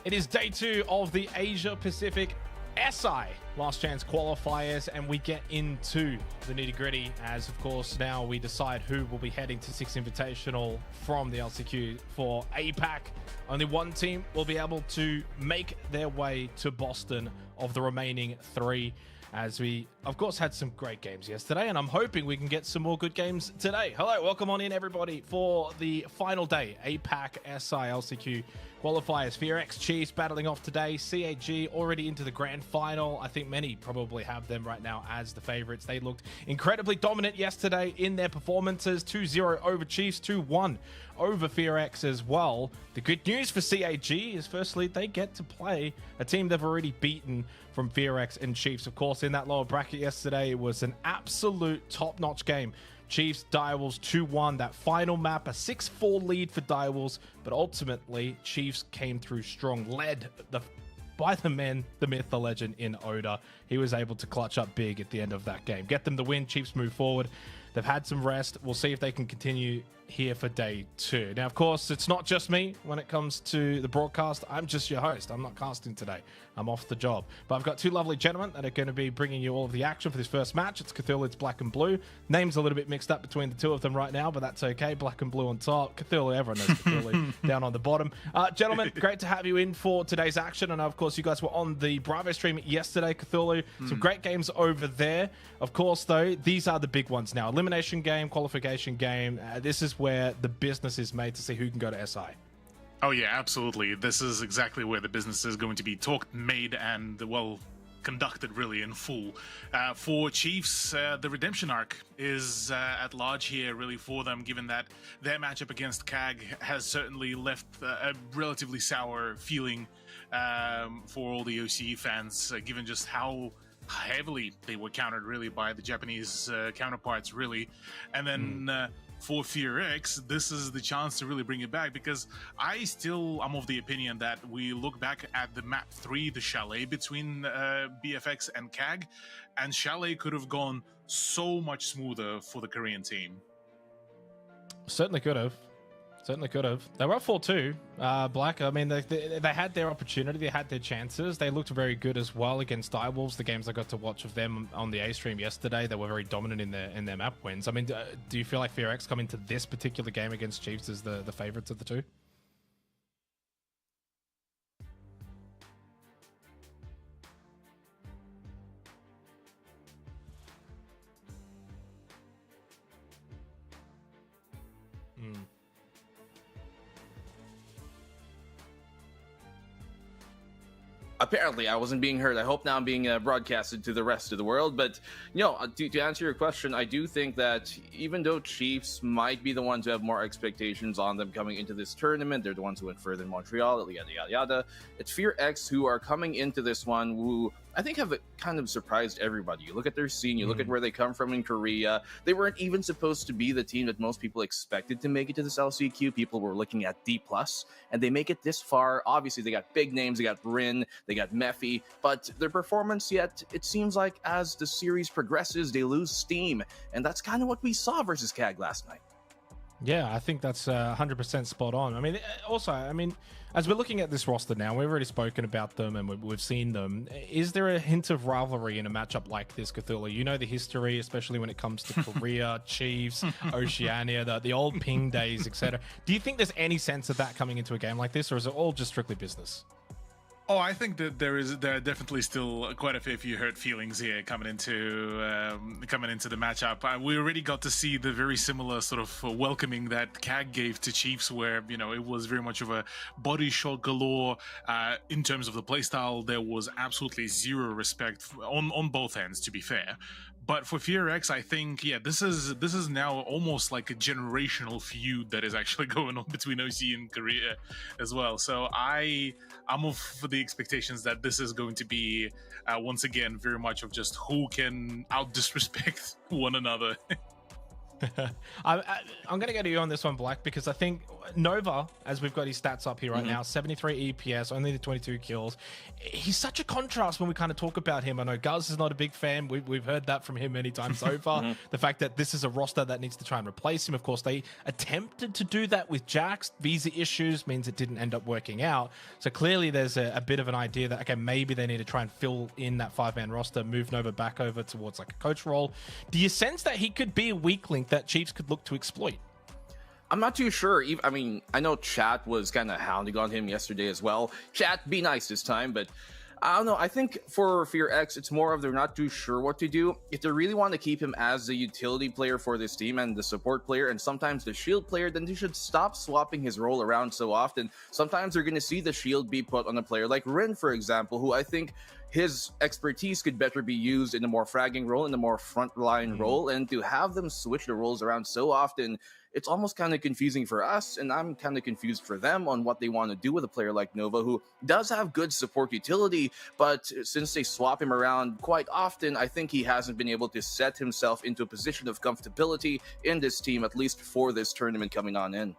It is day 2 of the Asia Pacific SI Last Chance qualifiers, and we get into the nitty-gritty as, of course, now we decide who will be heading to 6 Invitational from the LCQ for APAC. Only one team will be able to make their way to Boston of the remaining 3, as we, of course, had some great games yesterday, and I'm hoping we can get some more good games today. Hello, welcome on in, everybody, for the final day, APAC SI LCQ qualifiers. FearX Chiefs battling off today. CAG already into the grand final. I think many probably have them right now as the favorites. They looked incredibly dominant yesterday in their performances. 2-0 over Chiefs, 2-1 over FearX as well. The good news for CAG is, firstly, they get to play a team they've already beaten from FearX and Chiefs. Of course, in that lower bracket yesterday, it was an absolute top-notch game. Chiefs, Direwolves 2-1. That final map, a 6-4 lead for Direwolves, but ultimately, Chiefs came through strong, led by the man, the myth, the legend in Oda. He was able to clutch up big at the end of that game. Get them the win. Chiefs move forward. They've had some rest. We'll see if they can continue here for day 2. Now, of course, it's not just me when it comes to the broadcast. I'm just your host. I'm not casting today. I'm off the job. But I've got 2 lovely gentlemen that are going to be bringing you all of the action for this first match. It's Cthulhu, it's Black and Blue. Name's a little bit mixed up between the 2 of them right now, but that's okay. Black and Blue on top. Cthulhu, everyone knows Cthulhu down on the bottom. Gentlemen, great to have you in for today's action. And of course, you guys were on the Bravo stream yesterday, Cthulhu. Some great games over there. Of course, though, these are the big ones now. Elimination game, qualification game. This is where the business is made to see who can go to SI. Oh yeah, absolutely. This is exactly where the business is going to be talked, made, and, well, conducted really in full. For Chiefs, the redemption arc is at large here really for them, given that their matchup against CAG has certainly left a relatively sour feeling for all the OCE fans, given just how heavily they were countered really by the Japanese counterparts really. And then for FearX, this is the chance to really bring it back, because I'm of the opinion that we look back at the map 3, the chalet between BFX and CAG, and chalet could have gone so much smoother for the Korean team. Certainly could have. Certainly could have. They were up 4-2, Black. I mean, they had their opportunity. They had their chances. They looked very good as well against Direwolves. The games I got to watch of them on the A stream yesterday, they were very dominant in their map wins. I mean, do you feel like FearX come into this particular game against Chiefs as the favorites of the 2? Apparently, I wasn't being heard. I hope now I'm being broadcasted to the rest of the world. But, to answer your question, I do think that even though Chiefs might be the ones who have more expectations on them coming into this tournament, they're the ones who went further in Montreal, yada, yada, yada. It's FearX who are coming into this one who I think have kind of surprised everybody. You look at their scene, you look at where they come from in Korea. They weren't even supposed to be the team that most people expected to make it to this LCQ. People were looking at D+, and they make it this far. Obviously, they got big names. They got Rin, they got Mephi, but their performance yet, it seems like as the series progresses, they lose steam, and that's kind of what we saw versus CAG last night. Yeah, I think that's 100% spot on. I mean, also, as we're looking at this roster now, we've already spoken about them and we've seen them. Is there a hint of rivalry in a matchup like this, Cthulhu? You know the history, especially when it comes to Korea, Chiefs, Oceania, the old ping days, etc. Do you think there's any sense of that coming into a game like this, or is it all just strictly business? Oh, I think that there are definitely still quite a fair few hurt feelings here coming into the matchup. We already got to see the very similar sort of welcoming that CAG gave to Chiefs, where it was very much of a body shot galore. In terms of the playstyle, there was absolutely zero respect on both ends, to be fair. But for FearX, I think, this is now almost like a generational feud that is actually going on between OC and Korea as well. So I'm of the expectations that this is going to be, once again, very much of just who can out-disrespect one another. I'm going to go to you on this one, Black, because I think Nova, as we've got his stats up here right now, 73 EPS, only the 22 kills. He's such a contrast when we kind of talk about him. I know Guz is not a big fan. We've heard that from him many times over. The fact that this is a roster that needs to try and replace him. Of course, they attempted to do that with Jax. Visa issues means it didn't end up working out. So clearly there's a bit of an idea that, okay, maybe they need to try and fill in that 5-man roster, move Nova back over towards like a coach role. Do you sense that he could be a weak link that Chiefs could look to exploit? I'm not too sure. I mean, I know Chat was kind of hounding on him yesterday as well. Chat, be nice this time, but I don't know. I think for Fear X, it's more of they're not too sure what to do. If they really want to keep him as the utility player for this team and the support player and sometimes the shield player, then they should stop swapping his role around so often. Sometimes they're going to see the shield be put on a player like Rin, for example, who I think his expertise could better be used in a more fragging role, in a more frontline role, and to have them switch the roles around so often, it's almost kind of confusing for us, and I'm kind of confused for them on what they want to do with a player like Nova, who does have good support utility, but since they swap him around quite often, I think he hasn't been able to set himself into a position of comfortability in this team, at least for this tournament coming on in.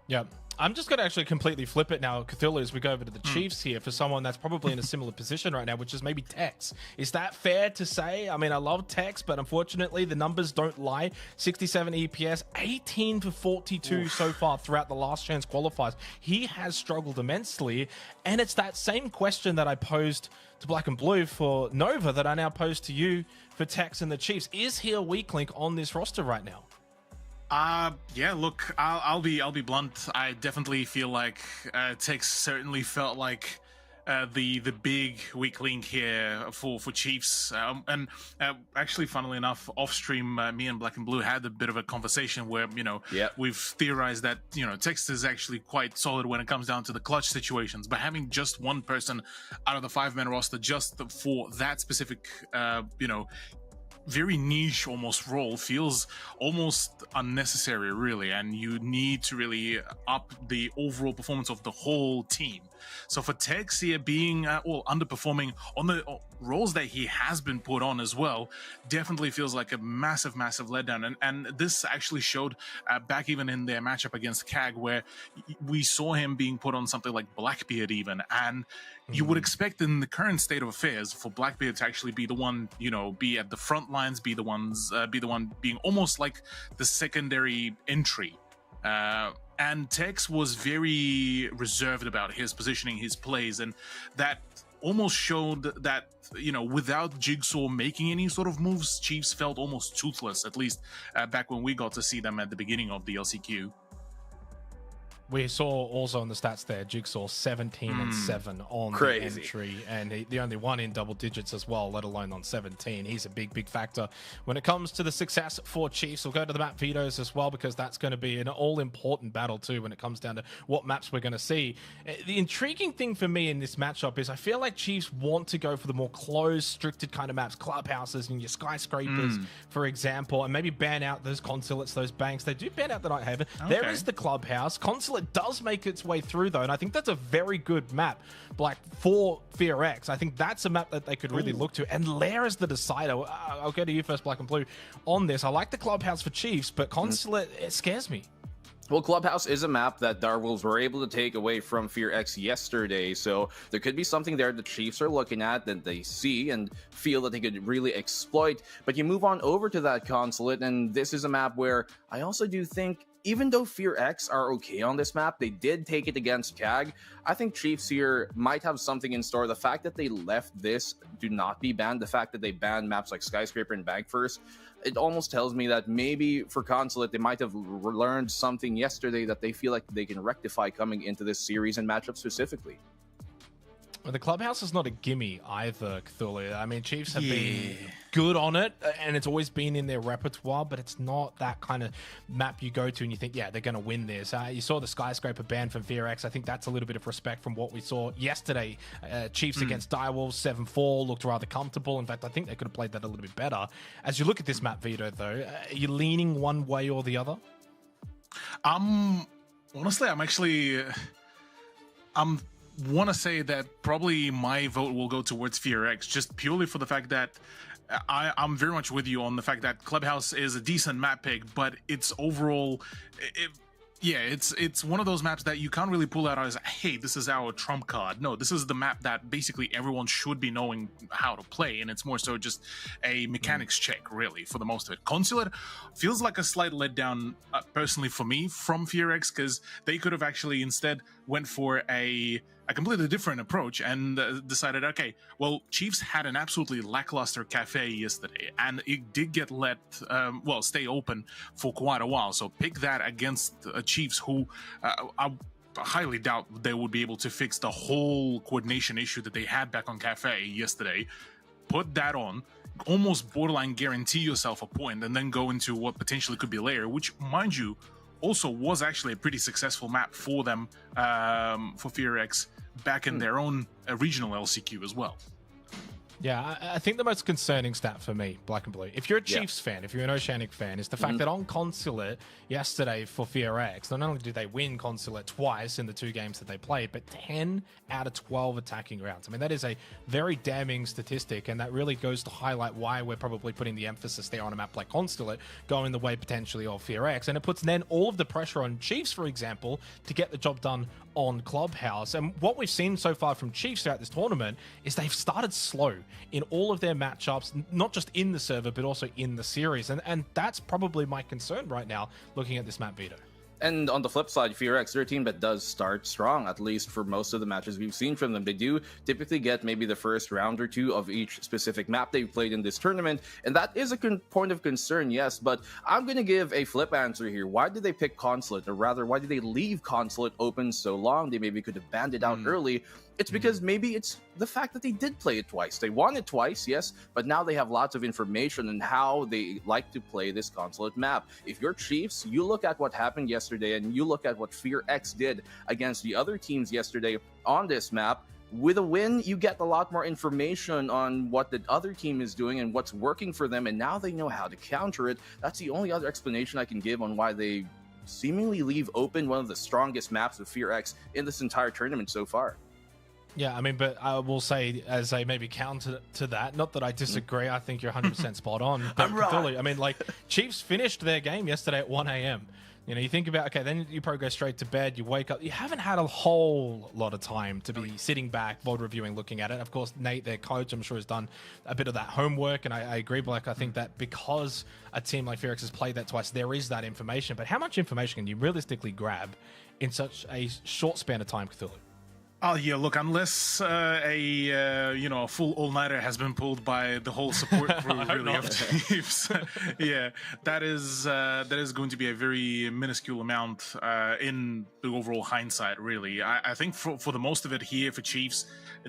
Yeah. I'm just going to actually completely flip it now, Cthulhu, as we go over to the Chiefs here for someone that's probably in a similar position right now, which is maybe Tex. Is that fair to say? I mean, I love Tex, but unfortunately the numbers don't lie. 67 EPS, 18 for 42 so far throughout the last chance qualifiers. He has struggled immensely, and it's that same question that I posed to Black and Blue for Nova that I now pose to you for Tex and the Chiefs. Is he a weak link on this roster right now? Yeah, look, I'll be blunt. I definitely feel like Tex certainly felt like the big weak link here for Chiefs. And actually, funnily enough, off stream, me and Black and Blue had a bit of a conversation where, we've theorized that, Tex is actually quite solid when it comes down to the clutch situations. But having just one person out of the 5-man roster just for that specific, very niche almost role feels almost unnecessary, really, and you need to really up the overall performance of the whole team. So for Tex here being underperforming on the roles that he has been put on as well, definitely feels like a massive letdown. And this actually showed back even in their matchup against CAG, where we saw him being put on something like Blackbeard even, and you would expect in the current state of affairs for Blackbeard to actually be the one, be at the front lines, be the one being almost like the secondary entry. And Tex was very reserved about his positioning, his plays, and that almost showed that, without Jigsaw making any sort of moves, Chiefs felt almost toothless, at least back when we got to see them at the beginning of the LCQ. We saw also on the stats there, Jigsaw 17-7 on the entry, and the only one in double digits as well, let alone on 17. He's a big factor when it comes to the success for Chiefs. We'll go to the map vetoes as well, because that's going to be an all-important battle too when it comes down to what maps we're going to see. The intriguing thing for me in this matchup is I feel like Chiefs want to go for the more closed, stricted kind of maps, clubhouses and your skyscrapers, for example, and maybe ban out those consulates, those banks. They do ban out the Night Haven. Okay. There is the clubhouse. Consulate does make its way through though, and I think that's a very good map, Black, for Fear X. I think that's a map that they could really look to, and Lair is the decider. I'll go to you first, Black and Blue, on this. I like the clubhouse for Chiefs, but Consulate, it scares me. Well, Clubhouse is a map that Darwolves were able to take away from Fear X yesterday, so there could be something there the Chiefs are looking at that they see and feel that they could really exploit. But you move on over to that Consulate, and this is a map where I also do think, even though Fear X are okay on this map, they did take it against CAG. I think Chiefs here might have something in store. The fact that they left this do not be banned, the fact that they banned maps like Skyscraper and Bank First, it almost tells me that maybe for Consulate, they might have learned something yesterday that they feel like they can rectify coming into this series and matchup specifically. Well, the clubhouse is not a gimme either, Cthulhu. I mean, Chiefs have been good on it, and it's always been in their repertoire, but it's not that kind of map you go to and you think, yeah, they're going to win this. You saw the Skyscraper ban from Fear X. I think that's a little bit of respect from what we saw yesterday. Chiefs against Direwolves, 7-4, looked rather comfortable. In fact, I think they could have played that a little bit better. As you look at this map, Veto, though, are you leaning one way or the other? Honestly, I'm want to say that probably my vote will go towards FearX, just purely for the fact that I'm very much with you on the fact that Clubhouse is a decent map pick, but it's overall, it's one of those maps that you can't really pull out as, hey, this is our trump card. No, this is the map that basically everyone should be knowing how to play, and it's more so just a mechanics check, really, for the most of it. Consulate feels like a slight letdown, personally, for me, from FearX, because they could have actually instead went for a completely different approach and decided, okay, well, Chiefs had an absolutely lackluster cafe yesterday, and it did get stay open for quite a while. So pick that against Chiefs, who I highly doubt they would be able to fix the whole coordination issue that they had back on cafe yesterday. Put that on, almost borderline guarantee yourself a point, and then go into what potentially could be layer, which, mind you, also was actually a pretty successful map for them, for FearX, back in their own regional LCQ as well. Yeah, I think the most concerning stat for me, Black and Blue, if you're a Chiefs fan, if you're an Oceanic fan, is the fact that on Consulate yesterday for FearX, not only did they win Consulate twice in the 2 games that they played, but 10 out of 12 attacking rounds. I mean, that is a very damning statistic, and that really goes to highlight why we're probably putting the emphasis there on a map like Consulate, going the way potentially of FearX, and it puts then all of the pressure on Chiefs, for example, to get the job done on Clubhouse. And what we've seen so far from Chiefs throughout this tournament is they've started slow in all of their matchups, not just in the server, but also in the series. And that's probably my concern right now, looking at this map, Veto. And on the flip side, FearX, they're a team that does start strong, at least for most of the matches we've seen from them. They do typically get maybe the first round or two of each specific map they've played in this tournament, and that is a point of concern, yes, but I'm going to give a flip answer here. Why did they pick Consulate, or rather, why did they leave Consulate open so long? They maybe could have banned it out early. It's because maybe it's the fact that they did play it twice. They won it twice, yes, but now they have lots of information on how they like to play this Consulate map. If you're Chiefs, you look at what happened yesterday and you look at what FearX did against the other teams yesterday on this map. With a win, you get a lot more information on what the other team is doing and what's working for them, and now they know how to counter it. That's the only other explanation I can give on why they seemingly leave open one of the strongest maps of FearX in this entire tournament so far. Yeah, I mean, but I will say, as a maybe counter to that, not that I disagree, I think you're 100% spot on. But I'm right. Cthulhu, I mean, like, Chiefs finished their game yesterday at 1 a.m. You know, you think about, okay, then you probably go straight to bed, you wake up, you haven't had a whole lot of time to be sitting back, VOD reviewing, looking at it. Of course, Nate, their coach, I'm sure has done a bit of that homework, and I agree, Black. I think that because a team like FearX has played that twice, there is that information. But how much information can you realistically grab in such a short span of time, Cthulhu? Oh yeah, look, unless a full all-nighter has been pulled by the whole support crew really of Chiefs, yeah, that is going to be a very minuscule amount in the overall hindsight. Really, I think for the most of it here for Chiefs,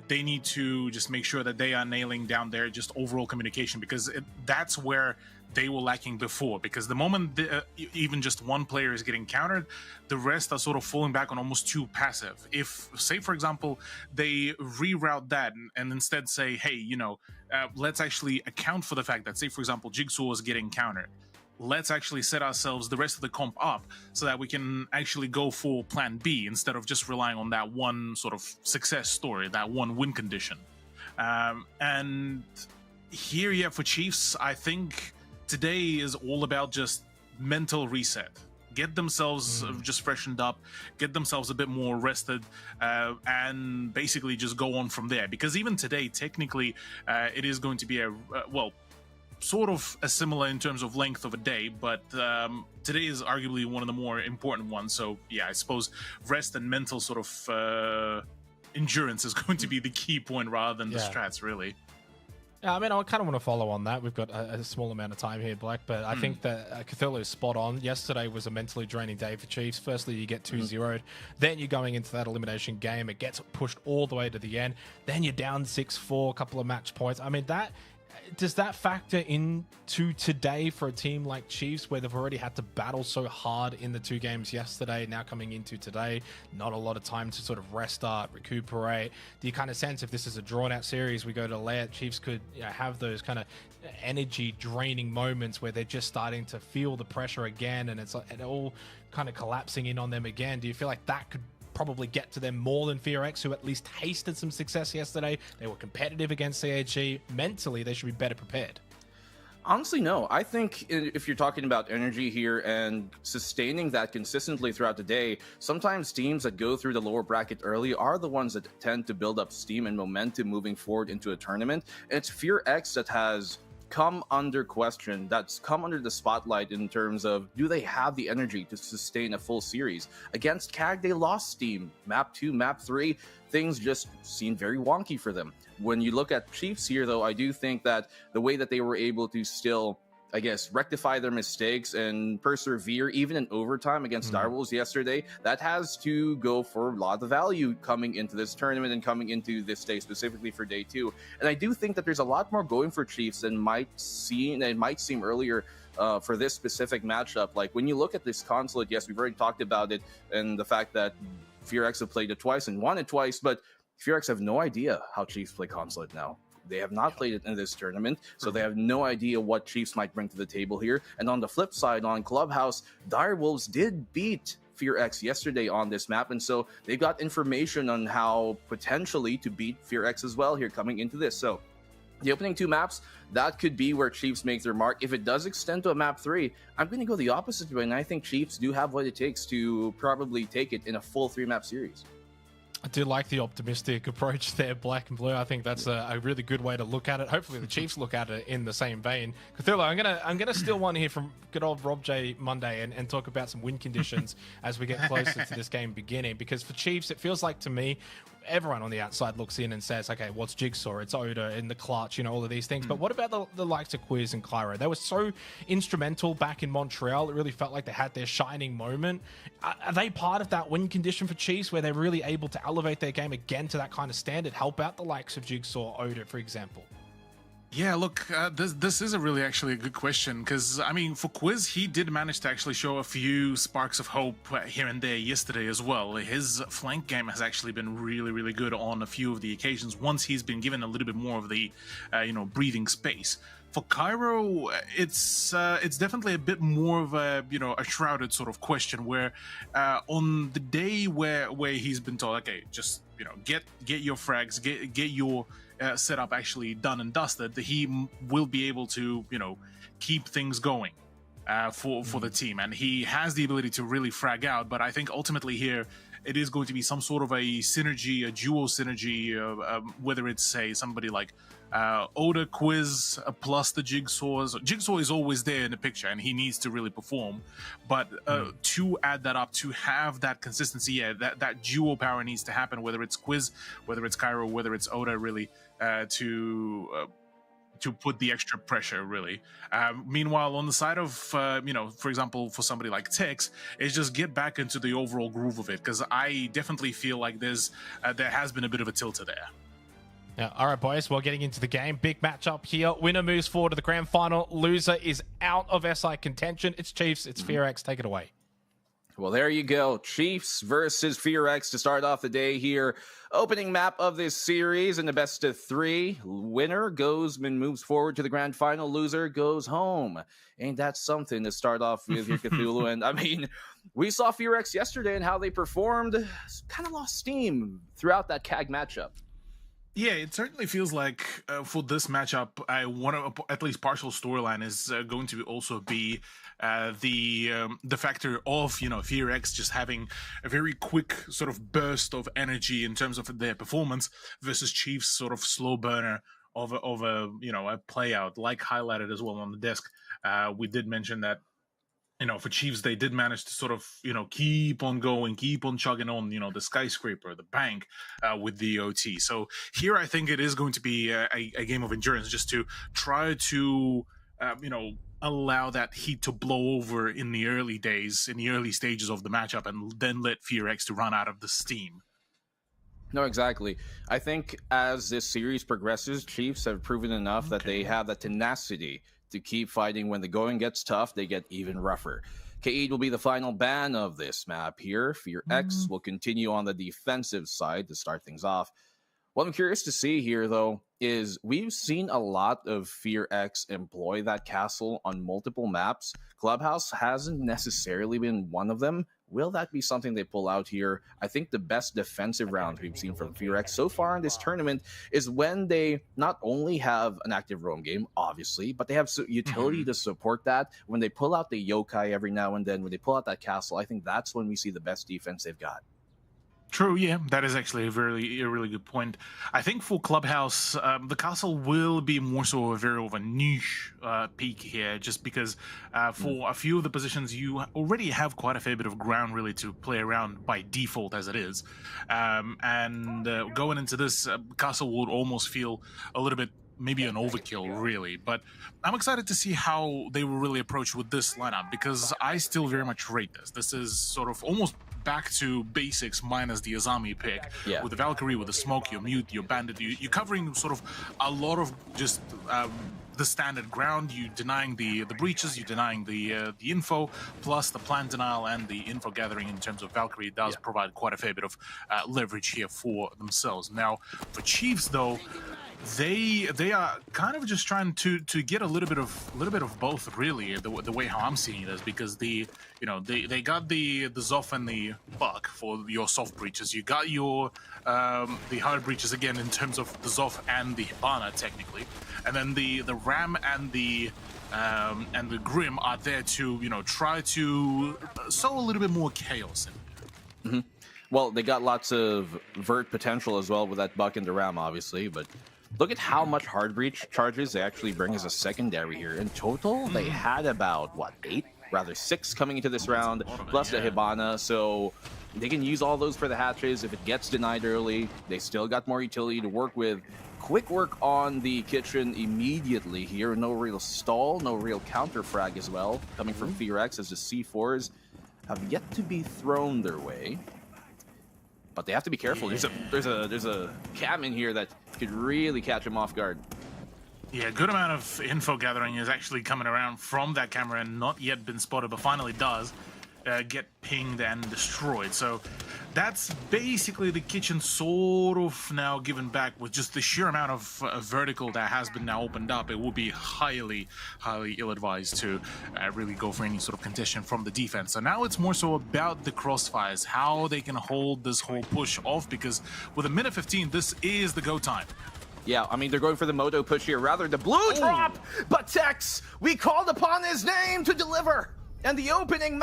they need to just make sure that they are nailing down their just overall communication, because that's where they were lacking before. Because the moment even just one player is getting countered, the rest are sort of falling back on almost too passive. If, say, for example, they reroute that and instead say, hey, let's actually account for the fact that, say, for example, Jigsaw is getting countered. Let's actually set ourselves the rest of the comp up so that we can actually go for plan B instead of just relying on that one sort of success story, that one win condition. And here, yeah, for Chiefs, I think today is all about just mental reset. Get themselves just freshened up, get themselves a bit more rested, and basically just go on from there. Because even today, technically, it is going to be sort of a similar in terms of length of a day, but today is arguably one of the more important ones. So yeah, I suppose rest and mental sort of endurance is going to be the key point rather than the strats, really. Yeah, I mean, I kind of want to follow on that. We've got a small amount of time here, Black, but I think that Cthulhu is spot on. Yesterday was a mentally draining day for Chiefs. Firstly, you get 2-0'd. Then you're going into that elimination game. It gets pushed all the way to the end. Then you're down 6-4, a couple of match points. I mean, does that factor into today for a team like Chiefs, where they've already had to battle so hard in the 2 games yesterday, now coming into today, not a lot of time to sort of rest up, recuperate? Do you kind of sense if this is a drawn-out series, we go to layout, Chiefs could have those kind of energy-draining moments where they're just starting to feel the pressure again, and it's all kind of collapsing in on them again? Do you feel like that could probably get to them more than FearX, who at least tasted some success yesterday. They were competitive against CHE. Mentally, they should be better prepared. Honestly, no. I think if you're talking about energy here and sustaining that consistently throughout the day, sometimes teams that go through the lower bracket early are the ones that tend to build up steam and momentum moving forward into a tournament. And it's FearX that has come under question, that's come under the spotlight in terms of, do they have the energy to sustain a full series? Against CAG, they lost steam. Map 2, Map 3, things just seemed very wonky for them. When you look at Chiefs here, though, I do think that the way that they were able to still, I guess, rectify their mistakes and persevere even in overtime against Direwolves yesterday, that has to go for a lot of value coming into this tournament and coming into this day specifically for day 2. And I do think that there's a lot more going for Chiefs than might seem earlier for this specific matchup. Like when you look at this consulate, yes, we've already talked about it and the fact that FearX have played it twice and won it twice, but FearX have no idea how Chiefs play consulate now. They have not played it in this tournament, so they have no idea what Chiefs might bring to the table here. And on the flip side, on Clubhouse, Direwolves did beat FearX yesterday on this map, and so they got information on how potentially to beat FearX as well here coming into this. So the opening 2 maps, that could be where Chiefs make their mark. If it does extend to a map 3, I'm going to go the opposite way, and I think Chiefs do have what it takes to probably take it in a full 3-map series. I do like the optimistic approach there, Black and Blue. I think that's a really good way to look at it. Hopefully the Chiefs look at it in the same vein. Cthulhu, I'm gonna steal one here from good old Rob J Monday and talk about some win conditions as we get closer to this game beginning. Because for Chiefs, it feels like to me, everyone on the outside looks in and says, okay, what's Jigsaw? It's Oda in the clutch, all of these things. But what about the likes of Quiz and Cairo? They were so instrumental back in Montreal. It really felt like they had their shining moment. Are they part of that win condition for Chiefs where they're really able to elevate their game again to that kind of standard, help out the likes of Jigsaw, Oda, for example? Yeah, look, this is really actually a good question because, I mean, for Quiz, he did manage to actually show a few sparks of hope here and there yesterday as well. His flank game has actually been really, really good on a few of the occasions once he's been given a little bit more of the, breathing space. For Cairo, it's definitely a bit more of a a shrouded sort of question where on the day where he's been told, okay, just get your frags, get your setup actually done and dusted, that he will be able to keep things going for the team, and he has the ability to really frag out. But I think ultimately here it is going to be some sort of a synergy, a duo synergy, whether it's say somebody like Oda, Quiz plus the Jigsaws. Jigsaw is always there in the picture and he needs to really perform, but to add that up, to have that consistency, that duo power needs to happen, whether it's Quiz, whether it's Cairo, whether it's Oda, really to put the extra pressure, really. Meanwhile, on the side of, for example, for somebody like Tex, is just get back into the overall groove of it, because I definitely feel like there has been a bit of a tilter there. Yeah, all right, boys, well, getting into the game. Big matchup here. Winner moves forward to the grand final. Loser is out of SI contention. It's Chiefs. It's FearX. Take it away. Well, there you go. Chiefs versus FearX to start off the day here. Opening map of this series in the best of 3. Winner goes and moves forward to the grand final. Loser goes home. Ain't that something to start off with here, Cthulhu? And I mean, we saw FearX yesterday and how they performed. Kind of lost steam throughout that CAG matchup. Yeah, it certainly feels like for this matchup, one of at least partial storyline is going to also be the factor of FearX just having a very quick sort of burst of energy in terms of their performance versus Chiefs' sort of slow burner of a play out, like highlighted as well on the desk. We did mention that. For Chiefs, they did manage to sort of, keep on going, keep on chugging on, the skyscraper, the bank with the OT. So here I think it is going to be a game of endurance, just to try to, allow that heat to blow over in the early days, in the early stages of the matchup, and then let FearX to run out of the steam. No, exactly. I think as this series progresses, Chiefs have proven enough that they have that tenacity to keep fighting. When the going gets tough, they get even rougher. Kaid will be the final ban of this map here. FearX will continue on the defensive side to start things off. What I'm curious to see here, though, is we've seen a lot of Fear X employ that castle on multiple maps. Clubhouse hasn't necessarily been one of them. Will that be something they pull out here? I think the best defensive round we've seen from Fear X so far in this tournament is when they not only have an active roam game, obviously, but they have utility to support that. When they pull out the yokai every now and then, when they pull out that castle, I think that's when we see the best defense they've got. True, yeah, that is actually a really good point. I think for Clubhouse, the castle will be more so a niche peak here, just because for a few of the positions you already have quite a fair bit of ground really to play around by default as it is, and going into this, castle would almost feel a little bit maybe an overkill, really. But I'm excited to see how they will really approach with this lineup, because I still very much rate this. This is sort of almost back to basics minus the Azami pick. Yeah. With the Valkyrie, with the smoke, your mute, your bandit, you're covering sort of a lot of just the standard ground. You denying the breaches, you denying the info, plus the plan denial and the info gathering in terms of Valkyrie does provide quite a fair bit of leverage here for themselves. Now, for Chiefs though, they are kind of just trying to get a little bit of both, really, the way how I'm seeing it is, because they got the Zoff and the Buck for your soft breaches. You got your the hard breaches again in terms of the Zoff and the Hibana technically, and then the Ram and the Grim are there to try to sow a little bit more chaos in there. Well, they got lots of vert potential as well with that Buck and the Ram, obviously, but look at how much hard breach charges they actually bring as a secondary here. In total, they had about, 6 coming into this round, plus the Hibana, so they can use all those for the hatches. If it gets denied early, they still got more utility to work with. Quick work on the kitchen immediately here. No real stall, no real counter frag as well, coming from Fear X, as the C4s have yet to be thrown their way. But they have to be careful. There's a cam in here that could really catch him off guard. Yeah, good amount of info gathering is actually coming around from that camera and not yet been spotted, but finally does get pinged and destroyed. So that's basically the kitchen sort of now given back with just the sheer amount of vertical that has been now opened up. It would be highly ill-advised to really go for any sort of contention from the defense. So now it's more so about the crossfires, how they can hold this whole push off, because with a minute 15, this is the go time. Yeah, I mean, they're going for the moto push here, rather the blue drop, but Tex, we called upon his name to deliver. And the opening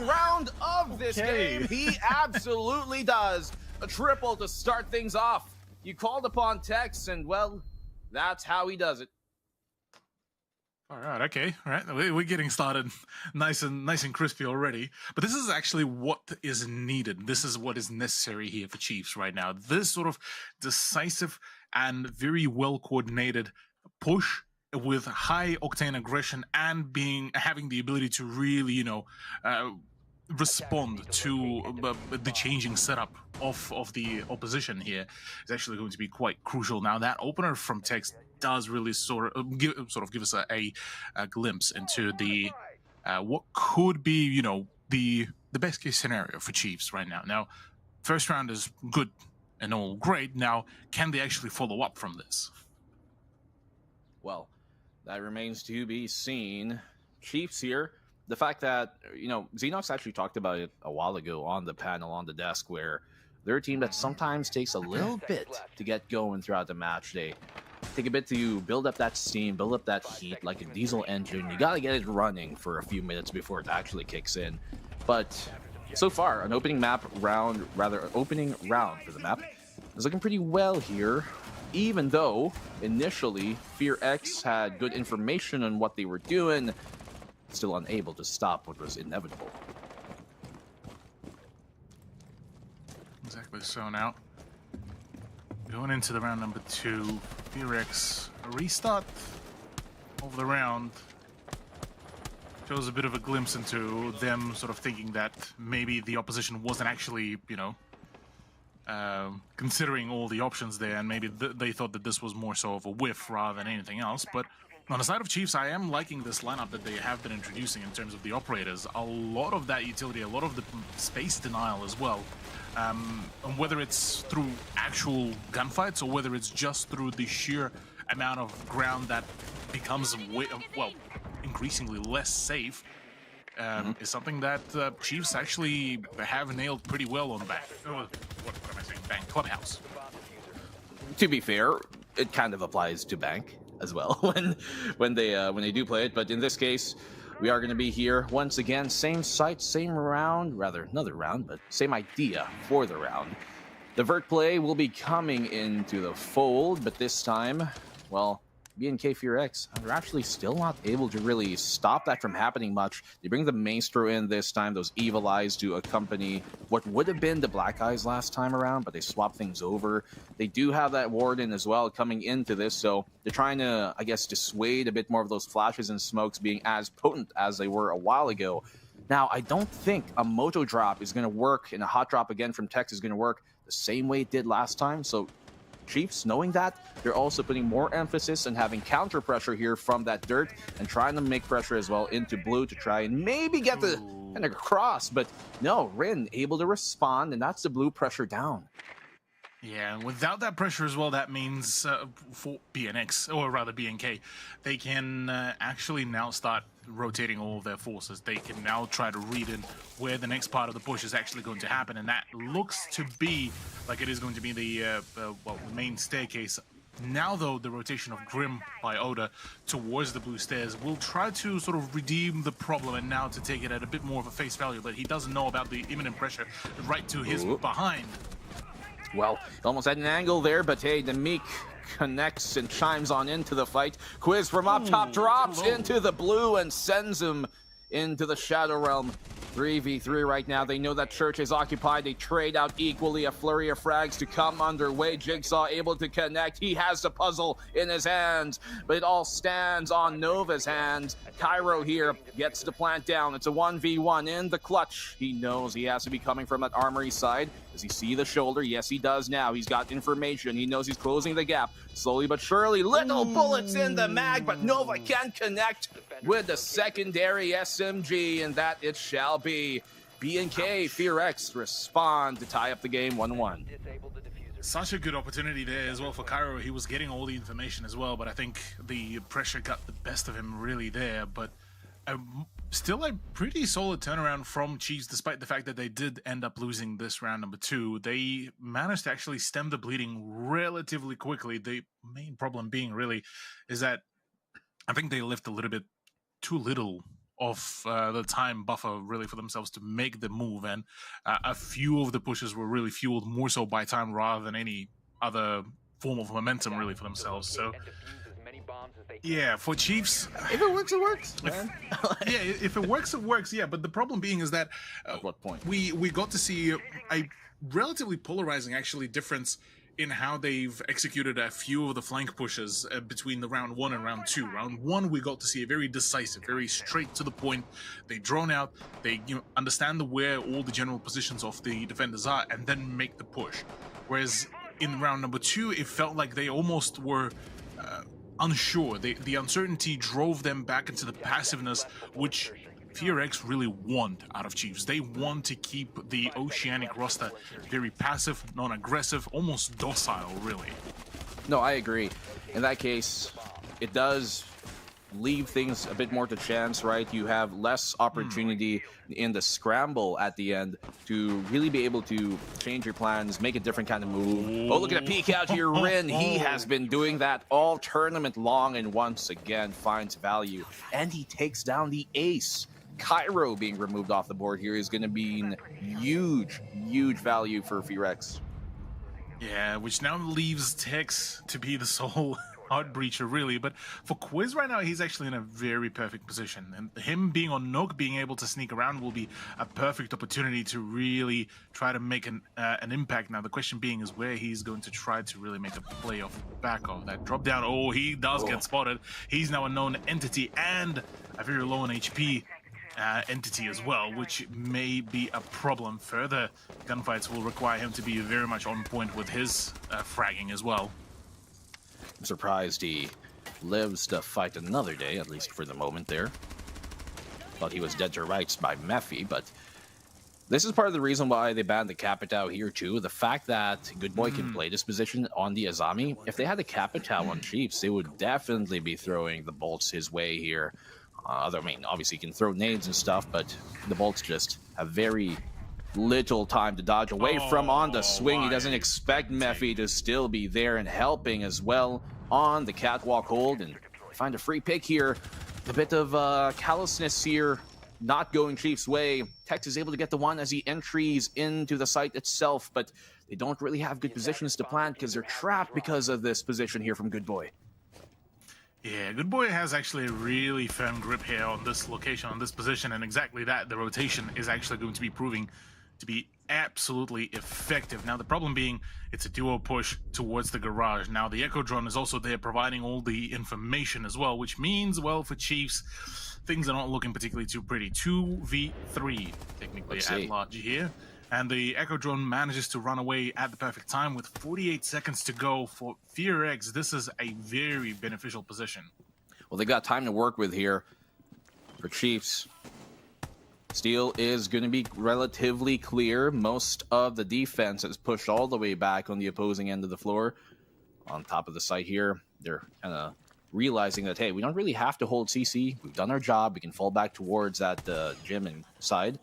round of this game, he absolutely does. A triple to start things off. You called upon Tex, and well, that's how he does it. All right, okay, all right. We're getting started nice and crispy already. But this is actually what is needed. This is what is necessary here for Chiefs right now. This sort of decisive and very well coordinated push with high octane aggression and having the ability to really, respond to the changing setup of the opposition here is actually going to be quite crucial. Now, that opener from Tex does really sort of give us a glimpse into the what could be, the best case scenario for Chiefs right now. Now, first round is good and all great. Now, can they actually follow up from this? Well, that remains to be seen. Chiefs here, the fact that, Xenox actually talked about it a while ago on the panel on the desk, where they're a team that sometimes takes a little bit to get going throughout the match. They take a bit to build up that steam, build up that heat like a diesel engine. You got to get it running for a few minutes before it actually kicks in. But so far, an opening round for the map is looking pretty well here. Even though initially Fear X had good information on what they were doing, still unable to stop what was inevitable. Exactly so. Now, going into the round number 2, Fear X, a restart of the round shows a bit of a glimpse into them sort of thinking that maybe the opposition wasn't actually, considering all the options there, and maybe they thought that this was more so of a whiff rather than anything else. But on the side of Chiefs, I am liking this lineup that they have been introducing in terms of the operators. A lot of that utility, a lot of the space denial as well, And whether it's through actual gunfights or whether it's just through the sheer amount of ground that becomes increasingly less safe, is something that Chiefs actually have nailed pretty well on Bank. What am I saying? Bank Clubhouse. To be fair, it kind of applies to Bank as well when they do play it. But in this case, we are going to be here once again, same site, same round, rather another round, but same idea for the round. The vert play will be coming into the fold, but this time, well, BNK FearX, they're actually still not able to really stop that from happening much. They bring the Maestro in this time, those Evil Eyes to accompany what would have been the Black Eyes last time around, but they swap things over. They do have that Warden as well coming into this, so they're trying to, I guess, dissuade a bit more of those flashes and smokes being as potent as they were a while ago. Now, I don't think a Moto drop is going to work, and a hot drop again from Tex is going to work the same way it did last time, so Chiefs, knowing that, they're also putting more emphasis on having counter pressure here from that dirt and trying to make pressure as well into blue to try and maybe get the kind of cross. But no, Rin able to respond, and that's the blue pressure down. Yeah, and without that pressure as well, that means for BNX, or rather BNK, they can actually now start rotating all of their forces. They can now try to read in where the next part of the push is actually going to happen, and that looks to be like it is going to be the main staircase. Now, though, the rotation of Grim by Oda towards the blue stairs will try to sort of redeem the problem and now to take it at a bit more of a face value, but he doesn't know about the imminent pressure right to his behind. Well, almost at an angle there, but hey, the Meek connects and chimes on into the fight. Quiz from up top drops into the blue and sends him into the Shadow Realm. 3v3 right now. They know that Church is occupied. They trade out equally. A flurry of frags to come underway. Jigsaw able to connect. He has the puzzle in his hands, but it all stands on Nova's hands. Cairo here gets the plant down. It's a 1v1 in the clutch. He knows he has to be coming from that armory side. Does he see the shoulder? Yes, he does now. He's got information. He knows he's closing the gap. Slowly but surely, little bullets in the mag, but Nova can connect with the secondary SMG, and that it shall be. BNK FearX respond to tie up the game 1-1. Such a good opportunity there as well for Cairo. He was getting all the information as well, but I think the pressure got the best of him really there. But still a pretty solid turnaround from Chiefs, despite the fact that they did end up losing this round number 2. They managed to actually stem the bleeding relatively quickly. The main problem being really is that I think they left a little bit too little of the time buffer really for themselves to make the move, and a few of the pushes were really fueled more so by time rather than any other form of momentum really for themselves. So yeah, for Chiefs, if it works, it works, man. Yeah, if it works, it works. Yeah, but the problem being is that at what point we got to see a relatively polarizing actually difference in how they've executed a few of the flank pushes between the round 1 and round 2. Round 1, we got to see a very decisive, very straight to the point. They drone out, they understand where all the general positions of the defenders are, and then make the push. Whereas in round number 2, it felt like they almost were unsure. The uncertainty drove them back into the passiveness, which FearX really want out of Chiefs. They want to keep the Oceanic roster very passive, non-aggressive, almost docile, really. No, I agree. In that case, it does leave things a bit more to chance, right? You have less opportunity in the scramble at the end to really be able to change your plans, make a different kind of move. Oh, look at a peek out here, Rin. He has been doing that all tournament long and once again finds value. And he takes down the ace. Cairo being removed off the board here is going to be huge, huge value for FearX. Yeah, which now leaves Tex to be the sole heart breacher, really. But for Quiz right now, he's actually in a very perfect position. And him being on Nook, being able to sneak around will be a perfect opportunity to really try to make an impact. Now, the question being is where he's going to try to really make a play off the back of that drop down. Oh, he does get spotted. He's now a known entity and a very low on HP entity as well, which may be a problem. Further gunfights will require him to be very much on point with his fragging as well. I'm surprised he lives to fight another day, at least for the moment there. Thought he was dead to rights by Mephi, but This is part of the reason why they banned the Capitao here too. The fact that Good Boy can play this position on the Azami. If they had the Capitao on Chiefs, they would definitely be throwing the bolts his way here. I mean, obviously you can throw nades and stuff, but the bolts just have very little time to dodge away from on the swing. He doesn't expect Mephi to still be there and helping as well on the catwalk hold and find a free pick here. A bit of callousness here, not going Chiefs' way. Tex is able to get the one as he entries into the site itself, but they don't really have good positions to plant because they're trapped because of this position here from Good Boy. Yeah, Good Boy has actually a really firm grip here on this location, on this position, and exactly that, the rotation is actually going to be proving to be absolutely effective. Now, the problem being, it's a duo push towards the garage. Now, the Echo Drone is also there providing all the information as well, which means, well, for Chiefs, things are not looking particularly too pretty. 2v3, technically, at large here. And the Echo Drone manages to run away at the perfect time with 48 seconds to go for FearX. This is a very beneficial position. Well, they got time to work with here for Chiefs. Steel is going to be relatively clear. Most of the defense is pushed all the way back on the opposing end of the floor. On top of the site here, they're kind of realizing that, hey, we don't really have to hold CC. We've done our job. We can fall back towards that gym inside.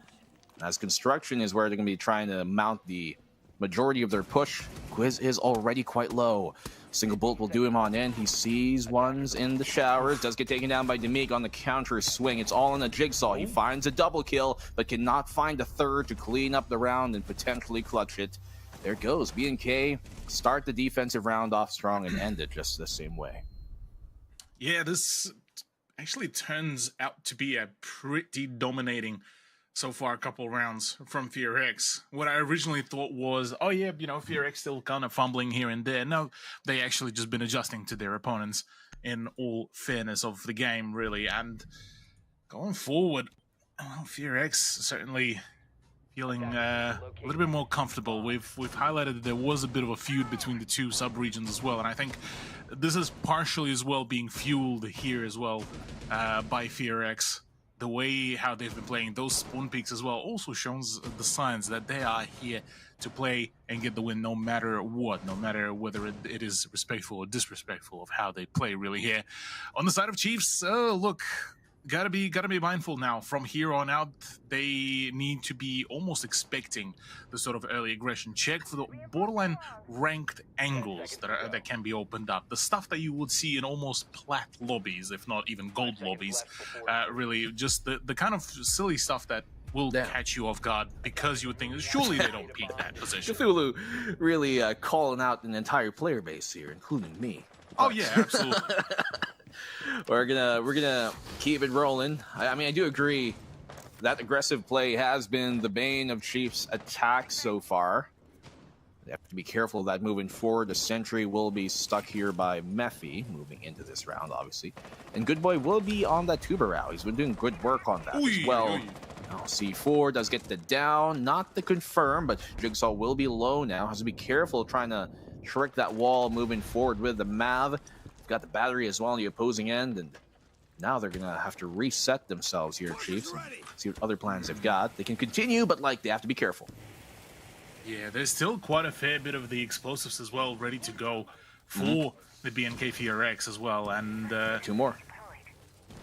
As construction is where they're going to be trying to mount the majority of their push. Quiz is already quite low. Single bolt will do him on in. He sees ones in the showers. Does get taken down by Demik on the counter swing. It's all in a jigsaw. He finds a double kill, but cannot find a third to clean up the round and potentially clutch it. There goes. B&K start the defensive round off strong and end it just the same way. Yeah, this actually turns out to be a pretty dominating so far a couple rounds from FearX. What I originally thought was, oh yeah, you know, FearX still kind of fumbling here and there. No, they actually just been adjusting to their opponents in all fairness of the game, really. And going forward, well, FearX certainly feeling a little bit more comfortable. We've highlighted that there was a bit of a feud between the two sub-regions as well, and I think this is partially as well being fueled here as well by FearX. The way how they've been playing those spawn peaks as well also shows the signs that they are here to play and get the win no matter what, no matter whether it is respectful or disrespectful of how they play really here. On the side of Chiefs, look, gotta be mindful now. From here on out, they need to be almost expecting the sort of early aggression. Check for the borderline ranked angles that can be opened up. The stuff that you would see in almost plat lobbies, if not even gold lobbies. Really, just the kind of silly stuff that will catch you off guard because you would think, surely they don't peak that position. Cthulhu really calling out an entire player base here, including me. Oh yeah, absolutely. We're gonna keep it rolling. I mean, I do agree that aggressive play has been the bane of Chiefs' attack so far. They have to be careful of that moving forward. The sentry will be stuck here by Mephi moving into this round, obviously. And Good Boy will be on that tuber route. He's been doing good work on that as well. Now, C4 does get the down, not the confirm, but Jigsaw will be low now. Has to be careful trying to trick that wall moving forward with the Mav. Got the battery as well on the opposing end, and now they're gonna have to reset themselves here, Chiefs, and see what other plans they've got. They can continue, but they have to be careful. Yeah, there's still quite a fair bit of the explosives as well ready to go for the BNK FearX as well, and two more.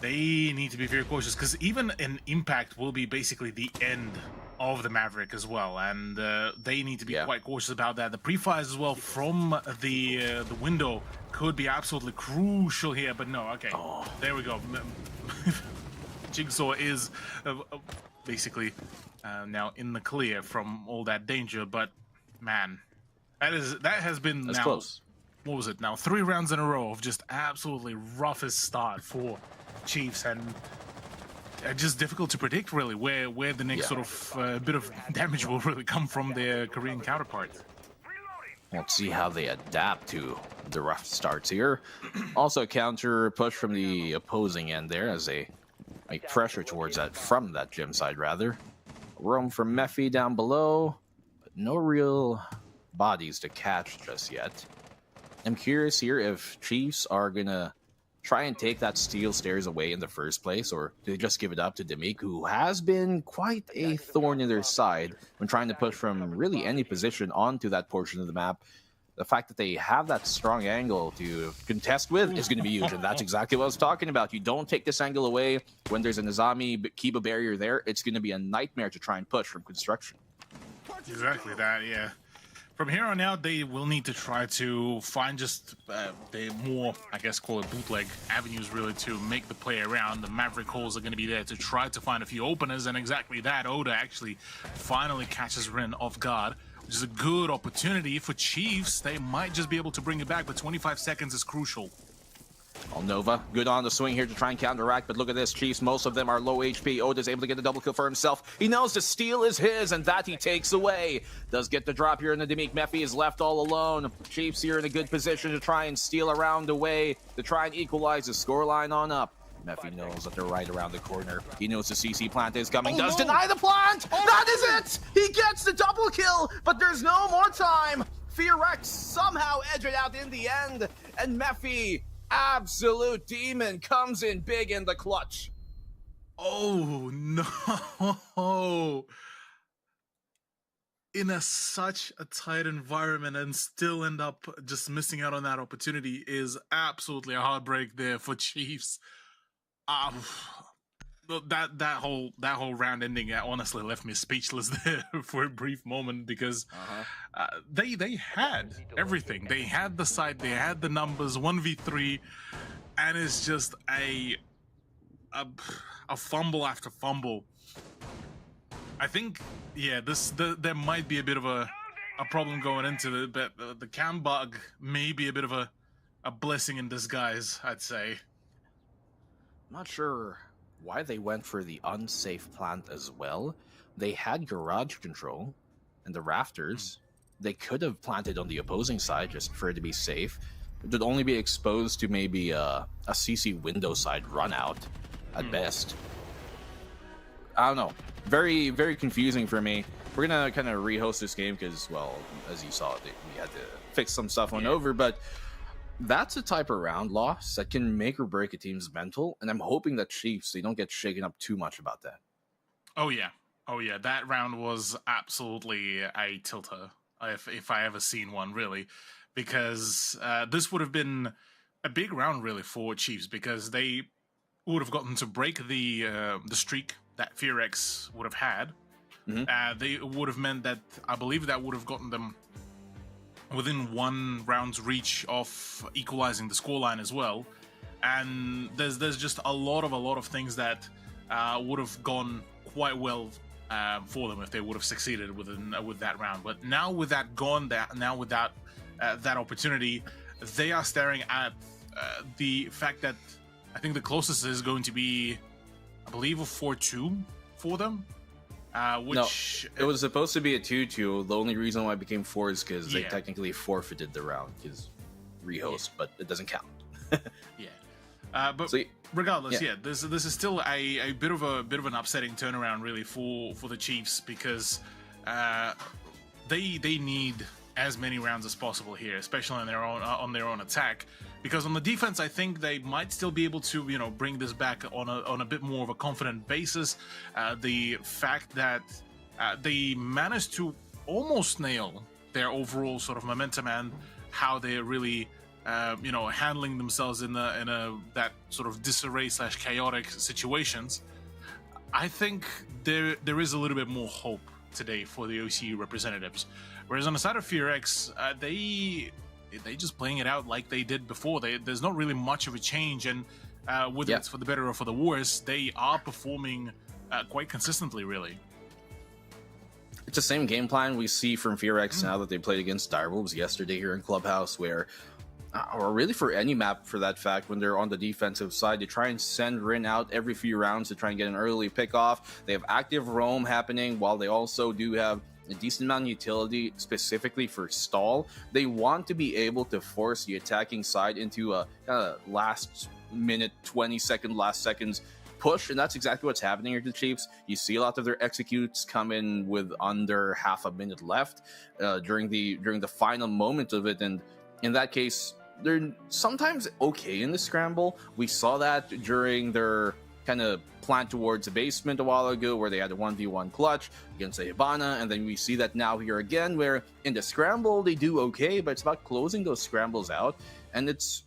They need to be very cautious because even an impact will be basically the end of the Maverick as well, and they need to be quite cautious about that. The pre-fires as well from the window could be absolutely crucial here, but no, okay, there we go. Jigsaw is basically now in the clear from all that danger, but man, that has been That's now close. What was it now? 3 rounds in a row of just absolutely roughest start for Chiefs, and just difficult to predict really where the next sort of bit of damage will really come from their Korean counterparts. Let's see how they adapt to the rough starts here. Also counter push from the opposing end there as they make pressure towards that from that gym side rather. Roam from Mephi down below, but no real bodies to catch just yet. I'm curious here if Chiefs are gonna try and take that steel stairs away in the first place, or do they just give it up to Demik, who has been quite a thorn in their side when trying to push from really any position onto that portion of the map? The fact that they have that strong angle to contest with is going to be huge, and that's exactly what I was talking about. You don't take this angle away when there's a Nizami Kiba barrier there. It's going to be a nightmare to try and push from construction. Exactly that, yeah. From here on out, they will need to try to find just the more, I guess, call it bootleg avenues, really, to make the play around. The Maverick Halls are going to be there to try to find a few openers, and exactly that, Oda actually finally catches Rin off guard, which is a good opportunity for Chiefs. They might just be able to bring it back, but 25 seconds is crucial. Well, Nova, good on the swing here to try and counteract, but look at this, Chiefs, most of them are low HP. Oda's able to get a double kill for himself. He knows the steal is his, and that he takes away. Does get the drop here in the Demik. Mephi is left all alone. Chiefs here in a good position to try and steal around the way, to try and equalize the scoreline on up. Mephi knows that they're right around the corner. He knows the CC plant is coming. Does deny the plant! That is it! He gets the double kill, but there's no more time. Fearx somehow edged it out in the end, and Mephi, absolute demon, comes in big in the clutch. Oh no! In such a tight environment and still end up just missing out on that opportunity is absolutely a heartbreak there for Chiefs. That whole round ending honestly left me speechless there for a brief moment, because they had everything. They had the side, they had the numbers, 1v3, and it's just a fumble after fumble. I think, yeah, there might be a bit of a problem going into it, but the cam bug may be a bit of a blessing in disguise, I'd say. Not sure why they went for the unsafe plant as well. They had garage control and the rafters. They could have planted on the opposing side just for it to be safe. It would only be exposed to maybe a CC window side run out at best. I don't know. Very, very confusing for me. We're gonna kind of rehost this game because, well, as you saw, we had to fix some stuff on over, but that's a type of round loss that can make or break a team's mental, and I'm hoping that Chiefs, they don't get shaken up too much about that. Oh yeah, that round was absolutely a tilter, if I ever seen one, really, because this would have been a big round really for Chiefs, because they would have gotten to break the streak that Fearx would have had. They would have meant that, I believe that would have gotten them within one round's reach of equalizing the scoreline as well. And there's just a lot of things that would have gone quite well for them if they would have succeeded with that round. But now with that gone, now with that opportunity, they are staring at the fact that I think the closest is going to be, I believe, a 4-2 for them. Which no, it was supposed to be a 2-2. The only reason why it became 4 is because they technically forfeited the round, because rehost, but it doesn't count. But so, regardless, this is still a bit of an upsetting turnaround really for the Chiefs, because they need as many rounds as possible here, especially on their own attack. Because on the defense, I think they might still be able to, bring this back on a bit more of a confident basis. The fact that they managed to almost nail their overall sort of momentum and how they're really, handling themselves in that sort of disarray / chaotic situations. I think there is a little bit more hope today for the OCU representatives. Whereas on the side of Fearx, they just playing it out like they did before. There's not really much of a change, and whether it's for the better or for the worse, they are performing quite consistently, really. It's the same game plan we see from Fearx now that they played against Direwolves yesterday here in Clubhouse, where, or really for any map for that fact, when they're on the defensive side, they try and send Rin out every few rounds to try and get an early pick off. They have active roam happening, while they also do have a decent amount of utility specifically for stall. They want to be able to force the attacking side into a kind of last minute, 20-second, last seconds push, and that's exactly what's happening here to the Chiefs. You see a lot of their executes come in with under half a minute left during the final moment of it, and in that case, they're sometimes okay in the scramble. We saw that during their kind of plant towards the basement a while ago, where they had a 1v1 clutch against a Hibana, and then we see that now here again, where in the scramble they do okay, but it's about closing those scrambles out. And it's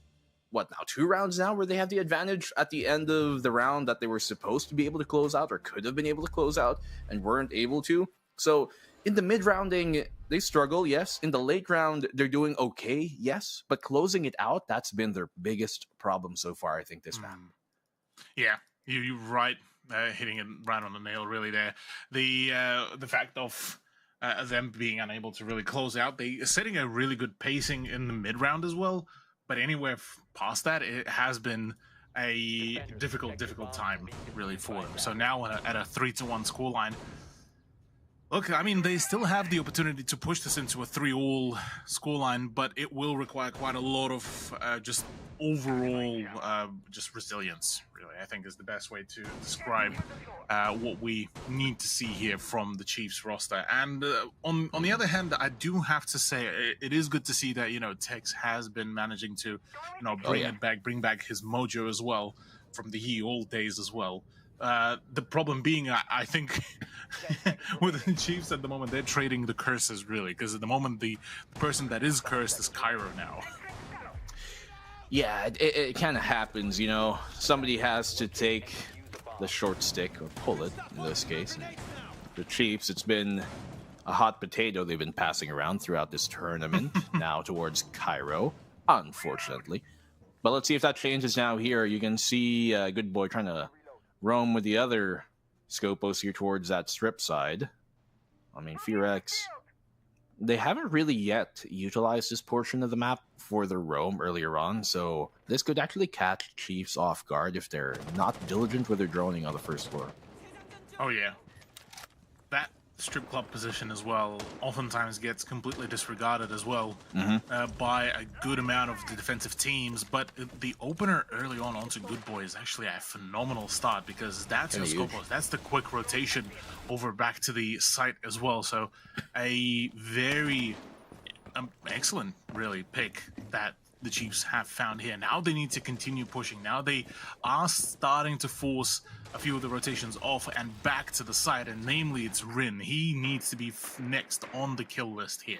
what now, 2 rounds now where they have the advantage at the end of the round that they were supposed to be able to close out, or could have been able to close out, and weren't able to. So in the mid-rounding, they struggle, yes. In the late round, they're doing okay, yes. But closing it out, that's been their biggest problem so far, I think, this map. Yeah, you're right, hitting it right on the nail, really, there. The fact of them being unable to really close out, they are setting a really good pacing in the mid-round as well. But anywhere past that, it has been a difficult time, really, for them. So now at a 3-1 scoreline, look, I mean, they still have the opportunity to push this into a 3-all scoreline, but it will require quite a lot of just overall just resilience, really, I think is the best way to describe what we need to see here from the Chiefs roster. And on the other hand, I do have to say it is good to see that, you know, Tex has been managing to, you know, bring back his mojo as well from the old days as well. The problem being, I think, with the Chiefs at the moment, they're trading the curses, really, because at the moment the person that is cursed is Cairo now. Yeah, it kind of happens, you know. Somebody has to take the short stick, or pull it, in this case. And the Chiefs, it's been a hot potato they've been passing around throughout this tournament, now towards Cairo, unfortunately. But let's see if that changes now here. You can see Good Boy trying to roam with the other Scopos here towards that strip side. I mean, FearX, they haven't really yet utilized this portion of the map for their roam earlier on, so this could actually catch Chiefs off guard if they're not diligent with their droning on the first floor. Oh yeah. That strip club position as well oftentimes gets completely disregarded as well by a good amount of the defensive teams, but the opener early on onto Good Boy is actually a phenomenal start, because that's your Scopos, that's the quick rotation over back to the site as well. So a very excellent, really, pick that the Chiefs have found here. Now they need to continue pushing. Now they are starting to force a few of the rotations off and back to the side, and namely it's Rin. He needs to be next on the kill list here.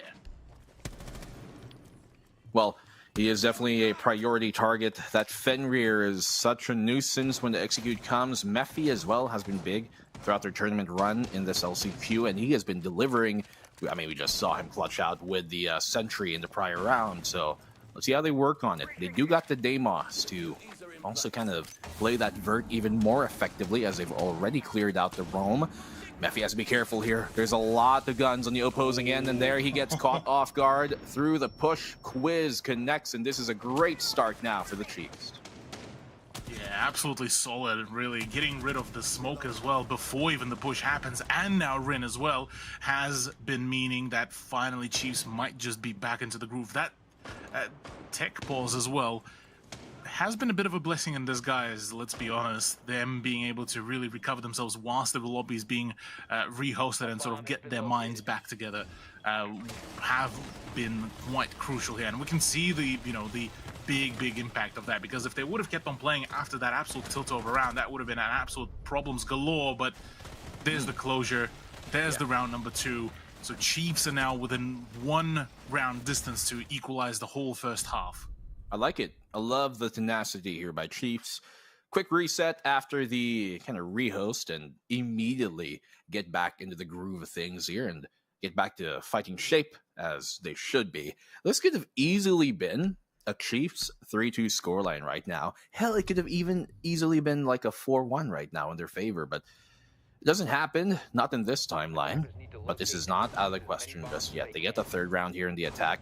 Well, he is definitely a priority target. That Fenrir is such a nuisance when the execute comes. Mephi as well has been big throughout their tournament run in this LCQ, and he has been delivering. I mean, we just saw him clutch out with the Sentry in the prior round, so let's see how they work on it. They do got the Deimos to also kind of play that vert even more effectively, as they've already cleared out the roam. Mephi has to be careful here. There's a lot of guns on the opposing end, and there he gets caught off guard through the push. Quiz connects, and this is a great start now for the Chiefs. Yeah, absolutely solid, really. Getting rid of the smoke as well before even the push happens, and now Rin as well, has been meaning that finally Chiefs might just be back into the groove. That tech pause as well has been a bit of a blessing in disguise, let's be honest. Them being able to really recover themselves whilst the lobby is being rehosted and sort of get their minds back together have been quite crucial here. And we can see the, you know, the big impact of that, because if they would have kept on playing after that absolute tilt over round, that would have been an absolute problems galore. But there's the closure, there's the round number 2. So Chiefs are now within 1 round distance to equalize the whole first half. I like it. I love the tenacity here by Chiefs. Quick reset after the kind of rehost, and immediately get back into the groove of things here and get back to fighting shape as they should be. This could have easily been a Chiefs 3-2 scoreline right now. Hell, it could have even easily been like a 4-1 right now in their favor, but it doesn't happen, not in this timeline. But this is not out of the question just yet. They get the 3rd round here in the attack.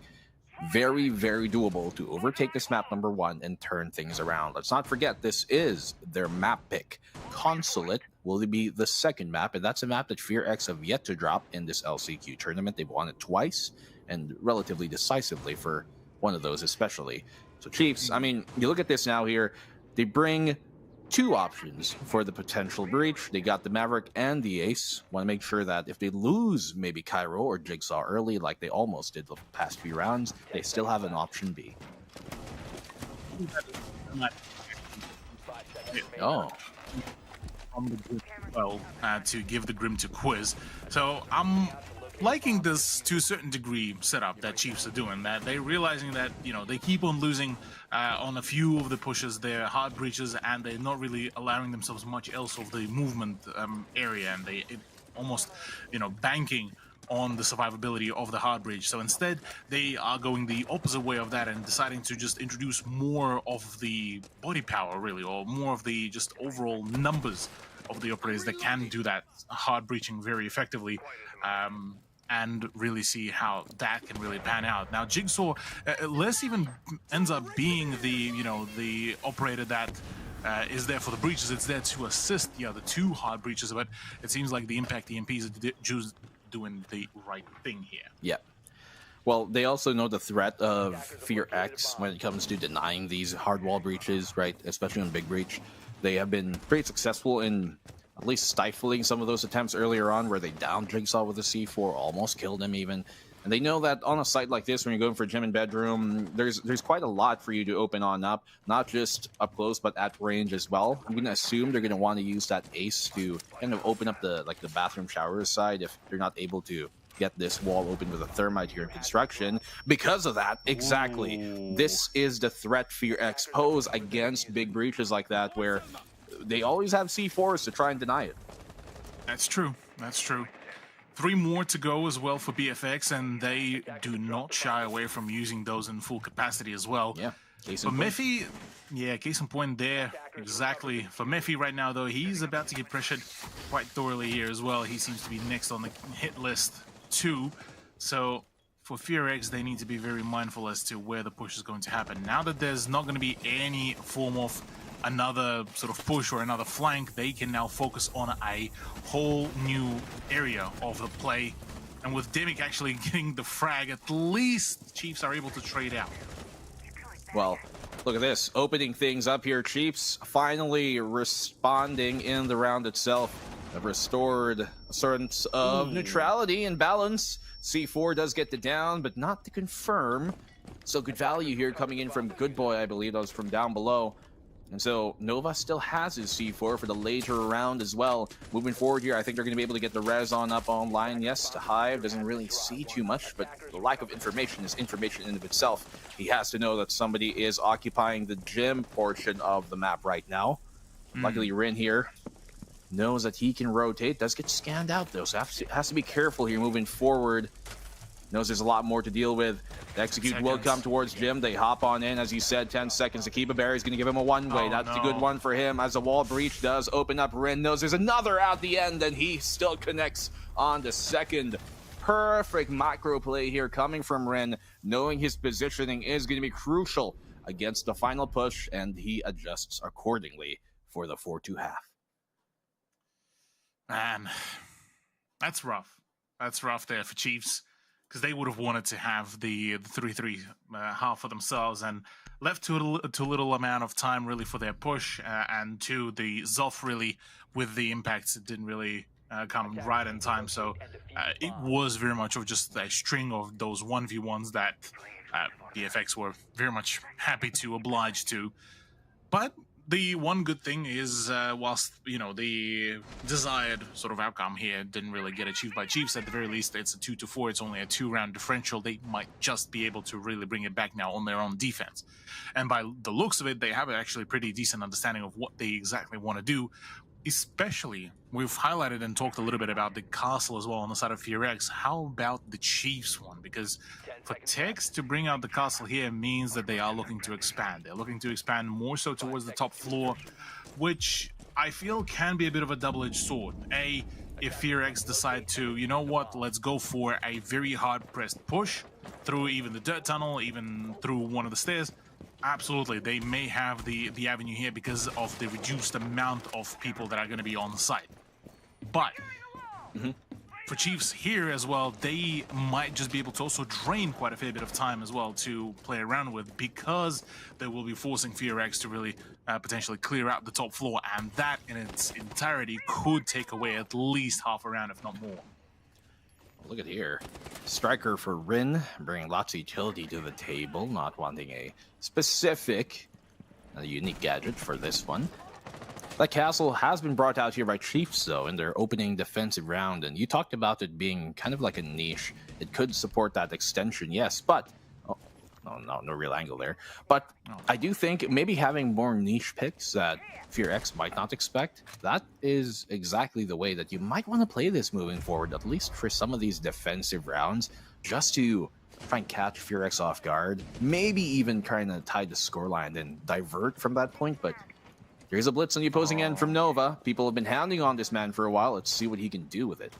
Very, very doable to overtake this map number 1 and turn things around. Let's not forget, this is their map pick. Consulate will be the 2nd map, and that's a map that FearX have yet to drop in this LCQ tournament. They've won it twice, and relatively decisively for one of those especially. So Chiefs, I mean, you look at this now here, they bring 2 options for the potential breach. They got the Maverick and the Ace. Want to make sure that if they lose maybe Cairo or Jigsaw early, like they almost did the past few rounds, they still have an option B. Oh. From the Grim as well, to give the Grim to Quiz. So I'm liking this to a certain degree setup that Chiefs are doing. That they're realizing that they keep on losing on a few of the pushes, their hard breaches, and they're not really allowing themselves much else of the movement area, and they almost banking on the survivability of the hard breach. So instead, they are going the opposite way of that and deciding to just introduce more of the body power, really, or more of the just overall numbers of the operators that can do that hard breaching very effectively, and really see how that can really pan out. Now, Jigsaw less even ends up being the operator that is there for the breaches. It's there to assist the other two hard breaches, but it seems like the Impact EMPs are doing the right thing here. Yeah. Well, they also know the threat of Fear X when it comes to denying these hard wall breaches, right? Especially on Big Breach. They have been pretty successful in at least stifling some of those attempts earlier on where they downed Jigsaw with a C4, almost killed him even. And they know that on a site like this, when you're going for gym and bedroom, there's quite a lot for you to open on up, not just up close, but at range as well. I'm going to assume they're going to want to use that ace to kind of open up the bathroom shower side if they're not able to get this wall open with a thermite here in construction. Because of that, exactly, this is the threat Fear X pose against big breaches like that, where they always have C4s to try and deny it. That's true. That's true. 3 more to go as well for BFX, and they do not shy away from using those in full capacity as well. Yeah. For Mephi, case in point there. Exactly. For Mephi right now, though, he's about to get pressured quite thoroughly here as well. He seems to be next on the hit list too. So for Fear X, they need to be very mindful as to where the push is going to happen. Now that there's not going to be any form of another sort of push or another flank, they can now focus on a whole new area of the play. And with Demic actually getting the frag, at least Chiefs are able to trade out. Well, look at this. Opening things up here. Chiefs finally responding in the round itself. Have restored a sort of neutrality and balance. C4 does get the down, but not to confirm. So good value here coming in from Good Boy, I believe. That was from down below. And so Nova still has his C4 for the later round as well. Moving forward here, I think they're going to be able to get the res on up online. Yes, the Hive doesn't really see too much, but the lack of information is information in of itself. He has to know that somebody is occupying the gym portion of the map right now. Luckily, Rin here knows that he can rotate. Does get scanned out, though, so has to be careful here moving forward. Knows there's a lot more to deal with. The execute will come towards Jim. They hop on in, as you said, 10 seconds to keep a berry. He's going to give him a one-way. That's a good one for him, as the wall breach does open up. Rin knows there's another at the end, and he still connects on the second. Perfect macro play here coming from Rin, knowing his positioning is going to be crucial against the final push, and he adjusts accordingly for the 4-2 half. Man, that's rough. That's rough there for Chiefs, because they would have wanted to have the 3-3 half for themselves and left too little amount of time really for their push, and to the Zoff really with the impacts, it didn't really come right in time. So it was very much of just a string of those 1v1s that BFX were very much happy to oblige to. But the one good thing is, whilst, the desired sort of outcome here didn't really get achieved by Chiefs, at the very least, it's a 2-4. It's only a 2-round differential. They might just be able to really bring it back now on their own defense. And by the looks of it, they have actually a pretty decent understanding of what they exactly want to do. Especially, we've highlighted and talked a little bit about the castle as well on the side of Fear X. How about the Chiefs one? Because for Tex to bring out the castle here means that they are looking to expand. They're looking to expand more so towards the top floor, which I feel can be a bit of a double-edged sword. If Fear X decide to, you know what, let's go for a very hard-pressed push through even the dirt tunnel, even through one of the stairs, absolutely, they may have the avenue here because of the reduced amount of people that are going to be on site. But for Chiefs here as well, they might just be able to also drain quite a fair bit of time as well to play around with, because they will be forcing Fear X to really potentially clear out the top floor, and that in its entirety could take away at least half a round, if not more. Look at here. Striker for Rin, bringing lots of utility to the table, not wanting a specific a unique gadget for this one. That castle has been brought out here by Chiefs, though, in their opening defensive round, and you talked about it being kind of like a niche. It could support that extension, yes, but... Oh, no real angle there. But I do think maybe having more niche picks that FearX might not expect, that is exactly the way that you might want to play this moving forward, at least for some of these defensive rounds, just to try and catch FearX off guard, maybe even trying to tie the scoreline and divert from that point, but... Here's a blitz on the opposing end from Nova. People have been hounding on this man for a while. Let's see what he can do with it.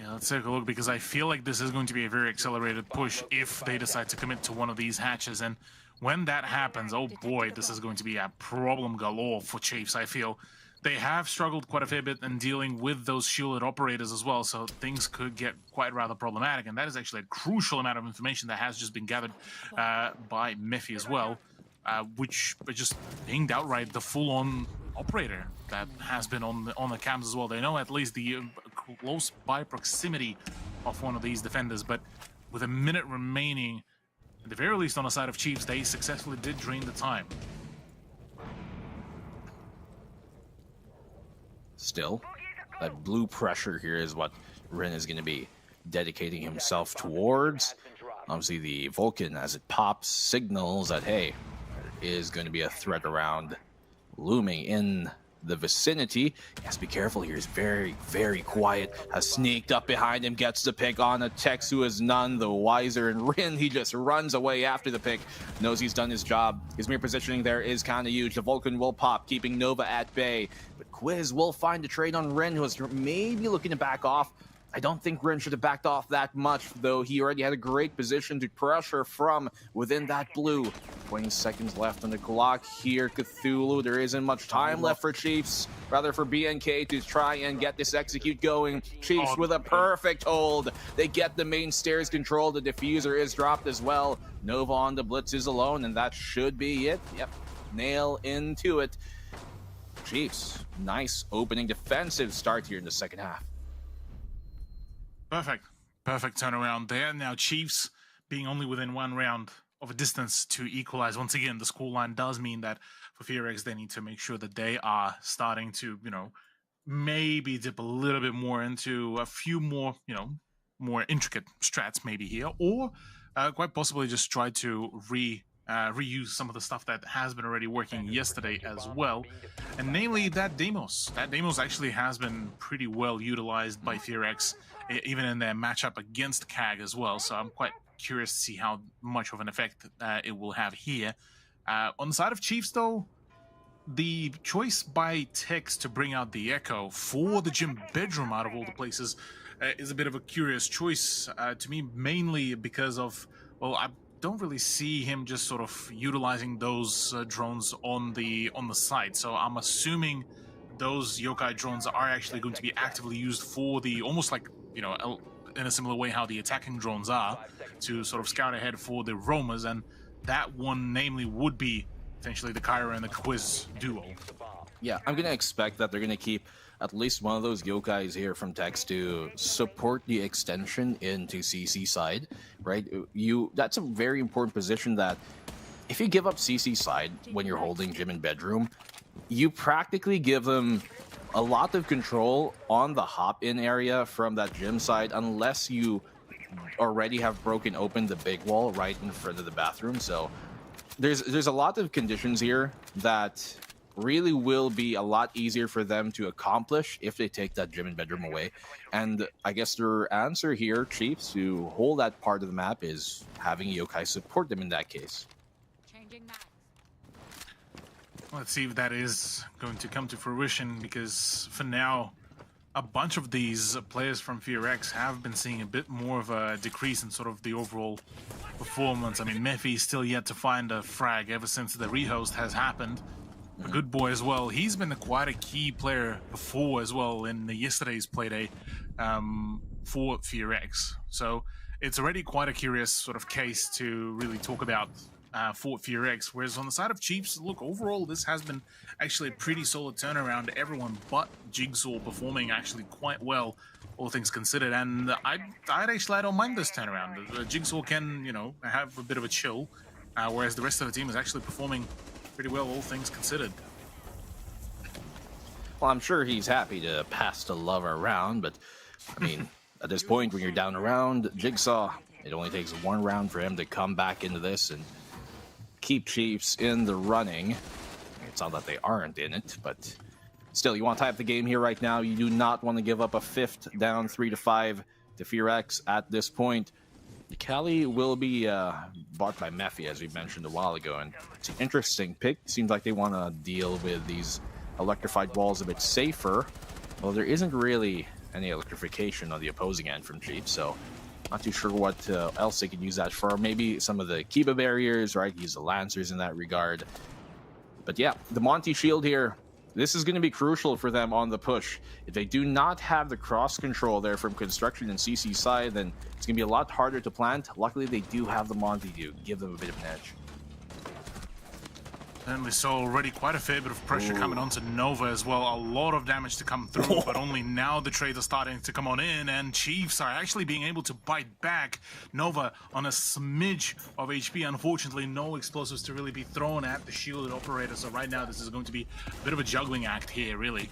Yeah, let's take a look, because I feel like this is going to be a very accelerated push if they decide to commit to one of these hatches. And when that happens, oh boy, this is going to be a problem galore for Chiefs, I feel. They have struggled quite a fair bit in dealing with those shielded operators as well, so things could get quite rather problematic. And that is actually a crucial amount of information that has just been gathered by Mephi as well. Which just pinged outright the full-on operator that has been on the cams as well. They know at least the close by proximity of one of these defenders, but with a minute remaining, at the very least on the side of Chiefs, they successfully did drain the time. Still, that blue pressure here is what Ren is going to be dedicating himself towards. Obviously, the Vulcan, as it pops, signals that, hey, is going to be a threat around looming in the vicinity. He has to be careful here. He's very, very quiet. Has sneaked up behind him, gets the pick on a Tex who is none the wiser. And Rin, he just runs away after the pick. Knows he's done his job. His mere positioning there is kind of huge. The Vulcan will pop, keeping Nova at bay. But Quiz will find a trade on Rin, who is maybe looking to back off. I don't think Rin should have backed off that much, though he already had a great position to pressure from within that blue. 20 seconds left on the clock here, Cthulhu. There isn't much time left for Chiefs, rather for BNK to try and get this execute going. Chiefs with a perfect hold. They get the main stairs control. The diffuser is dropped as well. Nova on the blitz is alone, and that should be it. Yep, nail into it. Chiefs, nice opening defensive start here in the second half. Perfect turnaround there. Now Chiefs being only within one round of a distance to equalize. Once again, the scoreline does mean that for FearX, they need to make sure that they are starting to, maybe dip a little bit more into a few more, more intricate strats maybe here, or quite possibly just try to reuse some of the stuff that has been already working yesterday as well, and namely that Deimos. That Deimos actually has been pretty well utilized by FearX, even in their matchup against CAG as well, so I'm quite curious to see how much of an effect it will have here. On the side of Chiefs, though, the choice by Tex to bring out the Echo for the gym bedroom out of all the places is a bit of a curious choice to me, mainly because of, well, I don't really see him just sort of utilizing those drones on the side, so I'm assuming those yokai drones are actually going to be actively used for the, almost like, in a similar way how the attacking drones are, to sort of scout ahead for the roamers, and that one namely would be potentially the Kyra and the Quiz duo. Yeah, I'm gonna expect that they're gonna keep at least one of those yokais here from Tex to support the extension into CC side, right? That's a very important position that if you give up CC side when you're holding gym and bedroom, you practically give them a lot of control on the hop-in area from that gym side, unless you already have broken open the big wall right in front of the bathroom. So there's a lot of conditions here that really will be a lot easier for them to accomplish if they take that gym and bedroom away. And I guess their answer here, Chiefs, to hold that part of the map is having yokai support them in that case. Let's see if that is going to come to fruition, because for now, a bunch of these players from FearX have been seeing a bit more of a decrease in sort of the overall performance. I mean, Mephi is still yet to find a frag ever since the rehost has happened. A good boy as well. He's been quite a key player before as well in yesterday's playday for FearX. So it's already quite a curious sort of case to really talk about for FearX. Whereas on the side of Chiefs, look, overall this has been actually a pretty solid turnaround. Everyone but Jigsaw performing actually quite well, all things considered. And I don't mind this turnaround. Jigsaw can, have a bit of a chill, whereas the rest of the team is actually performing pretty well, all things considered. Well, I'm sure he's happy to pass the love around, but I mean, at this point, when you're down a round, Jigsaw, it only takes one round for him to come back into this and keep Chiefs in the running. It's not that they aren't in it, but still, you want to tie up the game here right now. You do not want to give up a fifth down 3-5 to FearX at this point. Cali will be bought by Mephi, as we mentioned a while ago, and it's an interesting pick. Seems like they want to deal with these electrified walls a bit safer. Well, there isn't really any electrification on the opposing end from Chiefs, so not too sure what else they could use that for. Maybe some of the Kiba barriers, right? Use the Lancers in that regard. But yeah, the Monty Shield here, this is going to be crucial for them on the push. If they do not have the cross control there from Construction and CC side, then it's going to be a lot harder to plant. Luckily, they do have the Monty to give them a bit of an edge. And we saw already quite a fair bit of pressure coming onto Nova as well. A lot of damage to come through, but only now the trades are starting to come on in, and Chiefs are actually being able to bite back. Nova on a smidge of HP. Unfortunately, no explosives to really be thrown at the shielded operator. So right now, this is going to be a bit of a juggling act here, really.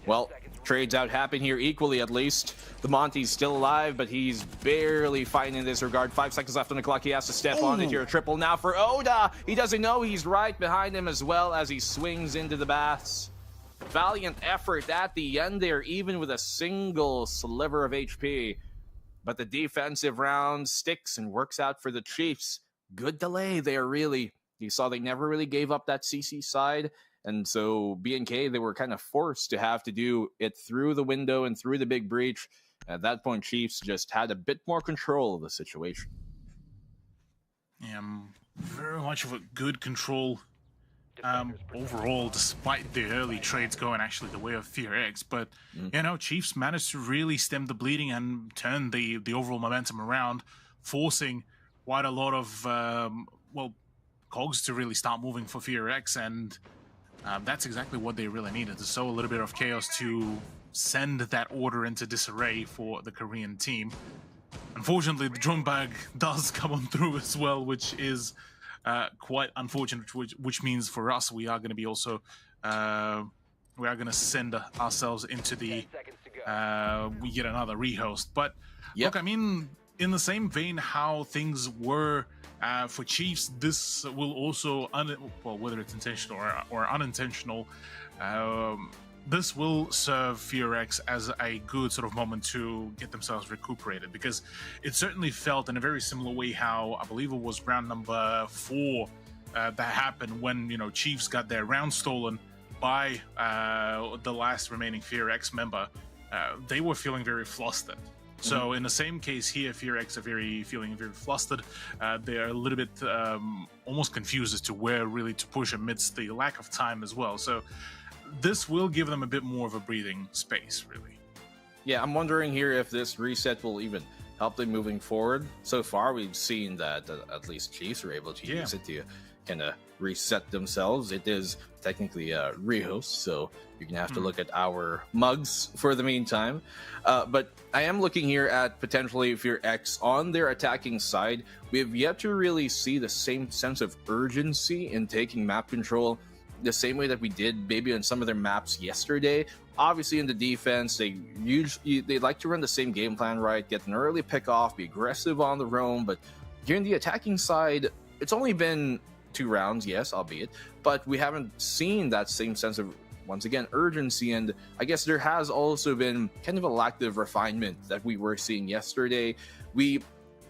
Well, trades out happen here equally, at least. The Monty's still alive, but he's barely fighting in this regard. 5 seconds left on the clock. He has to step on it here. A triple now for Oda. He doesn't know he's right behind him as well as he swings into the baths. Valiant effort at the end there, even with a single sliver of HP. But the defensive round sticks and works out for the Chiefs. Good delay there, really. You saw they never really gave up that CC side. And so BNK, they were kind of forced to have to do it through the window and through the big breach. At that point, Chiefs just had a bit more control of the situation. Yeah, very much of a good control overall, despite the early trades going actually the way of FearX. But, you know, Chiefs managed to really stem the bleeding and turn the overall momentum around, forcing quite a lot of, well, cogs to really start moving for FearX. And that's exactly what they really needed, to sow a little bit of chaos to send that order into disarray for the Korean team. Unfortunately, the drone bag does come on through as well, which is quite unfortunate, which means for us, we are going to be also, we are going to send ourselves into the, we get another rehost. But look, I mean, in the same vein how things were for Chiefs, this will also, well, whether it's intentional or unintentional, this will serve FearX as a good sort of moment to get themselves recuperated, because it certainly felt in a very similar way how, I believe it was round number 4 that happened when, you know, Chiefs got their round stolen by the last remaining FearX member. They were feeling very flustered. So in the same case here, FearX are feeling very flustered. They're a little bit almost confused as to where really to push amidst the lack of time as well. So this will give them a bit more of a breathing space, really. Yeah, I'm wondering here if this reset will even help them moving forward. So far, we've seen that at least Chiefs are able to use it to kind of reset themselves. It is technically a rehost, so you're gonna have to look at our mugs for the meantime. But I am looking here at potentially FearX on their attacking side. We have yet to really see the same sense of urgency in taking map control the same way that we did maybe on some of their maps yesterday. Obviously in the defense, they like to run the same game plan, right? Get an early pick off, be aggressive on the roam. But here in the attacking side, it's only been 2 rounds, yes, albeit, but we haven't seen that same sense of, once again, urgency. And I guess there has also been kind of a lack of refinement that we were seeing yesterday. We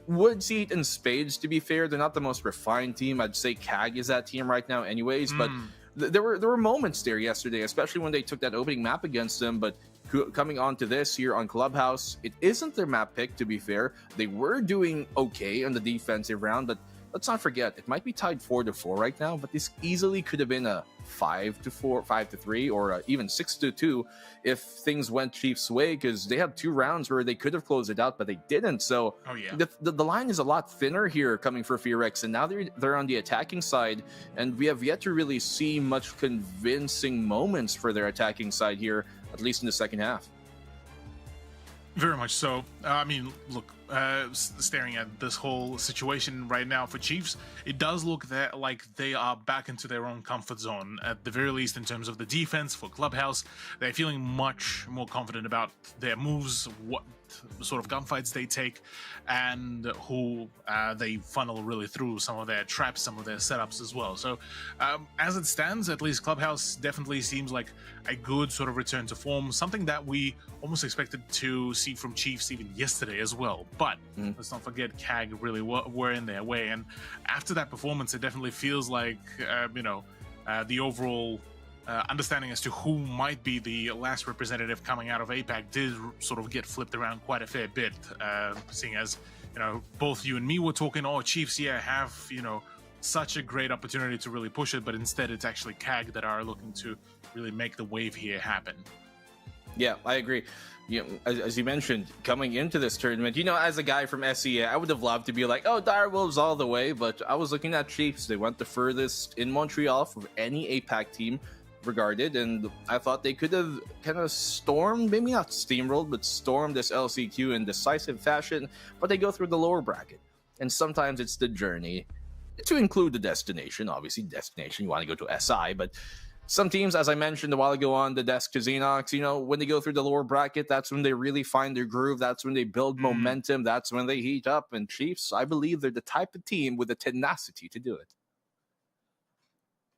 would see it in spades, to be fair. They're not the most refined team. I'd say CAG is that team right now anyways, but there were moments there yesterday, especially when they took that opening map against them. But coming on to this here on Clubhouse, it isn't their map pick, to be fair. They were doing okay on the defensive round, but let's not forget, it might be tied 4-4 right now, but this easily could have been a 5-4, 5-3, or even 6-2 if things went Chiefs' way, because they had 2 rounds where they could have closed it out, but they didn't. So the line is a lot thinner here coming for FearX, and now they're on the attacking side, and we have yet to really see much convincing moments for their attacking side here, at least in the second half. Very much so. I mean, look, staring at this whole situation right now for Chiefs, it does look like they are back into their own comfort zone, at the very least in terms of the defense. For Clubhouse, they're feeling much more confident about their moves, what sort of gunfights they take, and who they funnel really through some of their traps, some of their setups as well. So as it stands, at least Clubhouse definitely seems like a good sort of return to form, something that we almost expected to see from Chiefs even yesterday as well. But let's not forget CAG really were in their way, and after that performance it definitely feels like the overall understanding as to who might be the last representative coming out of APAC did sort of get flipped around quite a fair bit, seeing as both you and me were talking, oh, Chiefs have such a great opportunity to really push it, but instead it's actually CAG that are looking to really make the wave here happen. Yeah, I agree. As you mentioned, coming into this tournament, as a guy from SEA, I would have loved to be like, oh, Direwolves all the way, but I was looking at Chiefs. They went the furthest in Montreal for any APAC team regarded, and I thought they could have kind of stormed, maybe not steamrolled, but stormed this LCQ in decisive fashion, but they go through the lower bracket. And sometimes it's the journey to include the destination. Obviously, destination, you want to go to SI, but some teams, as I mentioned a while ago on the desk to Xenox, when they go through the lower bracket, that's when they really find their groove. That's when they build momentum. That's when they heat up. And Chiefs, I believe they're the type of team with the tenacity to do it.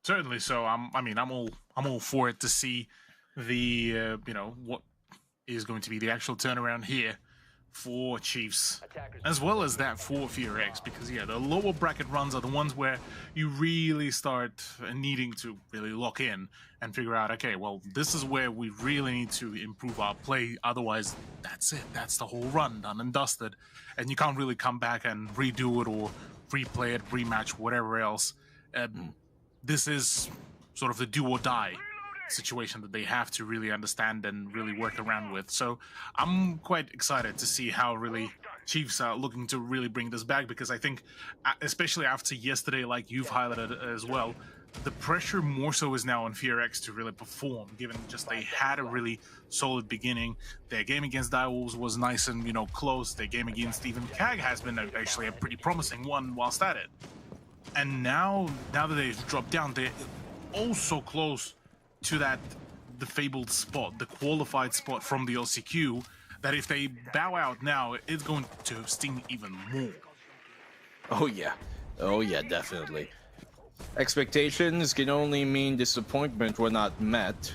Certainly. So I'm all for it to see the what is going to be the actual turnaround here for Chiefs, as well as that for FearX, because the lower bracket runs are the ones where you really start needing to really lock in and figure out, okay, well, this is where we really need to improve our play. Otherwise, that's it. That's the whole run, done and dusted, and you can't really come back and redo it or replay it, rematch, whatever else. This is sort of the do or die situation that they have to really understand and really work around with. So I'm quite excited to see how really Chiefs are looking to really bring this back, because I think, especially after yesterday, like you've highlighted as well, the pressure more so is now on FearX to really perform, given just they had a really solid beginning. Their game against Direwolves was nice and close. Their game against even CAG has been actually a pretty promising one whilst at it. And now that they've dropped down, they're also close to the fabled spot, the qualified spot from the LCQ, that if they bow out now, it's going to sting even more. Oh yeah, definitely. Expectations can only mean disappointment when not met.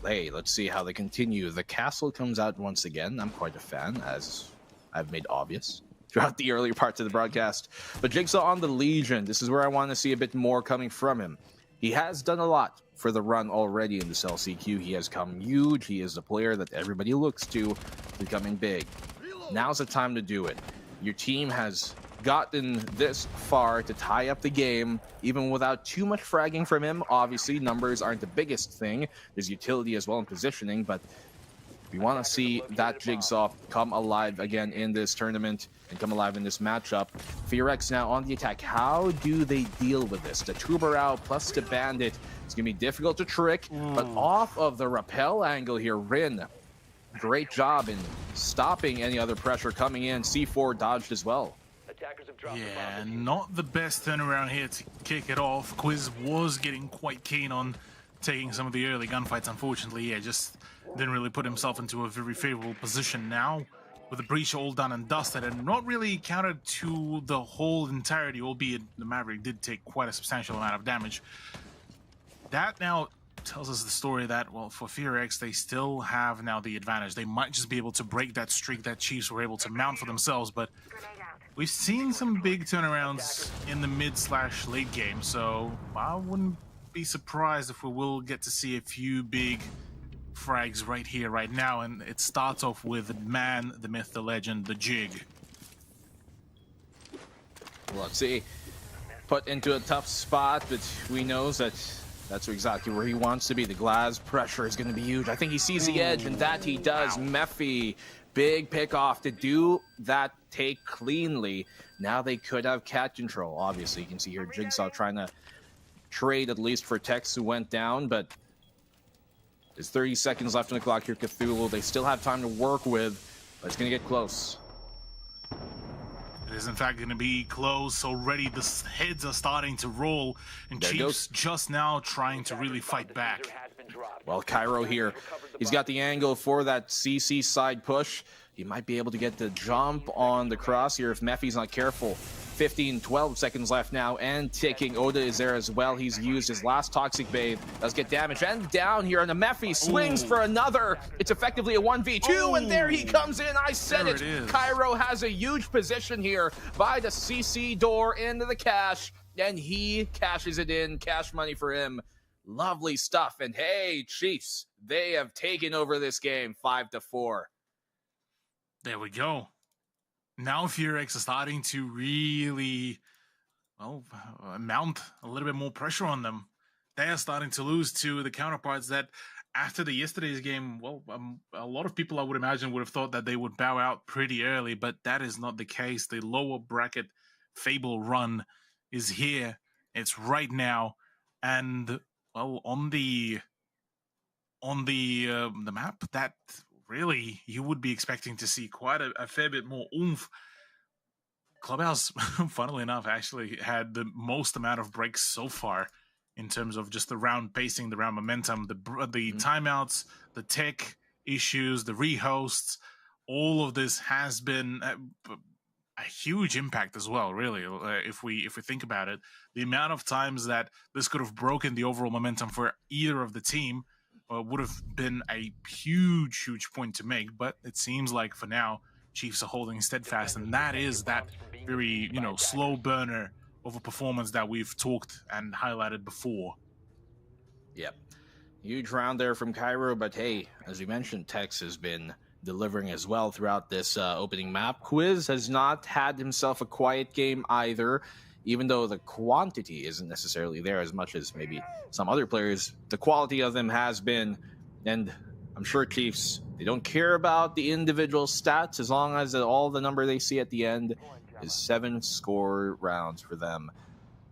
Hey, let's see how they continue. The castle comes out once again. I'm quite a fan, as I've made obvious throughout the earlier parts of the broadcast. But Jigsaw on the Legion, this is where I want to see a bit more coming from him. He has done a lot for the run already in this LCQ. He has come huge. He is the player that everybody looks to, becoming big. Now's the time to do it. Your team has gotten this far to tie up the game, even without too much fragging from him. Obviously, numbers aren't the biggest thing. There's utility as well in positioning, but we want to see that Jigsaw come alive again in this tournament and come alive in this matchup. FearX now on the attack. How do they deal with this? The Tubarao plus the Bandit. It's going to be difficult to trick, but off of the rappel angle here, Rin, great job in stopping any other pressure coming in. C4 dodged as well. Yeah, not the best turnaround here to kick it off. Quiz was getting quite keen on taking some of the early gunfights. Unfortunately, just didn't really put himself into a very favorable position now, with the breach all done and dusted, and not really countered to the whole entirety, albeit the Maverick did take quite a substantial amount of damage. That now tells us the story that, well, for FearX, they still have now the advantage. They might just be able to break that streak that Chiefs were able to mount for themselves, but we've seen some big turnarounds in the mid/late game, so I wouldn't be surprised if we will get to see a few big frags right here, right now, and it starts off with the man, the myth, the legend, the Jig. Let's see. Put into a tough spot, but we know that that's exactly where he wants to be. The glass pressure is going to be huge. I think he sees the edge, and that he does. Mephi, big pick off to do that take cleanly. Now they could have cat control. Obviously, you can see here Jigsaw trying to trade at least for Tex, who went down, but there's 30 seconds left on the clock here, Cthulhu. They still have time to work with, but it's going to get close. is in fact going to be close already. The heads are starting to roll, and There Chiefs just now trying to really fight back. Well, Cairo here, he's got the angle for that CC side push. He might be able to get the jump on the cross here if Mephi's not careful. 12 seconds left now, and ticking. Oda is there as well. He's used his last Toxic Bathe. Does get damaged, and down here, and the Mephi swings for another. It's effectively a 1v2, and there he comes in. I said it. Cairo has a huge position here by the CC door into the cash, and he cashes it in. Cash money for him. Lovely stuff. And hey, Chiefs, they have taken over this game 5-4. There we go. Now FearX is starting to really, well, mount a little bit more pressure on them. They are starting to lose to the counterparts that after yesterday's game, well, a lot of people I would imagine would have thought that they would bow out pretty early, but that is not the case. The lower bracket Fable run is here. It's right now. And, well, on the map, that really, you would be expecting to see quite a fair bit more oomph. Clubhouse, funnily enough, actually had the most amount of breaks so far in terms of just the round pacing, the round momentum, the timeouts, the tech issues, the rehosts. All of this has been a huge impact as well, really, if we think about it. The amount of times that this could have broken the overall momentum for either of the team would have been a huge point to make, but it seems like for now Chiefs are holding steadfast, and that is that very slow burner of a performance that we've talked and highlighted before. Yep, huge round there from Cairo, but hey, as you mentioned, Tex has been delivering as well throughout this opening map. Quiz has not had himself a quiet game either. Even though the quantity isn't necessarily there as much as maybe some other players, the quality of them has been. And I'm sure Chiefs, they don't care about the individual stats as long as all the number they see at the end is 7 score rounds for them.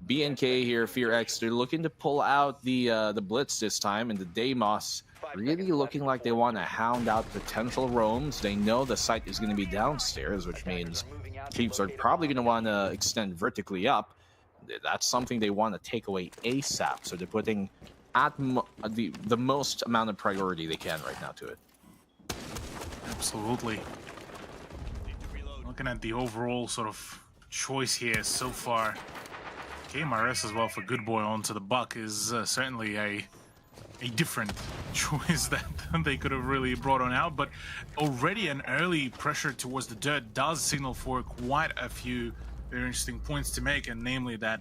BNK here, FearX, they're looking to pull out the Blitz this time, and the Deimos really looking like they want to hound out potential roams. They know the site is going to be downstairs, which means Chiefs are probably going to want to extend vertically up. That's something they want to take away ASAP. So they're putting at the most amount of priority they can right now to it. Absolutely. Looking at the overall sort of choice here so far, KMRS as well for Good Boy onto the Buck is certainly a different choice that they could have really brought on out, but already an early pressure towards the dirt does signal for quite a few very interesting points to make, and namely that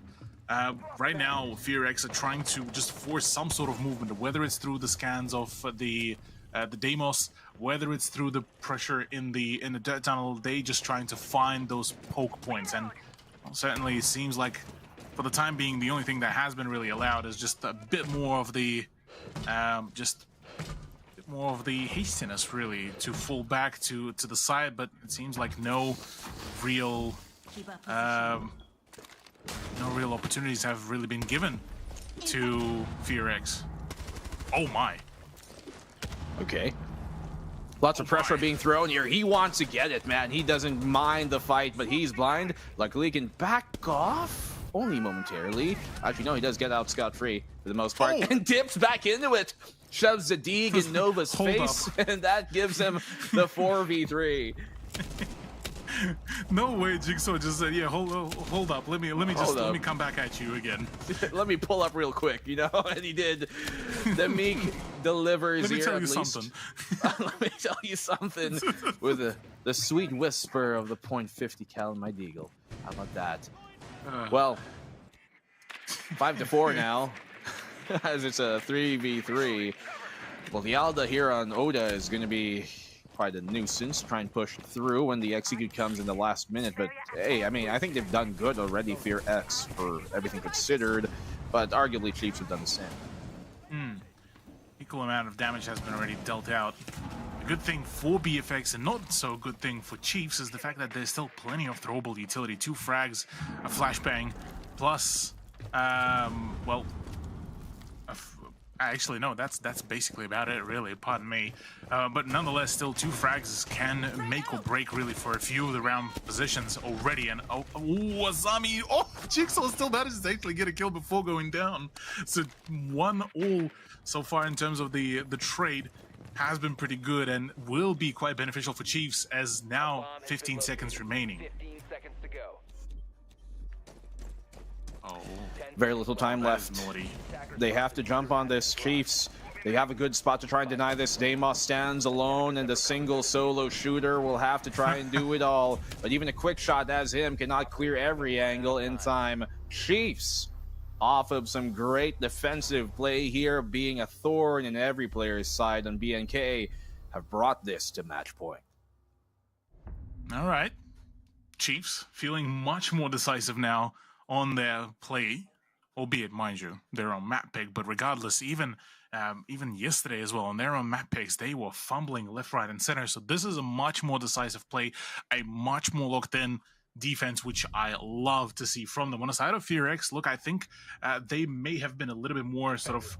right now FearX are trying to just force some sort of movement, whether it's through the scans of the Deimos, whether it's through the pressure in the dirt tunnel. They just trying to find those poke points, and certainly it seems like for the time being the only thing that has been really allowed is just a bit more of the hastiness, really, to fall back to the side, but it seems like no real opportunities have really been given to FearX. Oh my. Okay. Lots of pressure being thrown here. He wants to get it, man. He doesn't mind the fight, but he's blind. Luckily, he can back off only momentarily. Actually, no, he does get out scot-free for the most part, and dips back into it. Shoves the Deeg in Nova's face, and that gives him the 4v3. No way, Jigsaw just said, "Yeah, hold up. Let me come back at you again. Let me pull up real quick, and he did. The Meek delivers. Let me here tell at you least. something. Let me tell you something. With the sweet whisper of the .50 cal in my deagle. How about that? Well, 5-4 now, as it's a 3v3. Well, the Alda here on Oda is going to be quite a nuisance. Try and push through when the execute comes in the last minute. But hey, I mean, I think they've done good already, FearX, for everything considered. But arguably, Chiefs have done the same. Equal amount of damage has been already dealt out. A good thing for BFX and not so good thing for Chiefs is the fact that there's still plenty of throwable utility. 2 frags, a flashbang, plus, well, Actually, no, that's basically about it, really. Pardon me. But nonetheless, still 2 frags can make or break, really, for a few of the round positions already. And Azami, Jigsaw still manages to actually get a kill before going down. So 1-all so far in terms of the trade has been pretty good and will be quite beneficial for Chiefs, as now 15 seconds remaining. 15 seconds to go. Oh, Very little time that is left. naughty. They have to jump on this. Chiefs, they have a good spot to try and deny this. Deimos stands alone, and the single solo shooter will have to try and do it all. But even a quick shot as him cannot clear every angle in time. Chiefs, off of some great defensive play here, being a thorn in every player's side on BNK, have brought this to match point. All right. Chiefs feeling much more decisive now on their play, albeit, mind you, their own map pick. But regardless, even yesterday as well, on their own map picks, they were fumbling left, right, and center. So this is a much more decisive play, a much more locked-in defense, which I love to see from them. On the side of FearX, look, I think they may have been a little bit more sort of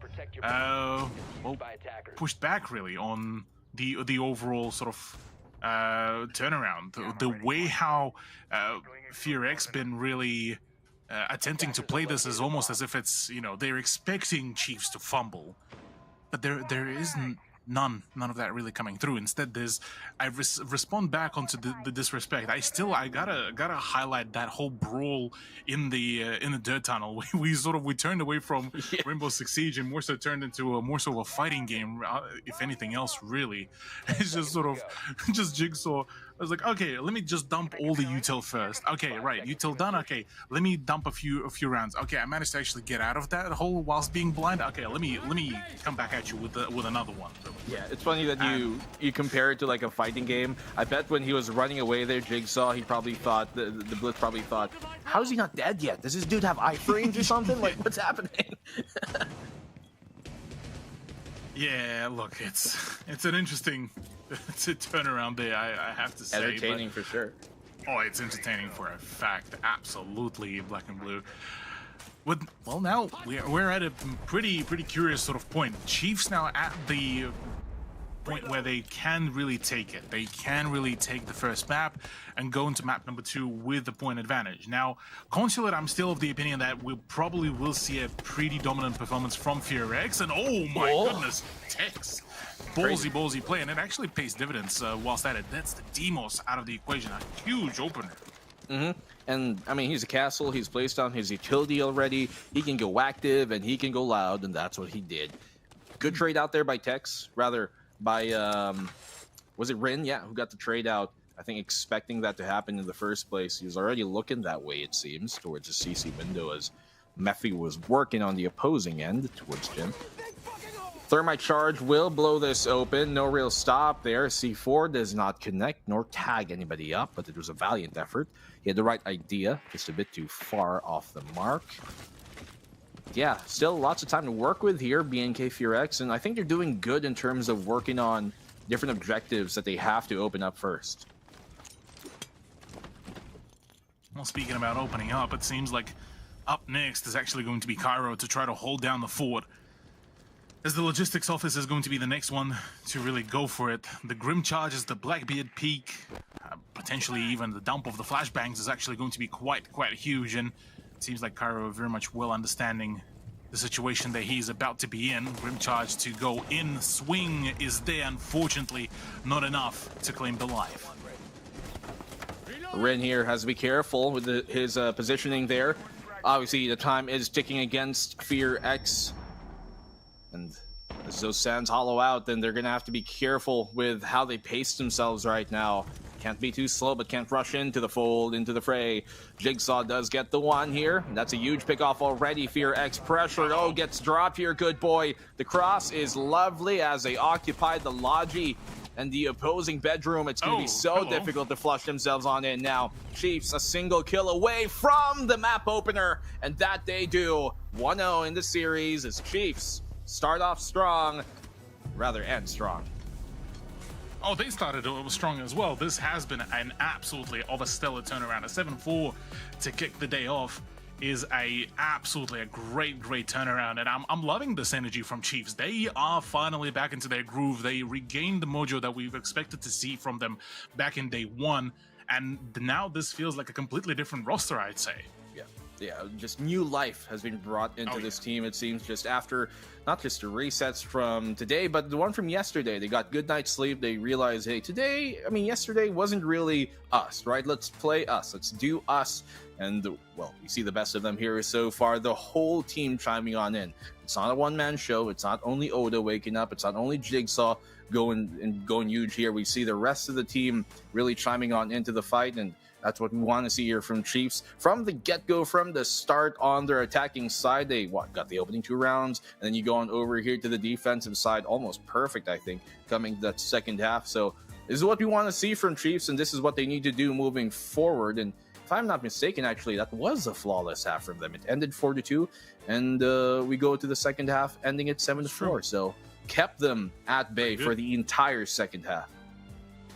pushed back, really, on the overall sort of turnaround. The way how FearX been really attempting to play this is almost as if it's, you know, they're expecting Chiefs to fumble, but there isn't none of that really coming through. Instead, I respond back onto the disrespect. I gotta highlight that whole brawl in the dirt tunnel. We turned away from Rainbow Six Siege and more so turned into more so a fighting game, if anything else, really. It's just sort of just Jigsaw. I was like, okay, let me just dump all the util first. Okay, right, util done. Okay, let me dump a few rounds. Okay, I managed to actually get out of that hole whilst being blind. Okay, let me come back at you with another one. Yeah, it's funny that you compare it to like a fighting game. I bet when he was running away there, Jigsaw, he probably thought, the Blitz probably thought, how is he not dead yet? Does this dude have iframes or something? Like, what's happening? Yeah, look, it's an interesting turnaround there, I have to say. Entertaining for sure. Oh, it's entertaining for a fact. Absolutely, Black and Blue. Well, now we're at a pretty curious sort of point. Chiefs now at the point where they can really take it. They can really take the first map and go into map number 2 with the point advantage. Now, Consulate, I'm still of the opinion that we probably will see a pretty dominant performance from FearX, and oh my goodness, Tex. Ballsy play, and it actually pays dividends whilst at it. That's the Demos out of the equation, a huge opener. And I mean, he's a castle, he's placed on his utility already, he can go active and he can go loud, and that's what he did. Good trade out there by Tex, rather by was it Rin? Yeah, who got the trade out, I think, expecting that to happen in the first place. He was already looking that way, it seems, towards the CC window, as Mephi was working on the opposing end towards Jim. Thermite charge will blow this open. No real stop there. C4 does not connect nor tag anybody up, but it was a valiant effort. He had the right idea, just a bit too far off the mark. Yeah, still lots of time to work with here, BNK FearX, and I think they're doing good in terms of working on different objectives that they have to open up first. Well, speaking about opening up, it seems like up next is actually going to be Cairo to try to hold down the fort, as the logistics office is going to be the next one to really go for it. The Grim Charges, the Blackbeard peak, potentially even the dump of the flashbangs is actually going to be quite huge, and it seems like Cairo very much well understanding the situation that he's about to be in. Grim Charge to go in, swing is there, unfortunately not enough to claim the life. Rin here has to be careful with his positioning there. Obviously, the time is ticking against FearX. And as those sands hollow out, then they're going to have to be careful with how they pace themselves right now. Can't be too slow, but can't rush into the fold, into the fray. Jigsaw does get the one here. That's a huge pickoff already. FearX pressured. Oh, gets dropped here. Good boy. The cross is lovely as they occupy the Logi and the opposing bedroom. It's going to be so difficult to flush themselves on in now. Chiefs a single kill away from the map opener, and that they do. 1-0 in the series as Chiefs start off strong, rather end strong. Oh, they started strong as well. This has been an absolutely of a stellar turnaround. A 7-4 to kick the day off is absolutely a great turnaround, and I'm loving this energy from Chiefs. They are finally back into their groove. They regained the mojo that we've expected to see from them back in day one, and now this feels like a completely different roster, I'd say. Yeah, just new life has been brought into this team, it seems, just after not just the resets from today, but the one from yesterday. They got good night's sleep. They realized, hey, yesterday wasn't really us, right? Let's play us. Let's do us. And, well, we see the best of them here so far. The whole team chiming on in. It's not a one-man show. It's not only Oda waking up. It's not only Jigsaw going huge here. We see the rest of the team really chiming on into the fight, and that's what we want to see here from Chiefs. From the get-go, from the start on their attacking side, they got the opening 2 rounds, and then you go on over here to the defensive side, almost perfect, I think, coming that second half. So this is what we want to see from Chiefs, and this is what they need to do moving forward. And if I'm not mistaken, actually, that was a flawless half from them. It ended 4-2, and we go to the second half, ending at 7-4. So kept them at bay for the entire second half.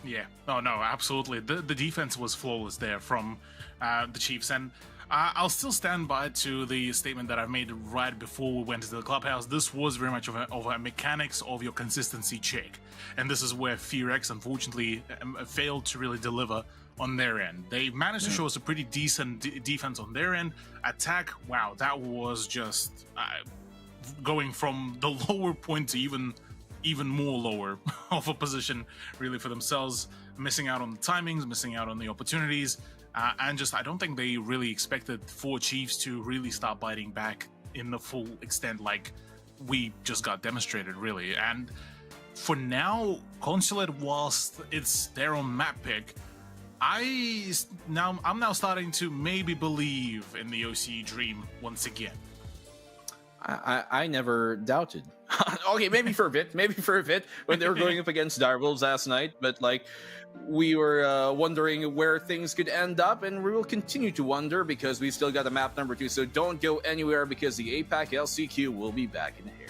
Yeah, no, absolutely. The defense was flawless there from the Chiefs, and I'll still stand by to the statement that I made right before we went to the clubhouse. This was very much of a mechanics of your consistency check, and this is where FearX unfortunately failed to really deliver on their end. They managed to show us a pretty decent defense on their end. Attack, wow, that was just going from the lower point to even more lower of a position really for themselves, missing out on the timings, missing out on the opportunities, and just I don't think they really expected for Chiefs to really start biting back in the full extent like we just got demonstrated, really. And for now, Consulate, whilst it's their own map pick, I'm now starting to maybe believe in the OCE dream once again. I never doubted. Okay, maybe for a bit when they were going up against Direwolves last night, but we were wondering where things could end up, and we will continue to wonder because we still got a map number 2. So don't go anywhere because the APAC LCQ will be back in the air.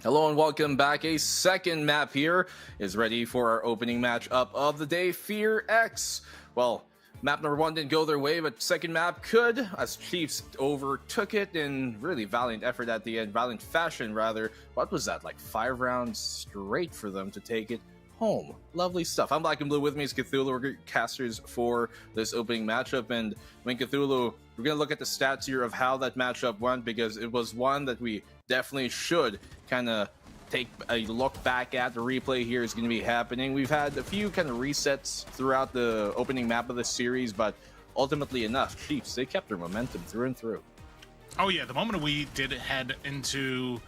Hello and welcome back. A second map here is ready for our opening matchup of the day, Fear X. Well, map number 1 didn't go their way, but second map could, as Chiefs overtook it in really valiant effort at the end, valiant fashion rather. What was that, like 5 rounds straight for them to take it home? Lovely stuff. I'm Black and Blue. With me is Cthulhu. We're casters for this opening matchup, and when Cthulhu, we're going to look at the stats here of how that matchup went, because it was one that we definitely should kind of take a look back at. The replay here is going to be happening. We've had a few kind of resets throughout the opening map of the series, but ultimately enough, Chiefs, they kept their momentum through and through. Oh yeah, the moment we did head into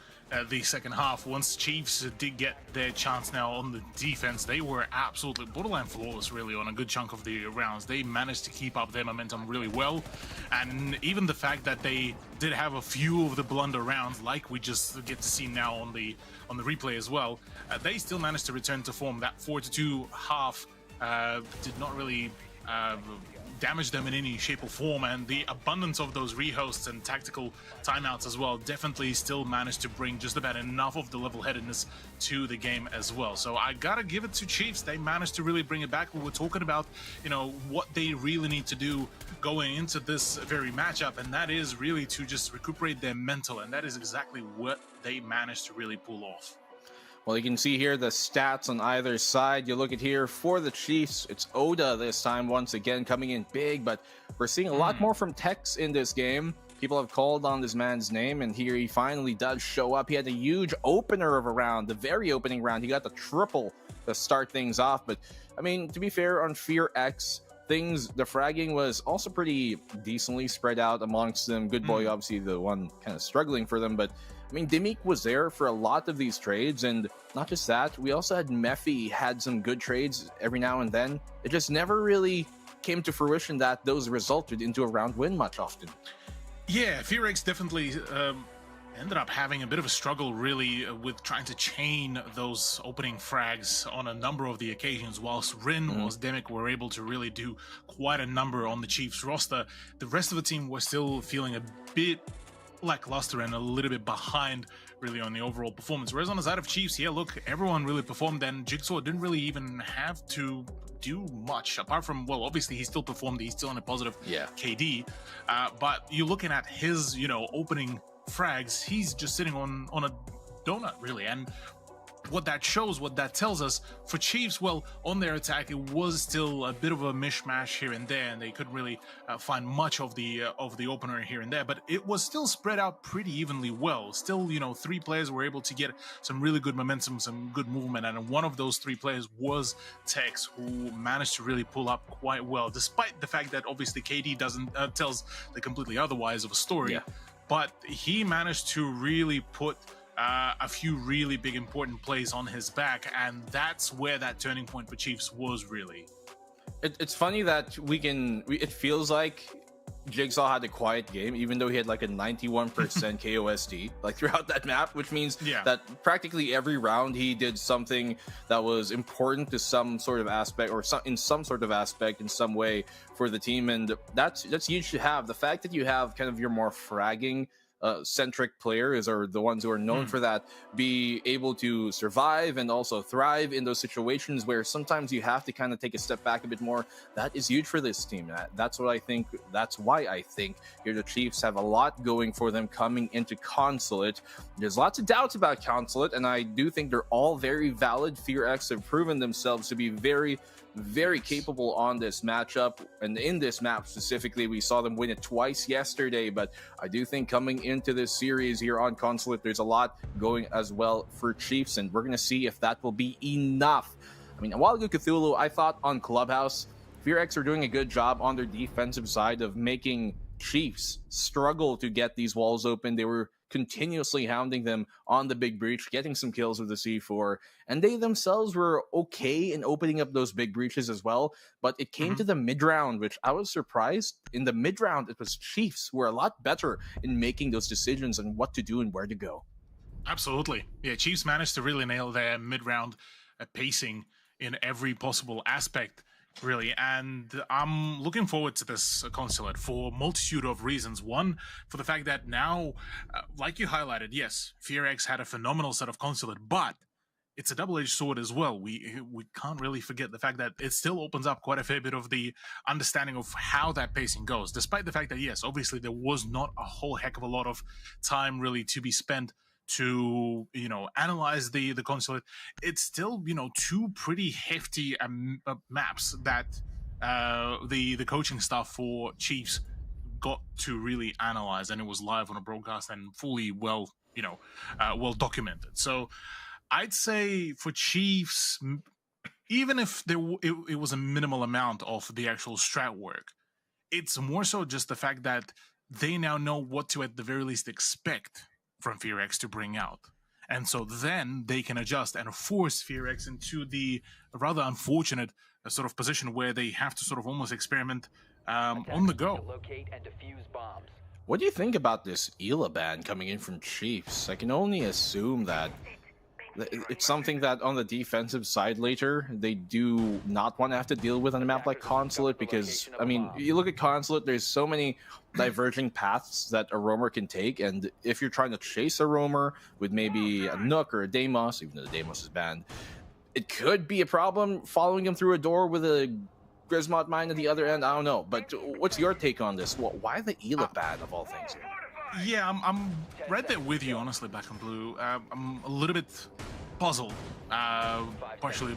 the second half, once Chiefs did get their chance now on the defense, they were absolutely borderline flawless really on a good chunk of the rounds. They managed to keep up their momentum really well, and even the fact that they did have a few of the blunder rounds, like we just get to see now on the replay as well, they still managed to return to form. That 4-2 half did not really damage them in any shape or form, and the abundance of those rehosts and tactical timeouts as well definitely still managed to bring just about enough of the level-headedness to the game as well. So I gotta give it to Chiefs. They managed to really bring it back. We were talking about, you know, what they really need to do going into this very matchup, and that is really to just recuperate their mental, and that is exactly what they managed to really pull off. Well, you can see here the stats on either side. You look at here for the Chiefs, it's Oda this time once again coming in big, but we're seeing a lot more from Tex in this game. People have called on this man's name, and here he finally does show up. He had a huge opener of a round, the very opening round. He got the triple to start things off, but I mean, to be fair on Fear X, the fragging was also pretty decently spread out amongst them. Good Boy, obviously the one kind of struggling for them, but I mean, Dimik was there for a lot of these trades, and not just that, we also had Mephi had some good trades every now and then. It just never really came to fruition that those resulted into a round win much often. Yeah, Fearx definitely ended up having a bit of a struggle really with trying to chain those opening frags on a number of the occasions, whilst Rin was Demic were able to really do quite a number on the Chiefs roster. The rest of the team was still feeling a bit lackluster and a little bit behind really on the overall performance. Whereas on the side of Chiefs, yeah, look, everyone really performed, and Jigsaw didn't really even have to do much apart from, well, obviously he still performed, he's still in a positive KD, but you're looking at his, you know, opening frags, he's just sitting on a donut really. And what that shows, what that tells us for Chiefs, well, on their attack, it was still a bit of a mishmash here and there, and they couldn't really find much of the opener here and there, but it was still spread out pretty evenly well. Still, you know, 3 players were able to get some really good momentum, some good movement, and one of those 3 players was Tex, who managed to really pull up quite well, despite the fact that obviously KD doesn't tells the completely otherwise of a story, but he managed to really put a few really big important plays on his back, and that's where that turning point for Chiefs was really. It's funny that it feels like Jigsaw had a quiet game, even though he had like a 91% KOSD like throughout that map, which means that practically every round he did something that was important to some sort of aspect, or in some sort of aspect in some way for the team, and that's huge to have. The fact that you have kind of your more fragging centric players, or the ones who are known for that, be able to survive and also thrive in those situations where sometimes you have to kind of take a step back a bit more. That is huge for this team. That's what I think. That's why I think here the Chiefs have a lot going for them coming into Consulate. There's lots of doubts about Consulate, and I do think they're all very valid. Fear X have proven themselves to be very, very capable on this matchup, and in this map specifically, we saw them win it twice yesterday. But I do think coming into this series here on Consulate, there's a lot going as well for Chiefs, and we're gonna see if that will be enough. I mean, a while ago, Cthulhu, I thought on Clubhouse, Fear X are doing a good job on their defensive side of making Chiefs struggle to get these walls open. They were continuously hounding them on the big breach, getting some kills with the C4, and they themselves were okay in opening up those big breaches as well. But it came to the mid-round, which I was surprised. In the mid-round, it was Chiefs who were a lot better in making those decisions on what to do and where to go. Absolutely. Yeah, Chiefs managed to really nail their mid-round pacing in every possible aspect. really, and I'm looking forward to this consulate for a multitude of reasons. One, for the fact that now, like you highlighted, yes, FearX had a phenomenal set of consulate, but it's a double-edged sword as well. We can't really forget the fact that it still opens up quite a fair bit of the understanding of how that pacing goes, despite the fact that, yes, obviously there was not a whole heck of a lot of time really to be spent to, analyze the consulate. It's still, two pretty hefty maps that the coaching staff for Chiefs got to really analyze, and it was live on a broadcast and fully well documented. So I'd say for Chiefs, even if it was a minimal amount of the actual strat work, it's more so just the fact that they now know what to at the very least expect from FearX to bring out. And so then they can adjust and force FearX into the rather unfortunate sort of position where they have to sort of almost experiment on the go. What do you think about this ELA ban coming in from Chiefs? I can only assume that it's something that on the defensive side later, they do not want to have to deal with on a map like Consulate, because, I mean, you look at Consulate, there's so many diverging paths that a roamer can take, and if you're trying to chase a roamer with maybe a Nook or a Deimos, even though the Deimos is banned, it could be a problem following him through a door with a Grismot mine at the other end. I don't know, but what's your take on this? Why the ELA ban of all things? Yeah, I'm right there with you, honestly, Black and Blue. I'm a little bit puzzled. Partially,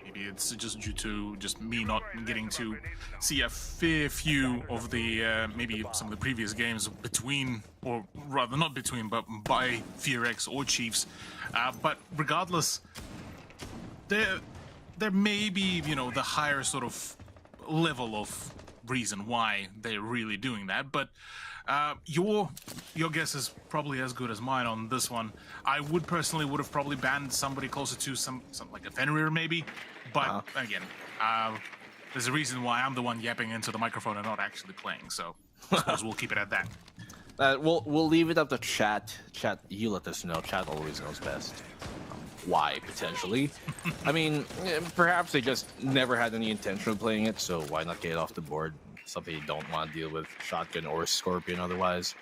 maybe it's just due to just me not getting to see a fair few of the, maybe some of the previous games between, or rather not between, but by FearX or Chiefs. But regardless, there may be, the higher sort of level of reason why they're really doing that, but your guess is probably as good as mine on this one. I would have probably banned somebody closer to some like a Fenrir maybe, but again, there's a reason why I'm the one yapping into the microphone and not actually playing. So I suppose we'll keep it at that. We'll leave it up to chat. Chat, you let us know. Chat always knows best. Why, potentially? I mean, perhaps they just never had any intention of playing it, so why not get it off the board? Something you don't want to deal with, Shotgun or Scorpion otherwise.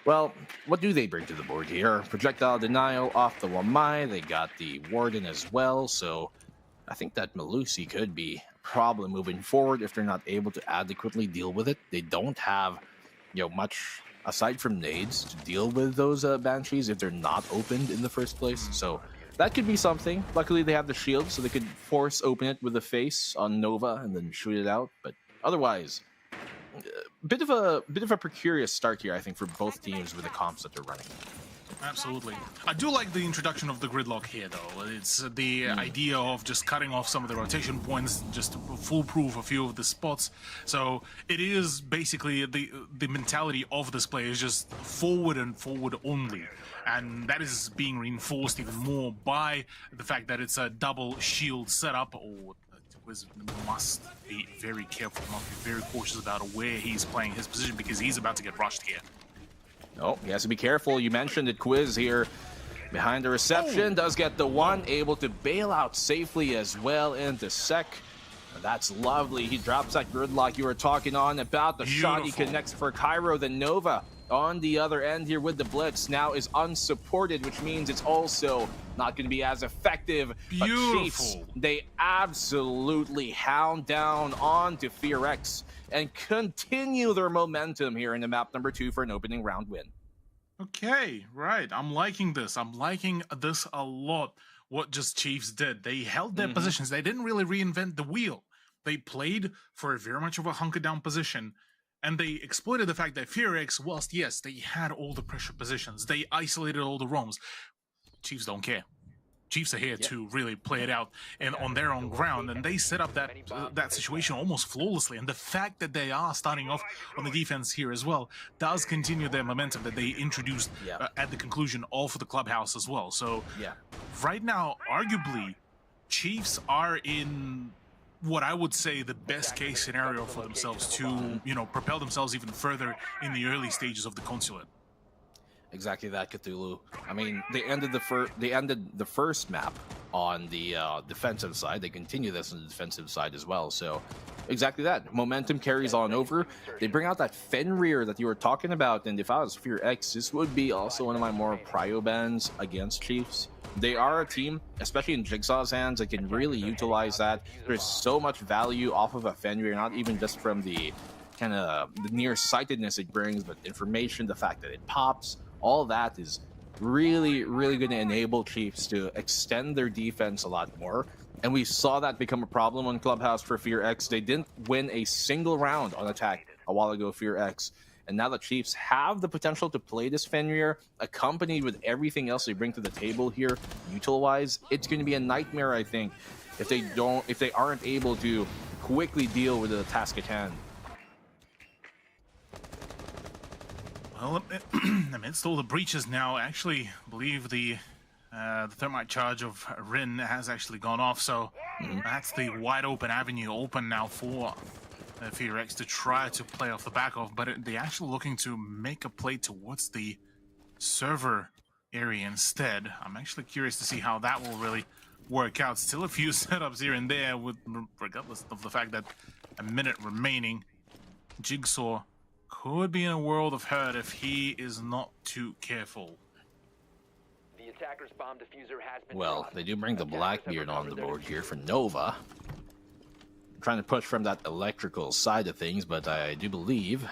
Well, what do they bring to the board here? Projectile Denial off the Wamai. They got the Warden as well, so I think that Melusi could be a problem moving forward if they're not able to adequately deal with it. They don't have, much aside from nades to deal with those Banshees if they're not opened in the first place. So that could be something. Luckily, they have the shield, so they could force open it with the face on Nova and then shoot it out. But otherwise, bit of a precarious start here, I think, for both teams with the comps that they're running. Absolutely. I do like the introduction of the gridlock here, though. It's the idea of just cutting off some of the rotation points, just to foolproof a few of the spots. So it is basically the mentality of this play is just forward and forward only. And that is being reinforced even more by the fact that it's a double shield setup, or must be very careful, must be very cautious about where he's playing his position, because he's about to get rushed here. Oh, he has to be careful. You mentioned it, Quiz here behind the reception. Does get the one, able to bail out safely as well into Sec. That's lovely. He drops that gridlock you were talking on about. The shot he connects for Cairo. The Nova on the other end here with the Blitz now is unsupported, which means it's also not going to be as effective. But Chiefs, they absolutely hound down onto FearX and continue their momentum here in the map number 2 for an opening round win. Okay, right. I'm liking this. I'm liking this a lot. What just Chiefs did. They held their positions. They didn't really reinvent the wheel. They played for very much of a hunkered down position, and they exploited the fact that FearX, whilst yes, they had all the pressure positions, they isolated all the roams. Chiefs don't care. Chiefs are here to really play it out and on their own ground, and they set up that situation almost flawlessly. And the fact that they are starting off on the defense here as well does continue their momentum that they introduced at the conclusion of the Clubhouse as well. So right now, arguably, Chiefs are in what I would say the best case scenario for themselves to, propel themselves even further in the early stages of the consulate. Exactly that, Cthulhu. I mean, they ended the first map on the defensive side. They continue this on the defensive side as well. So exactly that. Momentum carries on over. They bring out that Fenrir that you were talking about, and if I was Fear X, this would be also one of my more prio bans against Chiefs. They are a team, especially in Jigsaw's hands, that can really utilize that. There's so much value off of a Fenrir, not even just from the kind of the nearsightedness it brings, but information, the fact that it pops, all that is really, really going to enable Chiefs to extend their defense a lot more. And we saw that become a problem on Clubhouse for Fear X. They didn't win a single round on attack a while ago, Fear X. And now the Chiefs have the potential to play this Fenrir, accompanied with everything else they bring to the table here, util-wise. It's going to be a nightmare, I think, if they aren't able to quickly deal with the task at hand. Well, amidst all the breaches now, I actually believe the thermite charge of Rin has actually gone off, so that's the wide open avenue open now for Fear X to try to play off the back of, but they're actually looking to make a play towards the server area instead. I'm actually curious to see how that will really work out. Still a few setups here and there, regardless of the fact that a minute remaining. Jigsaw could be in a world of hurt if he is not too careful. The attacker's bomb diffuser has been Well, dropped. they do bring the Attackers Blackbeard have on the recovered board their here for Nova. Trying to push from that electrical side of things, but I do believe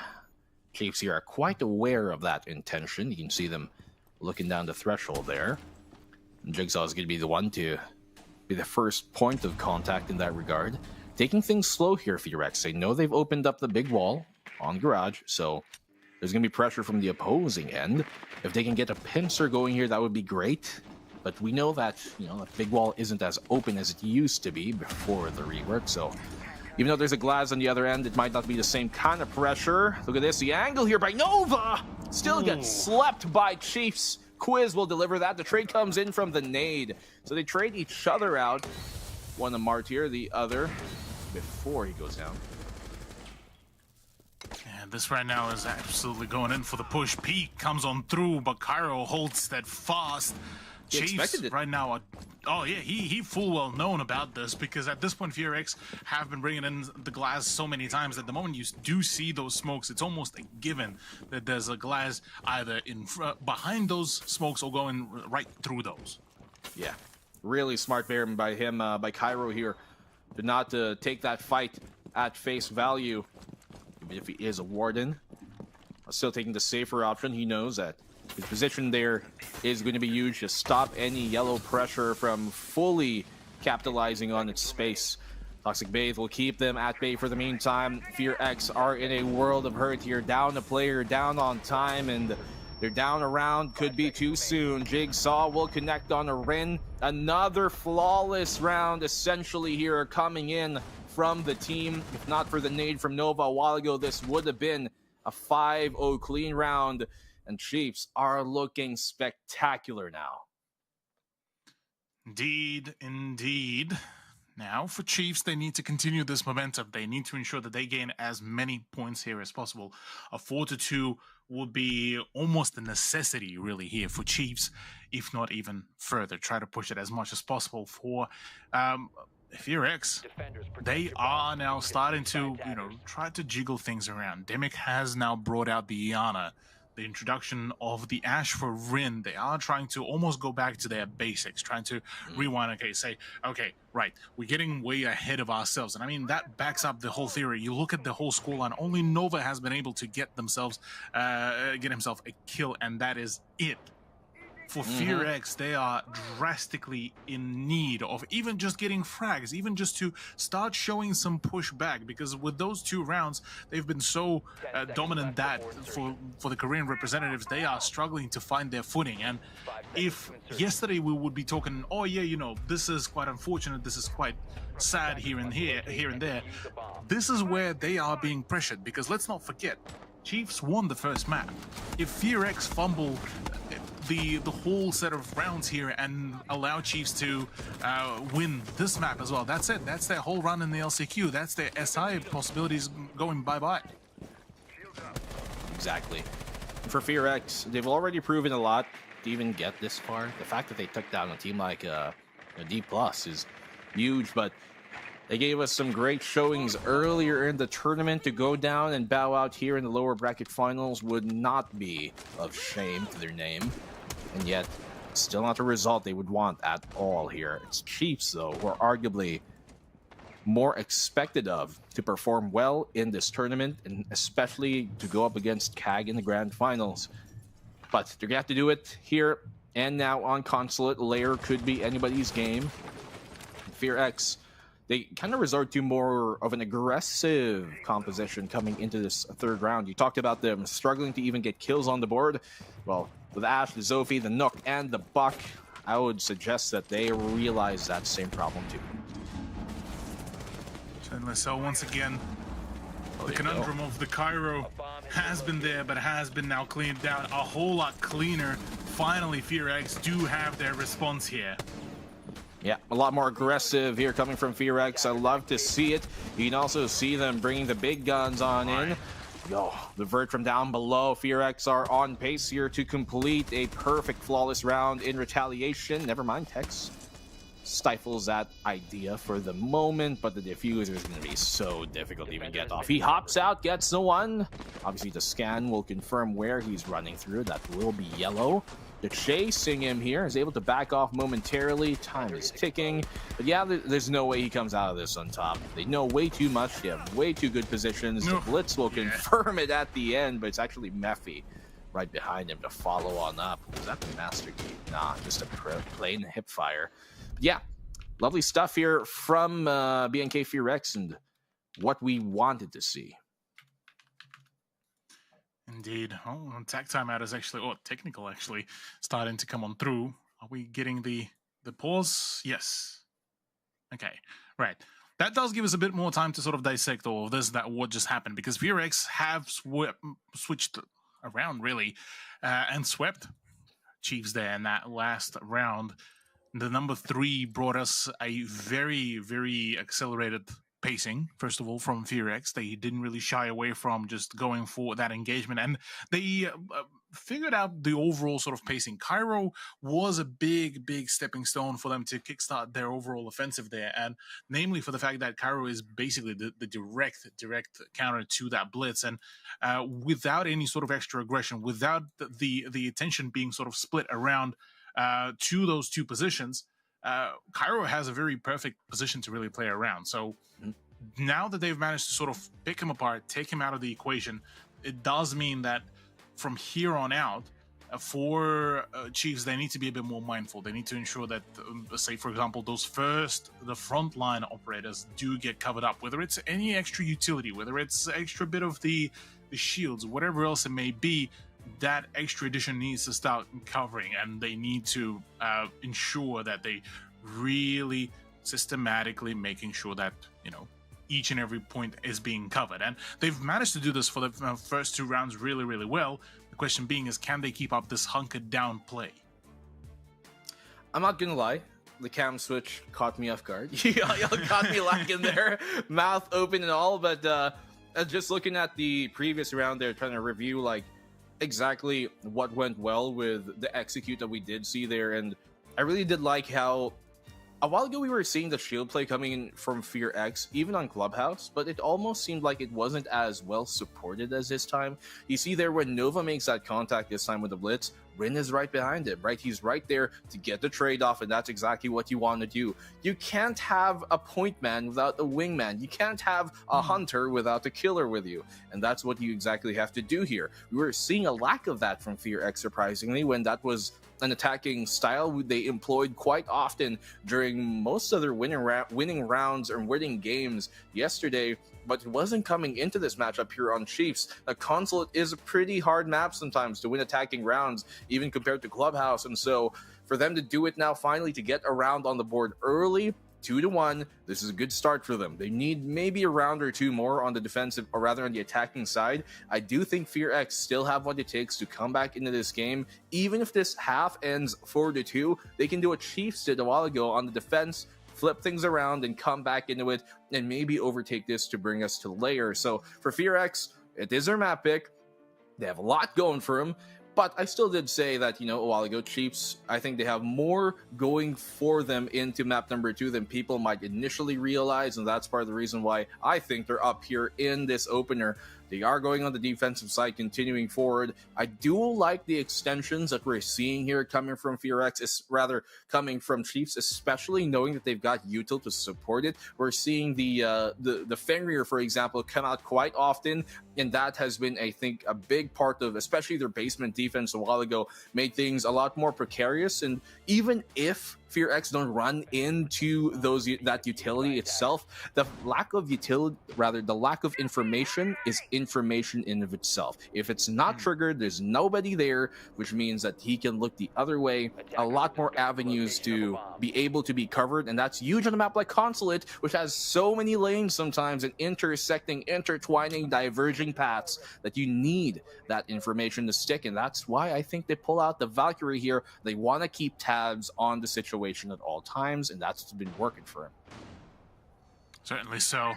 Chiefs here are quite aware of that intention. You can see them looking down the threshold there. And Jigsaw is going to be the one to be the first point of contact in that regard. Taking things slow here for your X. They know they've opened up the big wall on Garage, so there's going to be pressure from the opposing end. If they can get a pincer going here, that would be great. But we know that, the big wall isn't as open as it used to be before the rework, so even though there's a glass on the other end, it might not be the same kind of pressure. Look at this, the angle here by Nova! Still gets slept by Chiefs. Quiz will deliver that. The trade comes in from the nade. So they trade each other out. One a Martyr, the other before he goes down. And this right now is absolutely going in for the push. Pete comes on through, but Cairo holds steadfast. He expected it. Right now are, oh yeah, he full well known about this, because at this point Fear X have been bringing in the glass so many times that the moment you do see those smokes, it's almost a given that there's a glass either in behind those smokes or going right through those. Yeah, really smart by him, by Cairo here, to not take that fight at face value. Even if he is a Warden, still taking the safer option. He knows that his position there is going to be huge to stop any yellow pressure from fully capitalizing on its space. Toxic Bathe will keep them at bay for the meantime. Fear X are in a world of hurt here. Down a player, down on time, and they're down around. Could be too soon. Jigsaw will connect on a Rin. Another flawless round essentially here coming in from the team. If not for the nade from Nova a while ago, this would have been a 5-0 clean round. And Chiefs are looking spectacular now. Indeed. Now, for Chiefs, they need to continue this momentum. They need to ensure that they gain as many points here as possible. A 4-2 would be almost a necessity, really, here for Chiefs, if not even further. Try to push it as much as possible for Fear X. They are now starting to, try to jiggle things around. Demic has now brought out the Iana. The introduction of the Ash for Rin, they are trying to almost go back to their basics, trying to rewind, okay, right, we're getting way ahead of ourselves. And I mean, that backs up the whole theory. You look at the whole scoreline, only Nova has been able to get himself a kill, and that is it. For Fear X, they are drastically in need of even just getting frags, even just to start showing some pushback, because with those 2 rounds, they've been so dominant that for the Korean representatives, they are struggling to find their footing. And if yesterday we would be talking, oh yeah, this is quite unfortunate, this is quite sad here and there, this is where they are being pressured, because let's not forget, Chiefs won the first map. If Fear X fumble the whole set of rounds here and allow Chiefs to win this map as well, that's it. That's their whole run in the LCQ. That's their SI possibilities going bye-bye. Exactly. For Fear X, they've already proven a lot to even get this far. The fact that they took down a team like A D plus is huge, but they gave us some great showings earlier in the tournament. To go down and bow out here in the lower bracket finals would not be of shame to their name. And yet, still not a result they would want at all here. It's Chiefs, though, who are arguably more expected of to perform well in this tournament, and especially to go up against CAG in the grand finals. But they're going to have to do it here and now on Consulate. Lair could be anybody's game. FearX, they kind of resort to more of an aggressive composition coming into this third round. You talked about them struggling to even get kills on the board. Well, with Ash, the Zophie, the Nook, and the Buck, I would suggest that they realize that same problem too. So once again, the conundrum of the Cairo has been there, but has been now cleaned down a whole lot cleaner. Finally, FearX do have their response here. Yeah, a lot more aggressive here coming from FearX. I love to see it. You can also see them bringing the big guns on in. Yo, the vert from down below. FearX are on pace here to complete a perfect, flawless round in retaliation. Never mind, Tex stifles that idea for the moment, but the diffuser is going to be so difficult to even get off. He hops out, gets the one. Obviously, the scan will confirm where he's running through. That will be yellow. They're chasing him here. Is able to back off momentarily. Time is ticking. But yeah, there's no way he comes out of this on top. They know way too much. They have way too good positions. The Blitz will confirm it at the end, but it's actually Mephi right behind him to follow on up. Was that the Master Key? Nah, just a plain hip fire. Yeah, lovely stuff here from BNK FearX and what we wanted to see. Indeed. Oh, attack timeout is actually, technical actually, starting to come on through. Are we getting the pause? Yes. Okay, right. That does give us a bit more time to sort of dissect all of this, what just happened, because FearX have switched around, really, and swept Chiefs there in that last round. The number 3 brought us a very, very accelerated pacing, first of all, from FearX. They didn't really shy away from just going for that engagement, and they figured out the overall sort of pacing. Cairo was a big, big stepping stone for them to kickstart their overall offensive there, and namely for the fact that Cairo is basically the direct counter to that blitz, and without any sort of extra aggression, without the attention being sort of split around to those two positions, Cairo has a very perfect position to really play around. So now that they've managed to sort of pick him apart, take him out of the equation, it does mean that from here on out, for Chiefs, they need to be a bit more mindful. They need to ensure that, say, for example, the frontline operators do get covered up, whether it's any extra utility, whether it's extra bit of the shields, whatever else it may be. That extra addition needs to start covering, and they need to ensure that they really systematically making sure that, each and every point is being covered. And they've managed to do this for the first 2 rounds really, really well. The question being is, can they keep up this hunkered down play? I'm not gonna lie, the cam switch caught me off guard. Y'all caught me lacking there, mouth open and all, but just looking at the previous round there, trying to review exactly what went well with the execute that we did see there, and I really did like how a while ago we were seeing the shield play coming in from FearX, even on Clubhouse, but it almost seemed like it wasn't as well supported as this time. You see there when Nova makes that contact this time with the Blitz, Rin is right behind him, right? He's right there to get the trade off, and that's exactly what you want to do. You can't have a point man without a wingman. You can't have a hunter without a killer with you, and that's what you exactly have to do here. We were seeing a lack of that from FearX, surprisingly, when that was an attacking style they employed quite often during most of their winning rounds or winning games yesterday, but it wasn't coming into this matchup here on Chiefs. The Consulate is a pretty hard map sometimes to win attacking rounds, even compared to Clubhouse, and so for them to do it now finally to get a round on the board early, 2-1, this is a good start for them. They need maybe a round or 2 more on the defensive, or rather on the attacking side. I do think FearX still have what it takes to come back into this game. Even if this half ends 4-2, they can do what Chiefs did a while ago on the defense, flip things around and come back into it, and maybe overtake this to bring us to Lair. So for FearX, it is their map pick. They have a lot going for them, But I still did say that, a while ago, Chiefs, I think they have more going for them into map number 2 than people might initially realize, and that's part of the reason why I think they're up here in this opener. They are going on the defensive side, continuing forward. I do like the extensions that we're seeing here coming from FearX, rather coming from Chiefs, especially knowing that they've got Util to support it. We're seeing the Fenrir, for example, come out quite often, and that has been, I think, a big part of, especially their basement defense a while ago, made things a lot more precarious. And even if FearX don't run into that utility itself, the lack of information is information in of itself. If it's not triggered, there's nobody there, which means that he can look the other way. A lot more avenues to be able to be covered, and that's huge on a map like Consulate, which has so many lanes sometimes, and intersecting, intertwining, diverging paths, that you need that information to stick. And that's why I think they pull out the Valkyrie here. They want to keep tabs on the situation at all times, and that's what's been working for him. Certainly so.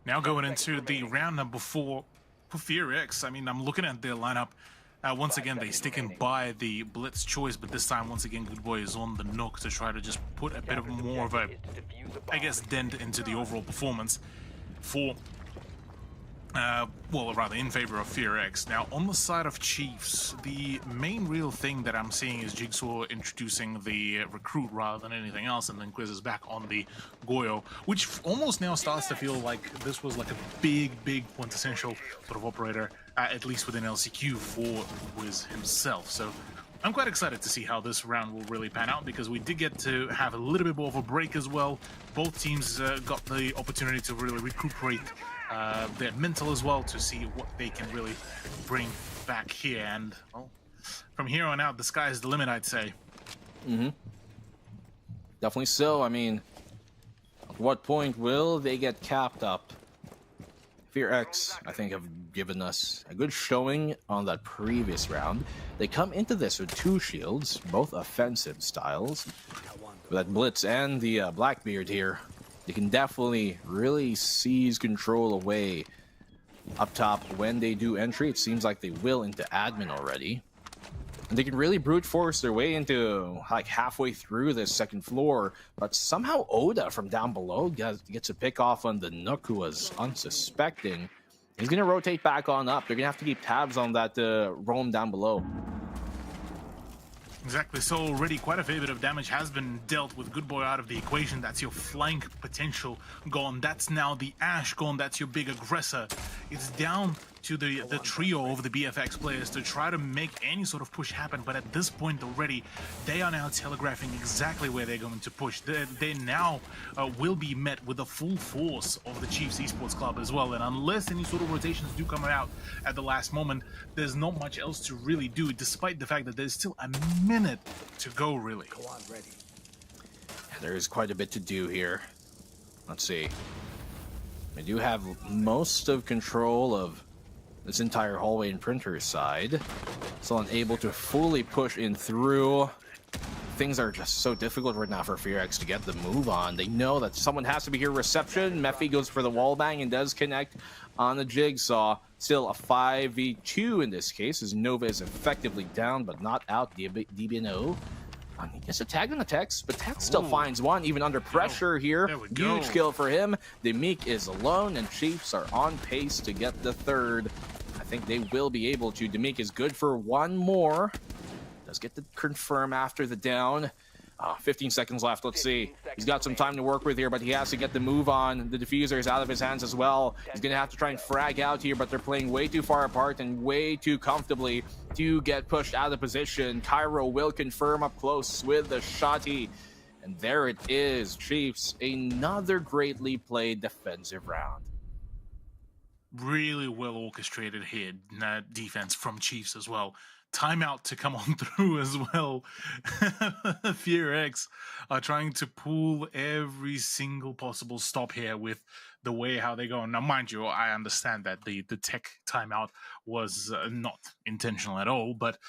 Now going into the round number 4 for FearX. I mean, I'm looking at their lineup. Once again, they stick in by the Blitz choice, but this time, once again, Good Boy is on the Nook to try to just put a bit of more of a, I guess, dent into the overall performance for well, rather in favor of FearX. Now, on the side of Chiefs, the main real thing that I'm seeing is Jigsaw introducing the recruit rather than anything else, and then Quiz is back on the Goyo, which almost now starts to feel like this was like a big quintessential sort of operator, at least within LCQ, for Quiz himself. So I'm quite excited to see how this round will really pan out, because we did get to have a little bit more of a break as well. Both teams got the opportunity to really recuperate their mental as well, to see what they can really bring back here. And well, from here on out, the sky is the limit, I'd say. Definitely so. I mean, at what point will they get capped up? FearX, I think, have given us a good showing on that previous round. They come into this with 2 shields, both offensive styles. With that Blitz and the Blackbeard here, they can definitely really seize control away up top when they do entry. It seems like they will into admin already. And they can really brute force their way into like halfway through this second floor. But somehow Oda from down below gets a pick off on the Nook, who was unsuspecting. He's going to rotate back on up. They're going to have to keep tabs on that roam down below. Exactly, so already quite a fair bit of damage has been dealt with Good Boy out of the equation. That's your flank potential gone. That's now the Ash gone. That's your big aggressor. It's down to the trio of the BFX players to try to make any sort of push happen, but at this point already, they are now telegraphing exactly where they're going to push. They now will be met with the full force of the Chiefs Esports Club as well, and unless any sort of rotations do come out at the last moment, there's not much else to really do, despite the fact that there's still a minute to go, really. Go on, ready. There is quite a bit to do here. Let's see. They do have most of control of this entire hallway and printer's side. Still unable to fully push in through. Things are just so difficult right now for FearX to get the move on. They know that someone has to be here. Reception. Mephi goes for the wall bang and does connect on the Jigsaw. Still a 5v2 in this case, as Nova is effectively down but not out. DBNO. He gets a tag on the Tex, but Tex still finds one, even under pressure here. Huge kill for him. Demik is alone, and Chiefs are on pace to get the third. I think they will be able to. Demik is good for one more. Does get to confirm after the down. 15 seconds left. Let's see. He's got some time to work with here, but he has to get the move on. The diffuser is out of his hands as well. He's going to have to try and frag out here, but they're playing way too far apart and way too comfortably to get pushed out of position. Cairo will confirm up close with the shotty. And there it is. Chiefs, another greatly played defensive round. Really well orchestrated here, defense from Chiefs as well. Timeout to come on through as well. FearX are trying to pull every single possible stop here with the way how they go. Now, mind you, I understand that the tech timeout was not intentional at all, but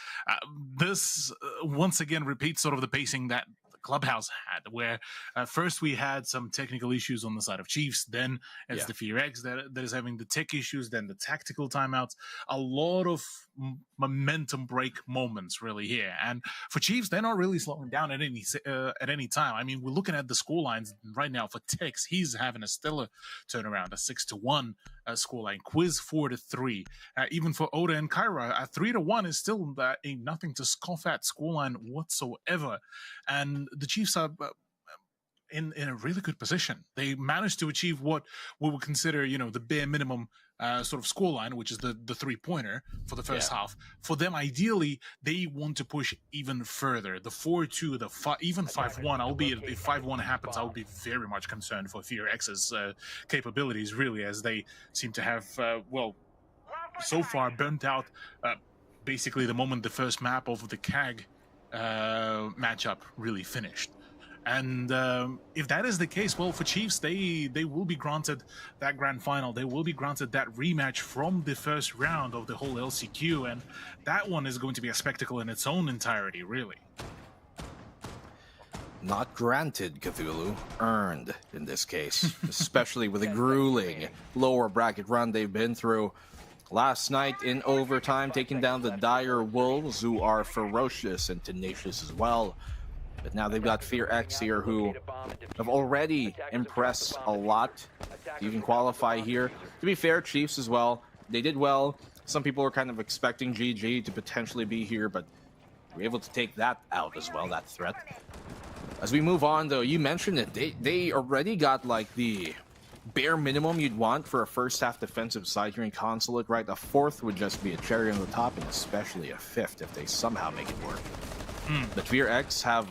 this once again repeats sort of the pacing that Clubhouse had, where first we had some technical issues on the side of Chiefs, then it's the Fear X that is having the tech issues, then the tactical timeouts. A lot of momentum break moments really here, and for Chiefs, they're not really slowing down at any time. I mean, we're looking at the score lines right now for Tex. He's having a stellar turnaround, a 6-1 scoreline. Quiz 4-3. Even for Oda and Kyra, a 3-1 is still a nothing to scoff at scoreline whatsoever. And the Chiefs are in a really good position. They managed to achieve what we would consider, the bare minimum sort of scoreline, which is the 3-pointer for the first half. For them, ideally, they want to push even further. The 4-2, even 5-1, albeit if 5-1 happens, I'll be very much concerned for Fear X's capabilities, really, as they seem to have, so far burnt out basically the moment the first map of the CAG matchup really finished. And if that is the case, well, for Chiefs, they will be granted that grand final. They will be granted that rematch from the first round of the whole LCQ, and that one is going to be a spectacle in its own entirety, really. Not granted, Cthulhu. Earned, in this case. Especially with the grueling lower bracket run they've been through. Last night in overtime, taking down the Dire Wolves, who are ferocious and tenacious as well. But now they've got Fear X here, who have already impressed a lot to even qualify here. To be fair, Chiefs as well, they did well. Some people were kind of expecting GG to potentially be here, but we're able to take that out as well, that threat. As we move on, though, you mentioned it. They already got, like, the bare minimum you'd want for a first-half defensive side here in Consulate, right? A fourth would just be a cherry on the top, and especially a fifth if they somehow make it work. The Fear X have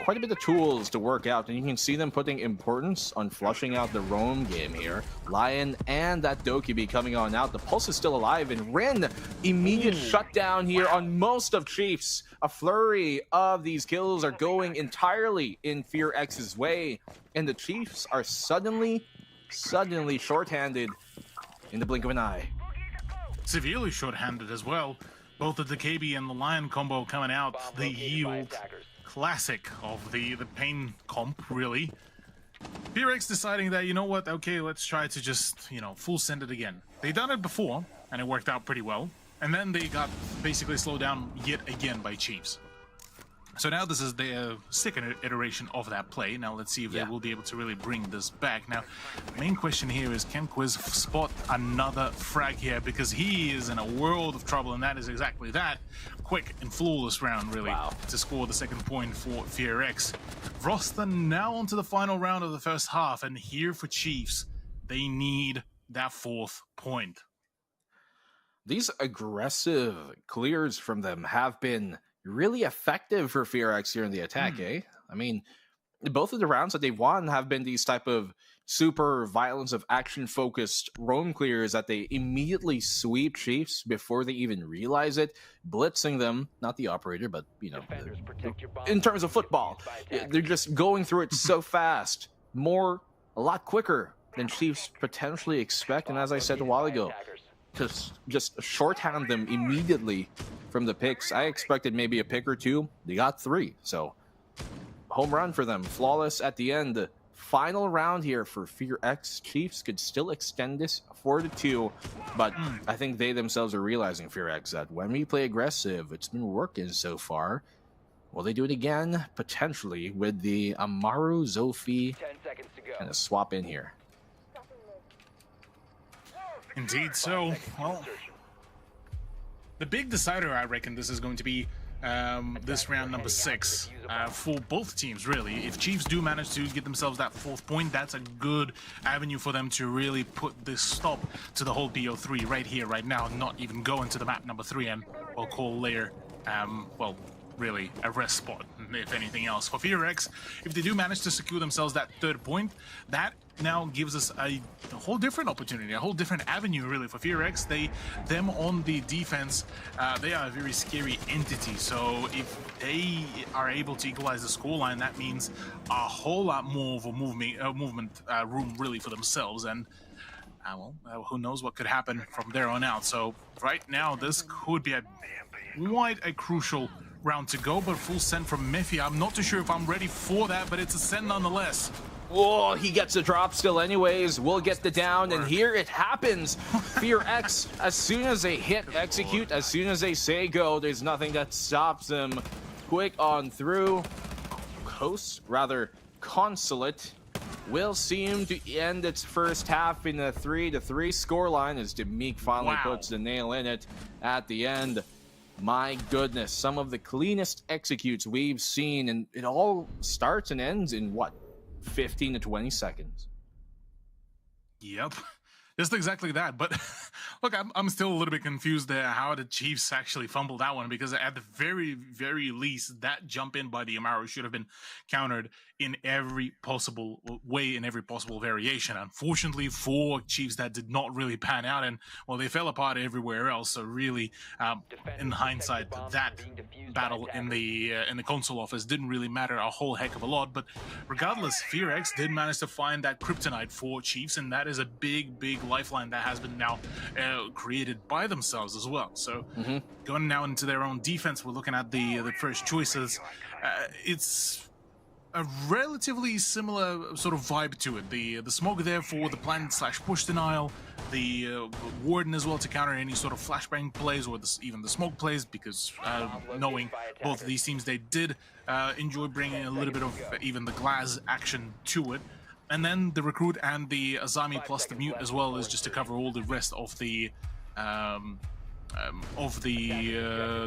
quite a bit of tools to work out, and you can see them putting importance on flushing out the roam game here. Lion and that Dokkaebi coming on out. The Pulse is still alive, and Rin, immediate shutdown here on most of Chiefs. A flurry of these kills are going entirely in Fear X's way, and the Chiefs are suddenly shorthanded in the blink of an eye. Severely shorthanded as well. Both the Dokkaebi and the Lion combo coming out, the yield classic of the pain comp, really. Fear X deciding that, you know what, okay, let's try to just, full send it again. They done it before, and it worked out pretty well. And then they got basically slowed down yet again by Chiefs. So now this is the second iteration of that play. Now let's see if they will be able to really bring this back. Now, the main question here is, can Quiz spot another frag here? Because he is in a world of trouble, and that is exactly that. Quick and flawless round, really, to score the second point for Fear X. Vroster now onto the final round of the first half, and here for Chiefs, they need that fourth point. These aggressive clears from them have been really effective for Fear X here in the attack, eh? I mean, both of the rounds that they've won have been these type of super violence of action-focused roam clears that they immediately sweep Chiefs before they even realize it, blitzing them, not the operator, but, in terms of football, they're just going through it so fast, a lot quicker than Chiefs potentially expect, and as I said a while ago, to just shorthand them immediately from the picks. I expected maybe a pick or two. They got 3, so home run for them. Flawless at the end. Final round here for Fear X. Chiefs could still extend this 4-2, but I think they themselves are realizing, Fear X, that when we play aggressive, it's been working so far. Will they do it again? Potentially with the Amaru Zophie and a swap in here. Indeed so. Well, the big decider, I reckon this is going to be this round number 6 for both teams, really. If Chiefs do manage to get themselves that fourth point, that's a good avenue for them to really put this stop to the whole BO3 right here, right now, not even go into the map number 3 and we'll call later, really a rest spot, if anything else. For Fear X, if they do manage to secure themselves that third point, that now gives us a whole different opportunity, a whole different avenue, really, for Fear X. Them on the defense, they are a very scary entity, so if they are able to equalize the scoreline, that means a whole lot more of a movement room, really, for themselves, and who knows what could happen from there on out. So right now, this could be quite a crucial round to go, but full send from Miffy. I'm not too sure if I'm ready for that, but it's a send nonetheless. Oh, he gets the drop still anyways. We'll get the down, and here it happens. Fear X, as soon as they hit execute, as soon as they say go, there's nothing that stops them. Quick on through. Consulate will seem to end its first half in a 3-3 scoreline as Demique finally puts the nail in it at the end. My goodness, some of the cleanest executes we've seen, and it all starts and ends in what? 15 to 20 seconds. Yep, just exactly that. But look, I'm still a little bit confused there how the Chiefs actually fumbled that one, because at the very, very least, that jump in by the Amaru should have been countered in every possible way, in every possible variation. Unfortunately for Chiefs, that did not really pan out, and well, they fell apart everywhere else. So really, in hindsight, that battle in the console office didn't really matter a whole heck of a lot. But regardless, Fear X did manage to find that kryptonite for Chiefs, and that is a big lifeline that has been now created by themselves as well. So going now into their own defense, we're looking at the first choices. It's a relatively similar sort of vibe to it. The smoke there for the plant/push denial, the warden as well to counter any sort of flashbang plays or even the smoke plays, because knowing both of these teams, they did enjoy bringing a little bit of even the glass action to it. And then the recruit and the Azami plus the mute as well is just to cover all the rest of the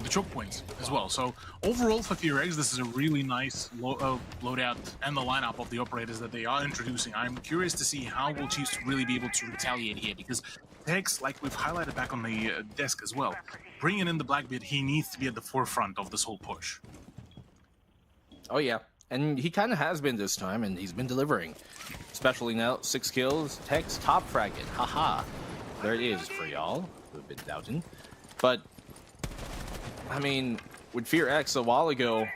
choke points as well. So overall for Fear X, this is a really nice loadout and the lineup of the operators that they are introducing. I'm curious to see how will Chiefs really be able to retaliate here, because Tex, like we've highlighted back on the desk as well, bringing in the Blackbeard, he needs to be at the forefront of this whole push. Oh yeah, and he kind of has been this time, and he's been delivering. Especially now, 6 kills, Tex top fragment, haha. There it is for y'all who've been doubting. But, I mean, with Fear X a while ago,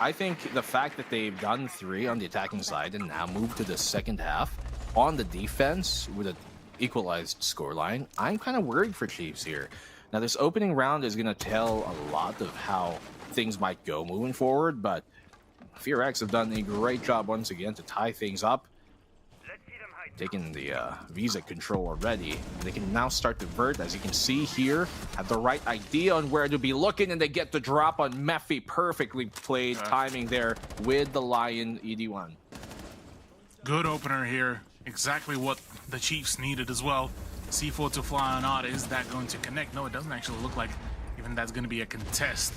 I think the fact that they've done 3 on the attacking side and now moved to the second half on the defense with an equalized scoreline, I'm kind of worried for Chiefs here. Now, this opening round is going to tell a lot of how things might go moving forward, but Fear X have done a great job once again to tie things up. Taking the Visa control already. They can now start to vert, as you can see here. Have the right idea on where to be looking, and they get the drop on Mephi. Perfectly played timing there with the Lion ED1. Good opener here. Exactly what the Chiefs needed as well. C4 to fly or not. Is that going to connect? No, it doesn't actually look like even that's going to be a contest.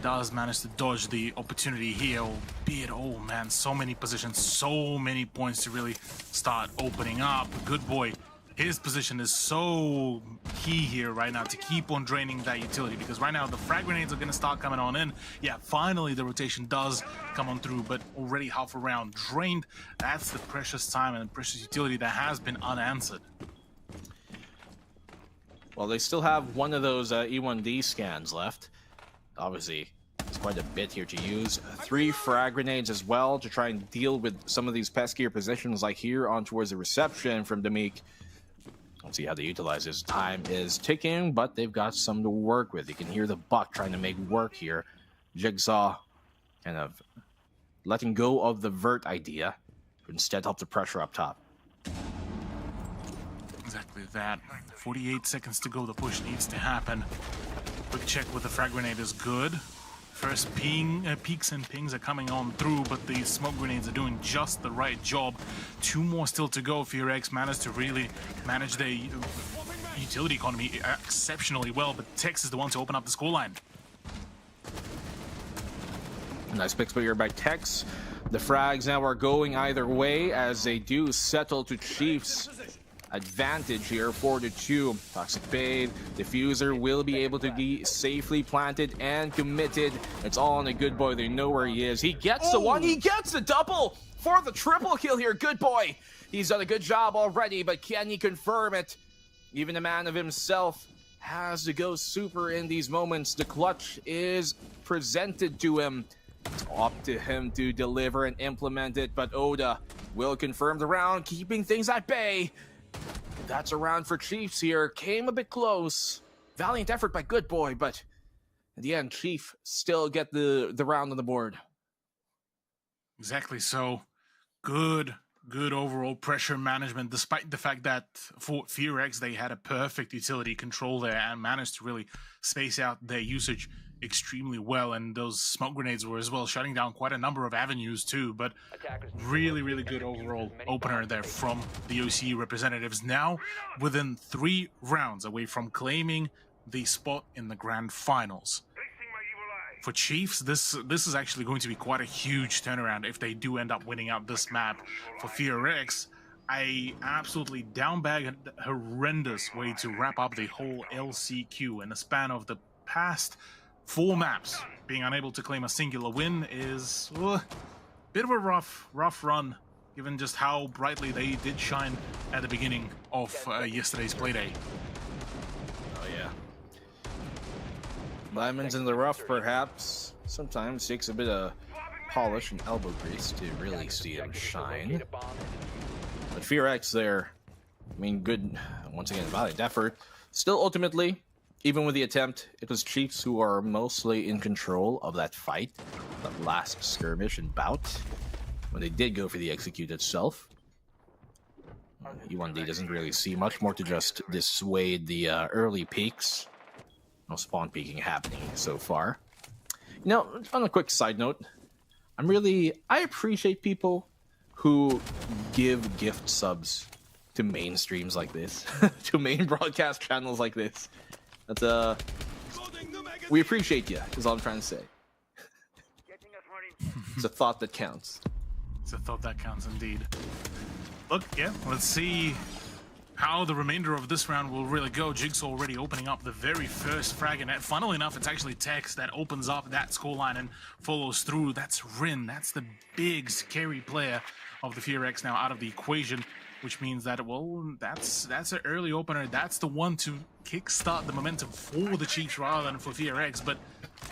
Does manage to dodge the opportunity here, albeit, oh man, so many positions, so many points to really start opening up. Good boy, his position is so key here right now to keep on draining that utility, because right now the frag grenades are going to start coming on in. Yeah, finally the rotation does come on through, but already half a round drained. That's the precious time and precious utility that has been unanswered. Well, they still have one of those E1D scans left. Obviously, it's quite a bit here to use. 3 frag grenades as well to try and deal with some of these peskier positions, like here on towards the reception from Demique. Let's see how they utilize this. Time is ticking, but they've got some to work with. You can hear the Buck trying to make work here. Jigsaw kind of letting go of the vert idea, but instead help the pressure up top. Exactly that. 48 seconds to go. The push needs to happen. Quick check with the frag grenade is good. First peaks and pings are coming on through, but the smoke grenades are doing just the right job. 2 more still to go. Fear X managed to really manage their utility economy exceptionally well, but Tex is the one to open up the scoreline. Nice picks here by Tex. The frags now are going either way as they do settle to Chiefs. Advantage here, 4-2. Toxic Bait, Diffuser will be able to be safely planted and committed. It's all on a Good Boy. They know where he is. He gets the one. He gets the double for the triple kill here. Good Boy. He's done a good job already, but can he confirm it? Even a man of himself has to go super in these moments. The clutch is presented to him. It's up to him to deliver and implement it, but Oda will confirm the round, keeping things at bay. That's a round for Chiefs here. Came a bit close. Valiant effort by Good Boy, but In the end, Chief still get the round on the board. Exactly. So good overall pressure management, despite the fact that for FearX, they had a perfect utility control there and managed to really space out their usage extremely well. And those smoke grenades were as well shutting down quite a number of avenues too. But really good overall opener there from the OCE representatives. Now within 3 rounds away from claiming the spot in the grand finals. For Chiefs, this is actually going to be quite a huge turnaround if they do end up winning out this map. For FearX, a absolutely downbag and horrendous way to wrap up the whole LCQ in the span of the past 4 maps. Being unable to claim a singular win is a bit of a rough run, given just how brightly they did shine at the beginning of yesterday's playday. Diamonds in the rough, perhaps. Sometimes takes a bit of polish and elbow grease to really see him shine. But FearX there, I mean, good, once again, valiant effort. Still, ultimately, even with the attempt, it was Chiefs who are mostly in control of that fight, that last skirmish and bout, when they did go for the execute itself. E1D doesn't really see much more to just dissuade the early peaks. No spawn peeking happening so far. You know, on a quick side note, I appreciate people who give gift subs to mainstreams like this, to main broadcast channels like this. That's we appreciate you, is all I'm trying to say. It's a thought that counts. It's a thought that counts indeed. Look, yeah, let's see how the remainder of this round will really go. Jigsaw already opening up the very first frag, and funnily enough, it's actually Tex that opens up that scoreline and follows through. That's Rin. That's the big, scary player of the FearX now out of the equation, which means that, well, that's an early opener. That's the one to kickstart the momentum for the Chiefs rather than for FearX, but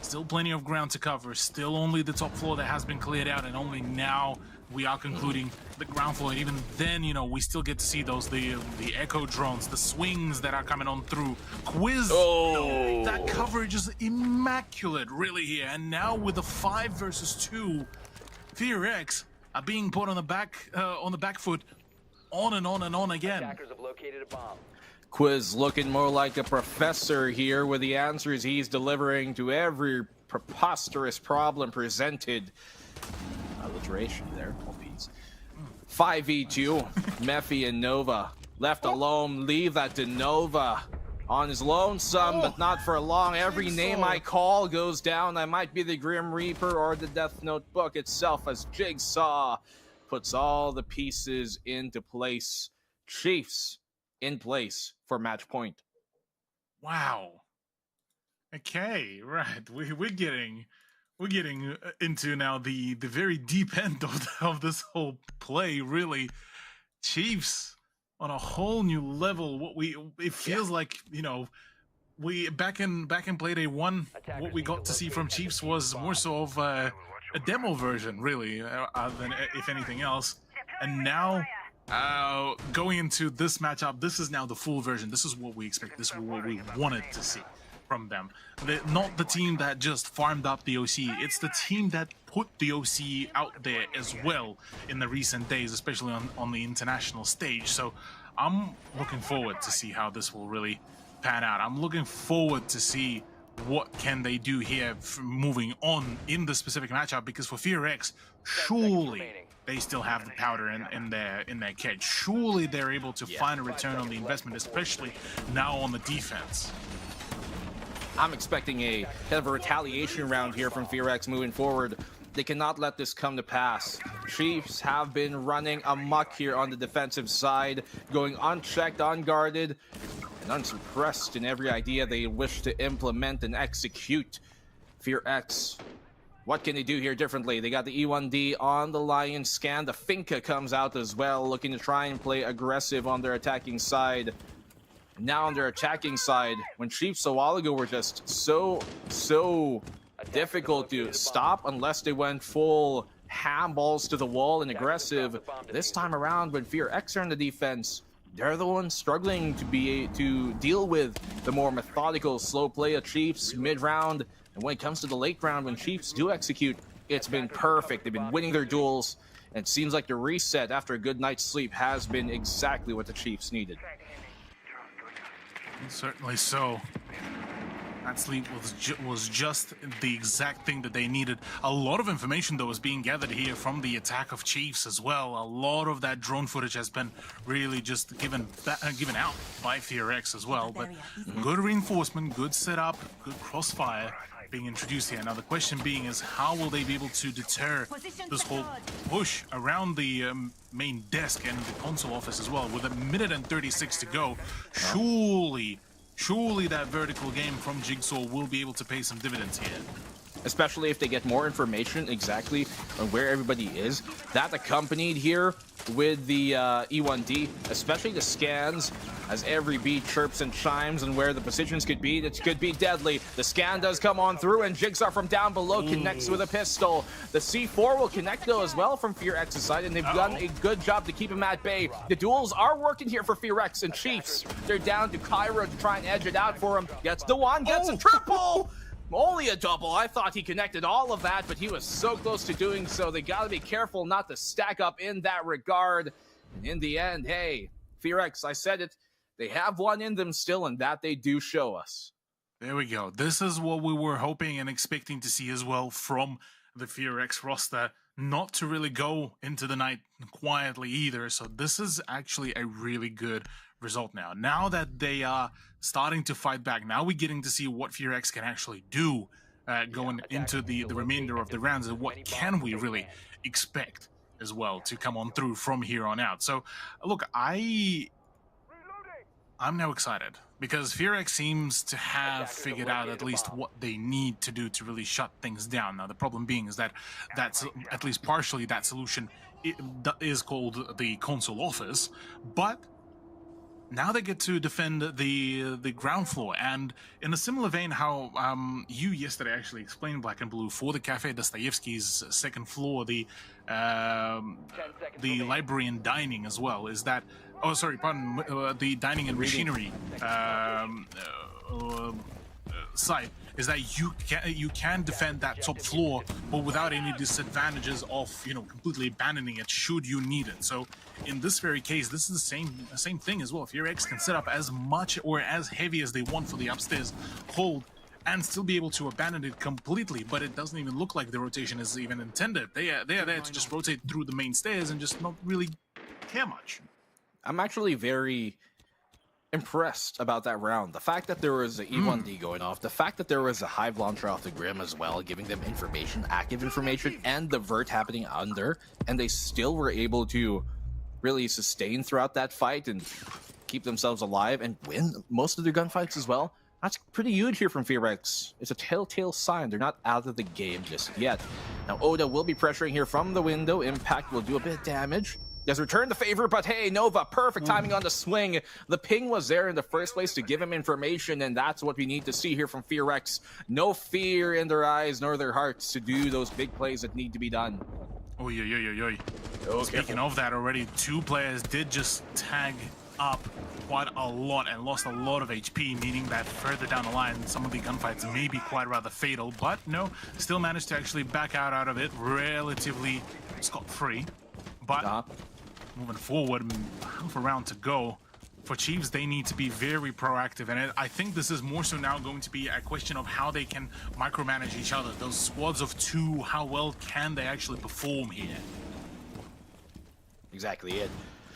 still plenty of ground to cover. Still only the top floor that has been cleared out, and only now we are concluding the ground floor. And even then, you know, we still get to see those, the echo drones, the swings that are coming on through. Quiz, though, that coverage is immaculate, really, here. And now with the 5 versus 2, FearX are being put on the back foot, on and on and on again. Attackers have located a bomb. Quiz looking more like a professor here with the answers he's delivering to every preposterous problem presented. Alliteration there, Puppies. 5v2, Mephi and Nova. Left alone, leave that to Nova. On his lonesome, but not for long. Every name I call goes down. I might be the Grim Reaper or the Death Note book itself, as Jigsaw puts all the pieces into place. Chiefs in place for match point. Wow. Okay, right. We're getting into now the very deep end of this whole play. Really, Chiefs on a whole new level. It feels like, you know, we back in Playday 1, what we got to see from Chiefs was more so of a demo version, really, than if anything else. And now, going into this matchup, this is now the full version. This is what we expect. This is what we wanted to see from them. Not the team that just farmed up the OC. It's the team that put the OC out there as well in the recent days, especially on the international stage. So I'm looking forward to see how this will really pan out. I'm looking forward to see what can they do here moving on in the specific matchup, because for FearX, surely they still have the powder in their keg. Surely they're able to find a return on the investment, especially now on the defense. I'm expecting a kind of a retaliation round here from FearX moving forward. They cannot let this come to pass. Chiefs have been running amok here on the defensive side, going unchecked, unguarded, and unsuppressed in every idea they wish to implement and execute. FearX, what can they do here differently? They got the E1D on the Lion scan. The Finka comes out as well, looking to try and play aggressive on their attacking side. Now on their attacking side, when Chiefs a while ago were just so difficult to stop unless they went full handballs to the wall and aggressive. This time around, when FearX are in the defense, they're the ones struggling to deal with the more methodical, slow play of Chiefs mid-round. And when it comes to the late round, when Chiefs do execute, it's been perfect. They've been winning their duels, and it seems like the reset after a good night's sleep has been exactly what the Chiefs needed. Certainly so. That sleep was just the exact thing that they needed. A lot of information, though, is being gathered here from the attack of Chiefs as well. A lot of that drone footage has been really just given out by FearX as well. But good reinforcement, good setup, good crossfire being introduced here. Now, the question being is, how will they be able to deter this whole push around the main desk and the console office as well? With 1:36 to go, surely that vertical game from Jigsaw will be able to pay some dividends here. Especially if they get more information exactly on where everybody is. That accompanied here with the E1D, especially the scans, as every beat chirps and chimes and where the positions could be. It could be deadly. The scan does come on through, and Jigsaw from down below connects with a pistol. The C4 will connect, though, as well from FearX's side, and they've done a good job to keep him at bay. The duels are working here for FearX and Chiefs. They're down to Cairo to try and edge it out for him. Gets the one, gets a triple! Only a double. I thought he connected all of that, but he was so close to doing so. They got to be careful not to stack up in that regard. And in the end, hey, FearX, I said it, they have one in them still, and that they do show us. There we go. This is what we were hoping and expecting to see as well from the FearX roster. Not to really go into the night quietly either. So this is actually a really good result now. Now that they are starting to fight back, now we're getting to see what FearX can actually do going into the remainder of the rounds, and what can we really expect as well to come on through from here on out. So look, I'm now excited because FearX seems to have figured out at least what they need to do to really shut things down. Now the problem being is that that's at least partially that solution is called the console office, but now they get to defend the ground floor. And in a similar vein how you yesterday actually explained Black and Blue for the Cafe Dostoevsky's second floor, the library and dining as well, is that, oh sorry, pardon, the dining and machinery site, is that you can defend that top floor, but without any disadvantages of, you know, completely abandoning it should you need it. So in this very case, this is the same thing as well. FearX can set up as much or as heavy as they want for the upstairs hold and still be able to abandon it completely, but it doesn't even look like the rotation is even intended. They are there to just rotate through the main stairs and just not really care much. I'm actually very impressed about that round. The fact that there was an E1D going off, the fact that there was a hive launcher off the Grim as well, giving them information, active information, and the vert happening under, and they still were able to really sustain throughout that fight and keep themselves alive and win most of their gunfights as well. That's pretty huge here from FearX. It's a telltale sign they're not out of the game just yet. Now Oda will be pressuring here from the window. Impact will do a bit of damage. Does return the favor, but hey, Nova, perfect timing on the swing. The ping was there in the first place to give him information, and that's what we need to see here from FearX. No fear in their eyes nor their hearts to do those big plays that need to be done. Oh, yeah. Oh, speaking of that already, two players did just tag up quite a lot and lost a lot of HP, meaning that further down the line, some of the gunfights may be quite rather fatal, but no, still managed to actually back out of it relatively scot-free. But moving forward, half a round to go. For Chiefs, they need to be very proactive, and I think this is more so now going to be a question of how they can micromanage each other. Those squads of two, how well can they actually perform here? Exactly it.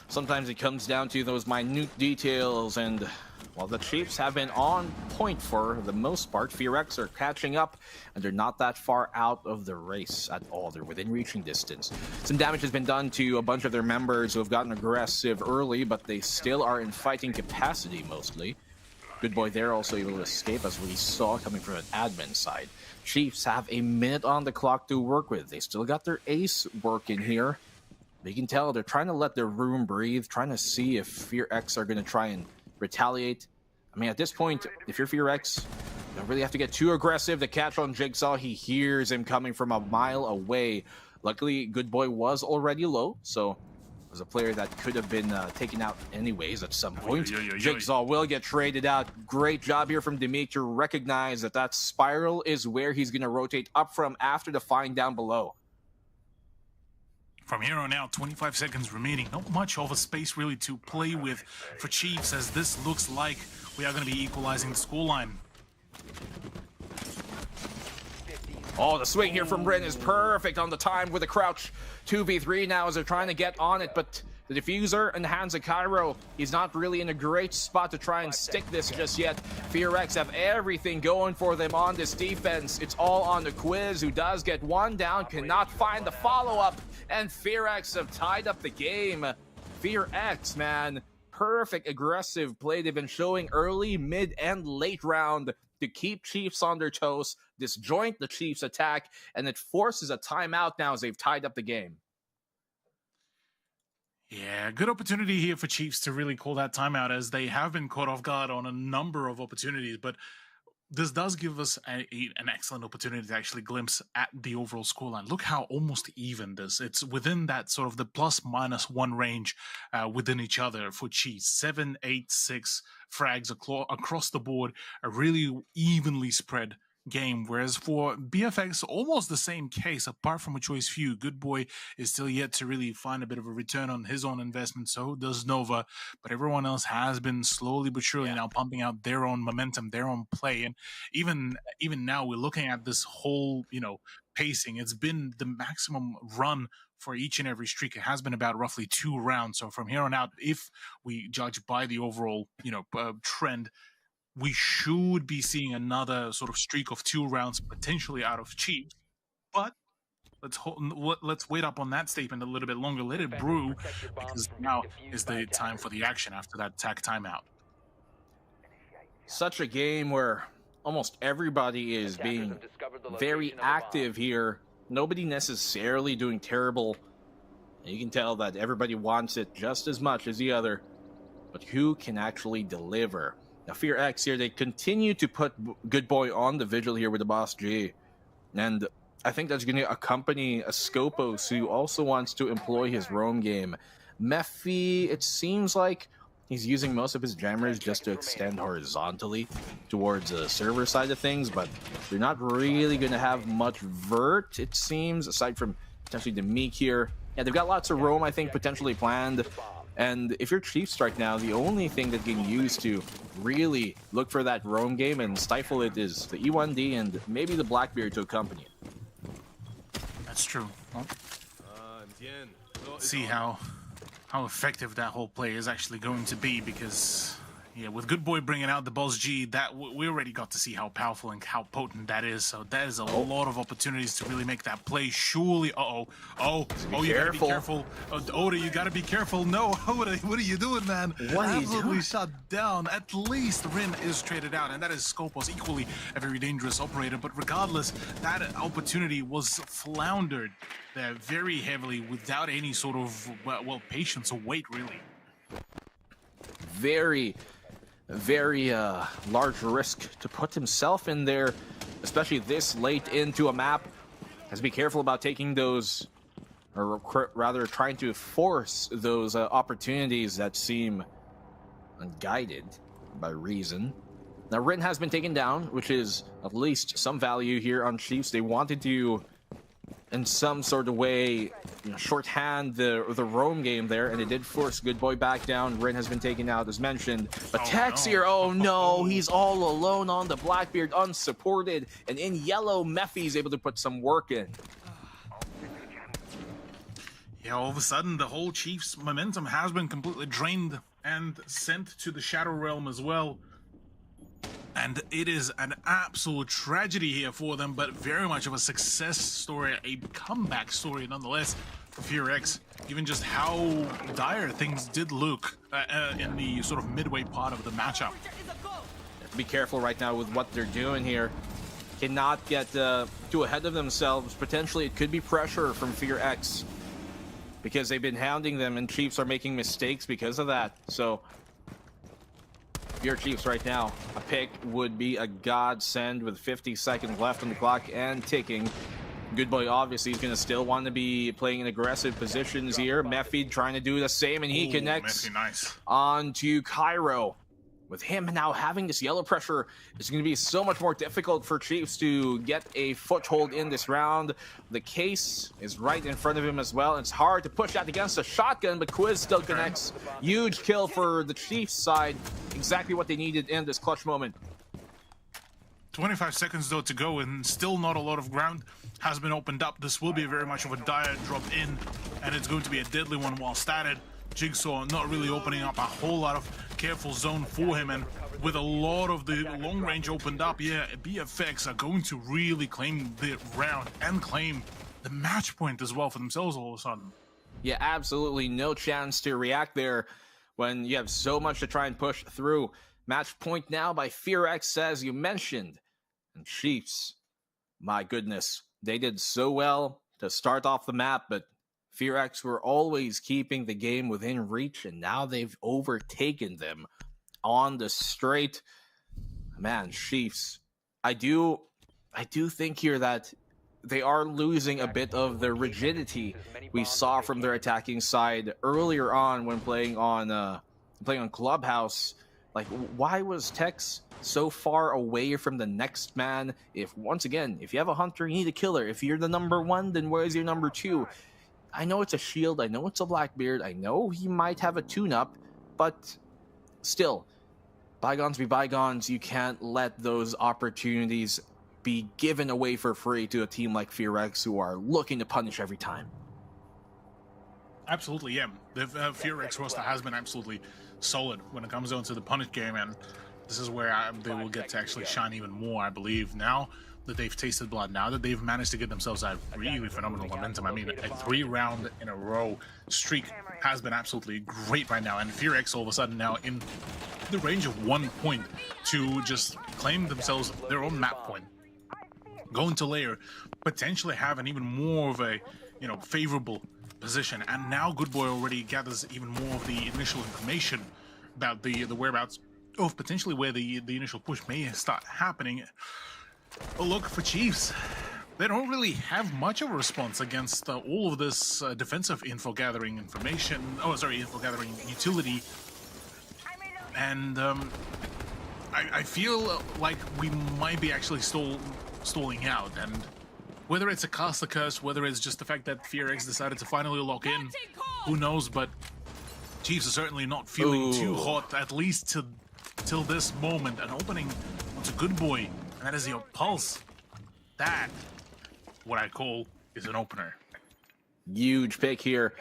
Sometimes it comes down to those minute details, and while the Chiefs have been on point for the most part, FearX are catching up, and they're not that far out of the race at all. They're within reaching distance. Some damage has been done to a bunch of their members who have gotten aggressive early, but they still are in fighting capacity mostly. Good boy there also able to escape, as we saw coming from an admin side. Chiefs have a minute on the clock to work with. They still got their ace working here. You can tell they're trying to let their room breathe, trying to see if FearX are going to try and retaliate. I mean, at this point, if you're FearX, you don't really have to get too aggressive. The catch on Jigsaw, he hears him coming from a mile away. Luckily, Good Boy was already low, so was a player that could have been taken out anyways at some point. Oy. Jigsaw will get traded out. Great job here from Demic to recognize that that spiral is where he's going to rotate up from after the find down below. From here on out, 25 seconds remaining. Not much of a space really to play with for Chiefs, as this looks like we are going to be equalizing the scoreline. Oh, the swing here from Rin is perfect on the time with a crouch. 2v3 now as they're trying to get on it, but the diffuser and Hands of Cairo, he's not really in a great spot to try and stick this just yet. FearX have everything going for them on this defense. It's all on the Quiz, who does get one down, cannot find the follow-up, and FearX have tied up the game. FearX, man, perfect aggressive play they've been showing early, mid, and late round to keep Chiefs on their toes, disjoint the Chiefs' attack, and it forces a timeout now as they've tied up the game. Yeah, good opportunity here for Chiefs to really call that timeout, as they have been caught off guard on a number of opportunities, but this does give us an excellent opportunity to actually glimpse at the overall scoreline. Look how almost even this. It's within that sort of the plus-minus-1 range within each other for Chiefs. 7, 8, 6 frags across the board, a really evenly spread game, whereas for BFX, almost the same case, apart from a choice few. Good Boy is still yet to really find a bit of a return on his own investment, so does Nova, but everyone else has been slowly but surely now pumping out their own momentum, their own play, and even now we're looking at this whole, pacing. It's been the maximum run for each and every streak. It has been about roughly 2 rounds, so from here on out, if we judge by the overall, trend, we should be seeing another sort of streak of 2 rounds potentially out of Chiefs. But let's wait up on that statement a little bit longer. Let it brew, because now is the time for the action after that tech timeout. Such a game where almost everybody is being very active here. Nobody necessarily doing terrible. You can tell that everybody wants it just as much as the other. But who can actually deliver? Now, FearX here, they continue to put Good Boy on the vigil here with the Boss G. And I think that's going to accompany a Scopos, who also wants to employ his roam game. Mephi, it seems like he's using most of his jammers just to extend horizontally towards the server side of things, but they're not really going to have much vert, it seems, aside from potentially the Meek here. Yeah, they've got lots of roam, I think, potentially planned. And if you're Chiefs right now, the only thing that can use to really look for that roam game and stifle it is the E1D and maybe the Blackbeard to accompany it. That's true. Well, see how effective that whole play is actually going to be, because with Good Boy bringing out the Boss G, that we already got to see how powerful and how potent that is. So that is a lot of opportunities to really make that play. Surely, you gotta be careful. Oda, you gotta be careful. No, Oda, what are you doing, man? What are you Absolutely doing? shut down. At least Rin is traded out, and that is Scopos, equally a very dangerous operator. But regardless, that opportunity was floundered there very heavily without any sort of patience or weight, really. Very large risk to put himself in there, especially this late into a map. Has to be careful about taking those, or rather trying to force those opportunities that seem unguided by reason. Now, Rin has been taken down, which is at least some value here on Chiefs. They wanted to, in some sort of way, shorthand the roam game there, and it did force Good Boy back down. Rin has been taken out, as mentioned. But Tex here, oh no, he's all alone on the Blackbeard, unsupported. And in yellow, Mephi's able to put some work in. Yeah, all of a sudden, the whole Chiefs' momentum has been completely drained and sent to the Shadow Realm as well. And it is an absolute tragedy here for them, but very much of a success story, a comeback story nonetheless for FearX, given just how dire things did look in the sort of midway part of the matchup. Be careful right now with what they're doing here. Cannot get too ahead of themselves. Potentially it could be pressure from FearX, because they've been hounding them and Chiefs are making mistakes because of that. So your Chiefs right now, a pick would be a godsend with 50 seconds left on the clock and ticking. Good Boy obviously is going to still want to be playing in aggressive positions here. Mephi trying to do the same, and he connects Mephi, nice. onto Cairo. With him now having this yellow pressure, it's going to be so much more difficult for Chiefs to get a foothold in this round. The case is right in front of him as well. It's hard to push out against a shotgun, but Quiz still connects. Huge kill for the Chiefs side. Exactly what they needed in this clutch moment. 25 seconds though to go, and still not a lot of ground has been opened up. This will be very much of a dire drop in, and it's going to be a deadly one while started. Jigsaw not really opening up a whole lot of careful zone for him, and with a lot of the long range opened up, yeah, BFX are going to really claim the round and claim the match point as well for themselves all of a sudden. Yeah, absolutely no chance to react there when you have so much to try and push through. Match point now by FearX, as you mentioned. And Chiefs, my goodness, they did so well to start off the map, but FearX were always keeping the game within reach, and now they've overtaken them on the straight. Man, Chiefs, I do think here that they are losing a bit of the rigidity we saw from their attacking side earlier on when playing on Clubhouse. Like, why was Tex so far away from the next man? If, once again, if you have a hunter, you need a killer. If you're the number one, then where's your number two? I know it's a shield, I know it's a Blackbeard, I know he might have a tune-up, but still, bygones be bygones. You can't let those opportunities be given away for free to a team like FearX who are looking to punish every time. Absolutely, yeah. The FearX roster has been absolutely solid when it comes down to the punish game, and this is where they will get to actually shine even more, I believe. Now that they've tasted blood, now that they've managed to get themselves that really phenomenal momentum. I mean, a 3-round in a row streak has been absolutely great right now, and FearX all of a sudden now in the range of 1 point to just claim themselves their own map point. Going to layer, potentially have an even more of a, favorable position, and now Good Boy already gathers even more of the initial information about the whereabouts of potentially where the initial push may start happening. But look, for Chiefs, they don't really have much of a response against all of this defensive info gathering information. Info gathering utility. And I feel like we might be actually stalling out. And whether it's a caster curse, whether it's just the fact that FearX decided to finally lock in, who knows? But Chiefs are certainly not feeling too hot, at least till this moment. An opening onto Good Boy. And that is your pulse. That, what I call, is an opener. Huge pick here.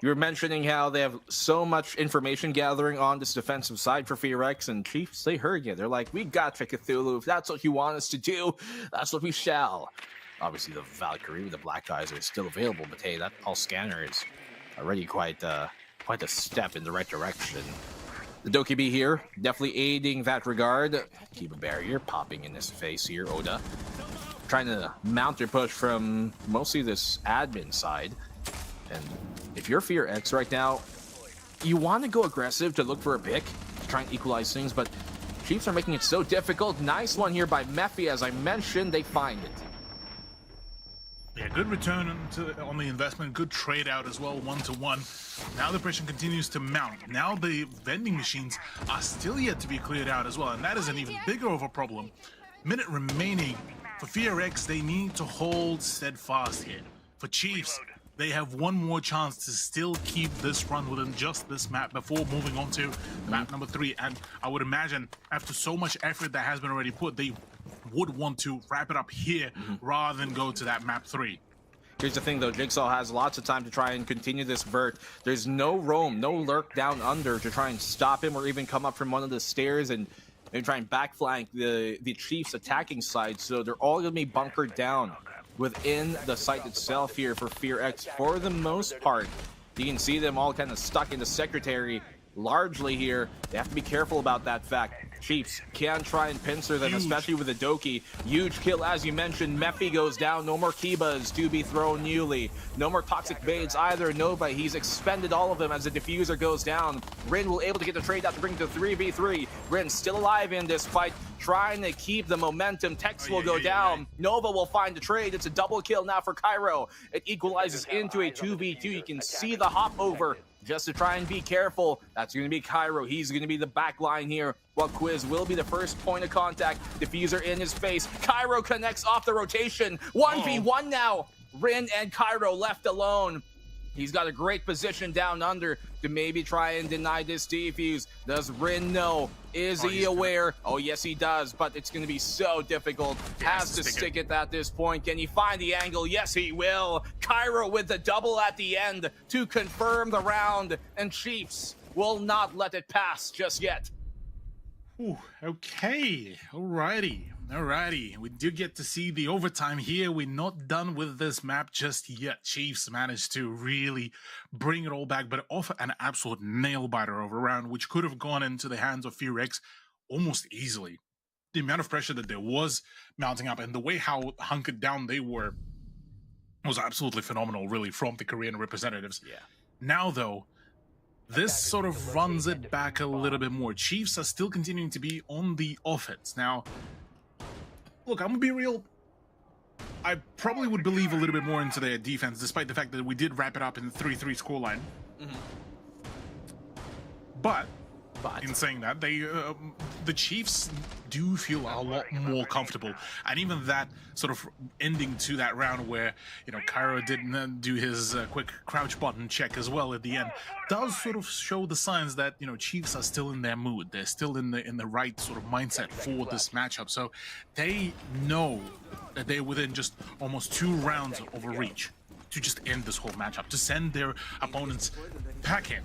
You were mentioning how they have so much information gathering on this defensive side for FearX, and Chiefs, they heard you. They're like, we gotcha, Cthulhu. If that's what you want us to do, that's what we shall. Obviously, the Valkyrie with the black eyes are still available, but hey, that pulse scanner is already quite a step in the right direction. The Dokkaebi here, definitely aiding that regard. Keep a barrier popping in his face here, Oda. Trying to mount their push from mostly this admin side. And if you're FearX right now, you want to go aggressive to look for a pick, to try and equalize things, but Chiefs are making it so difficult. Nice one here by Mephi, as I mentioned, they find it. Yeah, good return on the investment, good trade out as well, 1-to-1. Now the pressure continues to mount. Now the vending machines are still yet to be cleared out as well, and that is an even bigger of a problem. Minute remaining. For FearX, they need to hold steadfast here. For Chiefs, they have one more chance to still keep this run within just this map before moving on to map number 3. And I would imagine after so much effort that has been already put, they would want to wrap it up here rather than go to that map 3. Here's the thing though, Jigsaw has lots of time to try and continue this vert. There's no roam, no lurk down under to try and stop him or even come up from one of the stairs and maybe try and backflank the Chiefs attacking side. So they're all going to be bunkered down within the site itself here for FearX for the most part. You can see them all kind of stuck in the secretary largely here. They have to be careful about that fact. Chiefs can try and pincer them, Huge. especially with the Doki. Huge kill, as you mentioned. Mephi goes down. No more Kibas to be thrown newly. No more Toxic Blades either. Nova, he's expended all of them as the diffuser goes down. Rin will able to get the trade out to bring it to 3v3. Rin still alive in this fight, trying to keep the momentum. Tex will go down. Nova will find the trade. It's a double kill now for Cairo. It equalizes into a 2v2. You can see the hop over just to try and be careful. That's going to be Cairo. He's going to be the back line here, while Quiz will be the first point of contact. Diffuser in his face. Cairo connects off the rotation. 1v1 now. Rin and Cairo left alone. He's got a great position down under to maybe try and deny this defuse. Does Rin know? Is he aware? Oh, yes, he does, but it's going to be so difficult. Has to stick it at this point. Can he find the angle? Yes, he will. Cairo with the double at the end to confirm the round, and Chiefs will not let it pass just yet. Ooh, okay, alrighty. We do get to see the overtime here. We're not done with this map just yet. Chiefs managed to really bring it all back, but offer an absolute nail-biter of a round, which could have gone into the hands of FearX almost easily. The amount of pressure that there was mounting up and the way how hunkered down they were was absolutely phenomenal, really, from the Korean representatives. Yeah. Now, though, this sort of runs it back a little bit more. Chiefs are still continuing to be on the offense. Now, look, I'm gonna be real. I probably would believe a little bit more into their defense, despite the fact that we did wrap it up in the 3-3 scoreline. But in saying that, the Chiefs do feel a lot more comfortable, and even that sort of ending to that round where Cairo didn't do his quick crouch button check as well at the end does sort of show the signs that Chiefs are still in their mood. They're still in the right sort of mindset for this matchup, so they know that they're within just almost 2 rounds of a reach to just end this whole matchup, to send their opponents packing.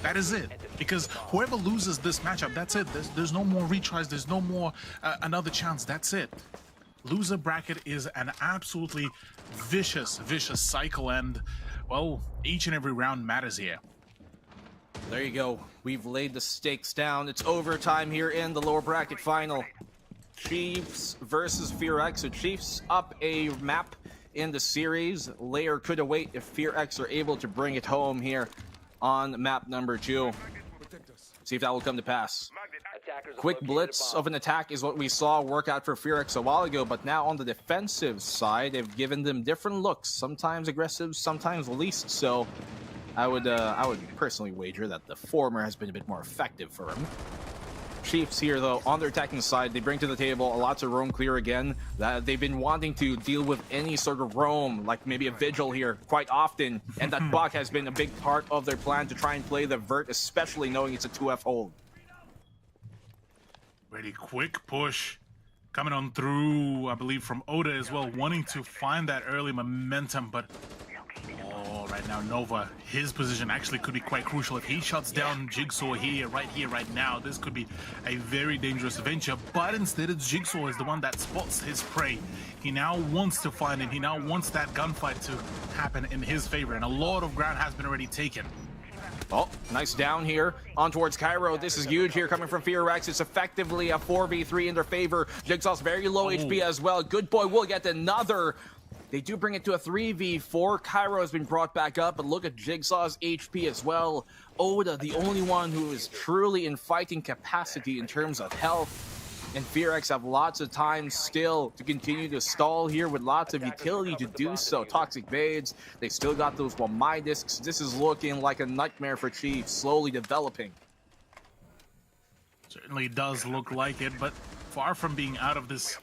That is it, because whoever loses this matchup, that's it. There's no more retries, there's no more another chance, that's it. Loser bracket is an absolutely vicious cycle, and, well, each and every round matters here. There you go. We've laid the stakes down. It's overtime here in the lower bracket final. Chiefs versus FearX. So Chiefs up a map in the series. Layer could await if FearX are able to bring it home here on map number 2. See if that will come to pass. Quick blitz of an attack is what we saw work out for FearX a while ago, but now on the defensive side, they've given them different looks. Sometimes aggressive, sometimes least so. I would personally wager that the former has been a bit more effective for him. Chiefs here, though, on their attacking side, they bring to the table a lot to roam clear again. That they've been wanting to deal with any sort of roam, like maybe a vigil here, quite often, and that buck has been a big part of their plan to try and play the vert, especially knowing it's a 2F hold. Pretty quick push coming on through, I believe, from Oda as well, wanting to find that early momentum, but right now Nova, his position actually could be quite crucial. If he shuts down Jigsaw here, right now, this could be a very dangerous venture, but instead it's Jigsaw is the one that spots his prey. He now wants to find him, he now wants that gunfight to happen in his favor, and a lot of ground has been already taken. Oh, nice down here on towards Cairo. This is huge here coming from FearX. It's effectively a 4v3 in their favor. Jigsaw's very low HP as well. Good boy will get another. They do bring it to a 3v4. Cairo has been brought back up, but look at Jigsaw's HP as well. Oda, the only one who is truly in fighting capacity in terms of health. And FearX have lots of time still to continue to stall here with lots of utility to do so. Toxic Blades, they still got those Wamai discs. This is looking like a nightmare for Chiefs, slowly developing. Certainly does look like it, but far from being out of this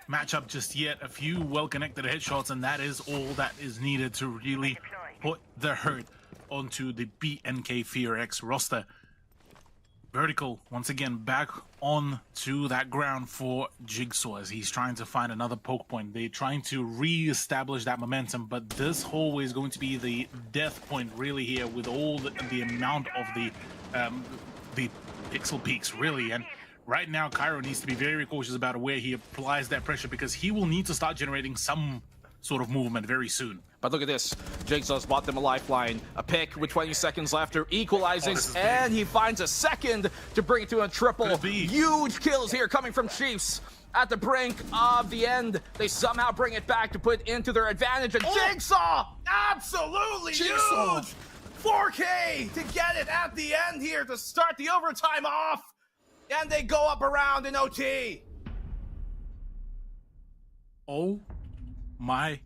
matchup just yet. A few well-connected headshots, and that is all that is needed to really put the hurt onto the BNK FearX roster. Vertical, once again, back on to that ground for Jigsaw as he's trying to find another poke point. They're trying to re-establish that momentum, but this hallway is going to be the death point really here with all the amount of the pixel peaks, really. And right now, Cairo needs to be very cautious about where he applies that pressure, because he will need to start generating some sort of movement very soon. But look at this. Jigsaw's bought them a lifeline. A pick with 20 seconds left equalizes, and he finds a second to bring it to a triple. Huge kills here coming from Chiefs. At the brink of the end, they somehow bring it back to put into their advantage. And Jigsaw, absolutely huge! 4K to get it at the end here to start the overtime off. And they go up around in OT. Oh my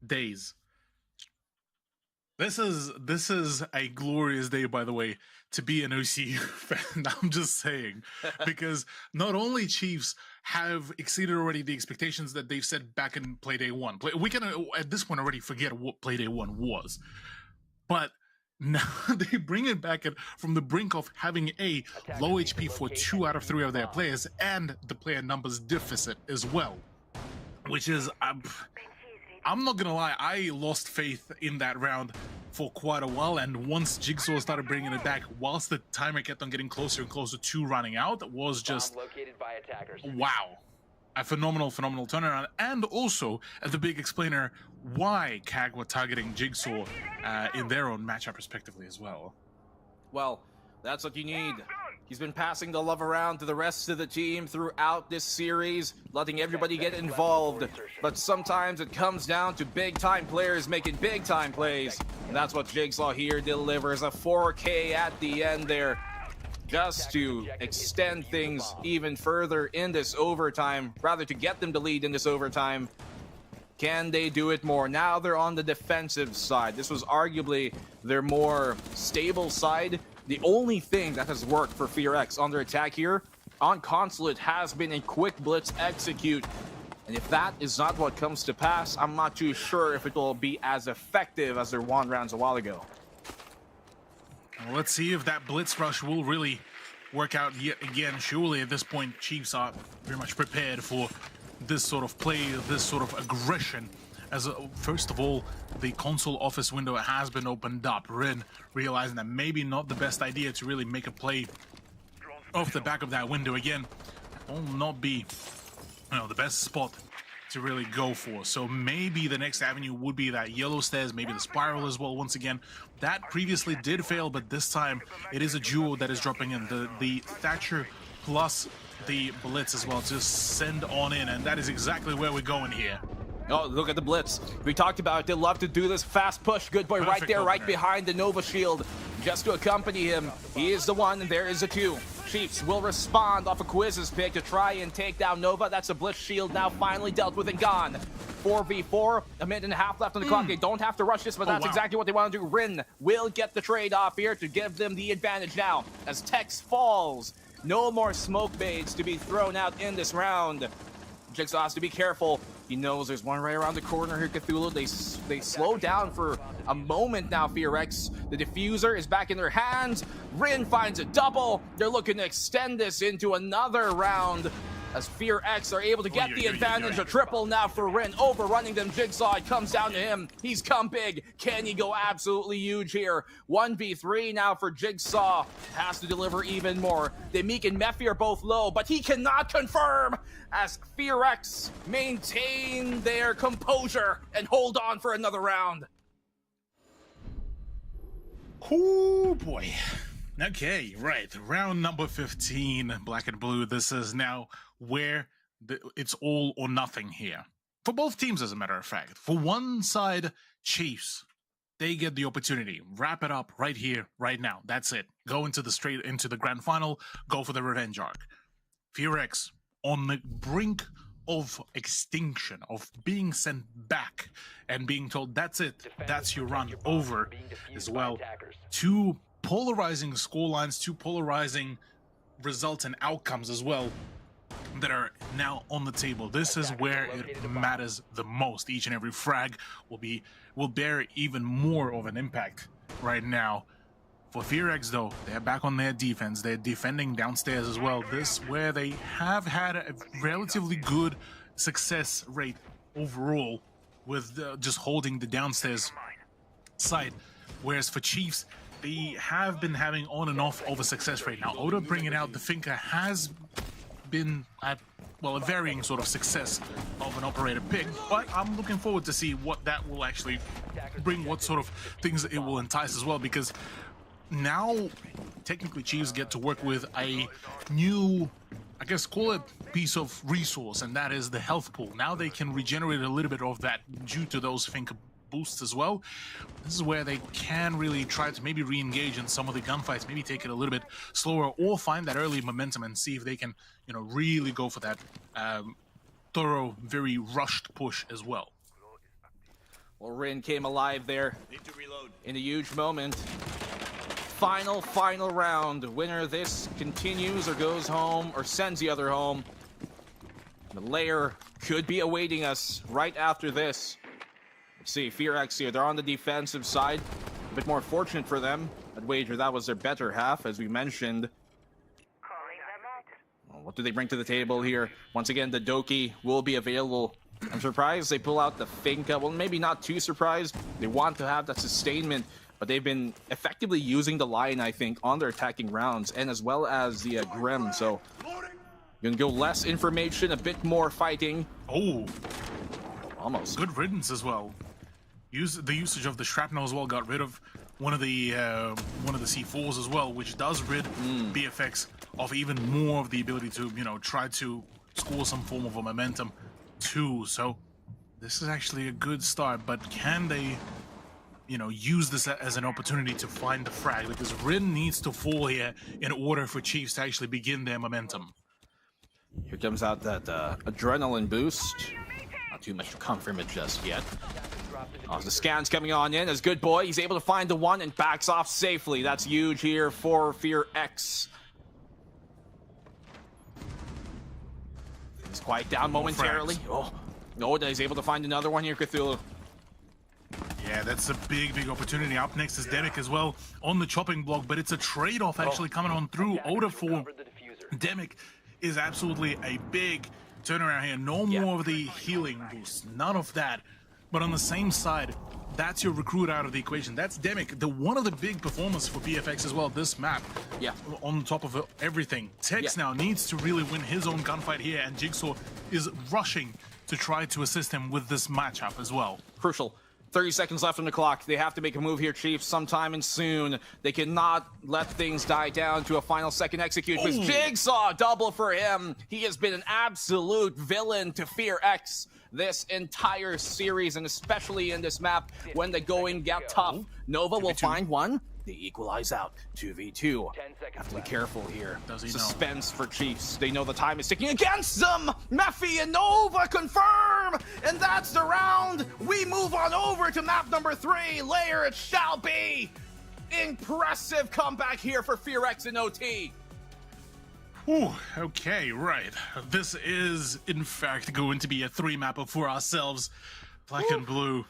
days. This is a glorious day, by the way, to be an OCU fan. I'm just saying, because not only Chiefs have exceeded already the expectations that they've set back in Play Day 1. We can at this point already forget what Play Day 1 was, but now they bring it back from the brink of having a low HP for 2 out of 3 of their players and the player numbers deficit as well, which is I'm not gonna lie, I lost faith in that round for quite a while, and once Jigsaw started bringing it back, whilst the timer kept on getting closer and closer to running out, it was just wow, a phenomenal turnaround. And also the big explainer why CAG were targeting Jigsaw in their own matchup respectively as well. Well, that's what you need. He's been passing the love around to the rest of the team throughout this series, letting everybody get involved. But sometimes it comes down to big-time players making big-time plays. And that's what Jigsaw here delivers, a 4K at the end there, just to extend things even further in this overtime, rather to get them to lead in this overtime. Can they do it more? Now they're on the defensive side. This was arguably their more stable side. The only thing that has worked for FearX on their attack here on Consulate has been a quick blitz execute. And if that is not what comes to pass, I'm not too sure if it will be as effective as their 1 rounds a while ago. Well, let's see if that blitz rush will really work out yet again. Surely at this point, Chiefs are very much prepared for this sort of play, this sort of aggression. As first of all, the console office window has been opened up. Rin realizing that maybe not the best idea to really make a play off the back of that window again. Will not be, the best spot to really go for. So maybe the next avenue would be that yellow stairs, maybe the spiral as well. Once again, that previously did fail, but this time it is a duo that is dropping in. The Thatcher plus the blitz as well. Just send on in, and that is exactly where we're going here. Oh, look at the blitz. We talked about it. They love to do this fast push. Good boy right there, right behind the Nova shield. Just to accompany him. He is the one, and there is a 2. Chiefs will respond off a Quiz's pick to try and take down Nova. That's a blitz shield now finally dealt with and gone. 4v4, a minute and a half left on the clock. They don't have to rush this, but that's exactly what they want to do. Rin will get the trade off here to give them the advantage now. As Tex falls, no more smoke baits to be thrown out in this round. Jigsaw has to be careful. He knows there's one right around the corner here, Cthulhu. They slow down for a moment now, FearX. The diffuser is back in their hands. Rin finds a double. They're looking to extend this into another round as FearX are able to get the advantage. A triple now for Rin, overrunning them. Jigsaw, it comes down to him. He's come big. Can he go absolutely huge here? 1v3 now for Jigsaw. Has to deliver even more. Demik and Mephi are both low, but he cannot confirm as FearX maintain their composure and hold on for another round. Oh boy. Okay, right. Round number 15, black and blue. This is now where it's all or nothing here. For both teams, as a matter of fact. For one side, Chiefs, they get the opportunity. Wrap it up right here, right now. That's it. Go into the grand final. Go for the revenge arc. FearX, on the brink of extinction, of being sent back and being told, that's it. That's your run over as well. 2 polarizing scorelines, 2 polarizing results and outcomes as well that are now on the table. This is where it matters the most. Each and every frag will bear even more of an impact right now. For FearX though, they're back on their defense. They're defending downstairs as well. This where they have had a relatively good success rate overall with just holding the downstairs side. Whereas for Chiefs, they have been having on and off of a success rate. Now, Oda bringing out the Finka has been at, well, a varying sort of success of an operator pick, but I'm looking forward to see what that will actually bring, what sort of things it will entice as well, because now technically Chiefs get to work with a new, I guess, call it piece of resource, and that is the health pool. Now they can regenerate a little bit of that due to those finger boosts as well. This is where they can really try to maybe re-engage in some of the gunfights, maybe take it a little bit slower, or find that early momentum and see if they can, you know, really go for that thorough, very rushed push as well. Well, Rin came alive there in a huge moment. Final round. Winner this continues or goes home or sends the other home. The layer could be awaiting us right after this. Let's see, FearX here. They're on the defensive side. A bit more fortunate for them. I'd wager that was their better half, as we mentioned. Well, what do they bring to the table here? Once again, the Doki will be available. I'm surprised they pull out the Finka. Well, maybe not too surprised. They want to have that sustainment, but they've been effectively using the Lion, I think, on their attacking rounds, and as well as the Grim. So, gonna go less information, a bit more fighting. Oh, almost good riddance as well. The usage of the shrapnel as well got rid of one of the C4s as well, which does rid BFX of even more of the ability to, you know, try to score some form of a momentum too. So this is actually a good start, but can they, you know, use this as an opportunity to find the frag? Because Rin needs to fall here in order for Chiefs to actually begin their momentum. Here comes out that adrenaline boost. Not too much to come from it just yet. Oh, the scan's coming on in as Good Boy. He's able to find the one and backs off safely. That's huge here for FearX. He's quiet down momentarily. Oh, no, he's able to find another one here, Cthulhu. Yeah, that's a big opportunity. Up next is Demic as well on the chopping block, but it's a trade-off actually coming on through. Oda for Demic is absolutely a big turnaround here. No more of the healing boosts, none of that. But on the same side, that's your recruit out of the equation. That's Demic, one of the big performers for BFX as well, this map. Yeah. On top of everything. Tex now needs to really win his own gunfight here, and Jigsaw is rushing to try to assist him with this matchup as well. Crucial. 30 seconds left on the clock. They have to make a move here, Chiefs, sometime and soon. They cannot let things die down to a final second execute. Because Jigsaw, double for him. He has been an absolute villain to FearX this entire series, and especially in this map when the going got tough. Nova will find one. They equalize out. 2v2. Have to be careful here. Suspense for Chiefs. They know the time is ticking against them. Mephi and Nova confirm. And that's the round. We move on over to map number 3. Layer it shall be. Impressive comeback here for FearX and OT. Ooh, okay, right. This is, in fact, going to be a 3-mapper for ourselves. Black and blue.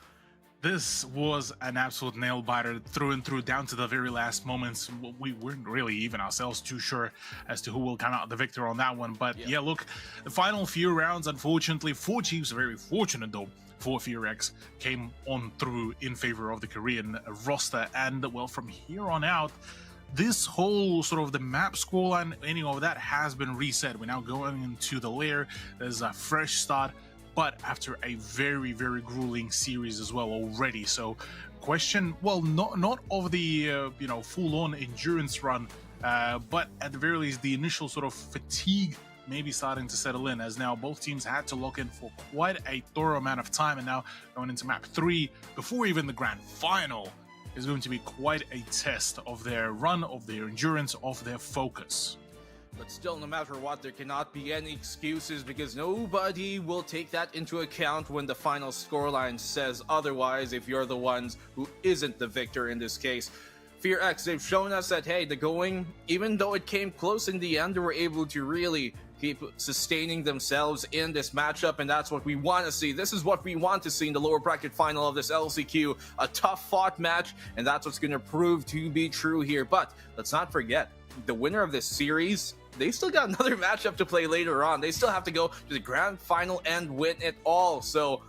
This was an absolute nail-biter through and through, down to the very last moments. We weren't really even ourselves too sure as to who will come out the victor on that one. But yeah, look, the final few rounds, unfortunately, for Chiefs, very fortunate though, for FearX, came on through in favor of the Korean roster. And, well, from here on out, this whole sort of the map scoreline, any of that has been reset. We're now going into the layer. There's a fresh start, but after a very grueling series as well already. So question, well, not of the you know, full-on endurance run, but at the very least the initial sort of fatigue maybe starting to settle in, as now both teams had to lock in for quite a thorough amount of time, and now going into map 3 before even the grand final is going to be quite a test of their run, of their endurance, of their focus. But still, no matter what, there cannot be any excuses, because nobody will take that into account when the final scoreline says otherwise, if you're the ones who isn't the victor in this case. FearX, they've shown us that, hey, the going, even though it came close in the end, they were able to really keep sustaining themselves in this matchup, and that's what we want to see. This is what we want to see in the lower bracket final of this LCQ. A tough fought match, and that's what's going to prove to be true here. But let's not forget, the winner of this series, they still got another matchup to play later on. They still have to go to the grand final and win it all. So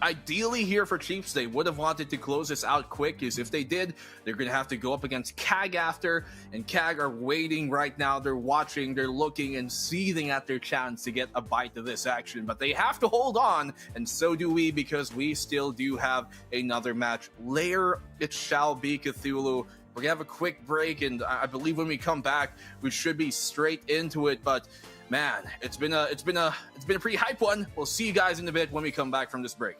ideally here for Chiefs, they would have wanted to close this out quick, because if they did, they're going to have to go up against CAG after, and CAG are waiting right now. They're watching, they're looking and seething at their chance to get a bite of this action, but they have to hold on, and so do we, because we still do have another match. Lair, it shall be, Cthulhu. We're gonna have a quick break, and I believe when we come back, we should be straight into it. But man, it's been a pretty hype one. We'll see you guys in a bit when we come back from this break.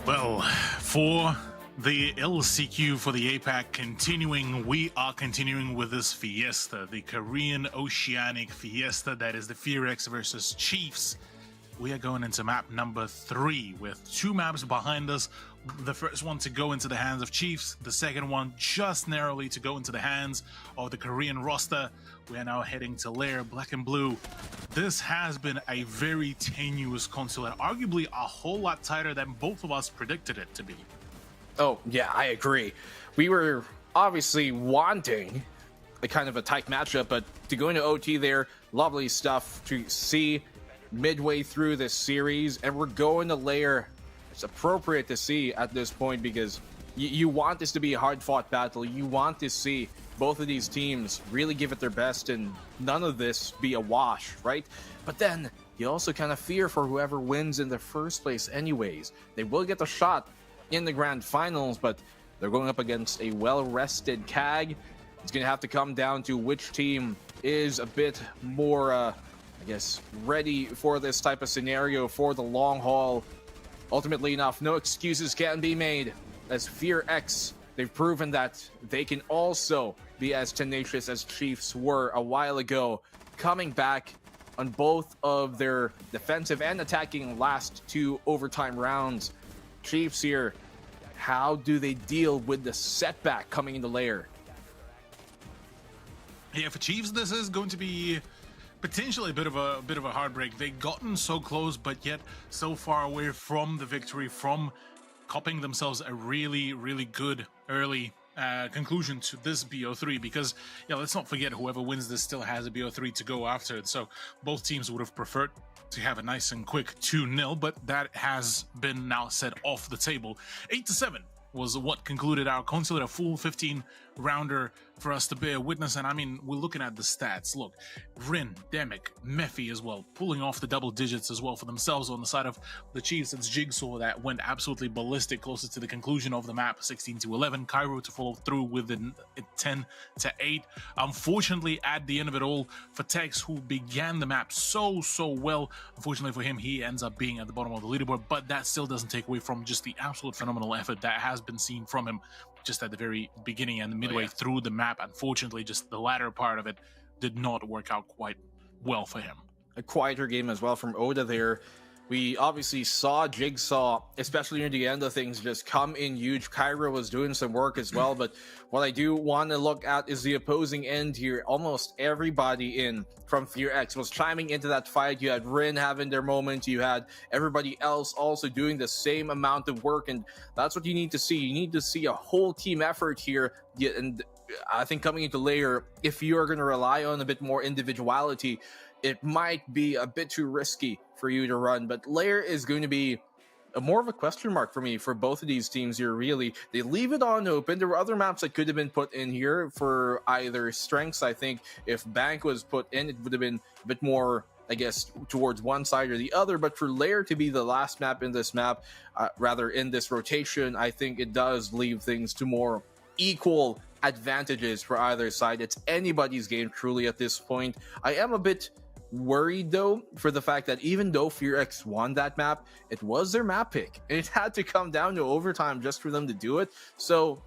Well, for the LCQ for the APAC we are continuing with this fiesta, the Korean Oceanic Fiesta, that is the FearX versus Chiefs. We are going into map number 3 with 2 maps behind us. The first one to go into the hands of Chiefs, the second one just narrowly to go into the hands of the Korean roster. We are now heading to Lair, black and blue. This has been a very tenuous console and arguably a whole lot tighter than both of us predicted it to be. Oh, yeah, I agree. We were obviously wanting a kind of a tight matchup, but to go into OT there, lovely stuff to see midway through this series, and we're going to Lair. It's appropriate to see at this point because you want this to be a hard-fought battle. You want to see both of these teams really give it their best and none of this be a wash, right? But then you also kind of fear for whoever wins in the first place anyways. They will get the shot in the grand finals, but they're going up against a well-rested CAG. It's going to have to come down to which team is a bit more, I guess, ready for this type of scenario for the long haul. Ultimately enough, no excuses can be made, as FearX, they've proven that they can also be as tenacious as Chiefs were a while ago, coming back on both of their defensive and attacking last 2 overtime rounds. Chiefs here, how do they deal with the setback coming into Lair? Yeah, for Chiefs, this is going to be potentially a bit of a heartbreak. They've gotten so close, but yet so far away from the victory, from copying themselves a really, really good early conclusion to this BO3, because let's not forget, whoever wins this still has a BO3 to go after it. So both teams would have preferred to have a nice and quick 2-0, but that has been now set off the table. 8-7 was what concluded our console, a full 15-rounder for us to bear witness. And I mean, we're looking at the stats. Look, Rin, Demic, Mephi as well, pulling off the double digits as well for themselves. On the side of the Chiefs, it's Jigsaw that went absolutely ballistic closer to the conclusion of the map, 16-11. Cairo to follow through with the 10-8. Unfortunately, at the end of it all, for Tex, who began the map so well, unfortunately for him, he ends up being at the bottom of the leaderboard, but that still doesn't take away from just the absolute phenomenal effort that has been seen from him just at the very beginning and midway through the map. Unfortunately, just the latter part of it did not work out quite well for him. A quieter game as well from Oda there. We obviously saw Jigsaw, especially near the end of things, just come in huge. Cairo was doing some work as well, but what I do want to look at is the opposing end here. Almost everybody in from FearX was chiming into that fight. You had Rin having their moment. You had everybody else also doing the same amount of work, and that's what you need to see. You need to see a whole team effort here. And I think coming into Lair, if you are going to rely on a bit more individuality, it might be a bit too risky for you to run. But Lair is going to be more of a question mark for me for both of these teams here, really. They leave it on open. There were other maps that could have been put in here for either strengths. I think if Bank was put in, it would have been a bit more, I guess, towards one side or the other. But for Lair to be the last map in this map, rather in this rotation, I think it does leave things to more equal advantages for either side. It's anybody's game truly at this point. I am a bit worried though for the fact that even though FearX won that map, it was their map pick and it had to come down to overtime just for them to do it. So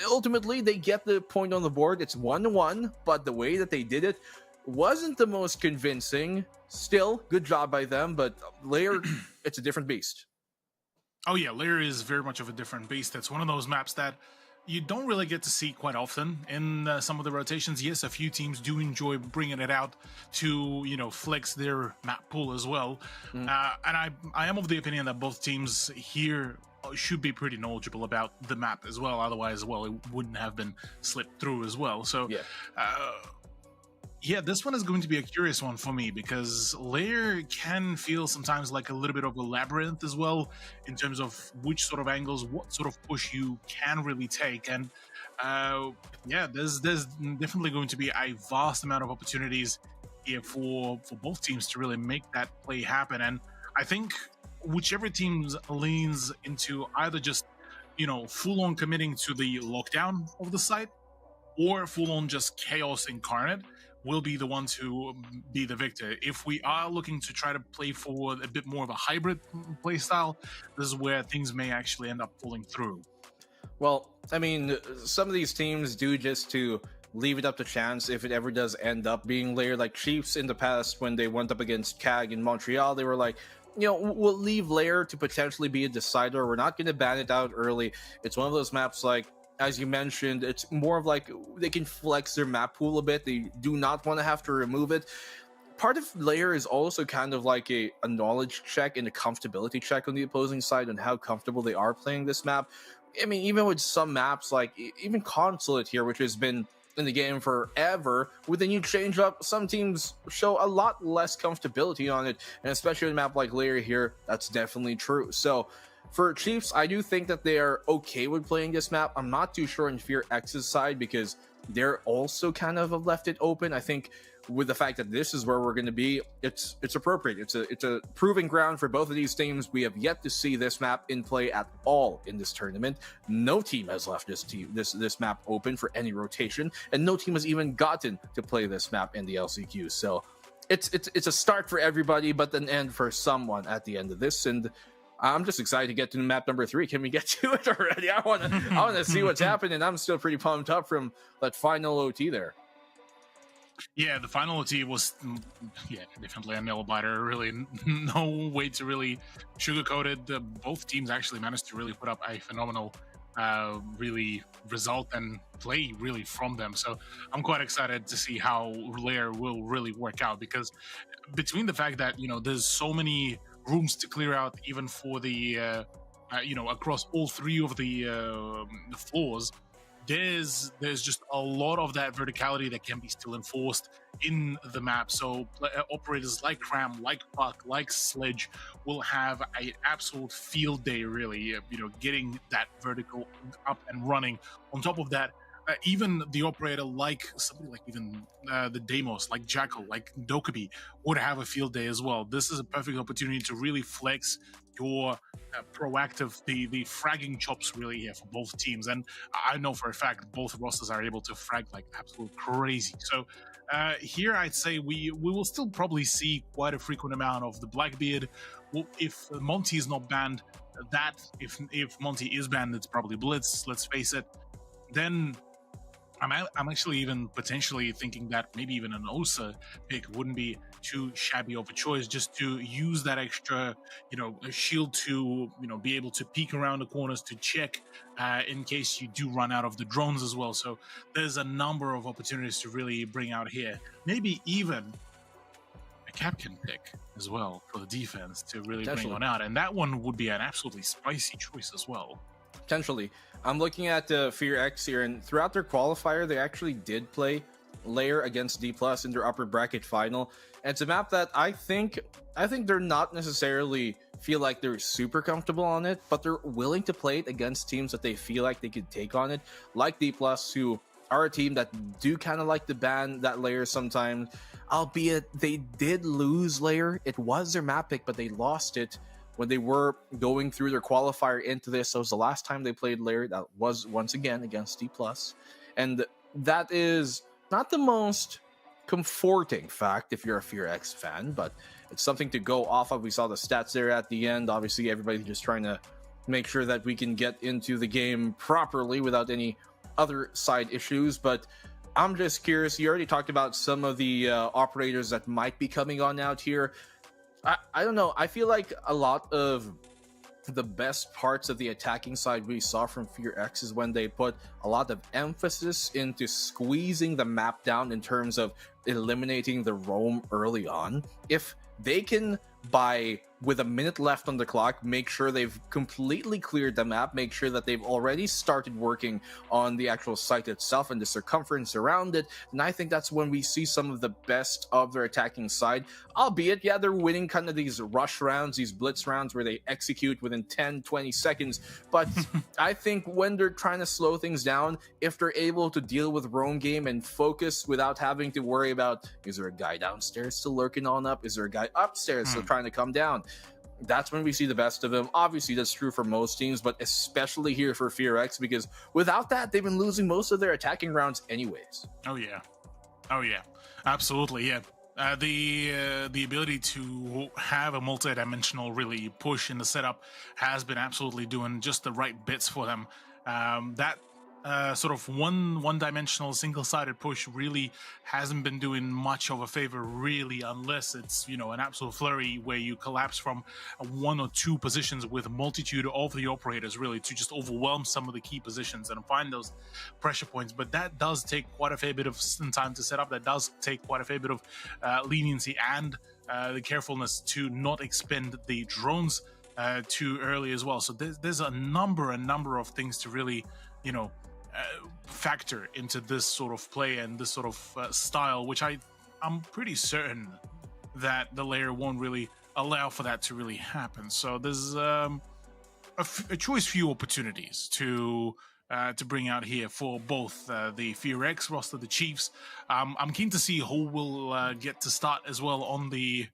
ultimately they get the point on the board. It's 1-1, but the way that they did it wasn't the most convincing. Still, good job by them, but Lair, it's a different beast. Oh yeah, Lair is very much of a different beast. It's one of those maps that you don't really get to see quite often in some of the rotations. Yes, a few teams do enjoy bringing it out to, flex their map pool as well. And I am of the opinion that both teams here should be pretty knowledgeable about the map as well. Otherwise, it wouldn't have been slipped through as well. So, yeah, this one is going to be a curious one for me because Lair can feel sometimes like a little bit of a labyrinth as well in terms of which sort of angles, what sort of push you can really take. And yeah, there's definitely going to be a vast amount of opportunities here for both teams to really make that play happen. And I think whichever team leans into either just, full on committing to the lockdown of the site or full on just chaos incarnate will be the ones who be the victor. If we are looking to try to play for a bit more of a hybrid play style, this is where things may actually end up falling through. Well, I mean, some of these teams do just to leave it up to chance if it ever does end up being layered. Like Chiefs in the past, when they went up against CAG in Montreal, they were like, you know, we'll leave layer to potentially be a decider. We're not going to ban it out early. It's one of those maps, like, as you mentioned, it's more of like they can flex their map pool a bit. They do not want to have to remove it. Part of layer is also kind of like a knowledge check and a comfortability check on the opposing side on how comfortable they are playing this map. I mean, even with some maps, like even Consulate here, which has been in the game forever, with the new change up, some teams show a lot less comfortability on it, and especially with a map like layer here, that's definitely true. So for Chiefs, I do think that they are okay with playing this map. I'm not too sure on Fear X's side, because they're also kind of left it open. I think with the fact that this is where we're going to be, it's appropriate. It's a proving ground for both of these teams. We have yet to see this map in play at all in this tournament. No team has left this map open for any rotation, and no team has even gotten to play this map in the LCQ. So it's a start for everybody, but an end for someone at the end of this. And I'm just excited to get to map number 3. Can we get to it already? I want to see what's happening. I'm still pretty pumped up from that final OT there. Yeah, the final OT was, definitely a nail biter. Really, no way to really sugarcoat it. Both teams actually managed to really put up a phenomenal, really result and play really from them. So I'm quite excited to see how Lair will really work out, because between the fact that, you know, there's so many rooms to clear out, even for the, across all 3 of the floors, there's just a lot of that verticality that can be still enforced in the map. So operators like Cram, like Puck, like Sledge will have an absolute field day, really, getting that vertical up and running. On top of that, even the operator, like somebody like even the Deimos, like Jackal, like Dokubi, would have a field day as well. This is a perfect opportunity to really flex your proactive, the fragging chops really here for both teams. And I know for a fact both rosters are able to frag like absolute crazy. So here I'd say we will still probably see quite a frequent amount of the Blackbeard. Well, if Monty is not banned, if Monty is banned, it's probably Blitz, let's face it. Then I'm actually even potentially thinking that maybe even an Osa pick wouldn't be too shabby of a choice, just to use that extra, shield to, be able to peek around the corners to check in case you do run out of the drones as well. So there's a number of opportunities to really bring out here. Maybe even a Capcan pick as well for the defense to really bring one out. And that one would be an absolutely spicy choice as well. Potentially. I'm looking at Fear X here, and throughout their qualifier, they actually did play Lair against D+ in their upper bracket final. And it's a map that I think they're not necessarily feel like they're super comfortable on it, but they're willing to play it against teams that they feel like they could take on it, like D+, who are a team that do kind of like to ban that Lair sometimes, albeit they did lose Lair. It was their map pick, but they lost it when they were going through their qualifier into this. So it was the last time they played Lair. That was once again against D+. And that is not the most comforting fact if you're a Fear X fan, but it's something to go off of. We saw the stats there at the end. Obviously, everybody just trying to make sure that we can get into the game properly without any other side issues. But I'm just curious. You already talked about some of the operators that might be coming on out here. I don't know. I feel like a lot of the best parts of the attacking side we saw from Fear X is when they put a lot of emphasis into squeezing the map down in terms of eliminating the roam early on. If they can, with a minute left on the clock, make sure they've completely cleared the map, make sure that they've already started working on the actual site itself and the circumference around it, and I think that's when we see some of the best of their attacking side. Albeit, yeah, they're winning kind of these rush rounds, these blitz rounds where they execute within 10-20 seconds, but I think when they're trying to slow things down, if they're able to deal with roam game and focus without having to worry about, is there a guy downstairs still lurking on up, is there a guy upstairs still trying to come down, that's when we see the best of them. Obviously, that's true for most teams, but especially here for Fear X, because without that, they've been losing most of their attacking rounds anyways. Oh, yeah. Absolutely, yeah. The ability to have a multi-dimensional really push in the setup has been absolutely doing just the right bits for them. That sort of one-dimensional single-sided push really hasn't been doing much of a favor, really, unless it's, you know, an absolute flurry where you collapse from one or two positions with a multitude of the operators, really, to just overwhelm some of the key positions and find those pressure points. But that does take quite a fair bit of time to set up. That does take quite a fair bit of leniency and the carefulness to not expend the drones too early as well. So there's a number of things to really, you know, factor into this sort of play and this sort of style, which I'm pretty certain that the layer won't really allow for that to really happen. So there's a choice few opportunities to bring out here for both the FearX roster, the Chiefs. I'm keen to see who will get to start as well on the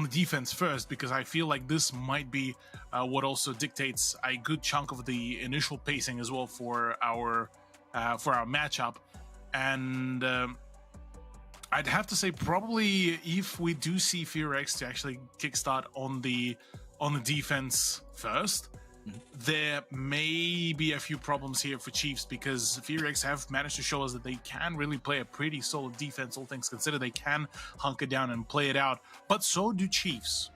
defense first, because I feel like this might be what also dictates a good chunk of the initial pacing as well for our matchup. And I'd have to say probably if we do see FearX to actually kickstart on the defense first, there may be a few problems here for Chiefs, because FearX have managed to show us that they can really play a pretty solid defense, all things considered. They can hunker down and play it out, but so do Chiefs.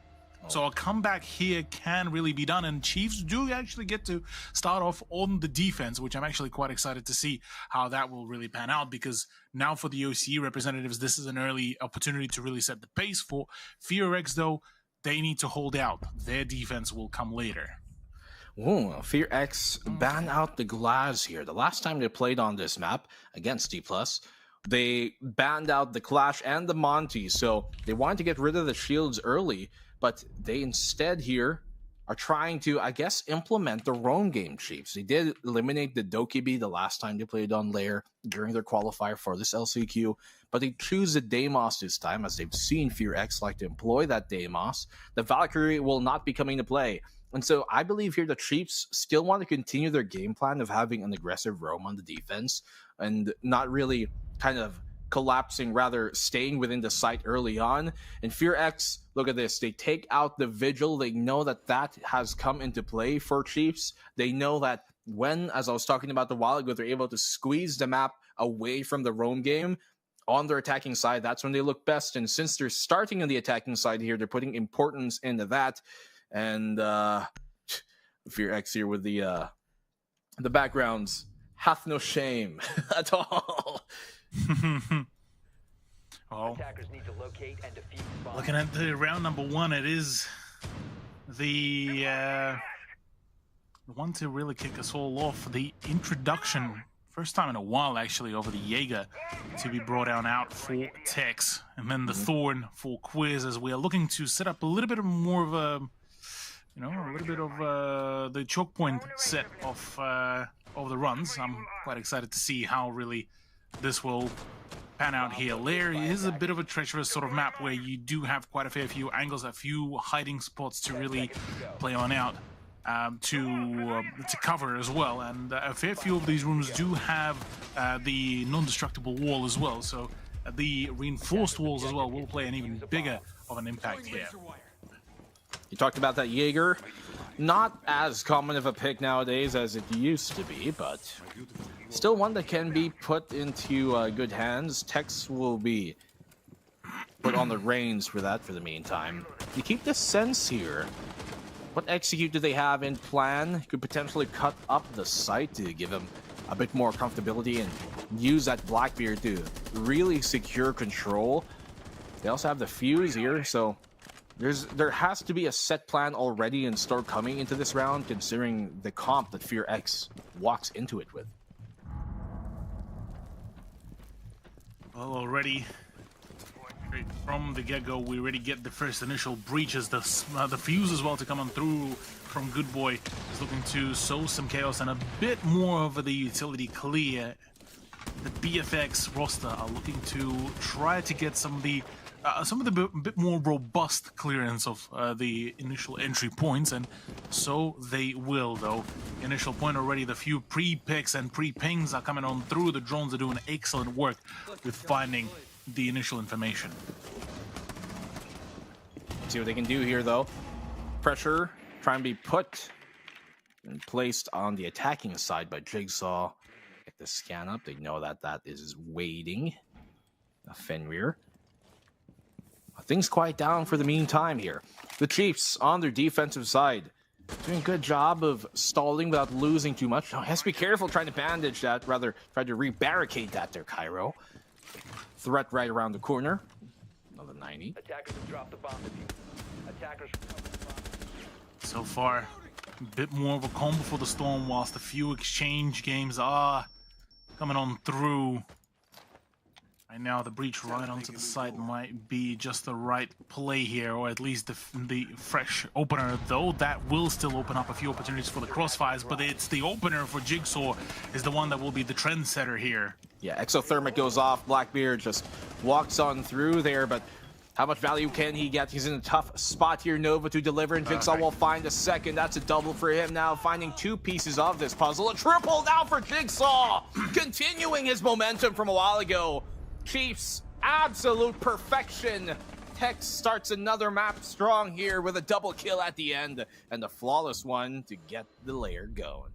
So a comeback here can really be done, and Chiefs do actually get to start off on the defense, which I'm actually quite excited to see how that will really pan out, because now for the OCE representatives, this is an early opportunity to really set the pace. For FearX, though, they need to hold out. Their defense will come later. Ooh, FearX ban out the glass here. The last time they played on this map against D+, they banned out the Clash and the Monty, so they wanted to get rid of the shields early, but they instead here are trying to, I guess, implement their own game, Chiefs. They did eliminate the Dokkaebi the last time they played on Lair during their qualifier for this LCQ, but they choose the Deimos this time, as they've seen FearX like to employ that Deimos. The Valkyrie will not be coming to play. And so I believe here the Chiefs still want to continue their game plan of having an aggressive roam on the defense and not really kind of collapsing, rather staying within the site early on. And FearX, look at this. They take out the Vigil. They know that that has come into play for Chiefs. They know that when, as I was talking about a while ago, they're able to squeeze the map away from the roam game on their attacking side, that's when they look best. And since they're starting on the attacking side here, they're putting importance into that. And FearX here with the backgrounds hath no shame at all. Well, Attackers need to locate and defuse bombs. looking at the round number one, it is the one to really kick us all off. The introduction, first time in a while actually, over the Jaeger to be brought out for Tex, and then the Thorn for Quiz, as we are looking to set up a little bit more of a, you know, a little bit of the choke point set of the runs. I'm quite excited to see how really this will pan out here. Lair is a bit of a treacherous sort of map where you do have quite a fair few angles, a few hiding spots to really play on out, to cover as well, and a fair few of these rooms do have the non-destructible wall as well, so the reinforced walls as well will play an even bigger of an impact here. You talked about that Jaeger. Not as common of a pick nowadays as it used to be, but still one that can be put into good hands. Tex will be put on the reins for that for the meantime. You keep the sense here. What execute do they have in plan? Could potentially cut up the site to give him a bit more comfortability and use that Blackbeard to really secure control. They also have the fuse here, so there has to be a set plan already in store coming into this round, considering the comp that FearX walks into it with. Well, already straight from the get-go, we already get the first initial breaches. The fuse as well to come on through from Good Boy is looking to sow some chaos and a bit more of the utility clear. The BFX roster are looking to try to get some of the bit more robust clearance of the initial entry points, and so they will, though. Initial point already, the few pre-picks and pre-pings are coming on through. The drones are doing excellent work with finding the initial information. See what they can do here, though. Pressure trying to be put and placed on the attacking side by Jigsaw. Get the scan up. They know that that is waiting. Fenrir. Things quiet down for the meantime here. The Chiefs on their defensive side doing a good job of stalling without losing too much. Now, has to be careful trying to bandage that, rather try to re-barricade that there, Cairo. Threat right around the corner. Another 90. Attackers have dropped the bomb defuse. Attackers. So far, a bit more of a calm before the storm, whilst a few exchange games are coming on through. Right now, the breach right onto the side might be just the right play here, or at least the fresh opener, though that will still open up a few opportunities for the crossfires, but it's the opener for Jigsaw is the one that will be the trendsetter here. Yeah, exothermic goes off. Blackbeard just walks on through there, but how much value can he get? He's in a tough spot here, Nova, to deliver, and Jigsaw will find a second. That's a double for him now, finding two pieces of this puzzle. A triple now for Jigsaw, continuing his momentum from a while ago. Chiefs, absolute perfection. Tex starts another map strong here with a double kill at the end, and the flawless one to get the layer going.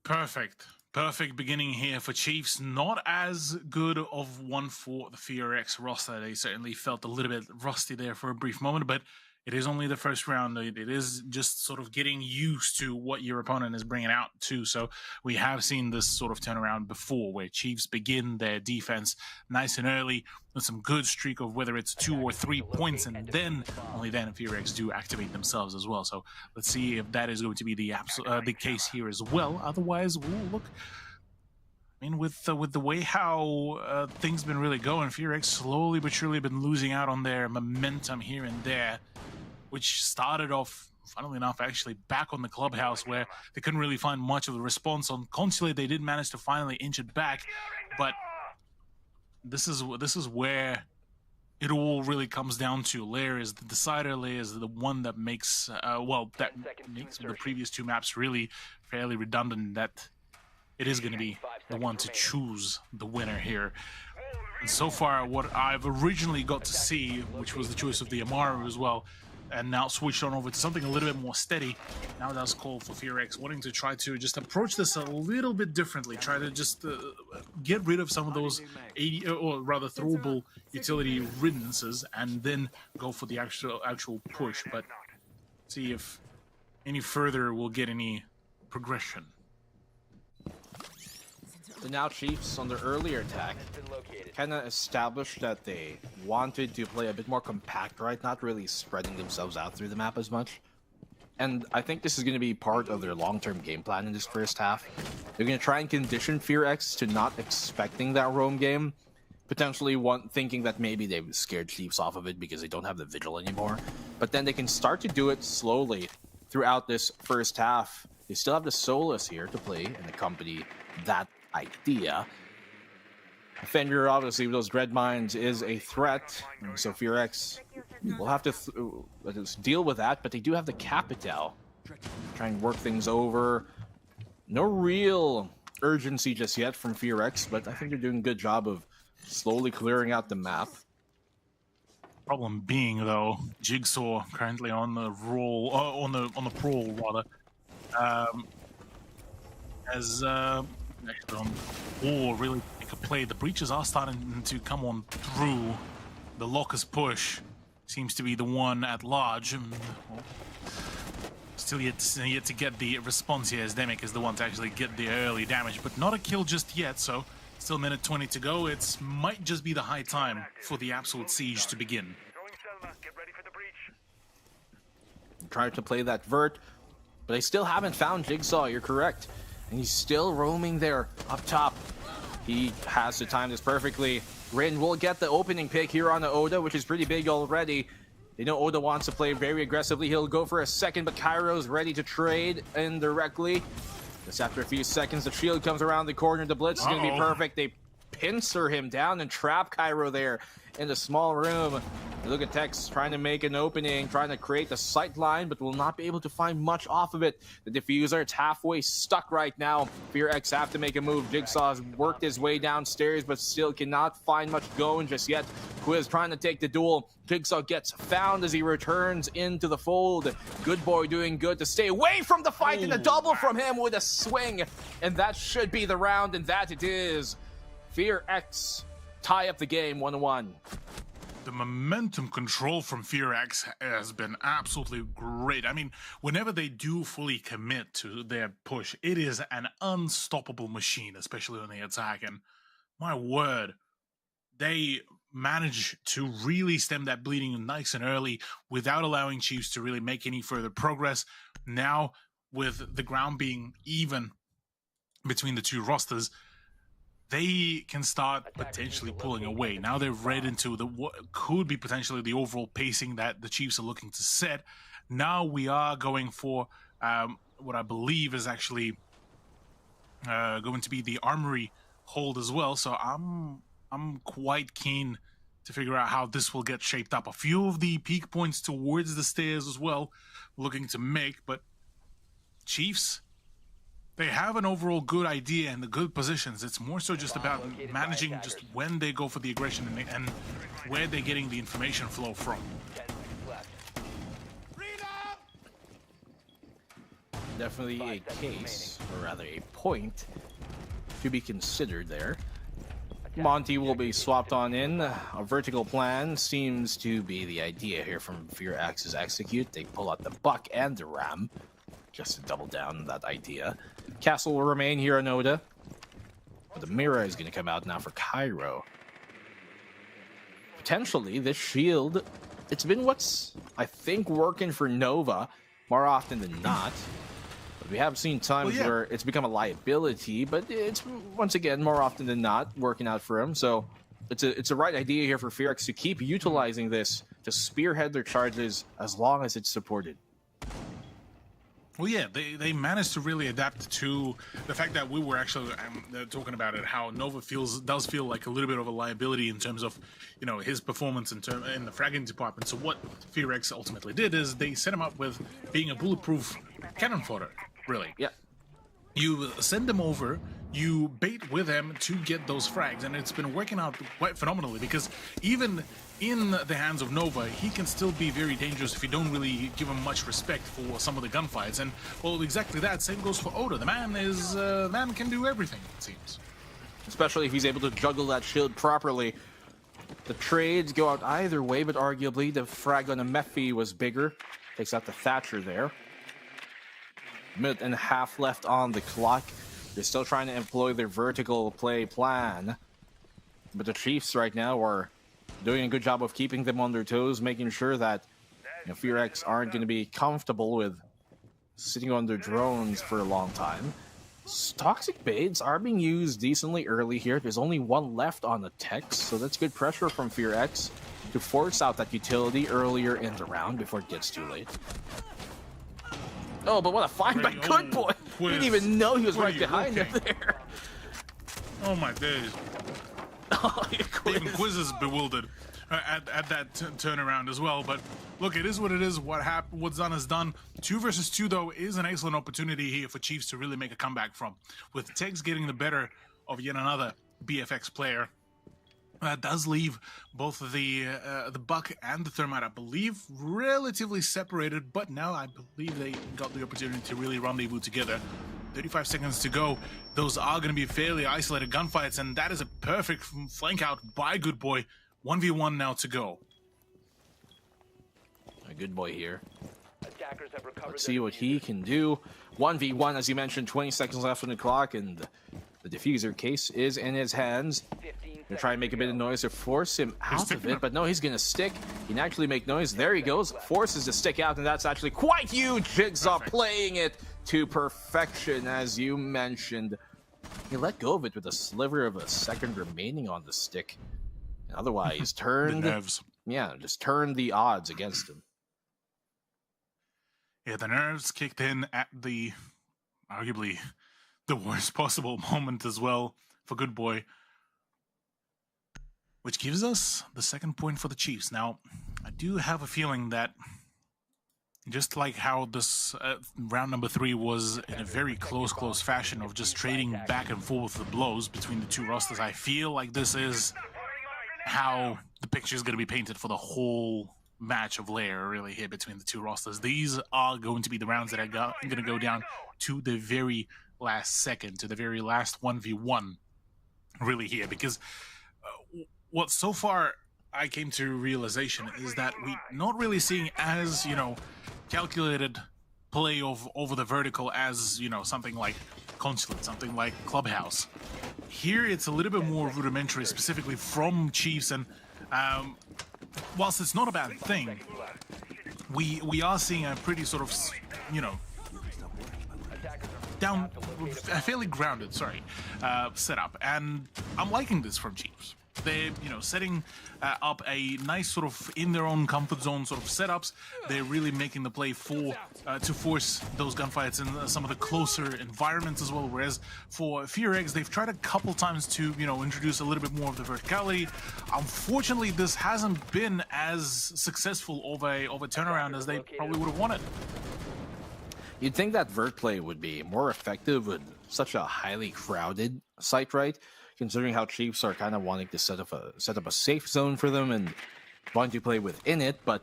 Perfect. Perfect beginning here for Chiefs. Not as good of one for the FearX roster. They certainly felt a little bit rusty there for a brief moment, but it is only the first round. It is just sort of getting used to what your opponent is bringing out too. So we have seen this sort of turnaround before, where Chiefs begin their defense nice and early with some good streak of whether it's 2 or 3 points, and then only then FearX do activate themselves as well. So let's see if that is going to be the case here as well. Otherwise, we'll look. I mean, with the way how things been really going, FearX slowly but surely been losing out on their momentum here and there, which started off, funnily enough, actually back on the Clubhouse, where they couldn't really find much of a response. On Consulate, they did manage to finally inch it back, but this is where it all really comes down to. Lair is the decider. Lair is the one that makes that makes the previous two maps really fairly redundant. That it is going to be the one to choose the winner here. And so far, what I've originally got to see, which was the choice of the Amaru as well, and now switched on over to something a little bit more steady. Now that's called for FearX, wanting to try to just approach this a little bit differently, try to just get rid of some of those or rather throwable utility riddances, and then go for the actual push. But see if any further we'll get any progression. So now Chiefs, on their earlier attack, kind of established that they wanted to play a bit more compact, right? Not really spreading themselves out through the map as much. And I think this is going to be part of their long-term game plan in this first half. They're going to try and condition FearX to not expecting that roam game. Potentially thinking that maybe they've scared Chiefs off of it because they don't have the Vigil anymore. But then they can start to do it slowly throughout this first half. They still have the Solus here to play and accompany that idea. Fenrir, obviously, with those red mines is a threat, so FearX will have to deal with that, but they do have the Capital. Try and work things over. No real urgency just yet from FearX, but I think they're doing a good job of slowly clearing out the map. Problem being, though, Jigsaw currently on the roll, on the prowl rather, as actually on or really make a play. The breaches are starting to come on through. The Locust push seems to be the one at large. Still yet to get the response here, as Demic is the one to actually get the early damage, but not a kill just yet, so still minute 20 to go. It might just be the high time for the absolute siege to begin. Try to play that vert, but they still haven't found Jigsaw, you're correct. And he's still roaming there up top. He has to time this perfectly. Rin will get the opening pick here on the Oda, which is pretty big already. They know Oda wants to play very aggressively. He'll go for a second, but Cairo's ready to trade indirectly. Just after a few seconds, the shield comes around the corner. The blitz is going to be perfect. They pincer him down and trap Cairo there in the small room. Look at Tex trying to make an opening, trying to create the sight line, but will not be able to find much off of it. The diffuser, it's halfway stuck right now. FearX have to make a move. Jigsaw's worked his way downstairs, but still cannot find much going just yet. Quiz trying to take the duel. Jigsaw gets found as he returns into the fold. Good boy doing good to stay away from the fight, and a double from him with a swing. And that should be the round, and that it is. FearX tie up the game 1-1. The momentum control from FearX has been absolutely great. I mean, whenever they do fully commit to their push, it is an unstoppable machine, especially when they attack. And my word, they manage to really stem that bleeding nice and early without allowing Chiefs to really make any further progress. Now, with the ground being even between the two rosters, they can start potentially pulling away. Now they've read into what could be potentially the overall pacing that the Chiefs are looking to set. Now we are going for what I believe is actually going to be the armory hold as well. So I'm quite keen to figure out how this will get shaped up. A few of the peak points towards the stairs as well, looking to make, but Chiefs, they have an overall good idea and the good positions. It's more so just about managing just when they go for the aggression and where they're getting the information flow from. Definitely a case, or rather a point, to be considered there. Monty will be swapped on in. A vertical plan seems to be the idea here from FearX's execute. They pull out the Buck and the Ram, just to double down on that idea. Castle will remain here on Oda. But the Mira is going to come out now for Cairo. Potentially, this shield, it's been what's, I think, working for Nova more often than not. But we have seen times where it's become a liability, but it's, once again, more often than not, working out for him. So it's a right idea here for FearX to keep utilizing this to spearhead their charges as long as it's supported. Well, yeah, they managed to really adapt to the fact that we were actually talking about it, how Nova does feel like a little bit of a liability in terms of, you know, his performance in the fragging department. So what FearX ultimately did is they set him up with being a bulletproof cannon fodder, really. Yeah. You send them over, you bait with them to get those frags, and it's been working out quite phenomenally because even in the hands of Nova, he can still be very dangerous if you don't really give him much respect for some of the gunfights. And, well, exactly that. Same goes for Oda. The man can do everything, it seems. Especially if he's able to juggle that shield properly. The trades go out either way, but arguably the frag on a Mephi was bigger. Takes out the Thatcher there. Minute and a half left on the clock. They're still trying to employ their vertical play plan. But the Chiefs right now are doing a good job of keeping them on their toes, making sure that, you know, FearX aren't going to be comfortable with sitting on their drones for a long time. Toxic Baids are being used decently early here. There's only one left on the Tex, so that's good pressure from FearX to force out that utility earlier in the round before it gets too late. Oh, but what a find by Good Boy! He didn't even know he was right behind him there. Oh my days. Even Quiz is bewildered at that turnaround as well. But look, it is what it is. What's done is done. 2 versus 2, though, is an excellent opportunity here for Chiefs to really make a comeback from. With Tex getting the better of yet another BFX player, that does leave both the Buck and the Thermite, I believe, relatively separated. But now I believe they got the opportunity to really rendezvous together. 35 seconds to go. Those are going to be fairly isolated gunfights, and that is a perfect flank out by Good Boy. 1v1 now to go. A Good Boy here. Attackers have recovered. Let's see what he can do. 1v1, as you mentioned, 20 seconds left on the clock, and the diffuser case is in his hands. Gonna try and make a bit of noise to force him out of it, but no, he's gonna stick. He can actually make noise. There he goes. Forces to stick out, and that's actually quite huge. Jigsaw playing it to perfection, as you mentioned. He let go of it with a sliver of a second remaining on the stick. And otherwise, turned the nerves. Yeah, just turned the odds against him. Yeah, the nerves kicked in at the arguably the worst possible moment as well for Good Boy, which gives us the second point for the Chiefs. Now, I do have a feeling that just like how this round number 3 was in a very close fashion of just trading back and forth the blows between the two rosters, I feel like this is how the picture is going to be painted for the whole match of Lair, really, here between the two rosters. These are going to be the rounds that are going to go down to the very last second, to the very last 1v1, really, here, because what so far I came to realization is that we're not really seeing as, you know, calculated play of over the vertical as, you know, something like Consulate, something like Clubhouse. Here it's a little bit more rudimentary, specifically from Chiefs, and whilst it's not a bad thing, we are seeing a pretty sort of, you know, down, fairly grounded, setup, and I'm liking this from Chiefs. They're, you know, setting up a nice sort of in their own comfort zone sort of setups. They're really making the play for to force those gunfights in some of the closer environments as well. Whereas for FearX, they've tried a couple times to, you know, introduce a little bit more of the verticality. Unfortunately, this hasn't been as successful of a turnaround as they probably would have wanted. You'd think that vert play would be more effective with such a highly crowded site, right? Considering how Chiefs are kind of wanting to set up a safe zone for them and wanting to play within it, but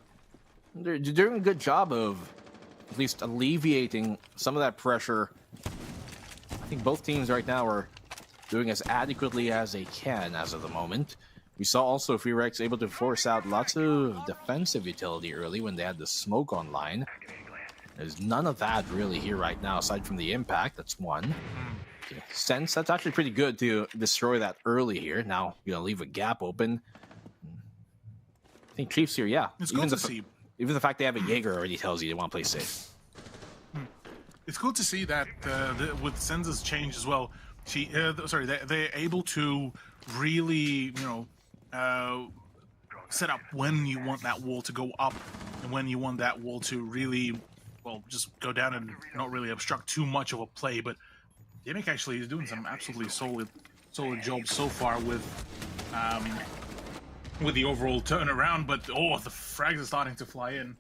they're doing a good job of at least alleviating some of that pressure. I think both teams right now are doing as adequately as they can as of the moment. We saw also FearX able to force out lots of defensive utility early when they had the smoke online. There's none of that really here right now, aside from the impact. That's one. Sense, that's actually pretty good to destroy that early here. Now you're gonna leave a gap open. I think Chiefs here, yeah. It's good to see. Even the fact they have a Jaeger already tells you they want to play safe. It's good to see that with Sense's change as well. They're able to really, you know, set up when you want that wall to go up and when you want that wall to really, well, just go down and not really obstruct too much of a play, but Gimmick actually is doing some absolutely solid job so far with the overall turnaround, but oh, the frags are starting to fly in.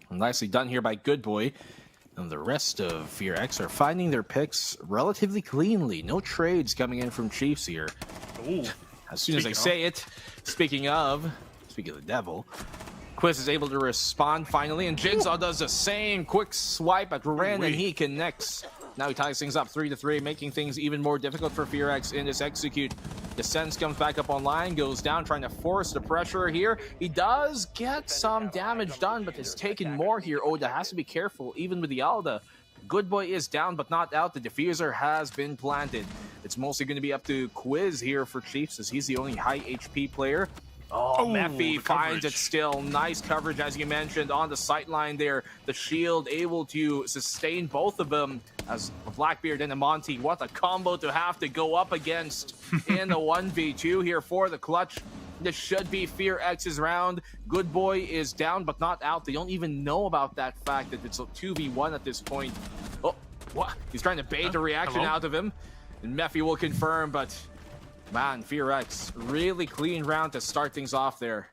Nicely done here by Good Boy. And the rest of FearX are finding their picks relatively cleanly. No trades coming in from Chiefs here. Ooh, as soon as I say it, speaking of the devil, Quiz is able to respond finally, and Jigsaw does the same quick swipe at Ren, and he connects. Now he ties things up 3-3, making things even more difficult for FearX in this execute. The Sense comes back up online, goes down, trying to force the pressure here. He does get some damage done, but has taken more here. Oda has to be careful, even with the Alda. Good Boy is down, but not out. The diffuser has been planted. It's mostly going to be up to Quiz here for Chiefs, as he's the only high HP player. Oh, Mephi finds it still. Nice coverage, as you mentioned, on the sight line there. The shield able to sustain both of them as Blackbeard and Amonte. What a combo to have to go up against in the 1v2 here for the clutch. This should be FearX's round. Good Boy is down, but not out. They don't even know about that fact that it's a 2v1 at this point. Oh, what? He's trying to bait a reaction out of him. And Mephi will confirm, but man, FearX, really clean round to start things off there.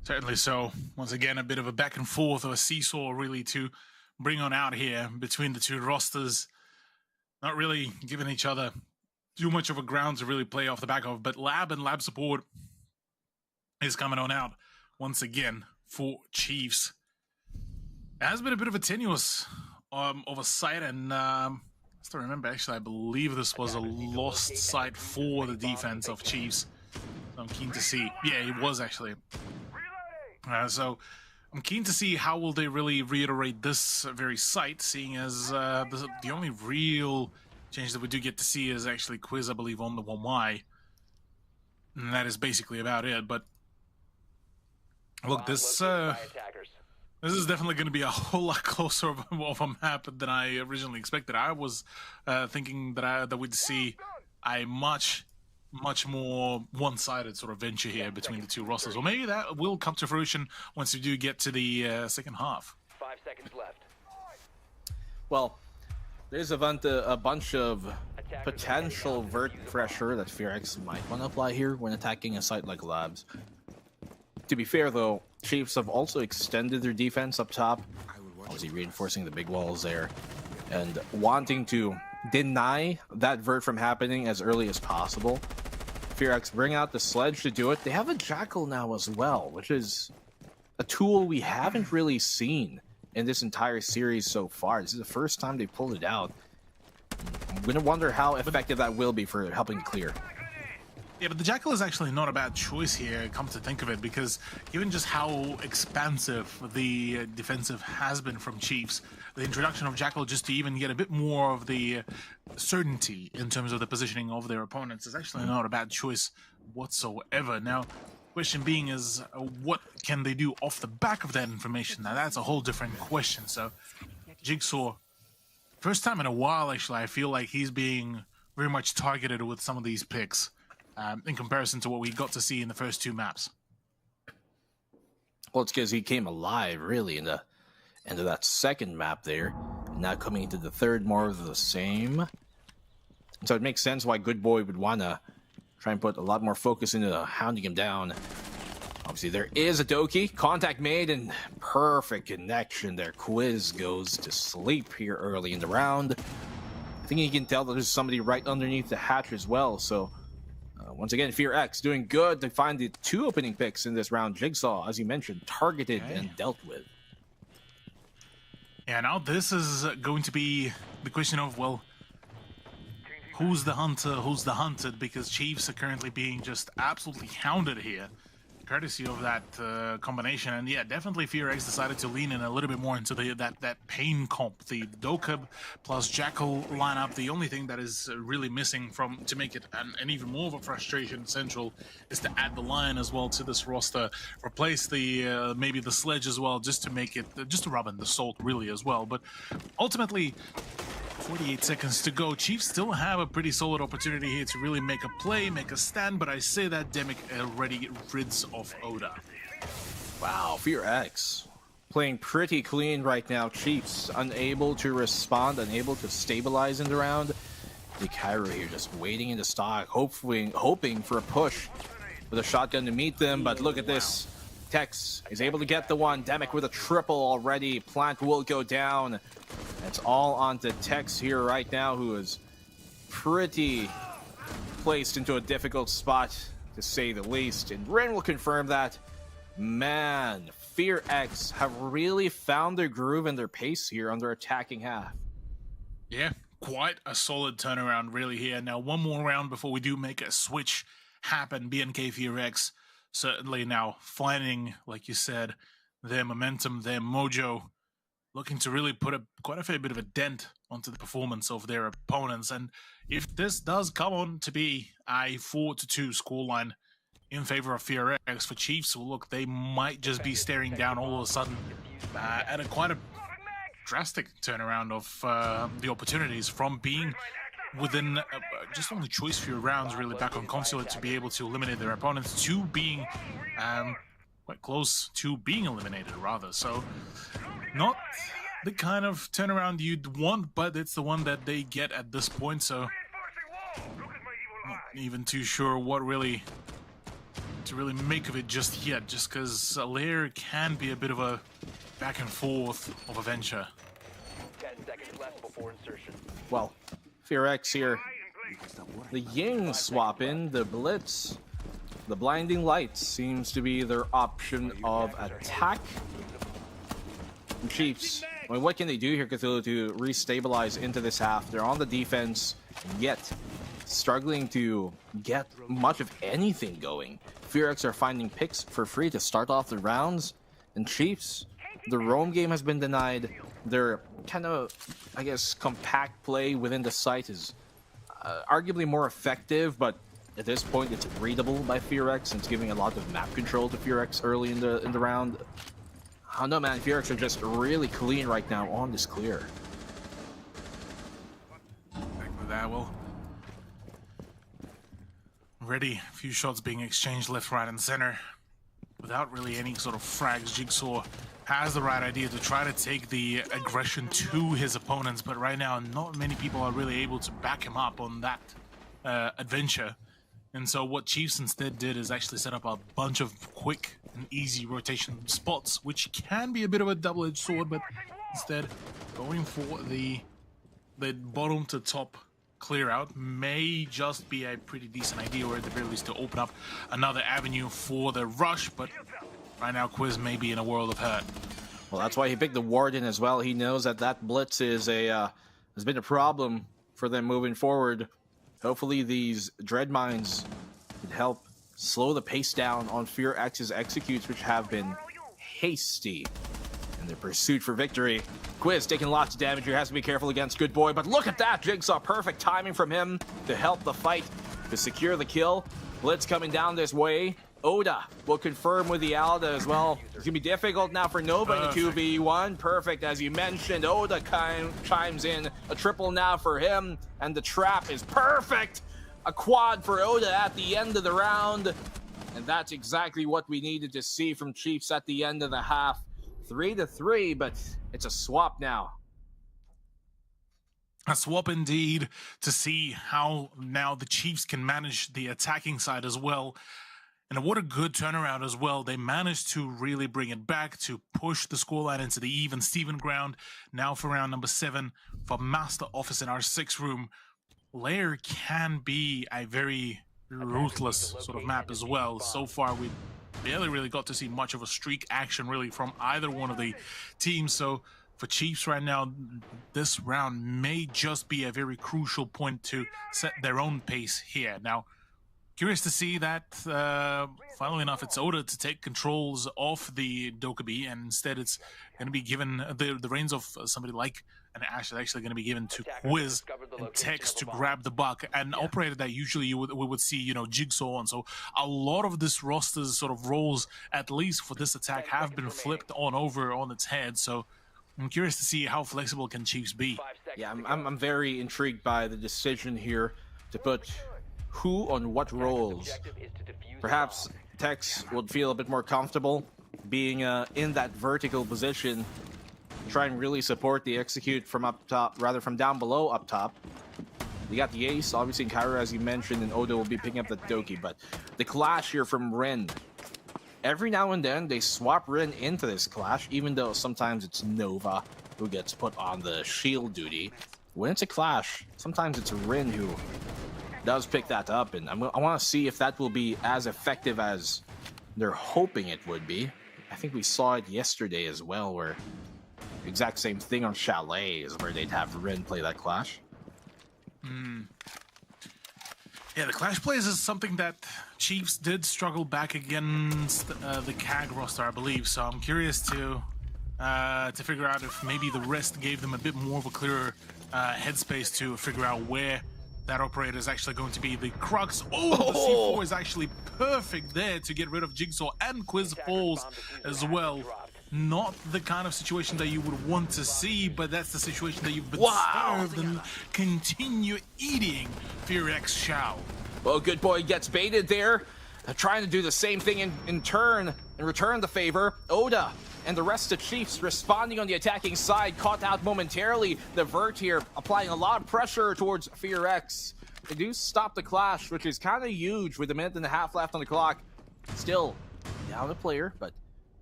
Certainly so. Once again, a bit of a back and forth or a seesaw really to bring on out here between the two rosters. Not really giving each other too much of a ground to really play off the back of, but Lab and Lab support is coming on out once again for Chiefs. It has been a bit of a tenuous of a site, and I still remember, actually, I believe this was a lost site for the defense of Chiefs. So I'm keen to see. Yeah, it was actually. So I'm keen to see how will they really reiterate this very site, seeing as the only real change that we do get to see is actually Quiz, I believe, on the 1Y. And that is basically about it. But look, this is definitely going to be a whole lot closer of a map than I originally expected. I was thinking that we'd see a much more one-sided sort of venture here between the two rosters. Or maybe that will come to fruition once we do get to the second half. 5 seconds left. Well, there's a bunch of potential vert pressure that FearX might want to apply here when attacking a site like Labs. To be fair, though, Chiefs have also extended their defense up top, obviously reinforcing the big walls there, and wanting to deny that vert from happening as early as possible. FearX bring out the sledge to do it. They have a Jackal now as well, which is a tool we haven't really seen in this entire series so far. This is the first time they pulled it out. I'm gonna wonder how effective that will be for helping to clear. Yeah, but the Jackal is actually not a bad choice here, come to think of it, because given just how expansive the defensive has been from Chiefs, the introduction of Jackal just to even get a bit more of the certainty in terms of the positioning of their opponents is actually not a bad choice whatsoever. Now, question being is, what can they do off the back of that information? Now, that's a whole different question. So, Jigsaw, first time in a while, actually, I feel like he's being very much targeted with some of these picks. In comparison to what we got to see in the first two maps. Well, it's because he came alive, really, in the end of that second map there. And now coming into the third, more of the same. So it makes sense why Good Boy would want to try and put a lot more focus into hounding him down. Obviously, there is a Doki. Contact made and perfect connection there. Quiz goes to sleep here early in the round. I think you can tell that there's somebody right underneath the hatch as well, so... once again, FearX doing good to find the two opening picks in this round. Jigsaw, as you mentioned, targeted and dealt with. Yeah, now this is going to be the question of, well, who's the hunter, who's the hunted? Because Chiefs are currently being just absolutely hounded here, courtesy of that combination. And yeah, definitely FearX decided to lean in a little bit more into that pain comp, the Dokub plus Jackal lineup. The only thing that is really missing to make it an even more of a frustration central is to add the Lion as well to this roster, replace the maybe the Sledge as well, just to make it, just to rub in the salt really as well. But ultimately, 48 seconds to go. Chiefs still have a pretty solid opportunity here to really make a play, make a stand, but I say that Demic already rids of Oda. Wow, FearX playing pretty clean right now. Chiefs unable to respond, unable to stabilize in the round. The Cairo here just waiting in the stock, hoping for a push with a shotgun to meet them, but look at this. Tex is able to get the one. Demic with a triple already. Plant will go down. It's all onto Tex here right now, who is pretty placed into a difficult spot, to say the least. And Ren will confirm that. Man, FearX have really found their groove and their pace here on their attacking half. Yeah, quite a solid turnaround really here. Now, one more round before we do make a switch happen. BNK FearX certainly now finding, like you said, their momentum, their mojo, looking to really put quite a fair bit of a dent onto the performance of their opponents. And if this does come on to be a 4-2 scoreline in favor of FearX for Chiefs, well, look, they might just be staring down all of a sudden at quite a drastic turnaround of the opportunities from being within just only choice few rounds really back on Consulate to be able to eliminate their opponents, to being quite close to being eliminated rather. So not the kind of turnaround you'd want, but it's the one that they get at this point. So not even too sure what really to really make of it just yet, just because Alair can be a bit of a back and forth of a venture. 10 seconds left before insertion. Well, FearX here. The Ying swap in, the Blitz. The Blinding Light seems to be their option of attack. And Chiefs, I mean, what can they do here, Cthulhu, to restabilize into this half? They're on the defense, yet struggling to get much of anything going. FearX are finding picks for free to start off the rounds. And Chiefs, the roam game has been denied. Their kind of, I guess, compact play within the site is arguably more effective, but at this point it's readable by FearX, and it's giving a lot of map control to FearX early in the round. I don't know, man. FearX are just really clean right now on this clear. Back with that, well, already a few shots being exchanged left, right, and center without really any sort of frags. Jigsaw has the right idea to try to take the aggression to his opponents, but right now not many people are really able to back him up on that adventure. And so what Chiefs instead did is actually set up a bunch of quick and easy rotation spots, which can be a bit of a double-edged sword, but instead going for the bottom to top clear out may just be a pretty decent idea, or at the very least to open up another avenue for the rush. But right now Quiz may be in a world of hurt. Well, that's why he picked the Warden as well. He knows that that blitz is has been a problem for them moving forward. Hopefully these Dread Mines could help slow the pace down on Fear X's executes, which have been hasty in their pursuit for victory. Quiz taking lots of damage here, has to be careful against Good Boy, but look at that! Jigsaw, perfect timing from him to help the fight, to secure the kill. Blitz coming down this way. Oda will confirm with the Alda as well. It's going to be difficult now for Nova in the 2v1. Perfect, as you mentioned. Oda chimes in. A triple now for him, and the trap is perfect. A quad for Oda at the end of the round. And that's exactly what we needed to see from Chiefs at the end of the half. 3-3, but it's a swap now. A swap indeed, to see how now the Chiefs can manage the attacking side as well. And what a good turnaround as well. They managed to really bring it back, to push the scoreline into the even Steven ground. Now for round number 7 for Master Office in our 6th room. Lair can be a very ruthless sort of map as well. So far we barely really got to see much of a streak action really from either one of the teams. So for Chiefs right now, this round may just be a very crucial point to set their own pace here. Now, curious to see that, funnily enough, it's Oda to take controls of the Dokkaebi, and instead it's going to be given, the reins of somebody like an Ash is actually going to be given to Quiz and Tex to grab the buck. An operator that usually we would see, you know, Jigsaw on. So a lot of this roster's sort of roles, at least for this attack, have been flipped on over on its head. So I'm curious to see how flexible can Chiefs be. Yeah, I'm very intrigued by the decision here to put who on what roles. Perhaps Tex would feel a bit more comfortable being in that vertical position, try and really support the execute from up top, rather from down below up top. You got the ace, obviously, in Cairo, as you mentioned, and Odo will be picking up the Doki, but the clash here from Ren. Every now and then, they swap Ren into this clash, even though sometimes it's Nova who gets put on the shield duty. When it's a clash, sometimes it's Ren who does pick that up, and I want to see if that will be as effective as they're hoping it would be. I think we saw it yesterday as well, where the exact same thing on Chalet is where they'd have Ren play that clash. Yeah, the clash plays is something that Chiefs did struggle back against the CAG roster, I believe. So I'm curious to figure out if maybe the rest gave them a bit more of a clearer headspace to figure out where that operator is actually going to be the crux. Oh, the C4 is actually perfect there to get rid of Jigsaw, and Quiz falls as well. Not the kind of situation that you would want to see, but that's the situation that you've been served, and continue eating Fear X Shao. Well, Good Boy gets baited there, trying to do the same thing in turn and return the favor. Oda and the rest of Chiefs responding on the attacking side, caught out momentarily. The Vert here applying a lot of pressure towards Fear X. They do stop the clash, which is kind of huge with a minute and a half left on the clock. Still down a player, but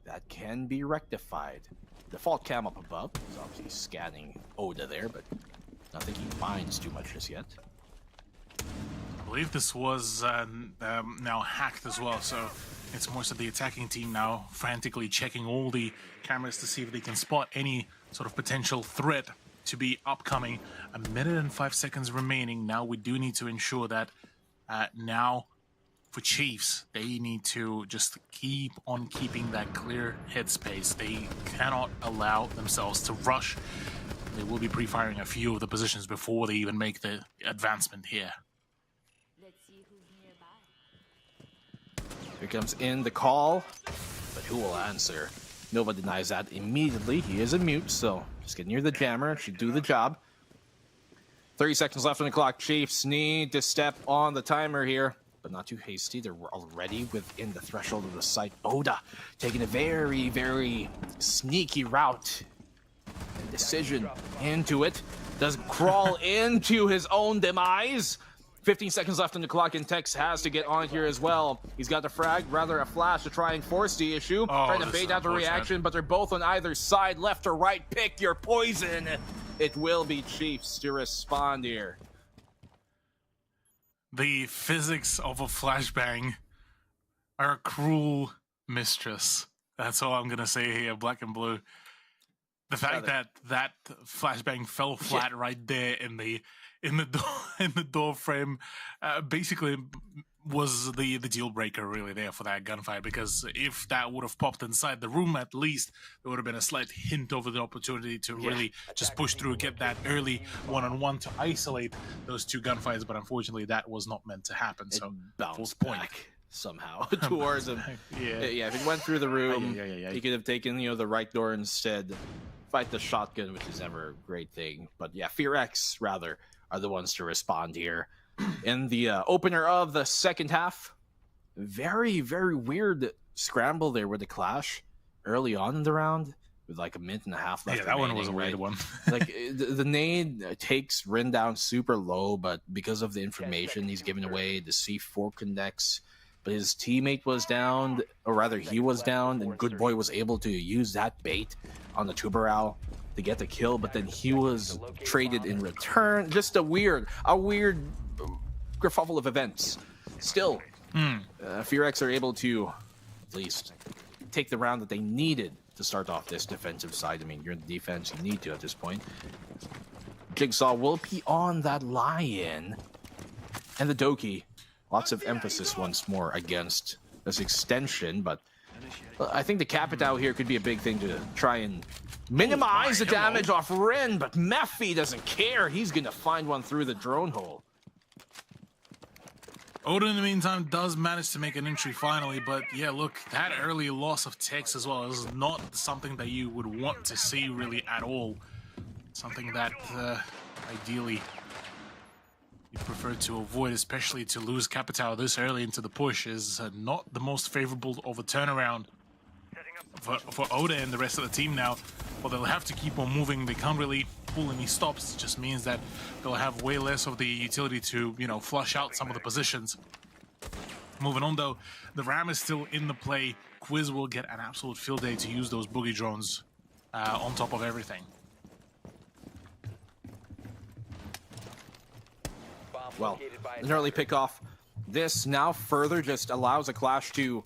that can be rectified. Default cam up above. He's obviously scanning Oda there, but I don't think he minds too much just yet. I believe this was now hacked as well, so it's more so the attacking team now frantically checking all the cameras to see if they can spot any sort of potential threat to be upcoming. A minute and 5 seconds remaining. Now we do need to ensure that now for Chiefs, they need to just keep on keeping that clear headspace. They cannot allow themselves to rush. They will be pre-firing a few of the positions before they even make the advancement here. Here comes in the call, but who will answer? Nova denies that immediately. He is a mute, so just get near the jammer. Should do the job. 30 seconds left on the clock. Chiefs need to step on the timer here. but not too hasty. They're already within the threshold of the site. Oda taking a very, very sneaky route and decision into it. Does crawl into his own demise. 15 seconds left on the clock, and Tex has to get on here as well. He's got the frag, rather a flash to try and force the issue. Trying to bait out the reaction, but they're both on either side, left or right. Pick your poison. It will be Chiefs to respond here. The physics of a flashbang are a cruel mistress. That's all I'm gonna say here, black and blue. The fact that flashbang fell flat right there in the door frame, basically was the deal breaker really there for that gunfight, because if that would have popped inside the room, at least there would have been a slight hint over the opportunity to really just push through, get that early one-on-one to isolate those two gunfights, but unfortunately that was not meant to happen. So bounced back somehow towards him. If it went through the room, he could have taken the right door instead. Fight the shotgun, which is never a great thing. But yeah, Fear X rather are the ones to respond here. In the opener of the second half, very, very weird scramble there with the clash early on in the round with like a minute and a half left. Yeah, that one was a weird one. Like the nade takes Rin down super low, but because of the information he's giving away, the C4 connects. But his teammate was down, or rather he was down, and Good Boy was able to use that bait on the Tubarão to get the kill, but then he was traded in return. Just a weird kerfuffle of events. Still, Fear X are able to at least take the round that they needed to start off this defensive side. I mean, you're in the defense, you need to at this point. Jigsaw will be on that lie-in, and the Doki. Lots of emphasis once more against this extension, but I think the Capitao here could be a big thing to try and minimize the damage off Rin, but Mephi doesn't care. He's going to find one through the drone hole. Oda, in the meantime, does manage to make an entry finally, but yeah, look, that early loss of Tex as well is not something that you would want to see really at all. Something that ideally you prefer to avoid, especially to lose Capitao this early into the push, is not the most favorable of a turnaround for Oda and the rest of the team now. Well, they'll have to keep on moving. They can't really pull any stops. It just means that they'll have way less of the utility to, flush out some of the positions. Moving on, though, the Ram is still in the play. Quiz will get an absolute field day to use those boogie drones on top of everything. Well, an early pickoff. This now further just allows a clash to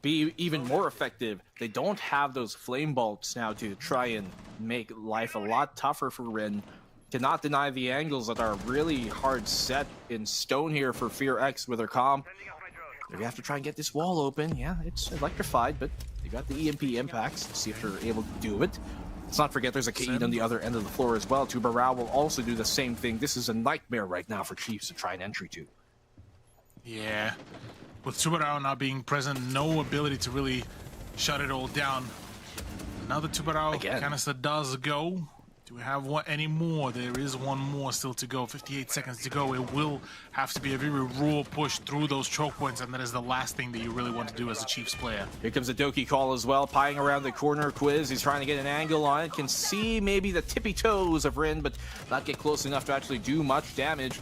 be even more effective. They don't have those flame bolts now to try and make life a lot tougher for Rin. Cannot deny the angles that are really hard set in stone here for Fear X with their comm. They have to try and get this wall open. Yeah, it's electrified, but they got the EMP impacts. Let's see if they're able to do it. Let's not forget there's a Kaid on the other end of the floor as well. Tubarão will also do the same thing. This is a nightmare right now for Chiefs to try an entry to. Yeah. With Tubarão not being present, no ability to really shut it all down. Now the Tubarão canister does go. Do we have any more? There is one more still to go. 58 seconds to go. It will have to be a very raw push through those choke points, and that is the last thing that you really want to do as a Chiefs player. Here comes a Doki call as well, pieing around the corner. Quiz, he's trying to get an angle on it. Can see maybe the tippy toes of Rin, but not get close enough to actually do much damage.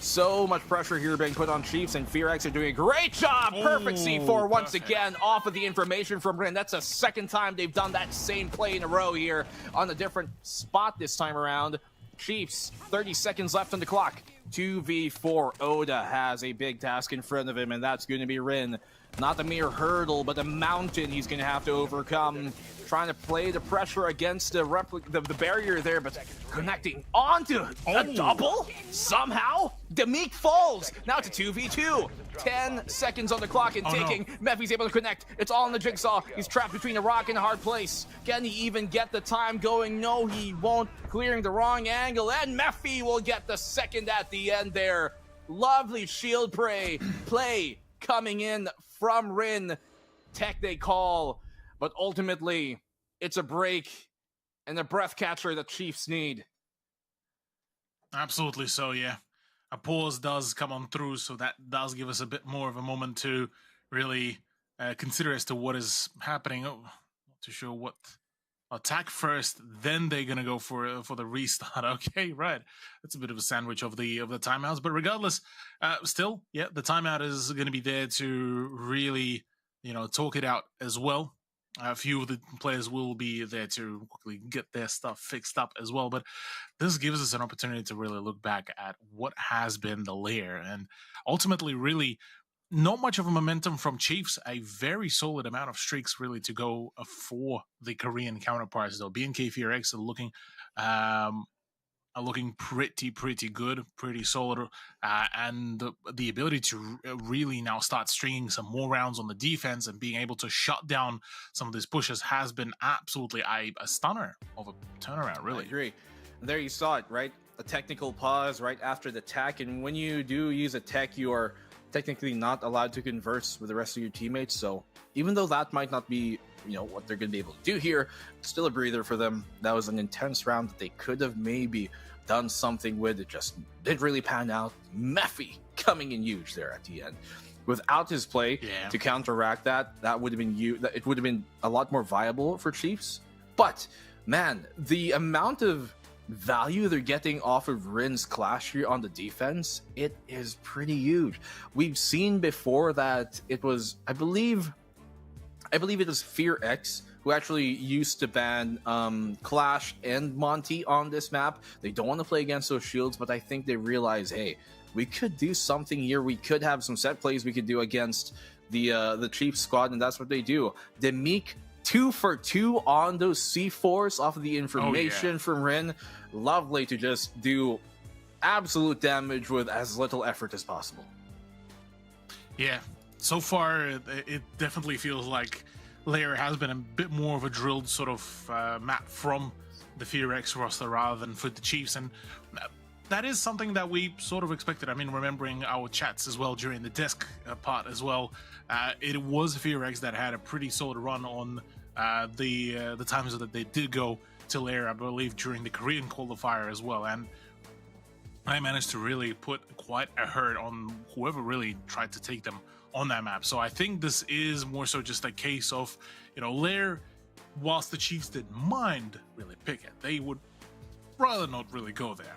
So much pressure here being put on Chiefs, and Fear X are doing a great job. Perfect C4 once again off of the information from Rin. That's the second time they've done that same play in a row here on a different spot this time around. Chiefs, 30 seconds left on the clock. 2v4. Oda has a big task in front of him, and that's going to be Rin. Not the mere hurdle, but the mountain he's going to have to overcome. Trying to play the pressure against the barrier there, but connecting onto a double somehow. Demiq falls. Now to 2v2. 10 seconds on the clock and ticking. No. Mephi's able to connect. It's all in the Jigsaw. He's trapped between a rock and a hard place. Can he even get the time going? No, he won't. Clearing the wrong angle, and Mephi will get the second at the end there. Lovely shield play coming in from Rin. Tech they call, but ultimately it's a break and a breath catcher that Chiefs need. Absolutely so, yeah. a pause does come on through, so that does give us a bit more of a moment to really consider as to what is happening. Oh, not too sure what. Attack first, then they're gonna go for the restart. Okay, right. That's a bit of a sandwich of the timeouts, but regardless, still, yeah, the timeout is gonna be there to really, talk it out as well. A few of the players will be there to quickly get their stuff fixed up as well. But this gives us an opportunity to really look back at what has been the layer, and ultimately, really. Not much of a momentum from Chiefs, a very solid amount of streaks really to go for the Korean counterparts though. BNK FearX are looking pretty good, pretty solid, and the ability to really now start stringing some more rounds on the defense and being able to shut down some of these pushes has been absolutely a stunner of a turnaround, really. I agree. And there you saw it, right? A technical pause right after the tech, and when you do use a tech, you are technically not allowed to converse with the rest of your teammates. So even though that might not be, what they're going to be able to do here, still a breather for them. That was an intense round that they could have maybe done something with. It just didn't really pan out. Mephi coming in huge there at the end. Without his play to counteract that would have been it would have been a lot more viable for Chiefs. But man, the amount of value they're getting off of Rin's clash here on the defense, it is pretty huge. We've seen before that it was, I believe it was FearX who actually used to ban Clash and Monty on this map. They don't want to play against those shields, but I think they realize, hey, we could do something here. We could have some set plays we could do against the Chiefs squad, and that's what they do. Demiq 2 for 2 on those C4s off of the information from Rin. Lovely to just do absolute damage with as little effort as possible. Yeah, so far it definitely feels like Lair has been a bit more of a drilled sort of map from the FearX roster rather than for the Chiefs, and that is something that we sort of expected. I mean, remembering our chats as well during the desk part as well, it was FearX that had a pretty solid run on the times that they did go to Lair, I believe, during the Korean qualifier as well, and I managed to really put quite a hurt on whoever really tried to take them on that map. So I think this is more so just a case of, Lair, whilst the Chiefs didn't mind really pick it, they would rather not really go there.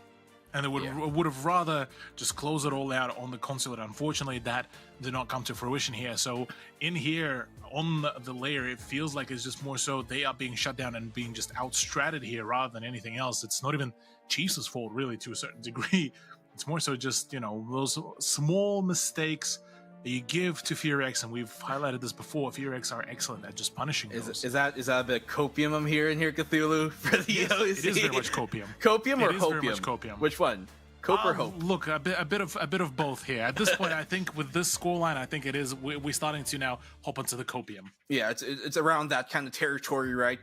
And they would have rather just close it all out on the consulate. Unfortunately, that did not come to fruition here. So in here, on the layer, it feels like it's just more so they are being shut down and being just outstratted here rather than anything else. It's not even Chiefs' fault, really, to a certain degree. It's more so just, those small mistakes that you give to FearX, and we've highlighted this before. FearX are excellent at just punishing those. Is that a bit copium I'm hearing here, Cthulhu, for the OC? It is very much copium. Copium or it is hopium? Very much copium. Which one? Cope or hope? Look, a bit of both here. At this point, I think with this scoreline, I think it is we're starting to now hop onto the copium. Yeah, it's around that kind of territory, right?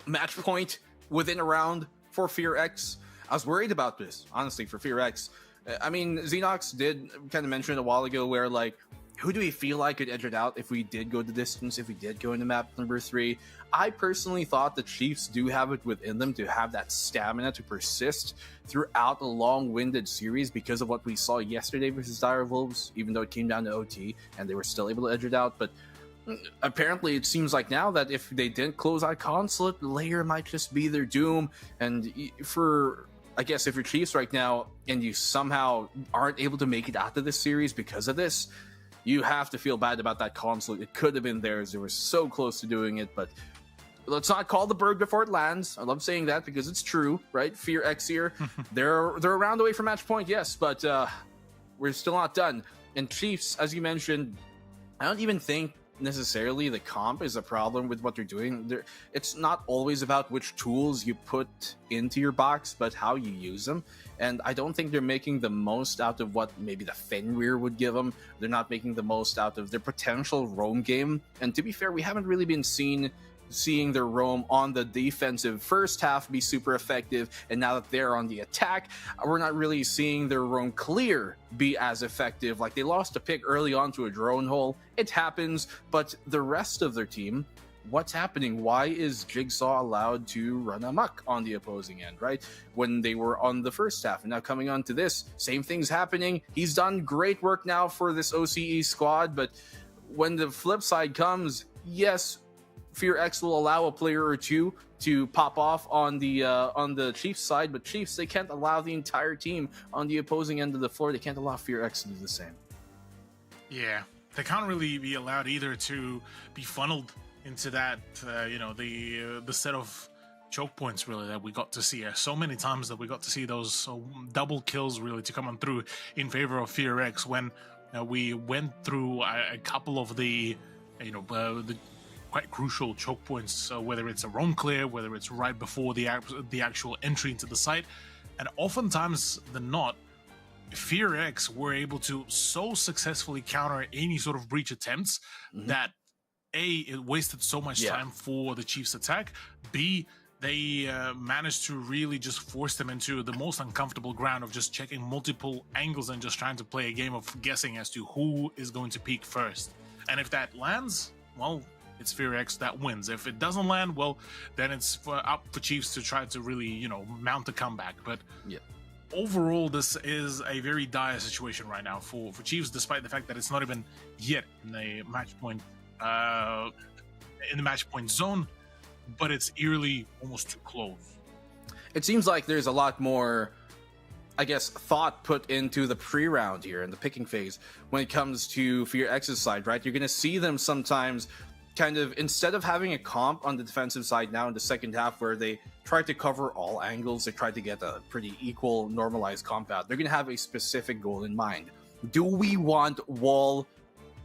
Match point within a round for FearX. I was worried about this, honestly, for FearX. I mean, Xenox did kind of mention it a while ago where, like, who do we feel like could edge it out if we did go the distance, if we did go into map number 3? I personally thought the Chiefs do have it within them to have that stamina to persist throughout a long-winded series because of what we saw yesterday versus Dire Wolves, even though it came down to OT and they were still able to edge it out. But apparently it seems like now that if they didn't close out consulate, Lair might just be their doom. And for, I guess, if you're Chiefs right now and you somehow aren't able to make it out of this series because of this, you have to feel bad about that consulate. It could have been theirs. They were so close to doing it, but let's not call the bird before it lands. I love saying that because it's true, right? FearX here. they're a round away from match point, yes, but we're still not done. And Chiefs, as you mentioned, I don't even think necessarily the comp is a problem with what they're doing. It's not always about which tools you put into your box, but how you use them. And I don't think they're making the most out of what maybe the Fenrir would give them. They're not making the most out of their potential roam game. And to be fair, we haven't really been seeing their roam on the defensive first half be super effective, and now that they're on the attack, we're not really seeing their roam clear be as effective. Like, they lost a pick early on to a drone hole. It happens, but the rest of their team what's happening? Why is Jigsaw allowed to run amok on the opposing end, right? When they were on the first half, and now coming on to this, same thing's happening. He's done great work now for this OCE squad, but when the flip side comes, yes, FearX will allow a player or two to pop off on the Chiefs side, but Chiefs, they can't allow the entire team on the opposing end of the floor. They can't allow FearX to do the same. Yeah, they can't really be allowed either to be funneled into that, the set of choke points really that we got to see. So many times that we got to see those double kills really to come on through in favor of FearX when we went through a couple of the quite crucial choke points, whether it's a roam clear, whether it's right before the actual entry into the site, and oftentimes than not, FearX were able to so successfully counter any sort of breach attempts that it wasted so much time for the Chiefs attack. B, they managed to really just force them into the most uncomfortable ground of just checking multiple angles and just trying to play a game of guessing as to who is going to peak first. And if that lands, well, it's FearX that wins. If it doesn't land, well, then it's up for Chiefs to try to really, mount a comeback. But overall, this is a very dire situation right now for Chiefs, despite the fact that it's not even yet in the match point zone, but it's eerily almost too close. It seems like there's a lot more, I guess, thought put into the pre-round here in the picking phase when it comes to FearX's side, right? You're going to see them sometimes kind of, instead of having a comp on the defensive side now in the second half where they try to cover all angles, they try to get a pretty equal, normalized comp out, they're going to have a specific goal in mind. Do we want wall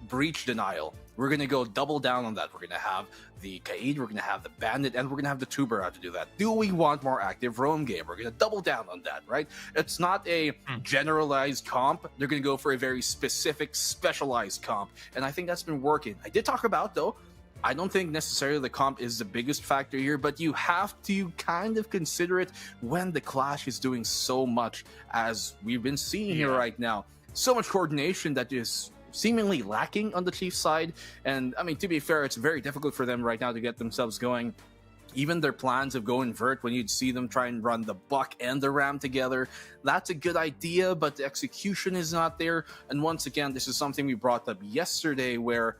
breach denial? We're going to go double down on that. We're going to have the Kaid, we're going to have the Bandit, and we're going to have the Tuber out to do that. Do we want more active roam game? We're going to double down on that, right? It's not a generalized comp. They're going to go for a very specific, specialized comp, and I think that's been working. I did talk about, though, I don't think necessarily the comp is the biggest factor here, but you have to kind of consider it when the Clash is doing so much as we've been seeing here right now. So much coordination that is seemingly lacking on the Chiefs side. And I mean, to be fair, it's very difficult for them right now to get themselves going. Even their plans of going vert, when you'd see them try and run the Buck and the Ram together, that's a good idea, but the execution is not there. And once again, this is something we brought up yesterday where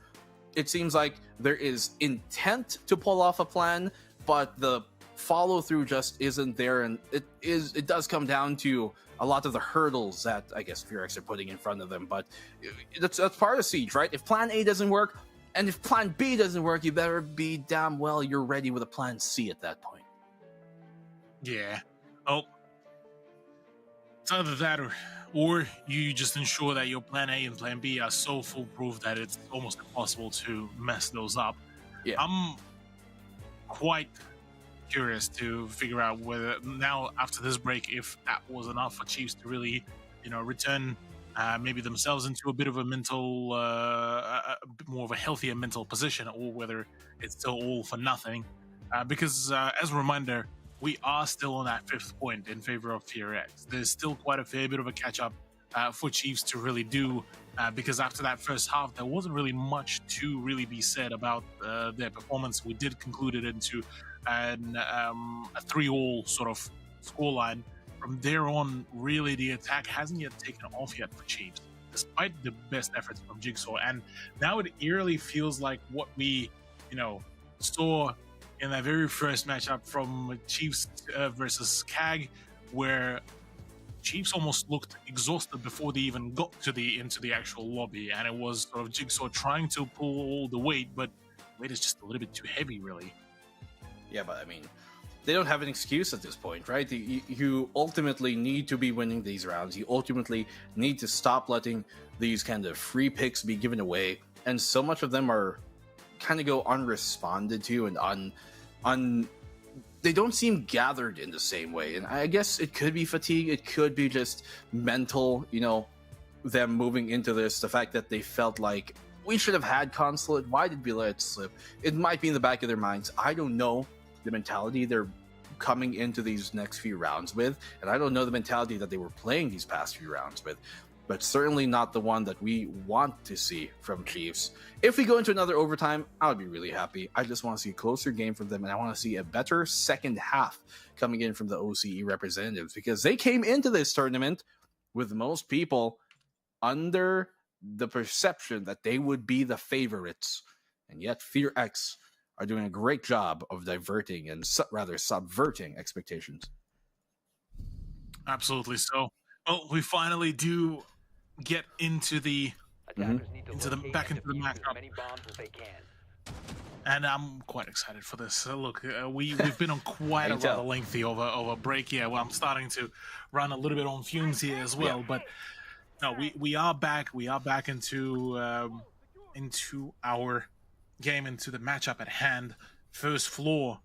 it seems like there is intent to pull off a plan, but the follow-through just isn't there, and it does come down to a lot of the hurdles that I guess FearX are putting in front of them. But that's part of Siege, right? If plan A doesn't work, and if plan B doesn't work, you better be damn well you're ready with a plan C at that point. Yeah. Oh, it's either that or you just ensure that your plan A and plan B are so foolproof that it's almost impossible to mess those up. Yeah. I'm quite curious to figure out whether now after this break, if that was enough for Chiefs to really, return maybe themselves into a bit of a mental, a bit more of a healthier mental position, or whether it's still all for nothing. Because as a reminder, we are still on that 5th point in favor of FearX. There's still quite a fair bit of a catch-up for Chiefs to really do, because after that first half, there wasn't really much to really be said about their performance. We did conclude it into a 3-all sort of scoreline. From there on, really, the attack hasn't yet taken off yet for Chiefs, despite the best efforts from Jigsaw. And now it eerily feels like what we, saw in that very first matchup from Chiefs versus CAG, where Chiefs almost looked exhausted before they even got into the actual lobby, and it was sort of Jigsaw trying to pull all the weight, but weight is just a little bit too heavy, really. Yeah, but I mean, they don't have an excuse at this point, right? You ultimately need to be winning these rounds. You ultimately need to stop letting these kind of free picks be given away, and so much of them are kind of go unresponded to and they don't seem gathered in the same way. And I guess it could be fatigue, it could be just mental, them moving into this, the fact that they felt like we should have had Consulate, why did we let it slip? It might be in the back of their minds. I don't know the mentality they're coming into these next few rounds with, and I don't know the mentality that they were playing these past few rounds with. but certainly not the one that we want to see from Chiefs. If we go into another overtime, I would be really happy. I just want to see a closer game from them, and I want to see a better second half coming in from the OCE representatives, because they came into this tournament with most people under the perception that they would be the favorites, and yet FearX are doing a great job of diverting and subverting expectations. Absolutely. So, well, we finally do get into the back into the matchup, and I'm quite excited for this. Look, we've been on quite a rather lengthy over break. Yeah, well, I'm starting to run a little bit on fumes here as well. But no, we are back. We are back into our game, into the matchup at hand. First floor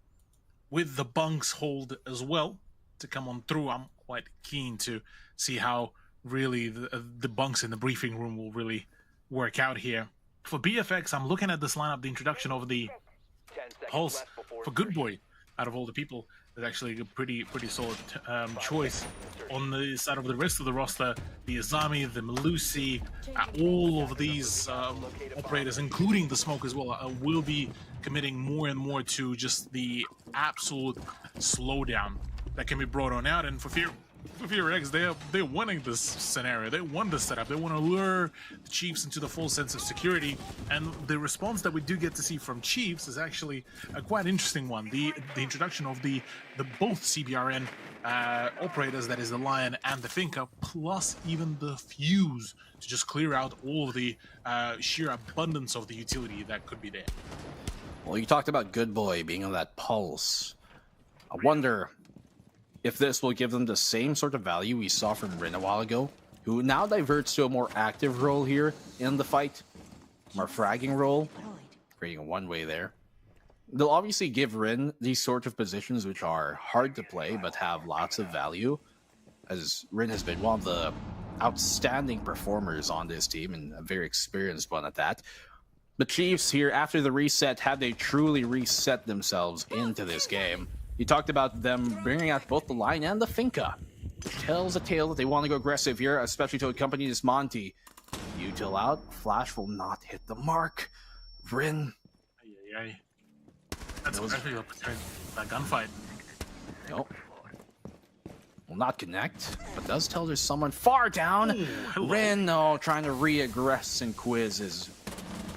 with the bunks hold as well to come on through. I'm quite keen to see how really the bunks in the briefing room will really work out here. For BFX, I'm looking at this lineup, the introduction of the pulse for Good Boy. Out of all the people, there's actually a pretty solid choice. On the side of the rest of the roster, the Azami, the Malusi, all of these operators, including the Smoke as well, will be committing more and more to just the absolute slowdown that can be brought on out. And for FearX, they're wanting this scenario. They want this setup. They want to lure the Chiefs into the full sense of security. And the response that we do get to see from Chiefs is actually a quite interesting one. The introduction of the both CBRN operators, that is the Lion and the Finca, plus even the Fuse to just clear out all of the sheer abundance of the utility that could be there. Well, you talked about Good Boy being on that pulse. I wonder if this will give them the same sort of value we saw from Rin a while ago, who now diverts to a more active role here in the fight, more fragging role, creating a one-way there. They'll obviously give Rin these sort of positions which are hard to play but have lots of value, as Rin has been one of the outstanding performers on this team and a very experienced one at that. The Chiefs here, after the reset, have they truly reset themselves into this game? You talked about them bringing out both the Lion and the Finca. Tells a tale that they want to go aggressive here, especially to accompany this Monty. Util out, Flash will not hit the mark. Rin. That's actually a gunfight. Nope. Will not connect, but does tell there's someone far down. Ooh, Rin, no, trying to re-aggress, and Quiz is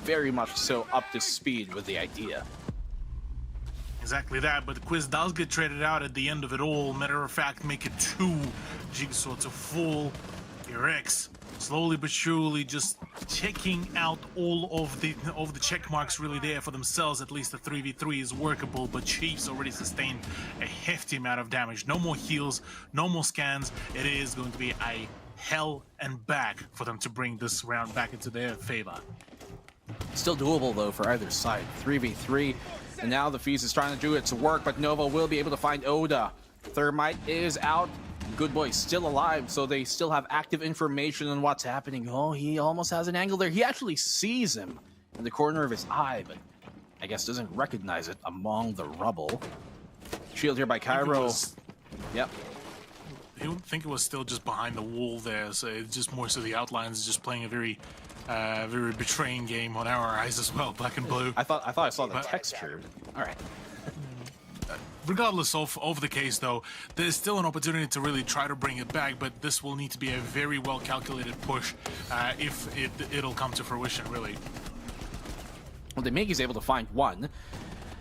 very much so up to speed with the idea. Exactly that, but the Quiz does get traded out at the end of it all. Matter of fact, make it 2 Jigsaw to full. FearX slowly but surely just checking out all of the check marks really there for themselves. At least the 3v3 is workable, but Chiefs already sustained a hefty amount of damage. No more heals, no more scans. It is going to be a hell and back for them to bring this round back into their favor. Still doable though for either side. 3v3. And now the Fuse is trying to do its work, but Nova will be able to find Oda. Thermite is out. Good Boy still alive, so they still have active information on what's happening. Oh, he almost has an angle there. He actually sees him in the corner of his eye, but I guess doesn't recognize it among the rubble. Shield here by Cairo. Yep. I don't think it was still just behind the wall there, so it's just more so the outlines just playing a very betraying game on our eyes as well, black and blue. I thought I saw the texture. All right. Regardless of the case, though, there's still an opportunity to really try to bring it back, but this will need to be a very well calculated push if it'll come to fruition, really. Well, Demiki's able to find one,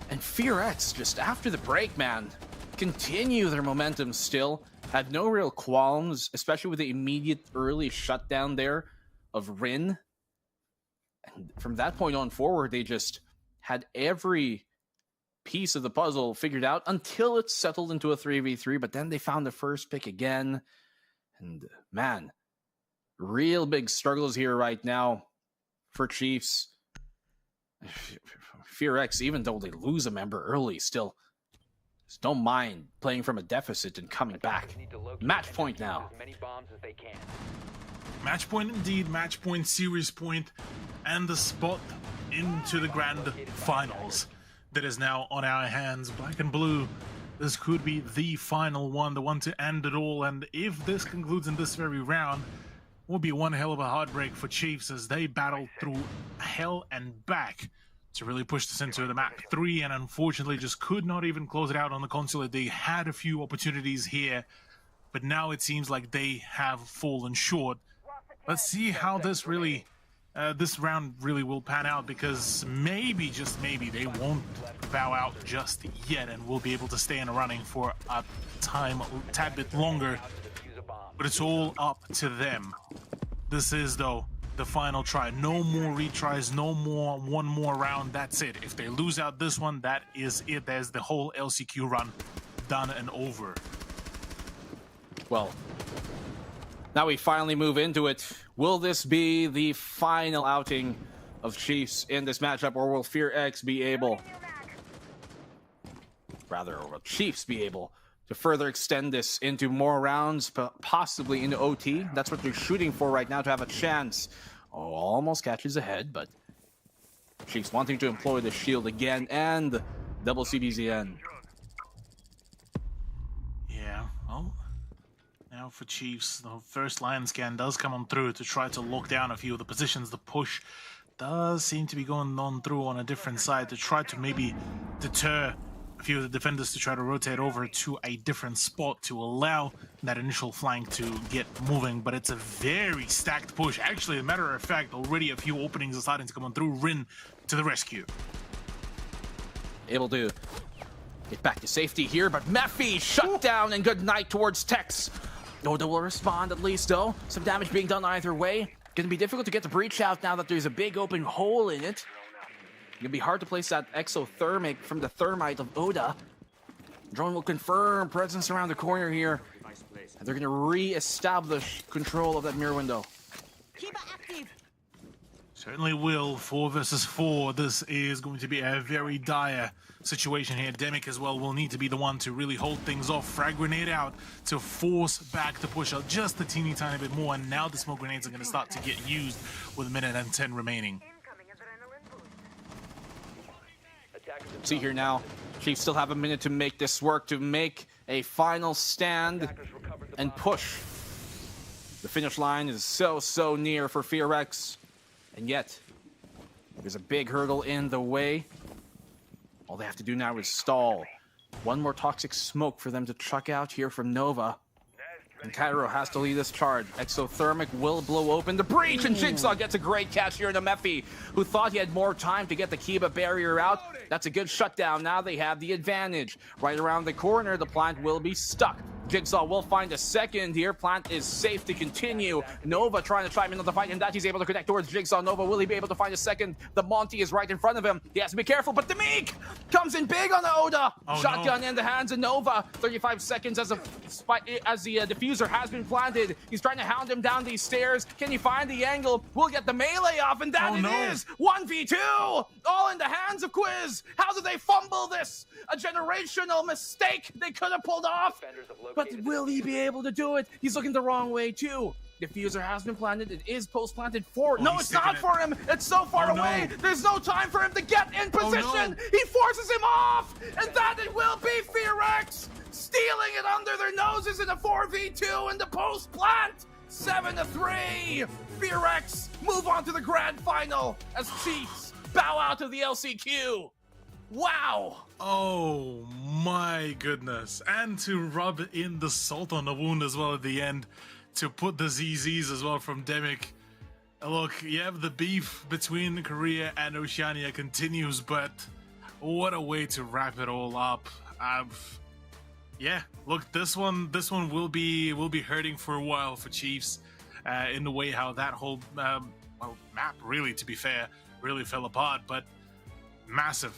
and FearX, just after the break, man, continue their momentum still. Had no real qualms, especially with the immediate early shutdown there of Rin. And from that point on forward, they just had every piece of the puzzle figured out until it settled into a 3v3, but then they found the first pick again. And man, real big struggles here right now for Chiefs. FearX, even though they lose a member early, still just don't mind playing from a deficit and coming back. Match point now. Match point indeed, match point, series point, and the spot into the grand finals that is now on our hands. Black and blue, this could be the final one, the one to end it all, and if this concludes in this very round, Will be one hell of a heartbreak for Chiefs as they battle through hell and back to really push this into the map 3, and unfortunately just could not even close it out on the consulate. They had a few opportunities here, but now it seems like they have fallen short. Let's see how this really this round really will pan out, because maybe, just maybe, they won't bow out just yet and will be able to stay in the running for a tad bit longer. But it's all up to them. This is, though, the final try. No more retries, no more one more round. That's it. If they lose out this one, that is it. There's the whole LCQ run done and over. Well, now we finally move into it. Will this be the final outing of Chiefs in this matchup, or will Fear X be able, rather, or will Chiefs be able to further extend this into more rounds, possibly into OT? That's what they're shooting for right now, to have a chance. Oh, almost catches ahead, but Chiefs wanting to employ the shield again, and double CBZN. Yeah, well, now for Chiefs, the first line scan does come on through to try to lock down a few of the positions. The push does seem to be going on through on a different side to try to maybe deter a few of the defenders to try to rotate over to a different spot to allow that initial flank to get moving. But it's a very stacked push. Actually, as a matter of fact, already a few openings are starting to come on through. Rin to the rescue. Able to get back to safety here, but Mephi shut down, and good night towards Tex. Oda will respond at least, though. Some damage being done either way. Gonna be difficult to get the breach out now that there's a big open hole in it. It'll be hard to place that exothermic from the thermite of Oda. Drone will confirm presence around the corner here. And they're going to re-establish control of that mirror window. Keep it active. Certainly will. 4 versus 4. This is going to be a very dire situation here. Demic as well will need to be the one to really hold things off. Frag grenade out to force back the push out just a teeny tiny bit more. And now the smoke grenades are going to start to get used with 1:10 remaining. See here now, Chiefs still have a minute to make this work, to make a final stand and push. The finish line is so near for Fear X, and yet there's a big hurdle in the way. All they have to do now is stall. One more toxic smoke for them to chuck out here from Nova. And Cairo has to lead this charge. Exothermic will blow open the breach, and Jigsaw gets a great catch here in Mephi, who thought he had more time to get the Kiba barrier out. That's a good shutdown. Now they have the advantage. Right around the corner, the plant will be stuck. Jigsaw will find a second here. Plant is safe to continue. Nova trying to chime in on the fight, and that he's able to connect towards Jigsaw. Nova, will he be able to find a second? The Monty is right in front of him. He has to be careful, but the Meek comes in big on the Oda. Oh, Shotgun no. in the hands of Nova. 35 seconds as the diffuser has been planted. He's trying to hound him down these stairs. Can he find the angle? We'll get the melee off, and that is 1v2. All in the hands of Quiz. How did they fumble this? A generational mistake they could have pulled off. But will he be able to do it? He's looking the wrong way, too. Diffuser has been planted. It is post-planted for... No, it's not for him. It's so far away. No. There's no time for him to get in position. No. He forces him off. And that it will be Fear X stealing it under their noses in a 4v2 in the post-plant. 7-3. Fear X move on to the grand final as Chiefs bow out of the LCQ. Wow. Oh my goodness. And to rub in the salt on the wound as well at the end, to put the ZZs as well from Demic. Look, yeah, the beef between Korea and Oceania continues, but what a way to wrap it all up. Yeah, look, this one will be hurting for a while for Chiefs, in the way how that whole map, really, to be fair, really fell apart. But massive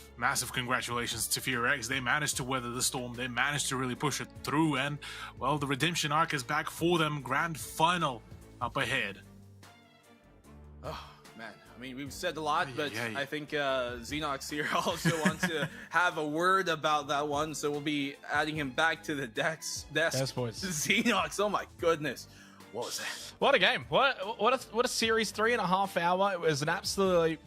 congratulations to Fear X. They managed to weather the storm. They managed to really push it through, and well, the redemption arc is back for them. Grand final up ahead. Oh man, I mean, we've said a lot, but yeah. I think Xenox here also wants to have a word about that one, so we'll be adding him back to the desk. Yes, boys. Xenox, oh my goodness, what was that? What a game. What a series. 3.5 hours. It was an absolutely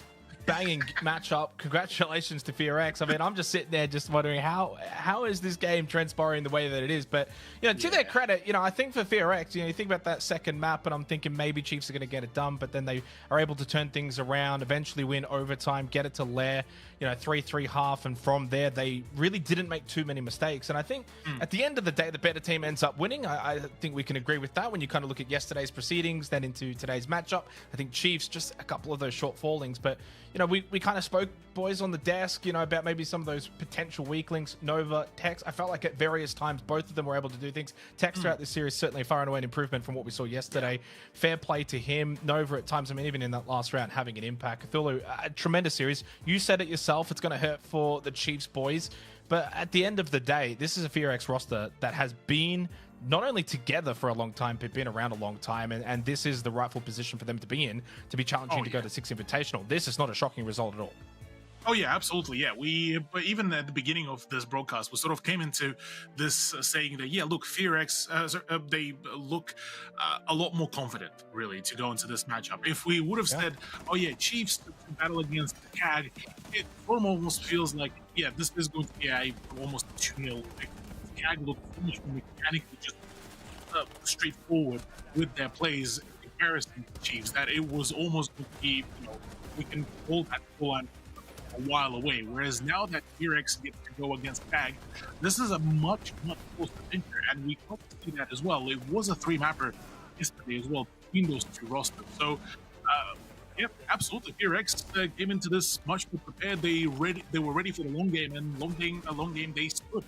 banging matchup. Congratulations to FearX. I mean, I'm just sitting there just wondering how is this game transpiring the way that it is. But, to their credit, I think for FearX, you think about that second map, and I'm thinking maybe Chiefs are going to get it done, but then they are able to turn things around, eventually win overtime, get it to Lair, 3-3 half, and from there, they really didn't make too many mistakes. And I think at the end of the day, the better team ends up winning. I think we can agree with that when you kind of look at yesterday's proceedings, then into today's matchup. I think Chiefs, just a couple of those short fallings, but we kind of spoke, boys, on the desk, about maybe some of those potential weak links. Nova, Tex, I felt like at various times both of them were able to do things. Tex throughout this series certainly far and away an improvement from what we saw yesterday. Fair play to him. Nova at times, I mean, even in that last round, having an impact. Cthulhu, a tremendous series. You said it yourself, it's going to hurt for the Chiefs, boys, but at the end of the day, this is a FearX roster that has been not only together for a long time, but been around a long time, and this is the rightful position for them to be in, to be challenging to go to 6 Invitational. This is not a shocking result at all. Oh yeah, absolutely. Yeah, but even at the beginning of this broadcast, we sort of came into this saying that look, FearX, they look a lot more confident, really, to go into this matchup. If we would have said, oh yeah, Chiefs to battle against the CAG, it almost feels like this is going to be almost 2-0. CAG looked so much more mechanically just straightforward with their plays in comparison to Chiefs that it was almost going to be, we can hold that full on a while away. Whereas now that FearX gets to go against CAG, this is a much, much closer picture, and we hope to see that as well. It was a 3-mapper yesterday as well between those two rosters. So, absolutely. FearX came into this much more prepared. They were ready for the long game, and a long game they stood.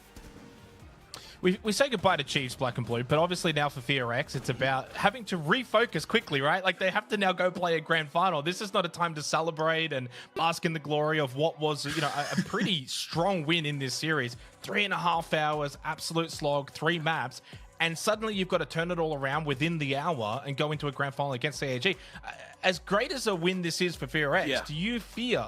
We say goodbye to Chiefs, Black and Blue, but obviously now for FearX, it's about having to refocus quickly, right? Like, they have to now go play a grand final. This is not a time to celebrate and bask in the glory of what was, a pretty strong win in this series. 3.5 hours, absolute slog, 3 maps, and suddenly you've got to turn it all around within the hour and go into a grand final against CAG. As great as a win this is for FearX, do you fear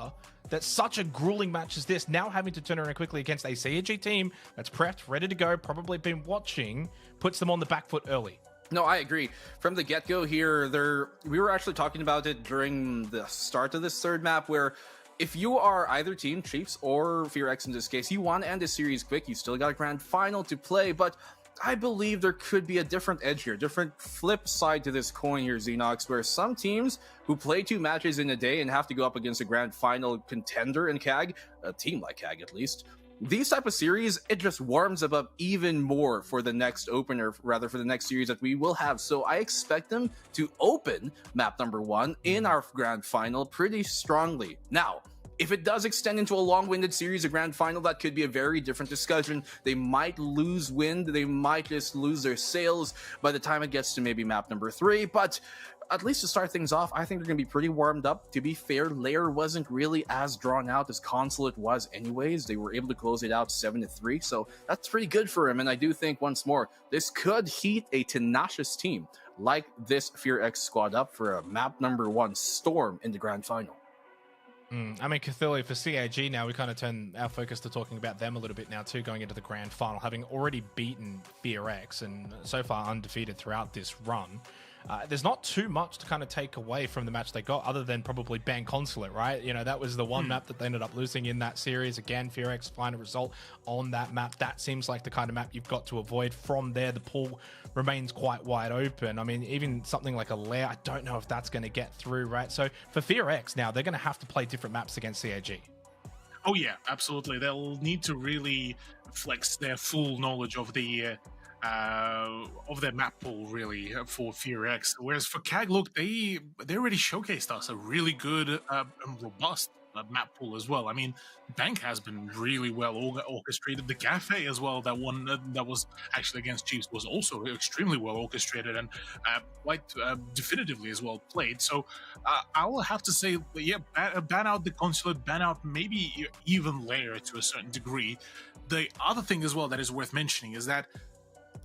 that such a grueling match as this, now having to turn around quickly against a CAG team that's prepped, ready to go, probably been watching, puts them on the back foot early? No, I agree. From the get-go here, we were actually talking about it during the start of this third map, where if you are either team, Chiefs or FearX in this case, you want to end the series quick. You still got a grand final to play, but I believe there could be a different edge here, different flip side to this coin here, Xenox, where some teams who play 2 matches in a day and have to go up against a grand final contender in CAG, a team like CAG at least, these type of series, it just warms them up even more for the next opener, rather for the next series that we will have. So I expect them to open map number 1 in our grand final pretty strongly. Now, if it does extend into a long-winded series, a grand final, that could be a very different discussion. They might lose wind. They might just lose their sails by the time it gets to maybe map number 3. But at least to start things off, I think they're going to be pretty warmed up. To be fair, Lair wasn't really as drawn out as Consulate was anyways. They were able to close it out 7-3, so that's pretty good for him. And I do think, once more, this could heat a tenacious team like this FearX squad up for a map number 1 storm in the grand final. I mean, Cthulhu, for CAG now, we kind of turn our focus to talking about them a little bit now too, going into the grand final, having already beaten FearX and so far undefeated throughout this run. There's not too much to kind of take away from the match they got, other than probably ban Consulate, right? That was the one map that they ended up losing in that series. Again, FearX final result on that map. That seems like the kind of map you've got to avoid. From there, the pool remains quite wide open. I mean, even something like a Lair, I don't know if that's going to get through, right? So for FearX now, they're going to have to play different maps against CAG. Oh yeah, absolutely. They'll need to really flex their full knowledge of their map pool, really, for FearX. Whereas for CAG, look, they already showcased us a really good and robust map pool as well. I mean, Bank has been really well orchestrated. The Cafe as well, that one that was actually against Chiefs, was also extremely well orchestrated and quite definitively as well played. So I will have to say, ban out the Consulate, ban out maybe even Lair to a certain degree. The other thing as well that is worth mentioning is that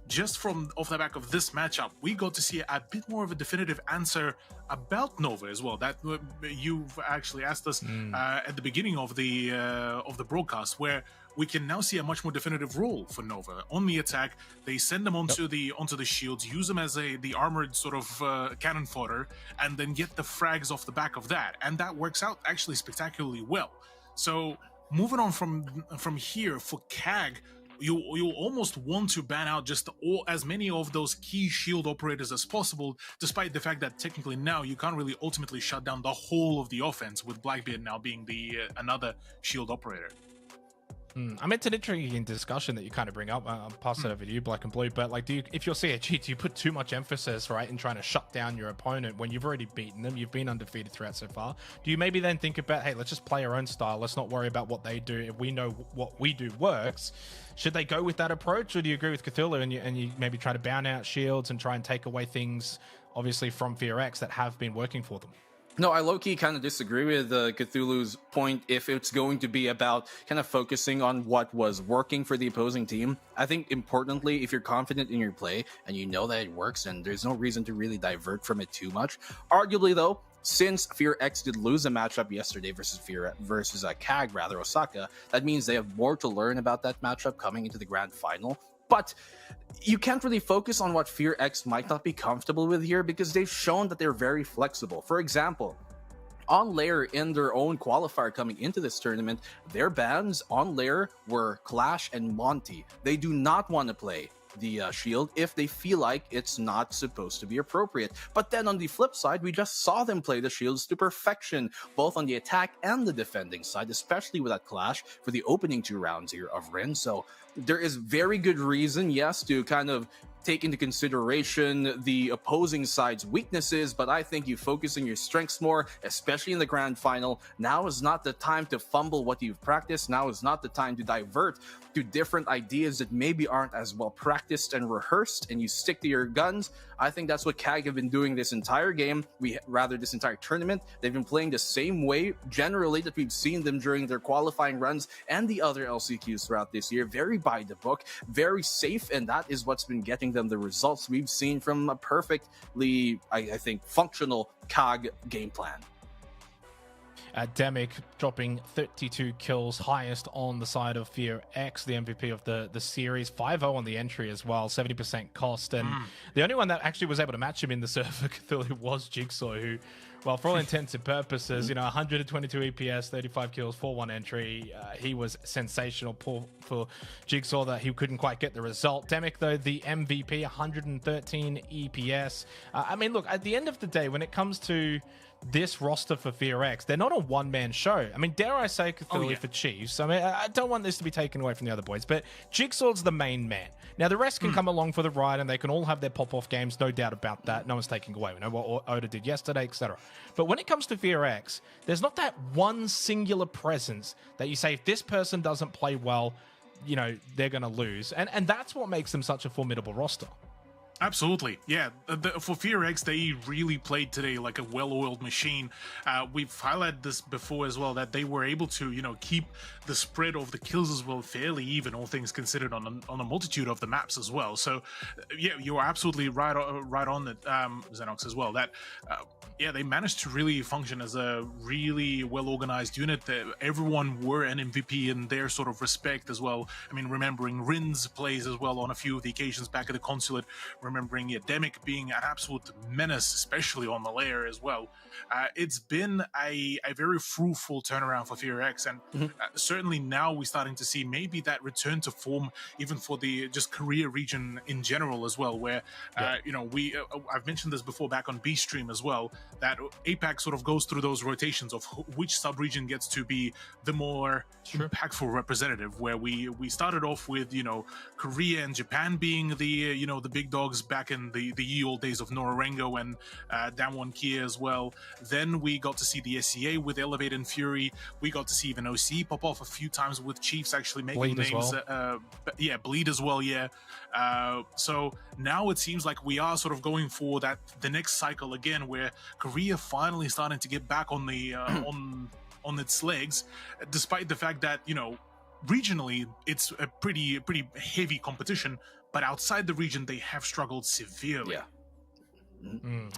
just from off the back of this matchup, we got to see a bit more of a definitive answer about Nova as well. That you've actually asked us at the beginning of the broadcast, where we can now see a much more definitive role for Nova. On the attack, they send them onto the shields, use them as the armored sort of cannon fodder, and then get the frags off the back of that. And that works out actually spectacularly well. So moving on from here, for CAG, you'll almost want to ban out just as many of those key shield operators as possible, despite the fact that technically now you can't really ultimately shut down the whole of the offense, with Blackbeard now being the another shield operator. I mean, it's an interesting discussion that you kind of bring up. I'll pass it over to you, Black and Blue. But like, if you're CHG, do you put too much emphasis, right, in trying to shut down your opponent when you've already beaten them? You've been undefeated throughout so far. Do you maybe then think about, hey, let's just play our own style. Let's not worry about what they do. If we know what we do works, should they go with that approach, or do you agree with Cthulhu and you maybe try to ban out shields and try and take away things, obviously, from FearX that have been working for them? No, I low-key kind of disagree with Cthulhu's point if it's going to be about kind of focusing on what was working for the opposing team. I think, importantly, if you're confident in your play and you know that it works, and there's no reason to really divert from it too much. Arguably, though, since FearX did lose a matchup yesterday versus CAG, Osaka, that means they have more to learn about that matchup coming into the grand final. But you can't really focus on what FearX might not be comfortable with here, because they've shown that they're very flexible. For example, on layer in their own qualifier coming into this tournament, their bans on layer were Clash and Monty. They do not want to play the shield if they feel like it's not supposed to be appropriate. But then on the flip side, we just saw them play the shields to perfection, both on the attack and the defending side, especially with that Clash for the opening 2 rounds here of Rin. So there is very good reason, yes, to kind of take into consideration the opposing side's weaknesses, but I think you focus on your strengths more, especially in the grand final. Now is not the time to fumble what you've practiced. Now is not the time to divert to different ideas that maybe aren't as well practiced and rehearsed, and you stick to your guns. I think that's what CAG have been doing this entire game, this entire tournament. They've been playing the same way generally that we've seen them during their qualifying runs and the other LCQs throughout this year. Very by the book, very safe, and that is what's been getting them the results we've seen from a perfectly, I think, functional CAG game plan. Demic dropping 32 kills, highest on the side of FearX, the MVP of the series. 5-0 on the entry as well, 70% cost. And the only one that actually was able to match him in the server Cthulhu was Jigsaw, who, well, for all intents and purposes, 122 EPS, 35 kills, 4-1 entry. He was sensational. Poor for Jigsaw that he couldn't quite get the result. Demic, though, the MVP, 113 EPS. I mean, look, at the end of the day, when it comes to this roster for FearX, they're not a one-man show. I mean, dare I say Cthulhu for Chiefs? I mean, I don't want this to be taken away from the other boys, but Jigsaw's the main man. Now, the rest can come along for the ride, and they can all have their pop-off games, no doubt about that. No one's taking away. We know what Oda did yesterday, etc. But when it comes to FearX, there's not that one singular presence that you say, if this person doesn't play well, they're going to lose. And that's what makes them such a formidable roster. Absolutely, yeah. For FearX, they really played today like a well-oiled machine. We've highlighted this before as well, that they were able to, keep the spread of the kills as well fairly even, all things considered, on a multitude of the maps as well. So, yeah, you are absolutely right on it, Xenox, as well. That, they managed to really function as a really well-organized unit. That everyone were an MVP in their sort of respect as well. I mean, remembering Rin's plays as well on a few of the occasions back at the consulate. Remembering Demic being an absolute menace, especially on the layer as well. It's been a very fruitful turnaround for FearX, and certainly now we're starting to see maybe that return to form even for the just Korea region in general as well, where I've mentioned this before back on B Stream as well, that APAC sort of goes through those rotations of which sub-region gets to be the more impactful representative, where we started off with Korea and Japan being the the big dogs back in the ye old days of Norengo and Damwon Kia as well. Then we got to see the SCA with Elevate and Fury. We got to see even OC pop off a few times with Chiefs actually making Bleed names. as well. Bleed as well, yeah. So now it seems like we are sort of going for the next cycle again, where Korea finally starting to get back on the on its legs, despite the fact that regionally it's a pretty heavy competition, but outside the region they have struggled severely.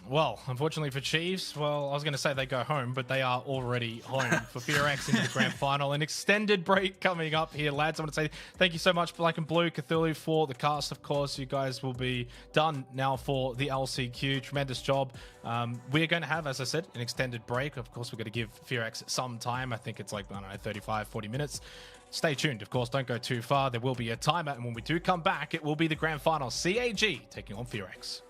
Well, unfortunately for Chiefs, well, I was going to say they go home, but they are already home for FearX into the grand final. An extended break coming up here, lads. I want to say thank you so much, Black and Blue, Cthulhu, for the cast. Of course, you guys will be done now for the LCQ. Tremendous job. We're going to have, as I said, an extended break. Of course, we're going to give FearX some time. I think it's like, I don't know, 35, 40 minutes. Stay tuned. Of course, don't go too far. There will be a timer, and when we do come back, it will be the grand final. CAG taking on FearX.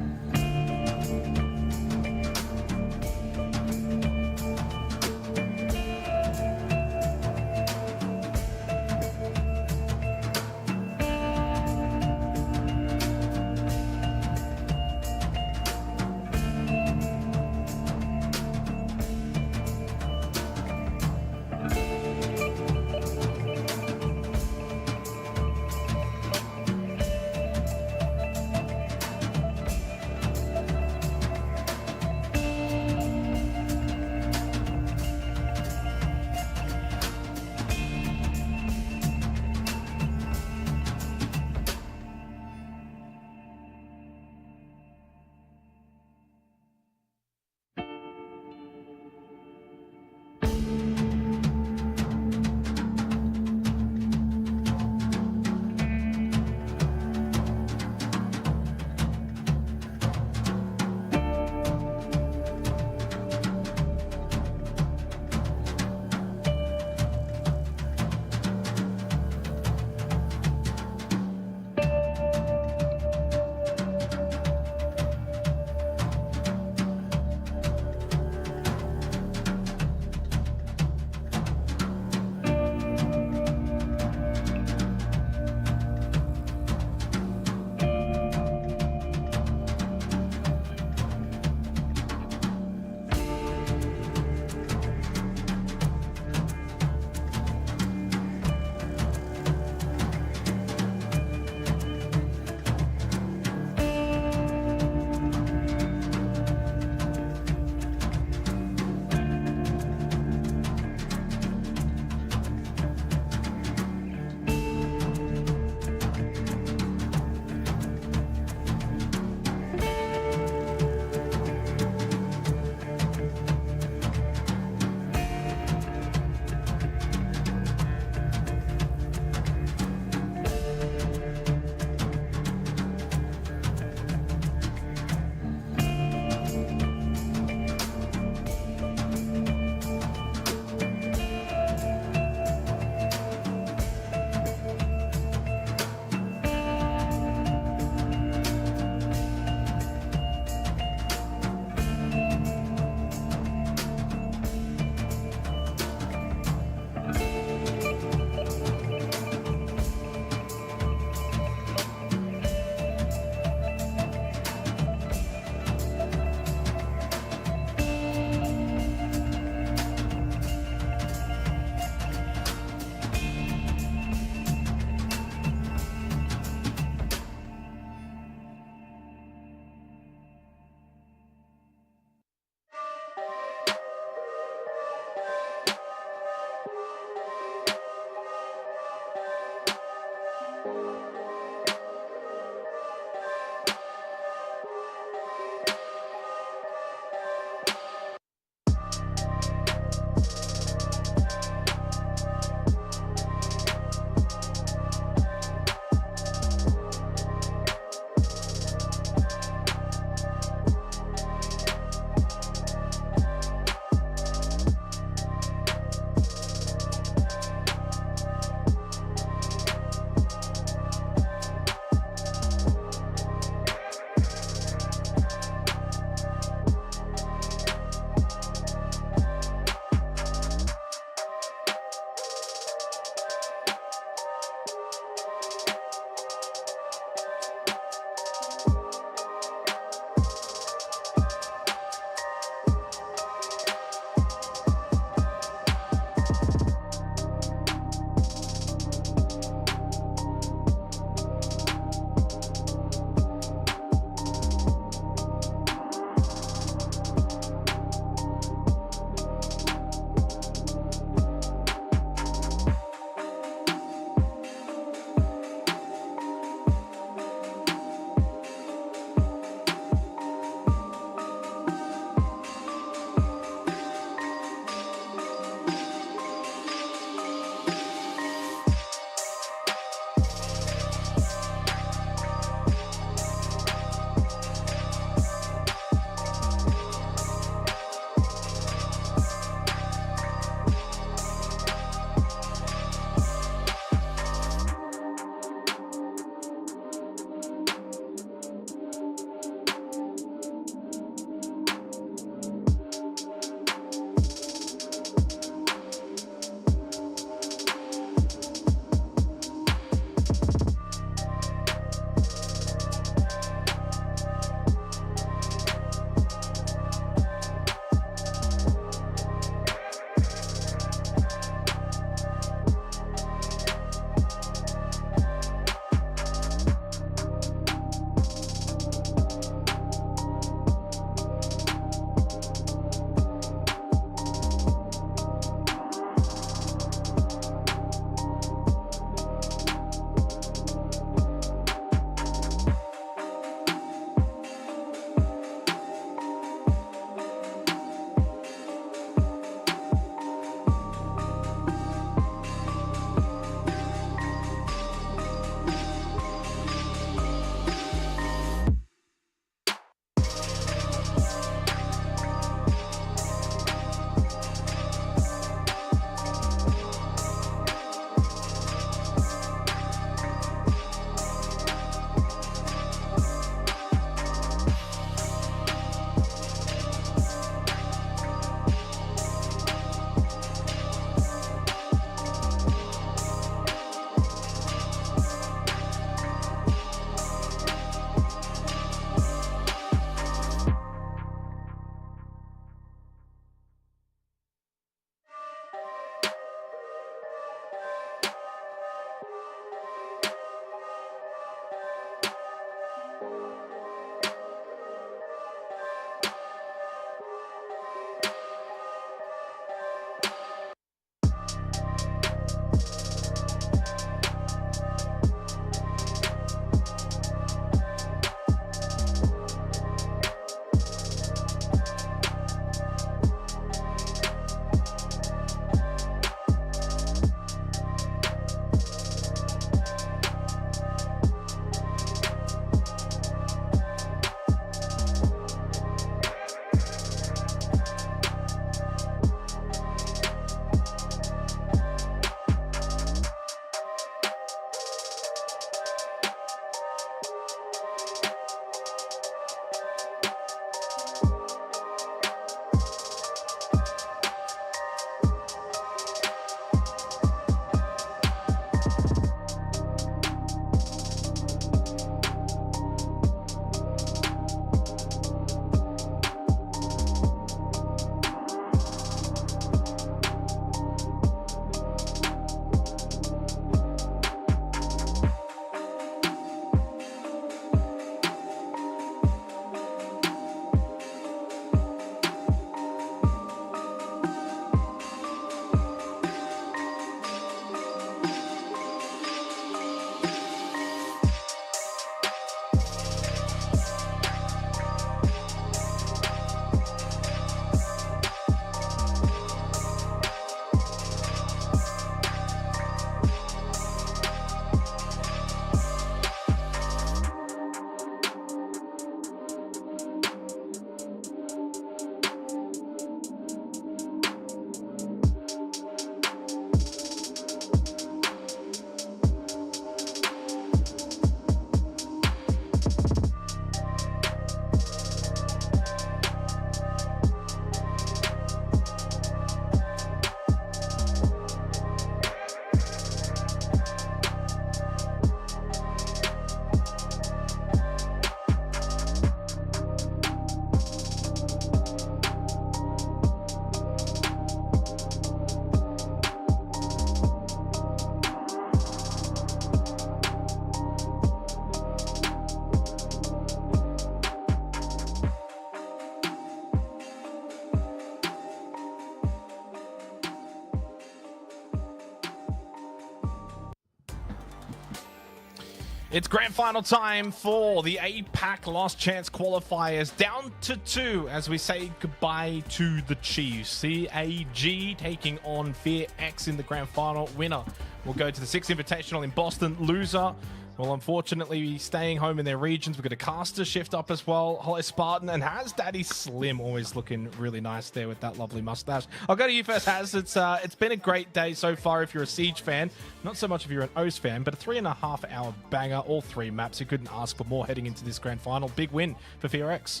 It's grand final time for the APAC last chance qualifiers. Down to 2 as we say goodbye to the Chiefs. CAG taking on Fear X in the grand final. Winner will go to the 6th Invitational in Boston. Loser will unfortunately staying home in their regions. We've got a caster shift up as well. Hollow Spartan and Has Daddy Slim always looking really nice there with that lovely mustache. I'll go to you first, Has. It's been a great day so far if you're a Siege fan. Not so much if you're an OS fan, but a 3.5 hour banger. All 3 maps. You couldn't ask for more heading into this grand final. Big win for FearX.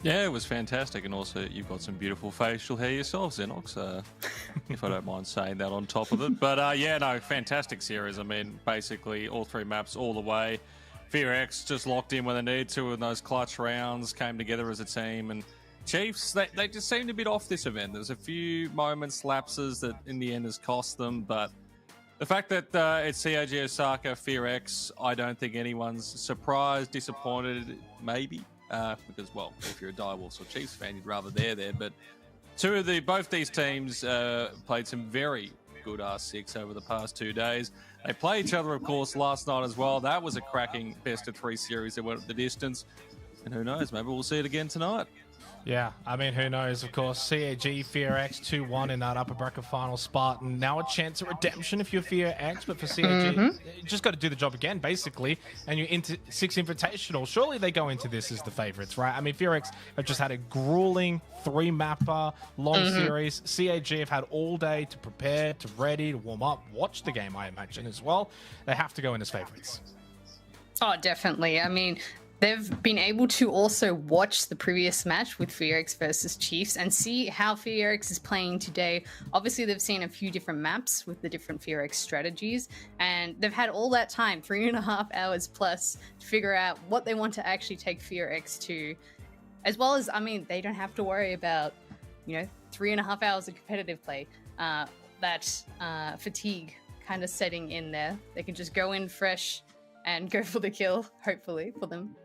Yeah, it was fantastic, and also you've got some beautiful facial hair yourself, Xenox, if I don't mind saying that on top of it. But yeah, no, fantastic series. I mean, basically all 3 maps all the way. FearX just locked in when they needed to in those clutch rounds, came together as a team, and Chiefs, they just seemed a bit off this event. There's a few moments, lapses that in the end has cost them, but the fact that it's CAG Osaka, FearX, I don't think anyone's surprised, disappointed, maybe. Because, well, if you're a Direwolves or Chiefs fan, you'd rather they're there. But both these teams played some very good R6 over the past 2 days. They play each other, of course, last night as well. That was a cracking best-of-3 series that went the distance. And who knows, maybe we'll see it again tonight. Yeah, I mean, who knows, of course. CAG, FearX 2-1 in that upper bracket final. Spartan, now a chance at redemption if you're FearX, but for CAG, you just got to do the job again, basically, and you're into 6 Invitational. Surely they go into this as the favorites, right? I mean, FearX have just had a grueling 3-mapper, long series. CAG have had all day to prepare, to ready, to warm up, watch the game, I imagine, as well. They have to go in as favorites. Oh, definitely. I mean, they've been able to also watch the previous match with FearX versus Chiefs and see how FearX is playing today. Obviously, they've seen a few different maps with the different FearX strategies, and they've had all that time, 3.5 hours plus, to figure out what they want to actually take FearX to. As well as, I mean, they don't have to worry about, 3.5 hours of competitive play, that fatigue kind of setting in there. They can just go in fresh and go for the kill, hopefully, for them.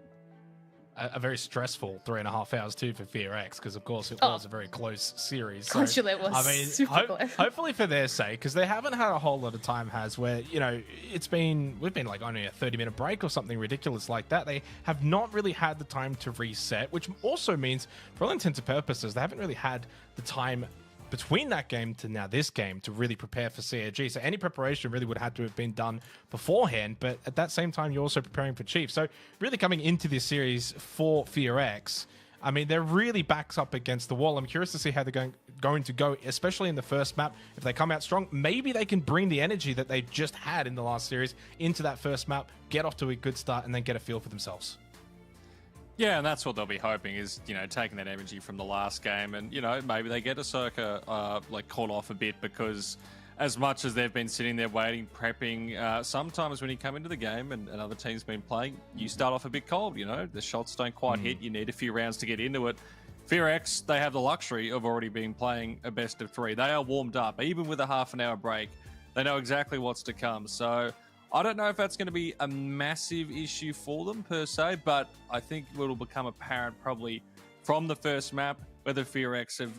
A very stressful 3.5 hours too for FearX, because of course it was a very close series. So, It was. I mean, super close. Hopefully for their sake, because they haven't had a whole lot of time, where we've been like only a 30-minute break or something ridiculous like that. They have not really had the time to reset, which also means, for all intents and purposes, they haven't really had the time between that game to now this game to really prepare for CAG. So any preparation really would have had to have been done beforehand, but at that same time, you're also preparing for Chiefs. So really coming into this series for FearX, I mean, they're really backs up against the wall. I'm curious to see how they're going to go, especially in the first map. If they come out strong, maybe they can bring the energy that they just had in the last series into that first map, get off to a good start, and then get a feel for themselves. Yeah, and that's what they'll be hoping is, taking that energy from the last game and, maybe they get a circa, caught off a bit, because as much as they've been sitting there waiting, prepping, sometimes when you come into the game and another team's been playing, you start off a bit cold, the shots don't quite hit, you need a few rounds to get into it. FearX, they have the luxury of already being playing a best of 3. They are warmed up, even with a half an hour break. They know exactly what's to come, so I don't know if that's going to be a massive issue for them per se, but I think it'll become apparent probably from the first map whether FearX have,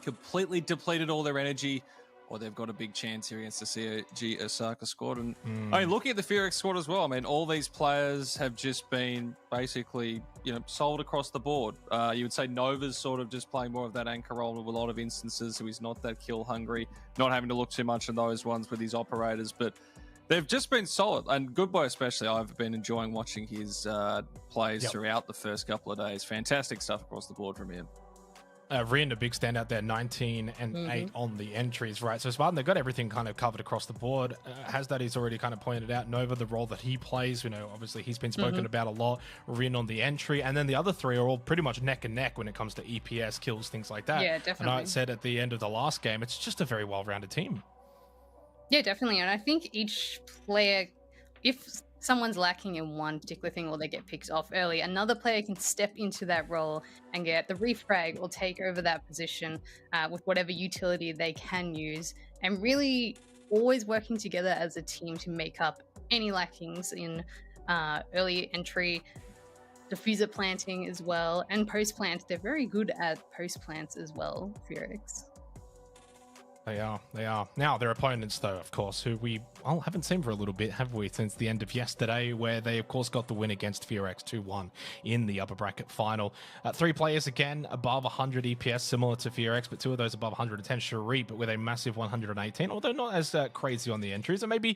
completely depleted all their energy, or they've got a big chance here against the CAG Osaka squad. And I mean, looking at the FearX squad as well, I mean, all these players have just been basically, sold across the board. You would say Nova's sort of just playing more of that anchor role with a lot of instances, so he's not that kill hungry, not having to look too much at those ones with his operators, but they've just been solid, and Good Boy especially. I've been enjoying watching his plays throughout the first couple of days. Fantastic stuff across the board from him. Rin, a big standout there, 19 and 8 on the entries, right? So Spartan, they've got everything kind of covered across the board. He's already kind of pointed out Nova, the role that he plays. Obviously he's been spoken about a lot. Rin on the entry, and then the other 3 are all pretty much neck and neck when it comes to EPS, kills, things like that. Yeah, definitely. And I said at the end of the last game, it's just a very well-rounded team. Yeah, definitely. And I think each player, if someone's lacking in one particular thing or they get picked off early, another player can step into that role and get the refrag or take over that position with whatever utility they can use, and really always working together as a team to make up any lackings in early entry, diffuser planting as well, and post plant. They're very good at post plants as well, FearX. They are. They are. Now, their opponents, though, of course, who we haven't seen for a little bit, have we, since the end of yesterday, where they, of course, got the win against FearX 2-1 in the upper bracket final. 3 players, again, above 100 EPS, similar to FearX, but 2 of those above 110. Sharif, but with a massive 118, although not as crazy on the entries. And maybe,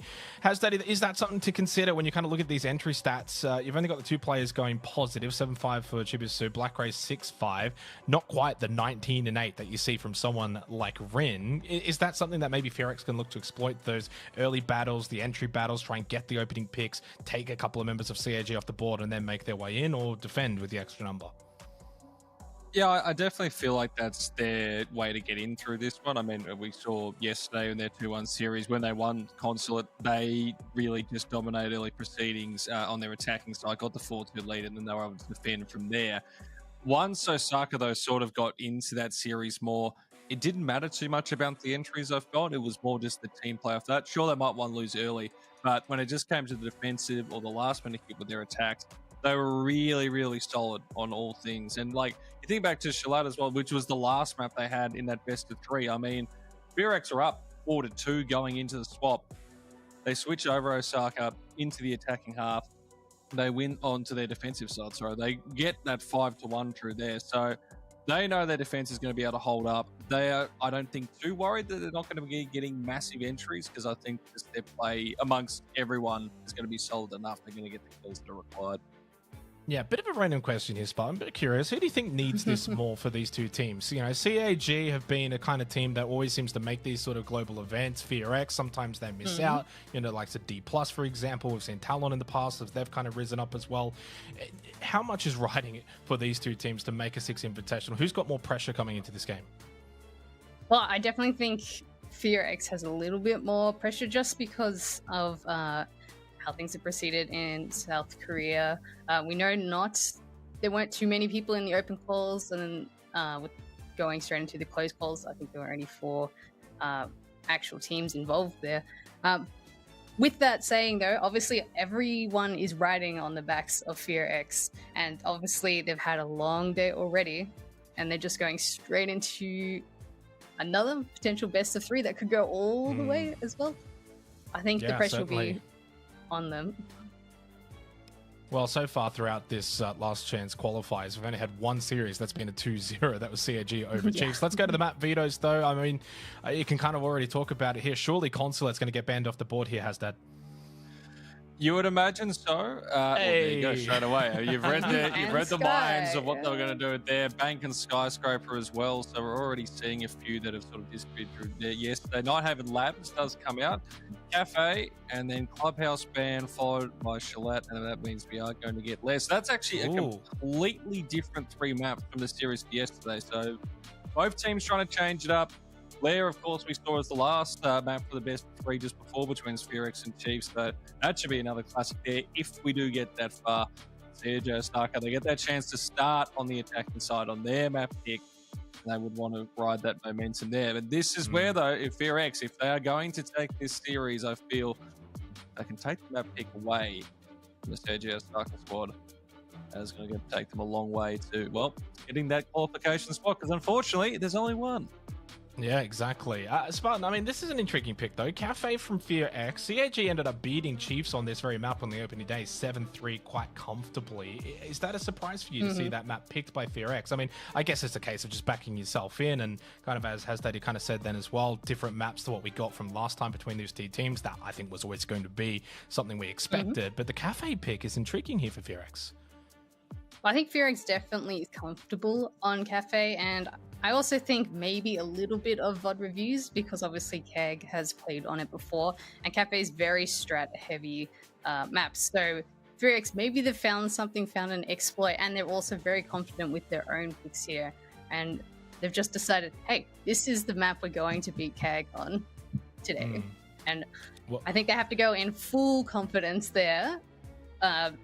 is that something to consider when you kind of look at these entry stats? You've only got the 2 players going positive, 7-5 for Chibisu, Black Ray 6-5, not quite the 19-8 that you see from someone like Rin. Is that something that maybe FearX can look to exploit, those early battles, the entry battles, try and get the opening picks, take a couple of members of CAG off the board and then make their way in, or defend with the extra number? Yeah, I definitely feel like that's their way to get in through this one. I mean, we saw yesterday in their 2-1 series, when they won Consulate, they really just dominated early proceedings on their attacking side, got the 4-2 lead, and then they were able to defend from there. Once Osaka, though, sort of got into that series more, it didn't matter too much about the entries I've got. It was more just the team play off that. Sure, they might want to lose early, but when it just came to the defensive or the last minute hit with their attacks, they were really, really solid on all things. And like, you think back to Shalat as well, which was the last map they had in that best of 3. I mean, FearX are up 4-2 going into the swap. They switch over Osaka into the attacking half. They win onto their defensive side. So they get that 5-1 through there. So they know their defense is going to be able to hold up. They are, I don't think, too worried that they're not going to be getting massive entries, because I think just their play amongst everyone is going to be solid enough. They're going to get the kills that are required. Yeah, bit of a random question here, Spot. I'm a bit curious. Who do you think needs this more for these 2 teams? You know, CAG have been a kind of team that always seems to make these sort of global events. FearX, sometimes they miss out. You know, like the D+, for example. We've seen Talon in the past, as they've kind of risen up as well. How much is riding it for these 2 teams to make a 6 Invitational? Who's got more pressure coming into this game? Well, I definitely think FearX has a little bit more pressure just because of how things have proceeded in South Korea. We know there weren't too many people in the open calls, and with going straight into the closed calls, I think there were only 4 actual teams involved there. With that saying, though, obviously everyone is riding on the backs of FearX, and obviously they've had a long day already, and they're just going straight into another potential best of 3 that could go all the way as well. I think the pressure will be on them. Well, so far throughout this last chance qualifiers, we've only had 1 series that's been a 2-0. That was CAG over Chiefs. Let's go to the map vetoes, though. I mean, you can kind of already talk about it here. Surely Consulate's going to get banned off the board here, Hasdad. You would imagine so. Well, there you go, straight away. You've read the minds of what they were going to do there. Bank and Skyscraper as well. So we're already seeing a few that have sort of disappeared through there. Yesterday, Nighthaven Labs does come out. Cafe, and then Clubhouse ban, followed by Shalat, and that means we are going to get less. So that's actually a completely different 3 maps from the series for yesterday. So both teams trying to change it up. Lair, of course, we saw as the last map for the best 3 just before between FearX and Chiefs. So that should be another classic there if we do get that far. CJ Osaka, they get that chance to start on the attacking side on their map pick. They would want to ride that momentum there. But this is where, though, if FearX, if they are going to take this series, I feel they can take the map pick away from the Sergio Osaka squad. That's going to take them a long way to, well, getting that qualification spot, because unfortunately, there's only 1. Yeah, exactly. Spartan, I mean, this is an intriguing pick, though. Cafe from FearX. CAG ended up beating Chiefs on this very map on the opening day, 7-3, quite comfortably. Is that a surprise for you to see that map picked by FearX? I mean, I guess it's a case of just backing yourself in, and kind of as Hasdaddy kind of said then as well, different maps to what we got from last time between these 2 teams. That, I think, was always going to be something we expected. But the Cafe pick is intriguing here for FearX. I think FearX definitely is comfortable on Cafe, and I also think maybe a little bit of VOD reviews, because obviously KEG has played on it before, and Cafe is very strat-heavy maps. So FearX, maybe they've found an exploit, and they're also very confident with their own picks here. And they've just decided, hey, this is the map we're going to beat KEG on today. And I think they have to go in full confidence there.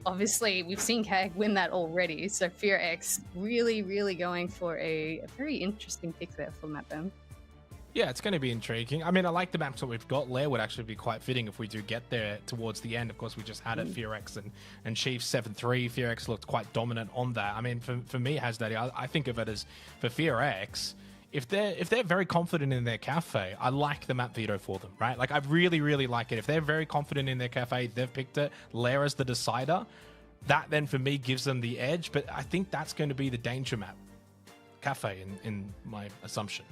Obviously, we've seen KEG win that already, so FearX really, really going for a very interesting pick there for map them. Yeah, it's going to be intriguing. I mean, I like the maps that we've got. Lair would actually be quite fitting if we do get there towards the end. Of course, we just had it, FearX and Chiefs 7-3. FearX looked quite dominant on that. I mean, for me, Hasdaddy, I think of it as, for FearX, if they're very confident in their cafe, I like the map veto for them, right? Like I really, really like it. If they're very confident in their cafe, they've picked it, Lair as the decider, that then for me gives them the edge. But I think that's going to be the danger map, cafe, in my assumption.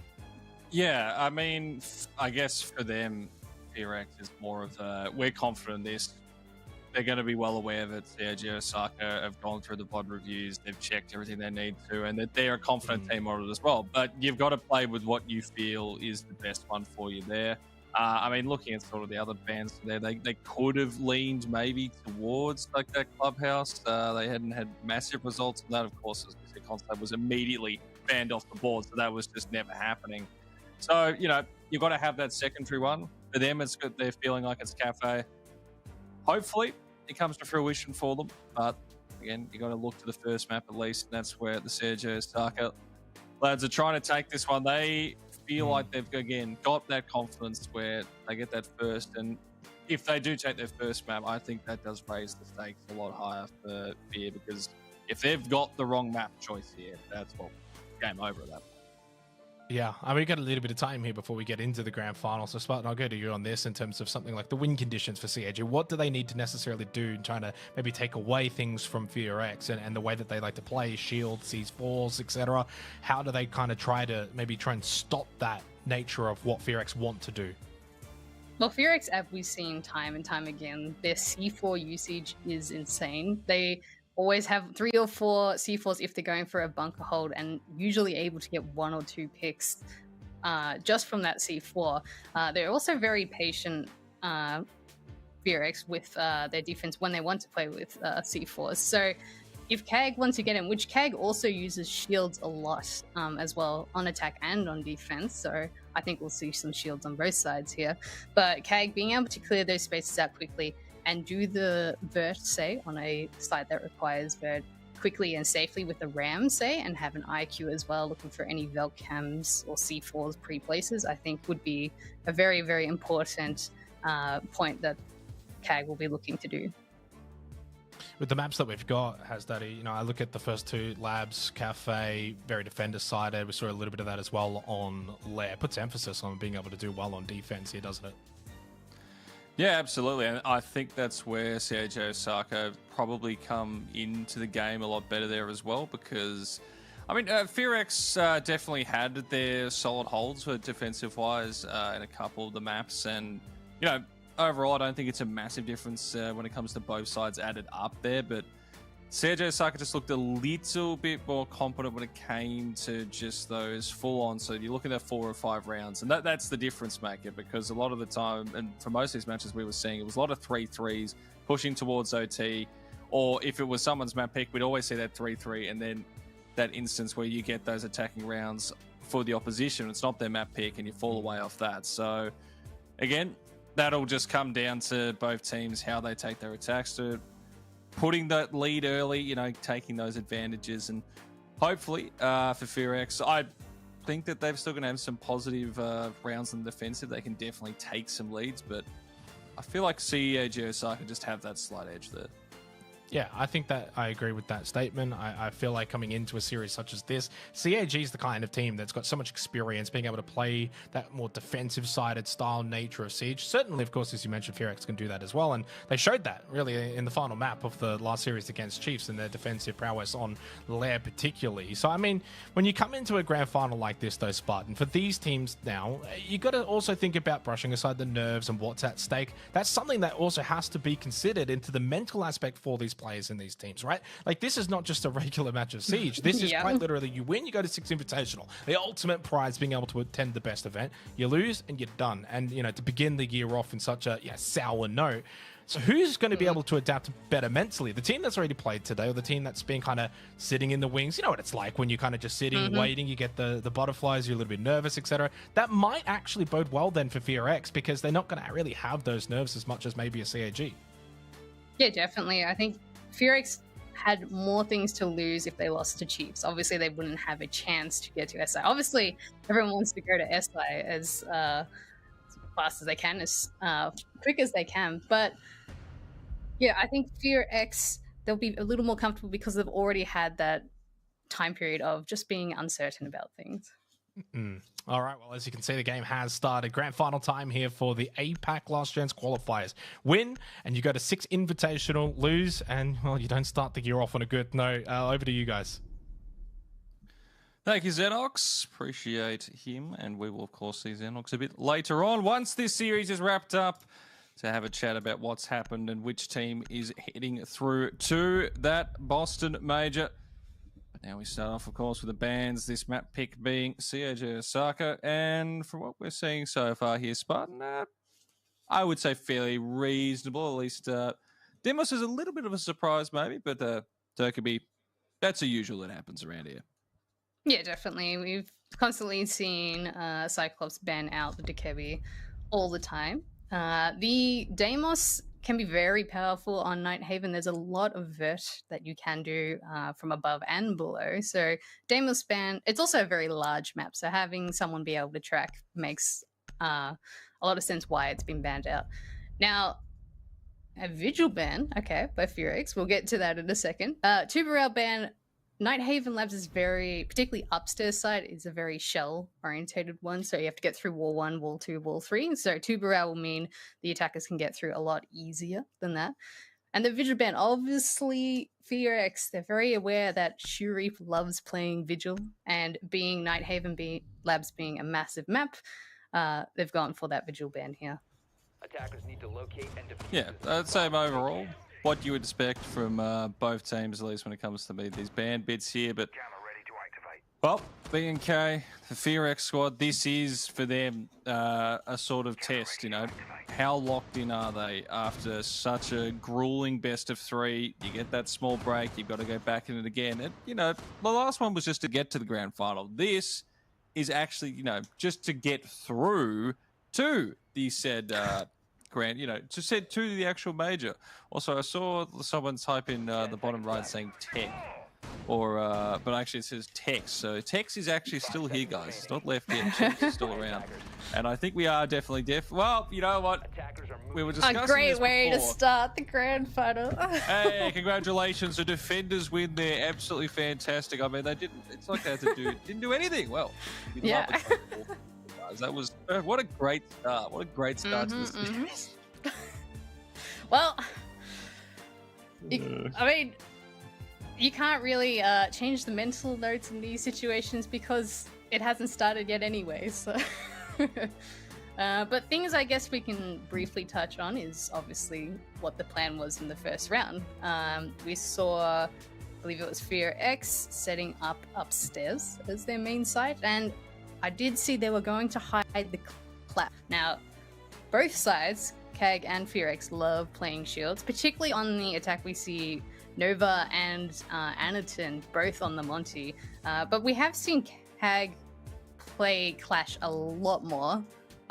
Yeah, I mean, I guess for them, T-Rex is more of a, we're confident in this. They're going to be well aware that Sergio Osaka have gone through the VOD reviews, they've checked everything they need to, and that they're a confident team on it as well. But you've got to play with what you feel is the best one for you there. I mean, looking at sort of the other bands there, they could have leaned maybe towards like that Clubhouse. They hadn't had massive results, and that, of course, as we said, Concept was immediately banned off the board, so that was just never happening. So, you know, you've got to have that secondary one. For them, it's good. They're feeling like it's cafe. Hopefully, it comes to fruition for them. But again, you got to look to the first map at least, and that's where the Sergio Osaka lads are trying to take this one. They feel like they've again got that confidence where they get that first, and if they do take their first map, I think that does raise the stakes a lot higher for Fear, because if they've got the wrong map choice here, that's what game over at that point. Yeah, I mean, we've got a little bit of time here before we get into the grand final. So, Spartan, I'll go to you on this in terms of something like the win conditions for CAG. What do they need to necessarily do in trying to maybe take away things from FearX and the way that they like to play, shield, seize falls, etc.? How do they kind of try and stop that nature of what FearX want to do? Well, FearX, as we've seen time and time again, their C4 usage is insane. They always have 3 or 4 C4s if they're going for a bunker hold, and usually able to get 1 or 2 picks just from that C4. They're also very patient, FearX, with their defense when they want to play with C4s. So if KAG wants to get in, which KAG also uses shields a lot as well on attack and on defense, so I think we'll see some shields on both sides here. But KAG being able to clear those spaces out quickly and do the vert, say, on a site that requires vert quickly and safely with a ram, say, and have an IQ as well, looking for any Velcams or C4s pre-places, I think would be a very, very important point that KAG will be looking to do. With the maps that we've got, Hasdaddy, you know, I look at the first 2 labs, cafe, very defender-sided. We saw a little bit of that as well on Lair. Puts emphasis on being able to do well on defense here, doesn't it? Yeah, absolutely. And I think that's where Sergio Osaka probably come into the game a lot better there as well, because, I mean, FearX definitely had their solid holds for defensive-wise in a couple of the maps. And, you know, overall, I don't think it's a massive difference when it comes to both sides added up there, but Sergio Osaka just looked a little bit more competent when it came to just those full-on. So you look at that 4 or 5 rounds, and that's the difference maker, because a lot of the time, and for most of these matches we were seeing, it was a lot of 3-3s pushing towards OT, or if it was someone's map pick, we'd always see that 3-3, and then that instance where you get those attacking rounds for the opposition, it's not their map pick, and you fall away off that. So again, that'll just come down to both teams, how they take their attacks to putting that lead early, you know, taking those advantages. And hopefully for FearX, I think that they're still going to have some positive rounds in the defensive. They can definitely take some leads, but I feel like CAG Osaka just have that slight edge there. Yeah, I think that I agree with that statement. I feel like coming into a series such as this, CAG is the kind of team that's got so much experience being able to play that more defensive-sided style nature of Siege. Certainly, of course, as you mentioned, FearX can do that as well, and they showed that really in the final map of the last series against Chiefs and their defensive prowess on Lair particularly. So, I mean, when you come into a grand final like this, though, Spartan, for these teams now, you got to also think about brushing aside the nerves and what's at stake. That's something that also has to be considered into the mental aspect for these players in these teams, right? Like, this is not just a regular match of Siege. This is quite literally, you win, you go to 6 Invitational. The ultimate prize being able to attend the best event. You lose and you're done. And, you know, to begin the year off in such a sour note. So who's going to be able to adapt better mentally? The team that's already played today, or the team that's been kind of sitting in the wings? You know what it's like when you're kind of just sitting, waiting, you get the butterflies, you're a little bit nervous, etc. That might actually bode well then for FearX, because they're not going to really have those nerves as much as maybe a CAG. Yeah, definitely. I think FearX had more things to lose if they lost to Chiefs. Obviously, they wouldn't have a chance to get to SI. Obviously, everyone wants to go to SI as fast as they can, as quick as they can. But yeah, I think FearX, they'll be a little more comfortable because they've already had that time period of just being uncertain about things. All right, well, as you can see, the game has started. Grand final time here for the APAC Last Chance qualifiers. Win, and you go to 6 Invitational. Lose, and, well, you don't start the year off on a good note. Over to you guys. Thank you, Xenox. Appreciate him, and we will, of course, see Xenox a bit later on once this series is wrapped up to have a chat about what's happened and which team is heading through to that Boston Major. But now we start off, of course, with the bans, this map pick being CAJ Osaka, and from what we're seeing so far here, Spartan, I would say fairly reasonable, at least. Demos is a little bit of a surprise, maybe, but Turkey, that's the usual that happens around here. Yeah, definitely. We've constantly seen Cyclops ban out the Dekebi all the time. The Deimos can be very powerful on Nighthaven. There's a lot of vert that you can do from above and below. So Deimos ban, it's also a very large map. So having someone be able to track makes a lot of sense why it's been banned out. Now, a Vigil ban, okay, by Furix. We'll get to that in a second. Tuberel ban, Nighthaven Labs is very, particularly upstairs side, is a very shell-orientated one. So you have to get through wall 1, wall 2, wall 3. So Tuberel will mean the attackers can get through a lot easier than that. And the Vigil ban, obviously, Furix, they're very aware that Shurif loves playing Vigil. And being Nighthaven Labs being a massive map, they've gone for that Vigil ban here. Attackers need to locate and defuse. Yeah, I'd say overall, what you would expect from both teams, at least when it comes to these banned bits here. But, well, B&K, the Furix squad, this is for them a sort of test, you know. How locked in are they after such a grueling best of 3? You get that small break, you've got to go back in it again. And, you know, the last one was just to get to the grand final. This is actually, you know, just to get through to the said grand, you know, to the actual major. Also, I saw someone type in the bottom right saying tech, or but actually it says Tex. So Tex is actually still here, guys. It's not left yet. It's still around, and I think we are definitely well, you know what? We were discussing A great this way to before. start the grand final. Hey, congratulations! The defenders win there. Absolutely fantastic. I mean, they didn't. It's like they didn't do anything. Well, we love it. Guys, that was what a great start. What a great start to this series. Well, I mean, you can't really change the mental notes in these situations because it hasn't started yet anyway. So, but things I guess we can briefly touch on is obviously what the plan was in the first round. We saw, I believe it was Fear X setting up upstairs as their main site, and I did see they were going to hide the clap. Now, both sides, KAG and Furix, love playing shields, particularly on the attack we see Nova and Anaton both on the Monty. But we have seen KAG play Clash a lot more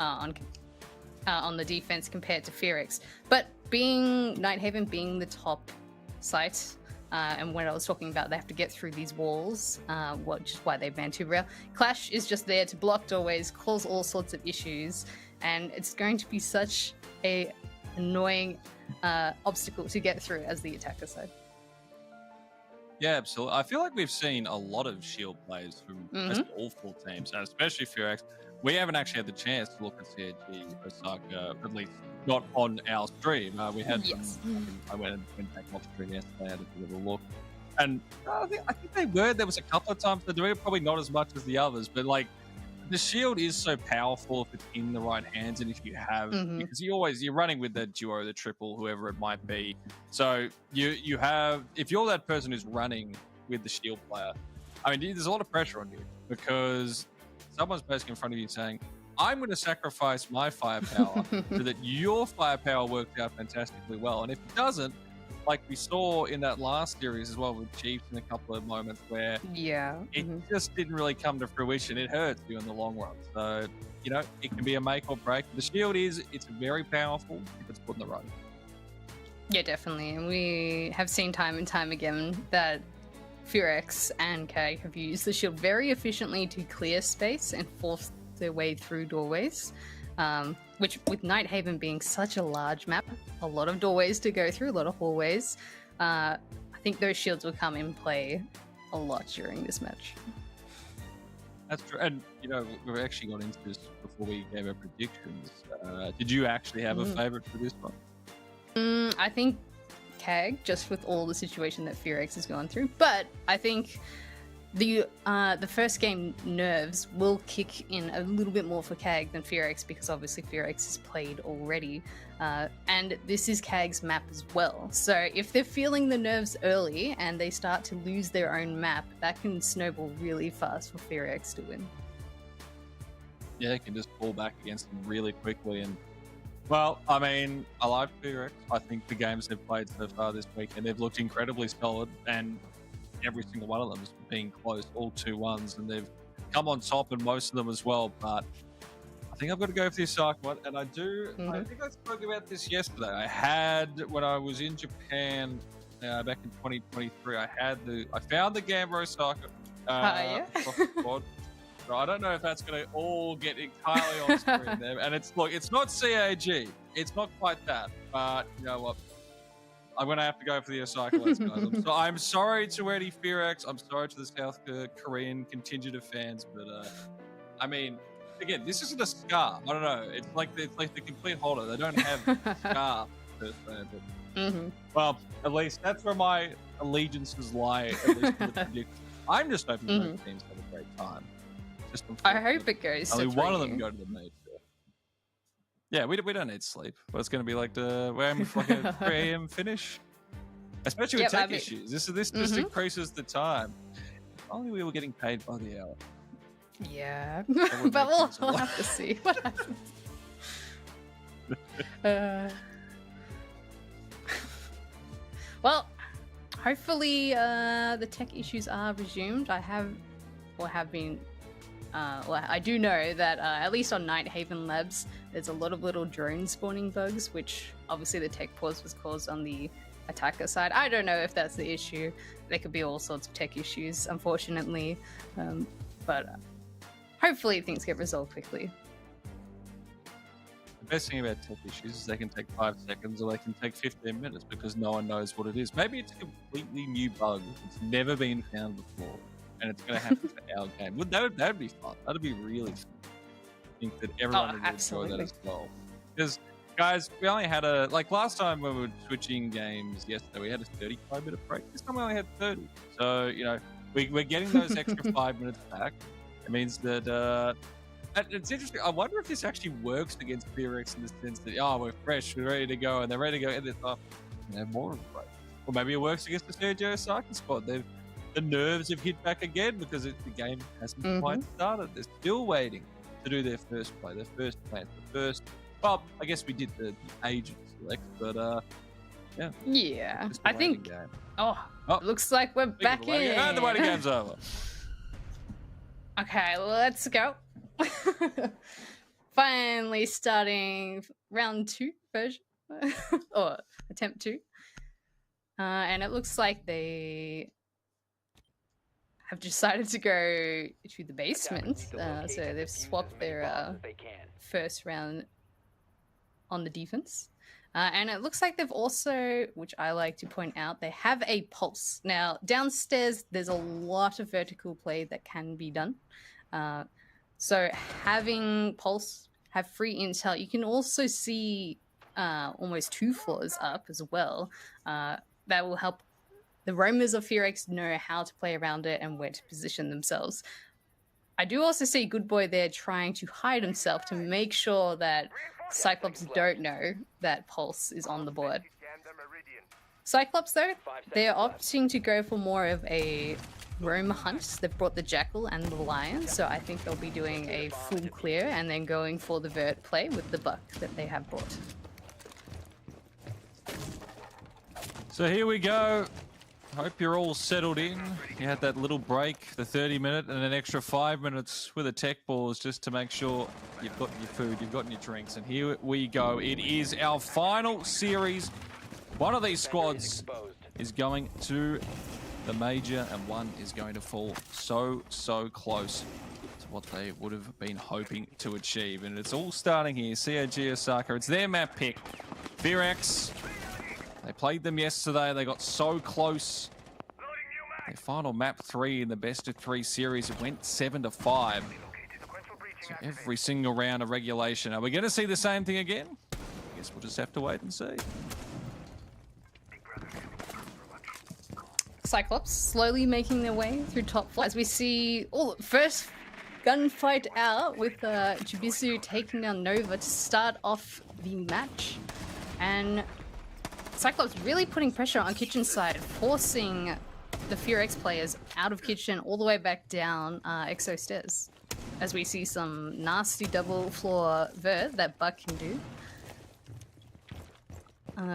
on the defense compared to Furix. But being Nighthaven being the top site, and when I was talking about they have to get through these walls, which is why they banned Tuberel. Clash is just there to block doorways, cause all sorts of issues, and it's going to be such a annoying obstacle to get through as the attacker side. Yeah, absolutely. I feel like we've seen a lot of shield plays from all 4 teams, and especially Furix. We haven't actually had the chance to look at CAG Osaka, at least not on our stream. We had I went back on stream yesterday, had a little look, and I think there was a couple of times they're doing it, probably not as much as the others, but like the shield is so powerful if it's in the right hands, and if you have because you're running with the duo, the triple, whoever it might be. So you have, if you're that person who's running with the shield player, I mean, there's a lot of pressure on you because someone's basically in front of you saying, I'm going to sacrifice my firepower so that your firepower works out fantastically well. And if it doesn't, like we saw in that last series as well with Chiefs in a couple of moments where it just didn't really come to fruition. It hurts you in the long run. So, you know, it can be a make or break. The shield it's very powerful if it's put in the right. Yeah, definitely. And we have seen time and time again that Furix and KAG have used the shield very efficiently to clear space and force their way through doorways, which with Nighthaven being such a large map, a lot of doorways to go through, a lot of hallways, I think those shields will come in play a lot during this match. That's true. And, you know, we've actually got into this before we gave our predictions. Did you actually have a favorite for this one? I think KAG, just with all the situation that FearX has gone through. But I think the first game nerves will kick in a little bit more for KAG than FearX, because obviously FearX has played already. And this is KAG's map as well. So if they're feeling the nerves early and they start to lose their own map, that can snowball really fast for FearX to win. Yeah, they can just fall back against them really quickly. And, well, I mean, I like FearX. I think the games they've played so far this weekend, they've looked incredibly solid, and every single one of them has been close, all 2-1s, and they've come on top in most of them as well. But I think I've got to go for the Osaka one, and I do. I think I spoke about this yesterday. I had, when I was in Japan back in 2023, I found the Gambler Osaka squad. So I don't know if that's going to all get entirely on screen there. And it's not CAG. It's not quite that. But you know what? I'm going to have to go for the Osaka guys. I'm sorry to any FearX. I'm sorry to the South Korean contingent of fans. But, I mean, again, this isn't a scarf. I don't know. It's like the complete holder. They don't have scarf per se. But, well, at least that's where my allegiances lie. At least for the prediction. I'm just hoping both teams have a great time. I hope it goes. Only one of them go to the major. Yeah, we don't need sleep. But it's going to be like like a 3 a.m. finish, especially with tech issues. This just increases the time. If only we were getting paid by the hour. Yeah, but we'll have to see what happens. Well, hopefully the tech issues are resumed. I do know that at least on Night Haven Labs, there's a lot of little drone spawning bugs, which obviously the tech pause was caused on the attacker side. I don't know if that's the issue. There could be all sorts of tech issues, unfortunately. But hopefully things get resolved quickly. The best thing about tech issues is they can take 5 seconds or they can take 15 minutes because no one knows what it is. Maybe it's a completely new bug. It's never been found before. And it's going to happen for our game. That would be fun. That'd be really fun. I think that everyone would enjoy that as well. Because, guys, we only had last time when we were switching games yesterday, we had a 35-minute break. This time we only had 30. So, you know, we're getting those extra 5 minutes back. It means that, it's interesting. I wonder if this actually works against FearX in the sense that, we're fresh, we're ready to go, and they're ready to go, and they have more of a break. Or maybe it works against the Sergio Osaka squad. The nerves have hit back again because the game hasn't quite started. They're still waiting to do their first play, their first plan, well, I guess we did the agent select, but yeah. Yeah, I think. Game. It looks like we're back in. The waiting game's over. Okay, let's go. Finally starting round 2 version or attempt 2, and it looks like they have decided to go to the basement, so they've swapped their first round on the defense, and it looks like they've also, which I like to point out, they have a pulse. Now downstairs there's a lot of vertical play that can be done, so having pulse, have free intel, you can also see almost 2 floors up as well. That will help the roamers of FearX know how to play around it and where to position themselves. I do also see Good Boy there trying to hide himself to make sure that Cyclops don't know that Pulse is on the board. Cyclops, though, they're opting to go for more of a roam hunt. They've brought the Jackal and the Lion, so I think they'll be doing a full clear and then going for the vert play with the Buck that they have brought. So here we go. Hope you're all settled in. You had that little break, the 30-minute, and an extra 5 minutes with a tech pause just to make sure you've got your food, you've got your drinks. And here we go. It is our final series. One of these squads is going to the major, and one is going to fall so close to what they would have been hoping to achieve. And it's all starting here. CAG Osaka, it's their map pick. FearX. They played them yesterday. They got so close Their final map 3 in the best of 3 series, it went 7-5. So every single round of regulation. Are we going to see the same thing again? I guess we'll just have to wait and see. Cyclops slowly making their way through top four as we see first gunfight out with Jibisu taking down Nova to start off the match, and Cyclops really putting pressure on Kitchen side, forcing the FearX players out of Kitchen all the way back down Exo stairs, as we see some nasty double floor vert that Buck can do.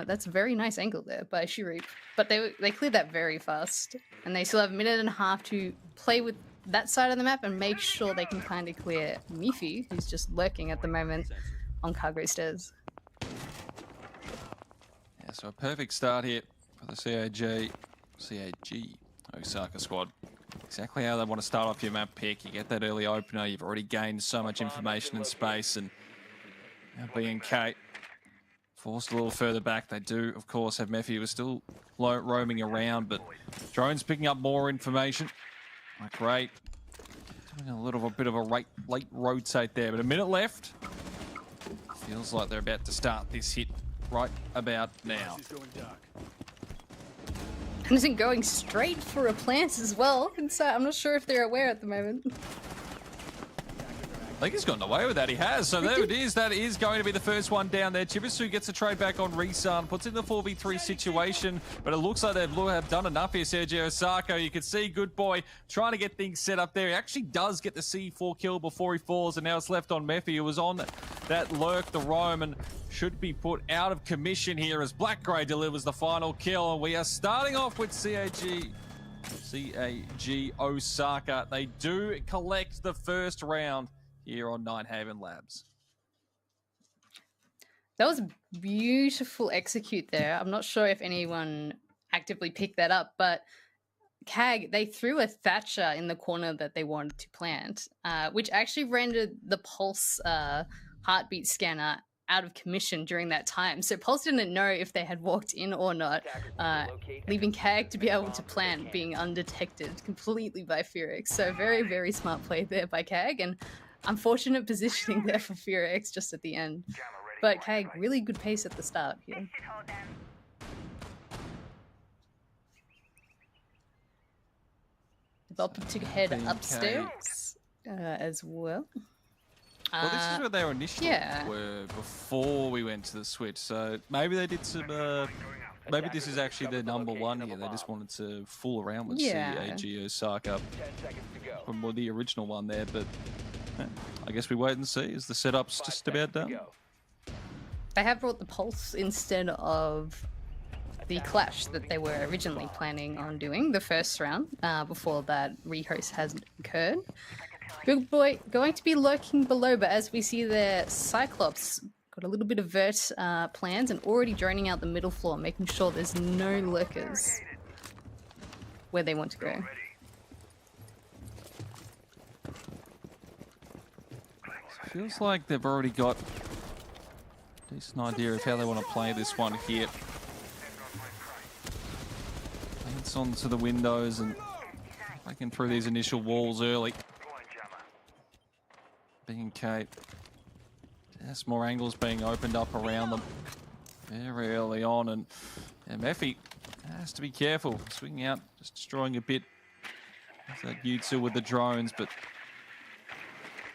That's a very nice angle there by Shirip, but they cleared that very fast, and they still have a minute and a half to play with that side of the map and make sure they can kind of clear Mifi, who's just lurking at the moment on cargo stairs. Yeah, so a perfect start here for the CAG Osaka squad. Exactly how they want to start off your map pick. You get that early opener, you've already gained so much information and space, and now BNK forced a little further back. They do, of course, have Mephi, who is still roaming around, but drone's picking up more information. Great. Doing a little bit of a late rotate there, but a minute left. Feels like they're about to start this hit right about now. Isn't going straight for a plant as well. Inside, I'm not sure if they're aware at the moment. I think he's gotten away with that. He has. So there it is. That is going to be the first one down there. Chibisu gets a trade back on Resun, puts in the 4v3 situation, but it looks like they have done enough here, Sergio Osaka. You can see Good Boy trying to get things set up there. He actually does get the C4 kill before he falls, and now it's left on Mephi, who was on that lurk, the roam, and should be put out of commission here as Black Grey delivers the final kill. And we are starting off with CAG Osaka. They do collect the first round here on Ninehaven Labs. That was a beautiful execute there. I'm not sure if anyone actively picked that up, but CAG, they threw a Thatcher in the corner that they wanted to plant, which actually rendered the Pulse heartbeat scanner out of commission during that time. So Pulse didn't know if they had walked in or not, leaving CAG to be able to plant being undetected completely by FearX. So very, very smart play there by CAG, and unfortunate positioning there for FearX just at the end. But CAG, really good pace at the start here. They've opted to head upstairs as well. Well, this is where they were initially were before we went to the switch. So maybe they did some. Maybe this is actually their number one here. They just wanted to fool around with CAG Osaka from the original one there. But I guess we wait and see. Is the setup's just about done? They have brought the Pulse instead of the Clash that they were originally planning on doing the first round before that rehost has occurred. Good Boy going to be lurking below, but as we see there, Cyclops got a little bit of vert plans and already droning out the middle floor, making sure there's no lurkers where they want to go. Feels like they've already got a decent idea of how they want to play this one here. It's onto the windows and breaking through these initial walls early. BNK. There's more angles being opened up around them very early on, and Mephi has to be careful. Swinging out, just destroying a bit of that Jutsu with the drones, but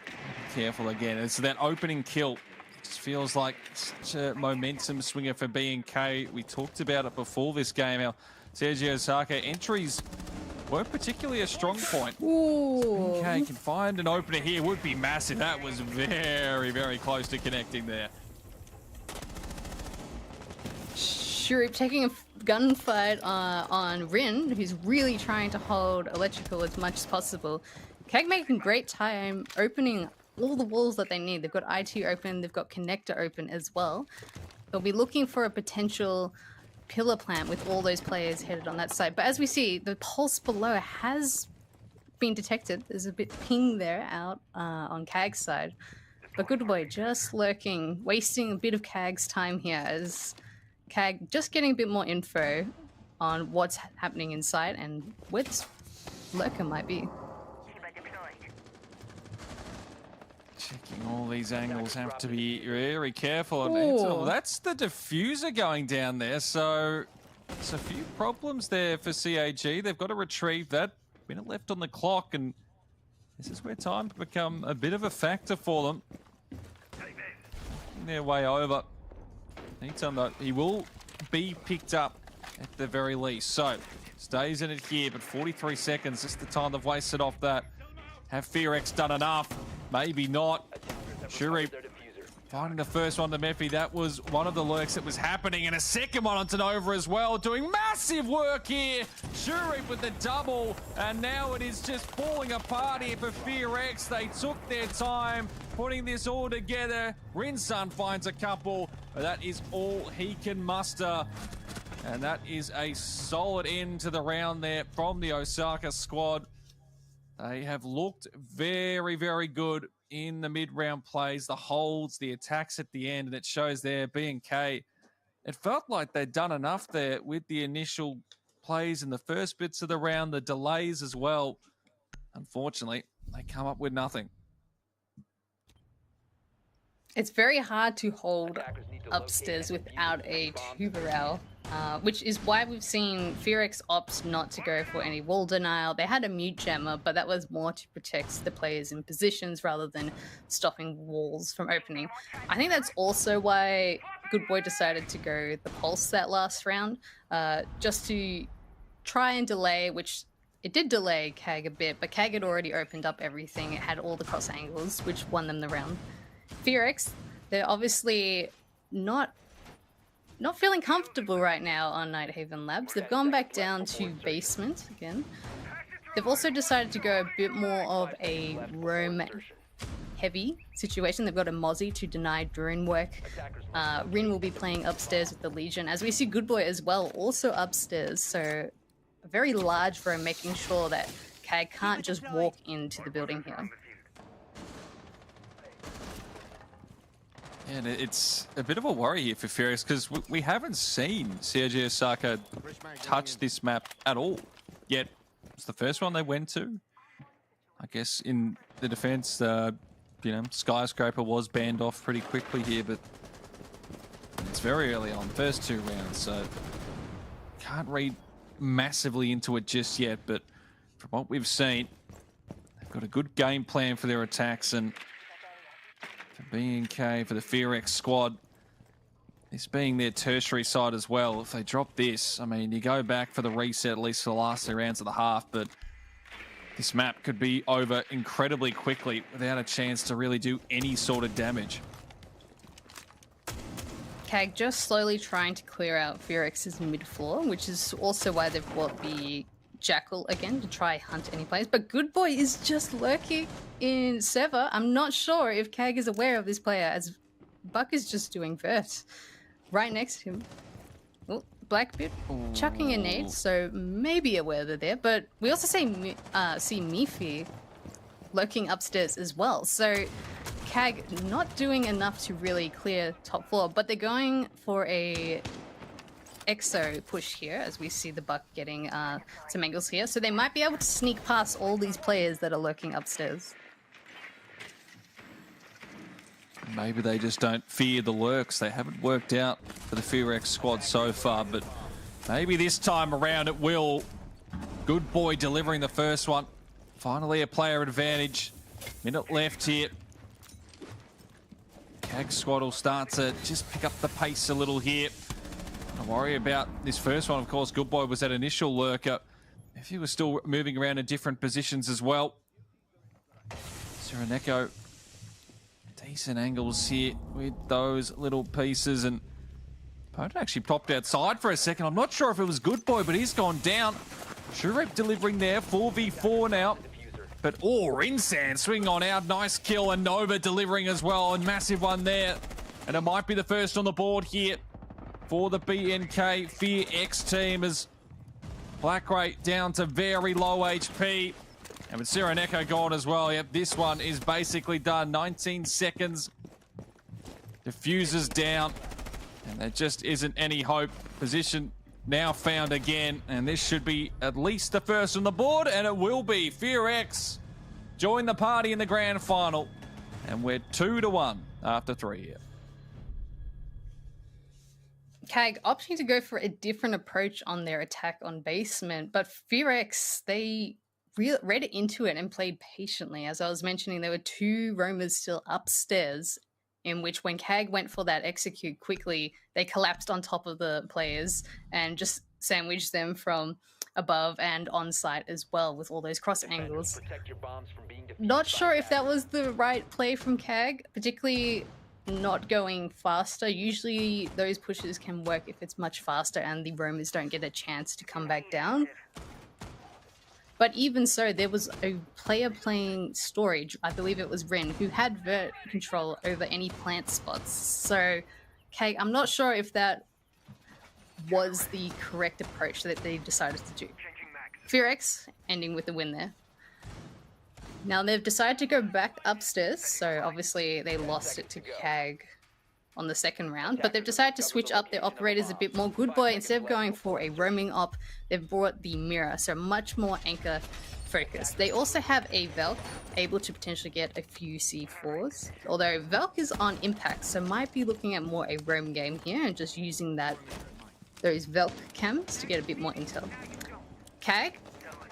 be careful again. It's that opening kill. It just feels like such a momentum swinger for BNK. We talked about it before this game. Our Sergio Osaka entries weren't particularly a strong point. Ooh. Okay, can find an opener here. Would be massive. That was very, very close to connecting there. Shurip taking a gunfight on Rin, who's really trying to hold electrical as much as possible. CAG making great time opening all the walls that they need. They've got IT open, they've got connector open as well. They'll be looking for a potential pillar plant with all those players headed on that side. But as we see, the pulse below has been detected. There's a bit ping there out on CAG's side. But Good Boy just lurking, wasting a bit of CAG's time here as CAG just getting a bit more info. on what's happening inside and where this lurker might be. Checking all these angles, have to be very careful. And Ooh. that's the diffuser going down there, so it's a few problems there for CAG. They've got to retrieve that. Minute left on the clock, and this is where time can become a bit of a factor for them. Making their way over. Anytime though, he will be picked up at the very least. So, stays in it here, but 43 seconds is the time they've wasted off that. Have FearX done enough? Maybe not. Shuri finding the first one to Mephi. That was one of the lurks that was happening, and a second one onto Nova as well, doing massive work here. Shuri with the double, and now it is just falling apart here for FearX. They took their time putting this all together. Rinsun finds a couple, but that is all he can muster. And that is a solid end to the round there from the Osaka squad. They have looked very, very good in the mid-round plays, the holds, the attacks at the end, and it shows there, B&K. It felt like they'd done enough there with the initial plays in the first bits of the round, the delays as well. Unfortunately, they come up with nothing. It's very hard to hold upstairs without a tuberelle, which is why we've seen FearX opt not to go for any wall denial. They had a mute jammer, but that was more to protect the players in positions rather than stopping walls from opening. I think that's also why Good Boy decided to go the pulse that last round, just to try and delay, which it did delay KAG a bit, but KAG had already opened up everything. It had all the cross angles, which won them the round. FearX, they're obviously not feeling comfortable right now on Nighthaven Labs. They've gone back down to basement again. They've also decided to go a bit more of a roam heavy situation. They've got a Mozzie to deny drone work. Rin will be playing upstairs with the Legion, as we see Good Boy as well, also upstairs. So a very large roam, making sure that KAG can't just walk into the building here. And it's a bit of a worry here for FearX, because we haven't seen CAG Osaka touch this map at all. Yet, it's the first one they went to. I guess in the defense, Skyscraper was banned off pretty quickly here, but it's very early on, first two rounds, so can't read massively into it just yet, but from what we've seen, they've got a good game plan for their attacks, and for B&K, for the FearX squad, this being their tertiary side as well. If they drop this, I mean, you go back for the reset, at least for the last 2 rounds of the half, but this map could be over incredibly quickly without a chance to really do any sort of damage. KAG just slowly trying to clear out FearX's mid floor, which is also why they've brought the Jackal again to try hunt any players. But Good Boy is just lurking in Sever. I'm not sure if KAG is aware of this player, as Buck is just doing vert right next to him. Oh, Blackbeard chucking a nade, so maybe aware they're there. But we also see Mifi lurking upstairs as well. So KAG not doing enough to really clear top floor, but they're going for a EXO push here, as we see the Buck getting some angles here. So they might be able to sneak past all these players that are lurking upstairs. Maybe they just don't fear the lurks. They haven't worked out for the FearX squad so far, but maybe this time around it will. Good Boy delivering the first one. Finally a player advantage. Minute left here. KAG squad will start to just pick up the pace a little here. Don't worry about this first one, of course. Good Boy was that initial lurker. If he was still moving around in different positions as well. Sireneko, decent angles here with those little pieces, and opponent actually popped outside for a second. I'm not sure if it was Good Boy, but he's gone down. Shurep delivering there, 4v4 now. But Rinsan swinging on out, nice kill, and Nova delivering as well, and massive one there. And it might be the first on the board here for the B&K FearX team, as Black Ray down to very low HP. And with Sireneko gone as well, yep, this one is basically done. 19 seconds. Diffusers down. And there just isn't any hope. Position now found again, and this should be at least the first on the board, and it will be. FearX join the party in the grand final, and we're 2-1 after 3 here. CAG opting to go for a different approach on their attack on basement, but FearX, they read into it and played patiently. As I was mentioning, there were 2 roamers still upstairs, in which when CAG went for that execute quickly, they collapsed on top of the players and just sandwiched them from above and on site as well with all those cross angles. Not sure if that was the right play from CAG, particularly not going faster. Usually those pushes can work if it's much faster and the roamers don't get a chance to come back down. But even so, there was a player playing storage, I believe it was Rin, who had vert control over any plant spots. So, okay, I'm not sure if that was the correct approach that they decided to do. FearX ending with the win there. Now they've decided to go back upstairs, so obviously they lost it to CAG on the second round, but they've decided to switch up their operators a bit more. Good Boy, instead of going for a roaming op, they've brought the mirror, so much more anchor focused. They also have a Velk, able to potentially get a few C4s, although Velk is on impact, so might be looking at more a roam game here and just using those Velk cams to get a bit more intel. CAG,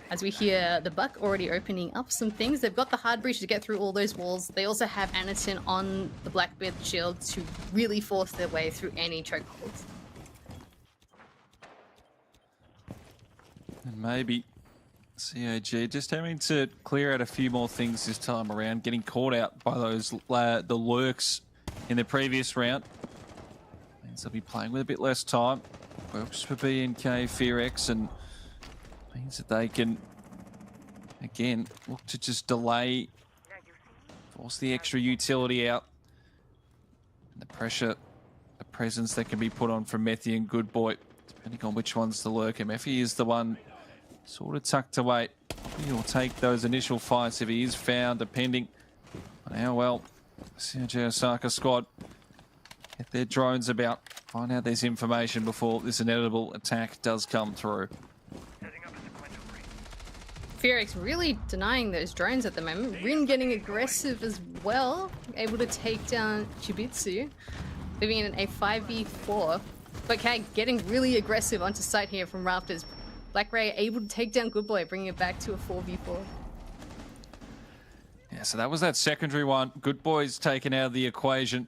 as we hear the Buck already opening up some things, they've got the hard breach to get through all those walls. They also have Anakin on the Blackbeard shield to really force their way through any chokeholds. And maybe CAG just having to clear out a few more things this time around, getting caught out by those the lurks in the previous round. Means they'll be playing with a bit less time. Works for BNK, FearX, and means that they can, again, look to just delay, force the extra utility out. And the pressure, the presence that can be put on from Methy and Good Boy, depending on which one's the lurker. Methy is the one sort of tucked away. He'll take those initial fights if he is found, depending on how well CJ Osaka squad get their drones about. Find out this information before this inevitable attack does come through. FearX really denying those drones at the moment. Rin getting aggressive as well, able to take down Chibitsu, living in a 5v4. But CAG getting really aggressive onto site here from Rafters. Black Ray able to take down Good Boy, bringing it back to a 4v4. Yeah, so that was that secondary one. Good Boy's taken out of the equation.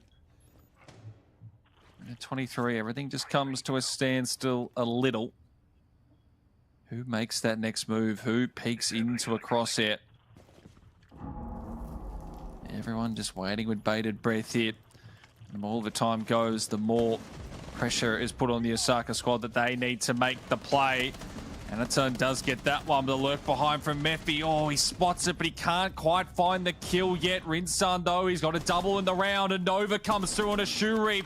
And at 23, everything just comes to a standstill a little. Who makes that next move? Who peeks into a crosshair? Everyone just waiting with bated breath here. The more the time goes, the more pressure is put on the Osaka squad that they need to make the play. Anaton does get that one, the lurk behind from Mephi. Oh, he spots it, but he can't quite find the kill yet. Rinsan, though, he's got a double in the round, and Nova comes through on a shoe reap.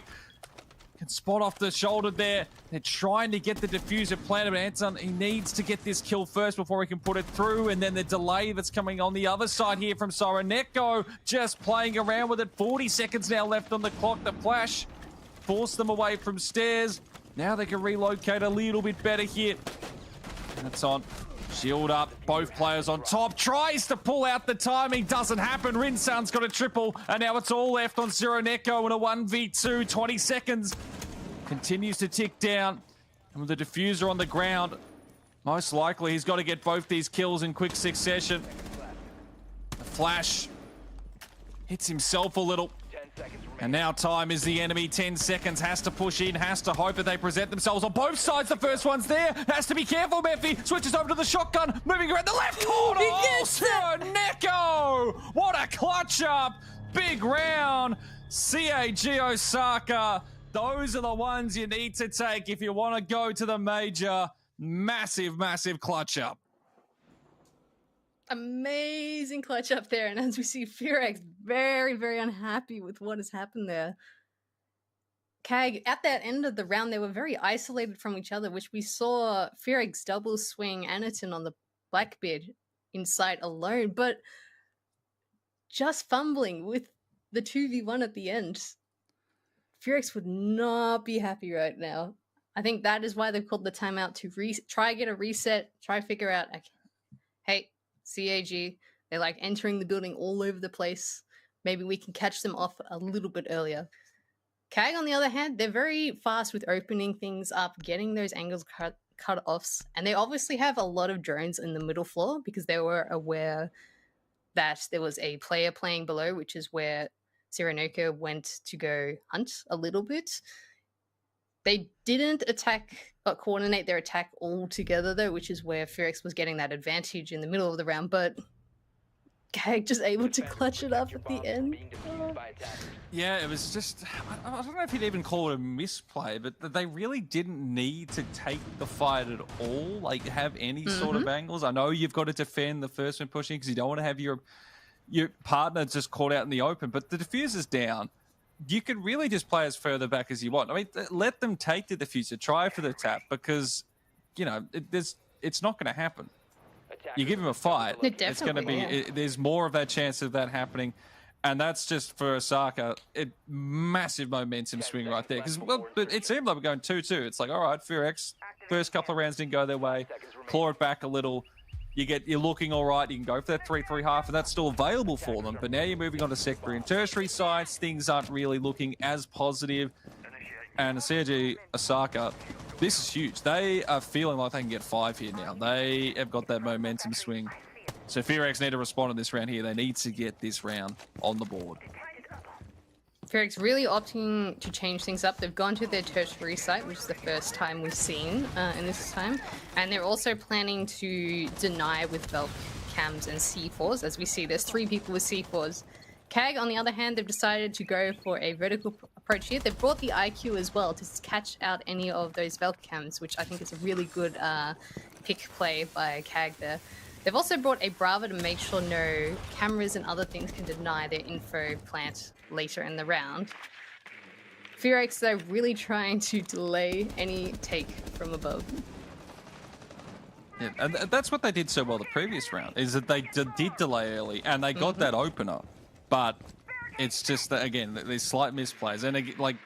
Can spot off the shoulder there. They're trying to get the diffuser planted, but Anton, he needs to get this kill first before he can put it through. And then the delay that's coming on the other side here from Soroneko, just playing around with it. 40 seconds now left on the clock. The flash forced them away from stairs. Now they can relocate a little bit better here. And it's on. Shield up, both players on top. Tries to pull out the timing, doesn't happen. Rinsan's got a triple, and now it's all left on Zero Neko in a 1v2. 20 seconds. Continues to tick down. And with the diffuser on the ground, most likely he's got to get both these kills in quick succession. The flash hits himself a little. And now time is the enemy. 10 seconds, has to push in, has to hope that they present themselves on both sides. The first one's there, has to be careful. Mephi switches over to the shotgun, moving around the left corner. He gets it! Neko! What a clutch up! Big round. CAG Osaka. Those are the ones you need to take if you want to go to the major. Massive, massive clutch up. Amazing clutch up there, and as we see FearX very, very unhappy with what has happened there. CAG, at that end of the round, they were very isolated from each other, which we saw FearX double swing Anaton on the Blackbeard inside alone, but just fumbling with the 2v1 at the end. FearX would not be happy right now. I think that is why they've called the timeout to try get a reset, try figure out, okay, hey, CAG, they're like entering the building all over the place. Maybe we can catch them off a little bit earlier. CAG, on the other hand, they're very fast with opening things up, getting those angles cut offs, and they obviously have a lot of drones in the middle floor because they were aware that there was a player playing below, which is where Sirenoko went to go hunt a little bit. They didn't coordinate their attack all together though, which is where Fearx was getting that advantage in the middle of the round, but CAG just able to clutch it up at the end. Yeah, it was just, I don't know if you'd even call it a misplay, but they really didn't need to take the fight at all, like have any sort of angles. I know you've got to defend the first one pushing because you don't want to have your partner just caught out in the open, but the diffuser's down. You can really just play as further back as you want. I mean, let them take the diffuser, try for the tap, because, you know, it's not going to happen. You give him a fight, it's going to be, there's more of that chance of that happening. And that's just for Osaka, massive momentum swing right there. Because, well, it seemed like we're going 2-2. It's like, all right, Fearx, first couple of rounds didn't go their way. Claw it back a little. You're looking all right. You can go for that 3-3 half, and that's still available for them. But now you're moving on to secondary and tertiary sides. Things aren't really looking as positive. And CG Osaka, this is huge. They are feeling like they can get 5 here now. They have got that momentum swing. So Fearx need to respond in this round here. They need to get this round on the board. Fearx really opting to change things up. They've gone to their tertiary site, which is the first time we've seen in this time. And they're also planning to deny with Velk cams and C4s. As we see, there's 3 people with C4s. CAG, on the other hand, they've decided to go for a vertical approach here. They've brought the IQ as well to catch out any of those Velk cams, which I think is a really good pick play by CAG there. They've also brought a Brava to make sure no cameras and other things can deny their info plant later in the round. Fearx, though, really trying to delay any take from above. Yeah, and that's what they did so well the previous round, is that they did delay early, and they got that opener. But it's just, that, again, these slight misplays. And, like,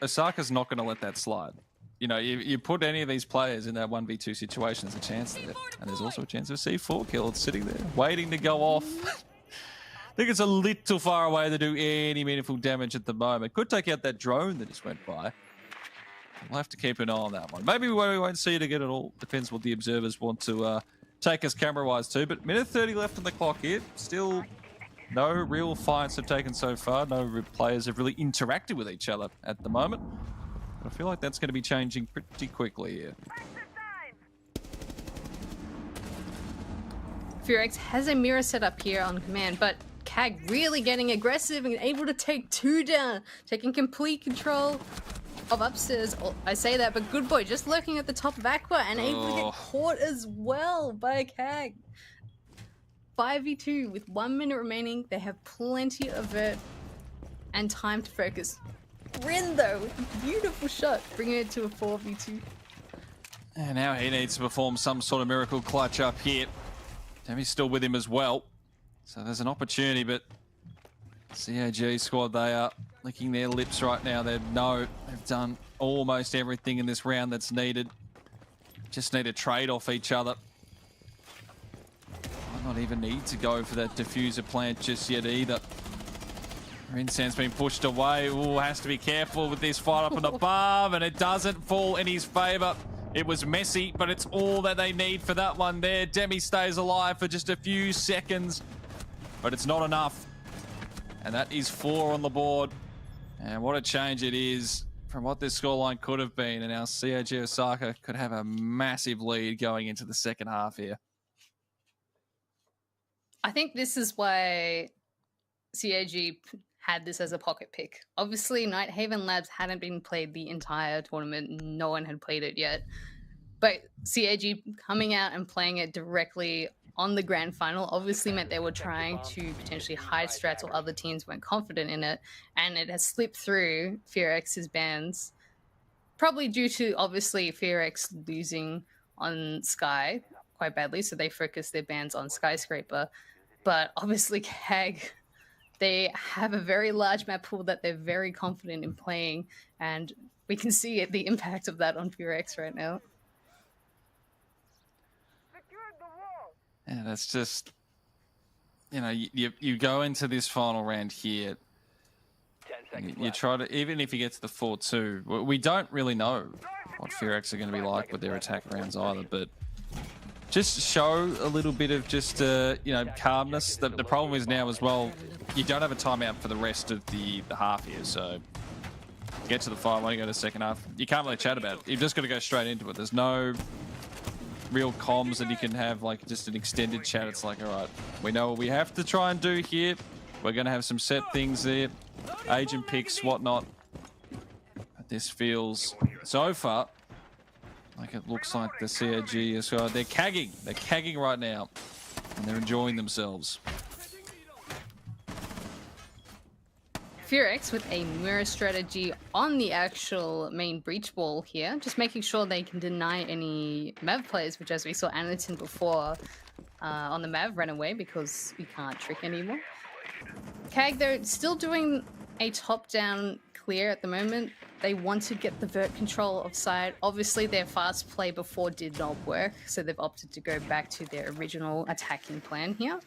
Osaka's not going to let that slide. You know, you put any of these players in that 1v2 situation, there's a chance there. And there's also a chance of a C4 kill. It's sitting there, waiting to go off. I think it's a little far away to do any meaningful damage at the moment. Could take out that drone that just went by. We'll have to keep an eye on that one. Maybe we won't see it again at all. Depends what the observers want to take us camera-wise too. But minute 30 left on the clock here. Still no real fights have taken so far. No players have really interacted with each other at the moment. I feel like that's going to be changing pretty quickly here. Fearx has a mirror set up here on command, but CAG really getting aggressive and able to take 2 down, taking complete control of upstairs. Oh, I say that, but good boy, just lurking at the top of Aqua and able to get caught as well by CAG. 5v2 with 1 minute remaining. They have plenty of vert and time to focus. Rin, though, with a beautiful shot, bringing it to a 4v2. And now he needs to perform some sort of miracle clutch up here. Demi's still with him as well. So there's an opportunity, but CAG squad, they are licking their lips right now. They know they've done almost everything in this round that's needed. Just need to trade off each other. Might not even need to go for that diffuser plant just yet either. Rinsan's been pushed away. Ooh, has to be careful with this fight up and above, and it doesn't fall in his favor. It was messy, but it's all that they need for that one there. Demi stays alive for just a few seconds, but it's not enough. And that is 4 on the board. And what a change it is from what this scoreline could have been. And now CAG Osaka could have a massive lead going into the second half here. I think this is why CAG had this as a pocket pick. Obviously, Nighthaven Labs hadn't been played the entire tournament. No one had played it yet. But CAG coming out and playing it directly on the grand final obviously meant they were trying to potentially hide strats or other teams weren't confident in it. And it has slipped through Fearx's bans, probably due to, obviously, Fearx losing on Sky quite badly. So they focused their bans on Skyscraper. But obviously, CAG They have a very large map pool that they're very confident in playing, and we can see the impact of that on Purex right now. Yeah, that's just, you know, you go into this final round here. 10 seconds You left. try to, even if you get to the 4-2, we don't really know what Furex are going to be like with their attack rounds either, but just show a little bit of just, you know, calmness. The problem is now as well, you don't have a timeout for the rest of the half here, so get to the fight, when you go to the second half, you can't really chat about it. You've just got to go straight into it. There's no real comms that you can have, like just an extended chat. It's like, all right, we know what we have to try and do here. We're going to have some set things there, agent picks, whatnot. But this feels so far like it looks like the CAG as well. They're cagging right now, and they're enjoying themselves. Furex with a mirror strategy on the actual main breach wall here, just making sure they can deny any Mav players, which, as we saw Anderton before on the Mav, ran away because we can't trick anymore. CAG, they're still doing a top-down clear at the moment. They want to get the vert control of side. Obviously, their fast play before did not work, so they've opted to go back to their original attacking plan here.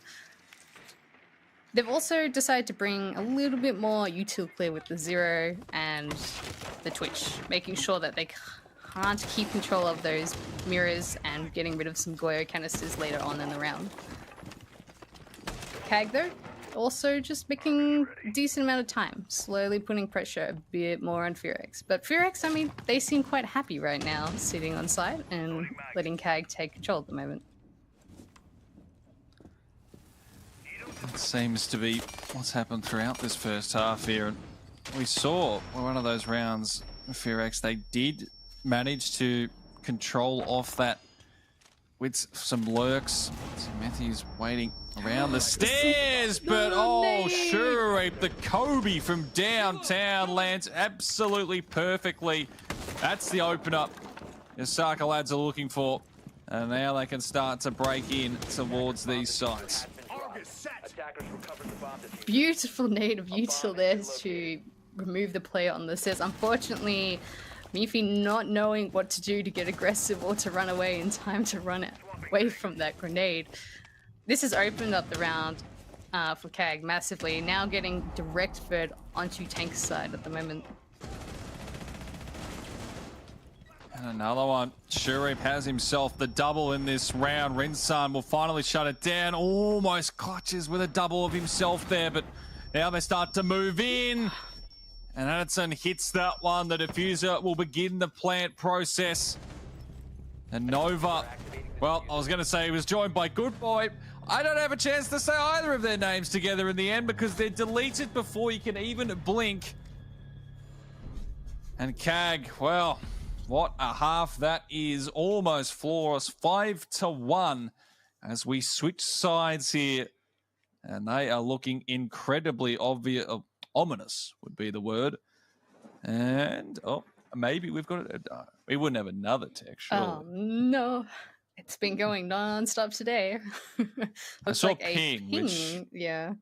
They've also decided to bring a little bit more util clear with the Zero and the Twitch, making sure that they can't keep control of those mirrors and getting rid of some Goyo canisters later on in the round. CAG, though, also just making a decent amount of time, slowly putting pressure a bit more on Furex. But Furex, I mean, they seem quite happy right now, sitting on side and letting CAG take control at the moment. It seems to be what's happened throughout this first half here. And we saw one of those rounds, Furex, they did manage to control off that with some lurks. So Matthews waiting around the stairs, but oh, sure, the Kobe from downtown lands absolutely perfectly. That's the opener the Osaka lads are looking for. And now they can start to break in towards these sites. Beautiful native util there to remove the player on the stairs. Unfortunately, Mifi not knowing what to do to get aggressive or to run away in time to run away from that grenade. This has opened up the round for CAG massively, now getting direct vert onto Tank's side at the moment. And another one. Shurip has himself the double in this round. Rinsan will finally shut it down. Almost clutches with a double of himself there, but now they start to move in. And Anderson hits that one. The diffuser will begin the plant process. And Nova, well, I was going to say he was joined by Good Boy. I don't have a chance to say either of their names together in the end because they're deleted before you can even blink. And CAG, well, what a half that is. Almost flawless. 5-1 as we switch sides here. And they are looking incredibly obvious. Ominous would be the word. And, oh, maybe we've got it. We wouldn't have another text, surely. Oh, no. It's been going non-stop today. I saw ping, which... Yeah.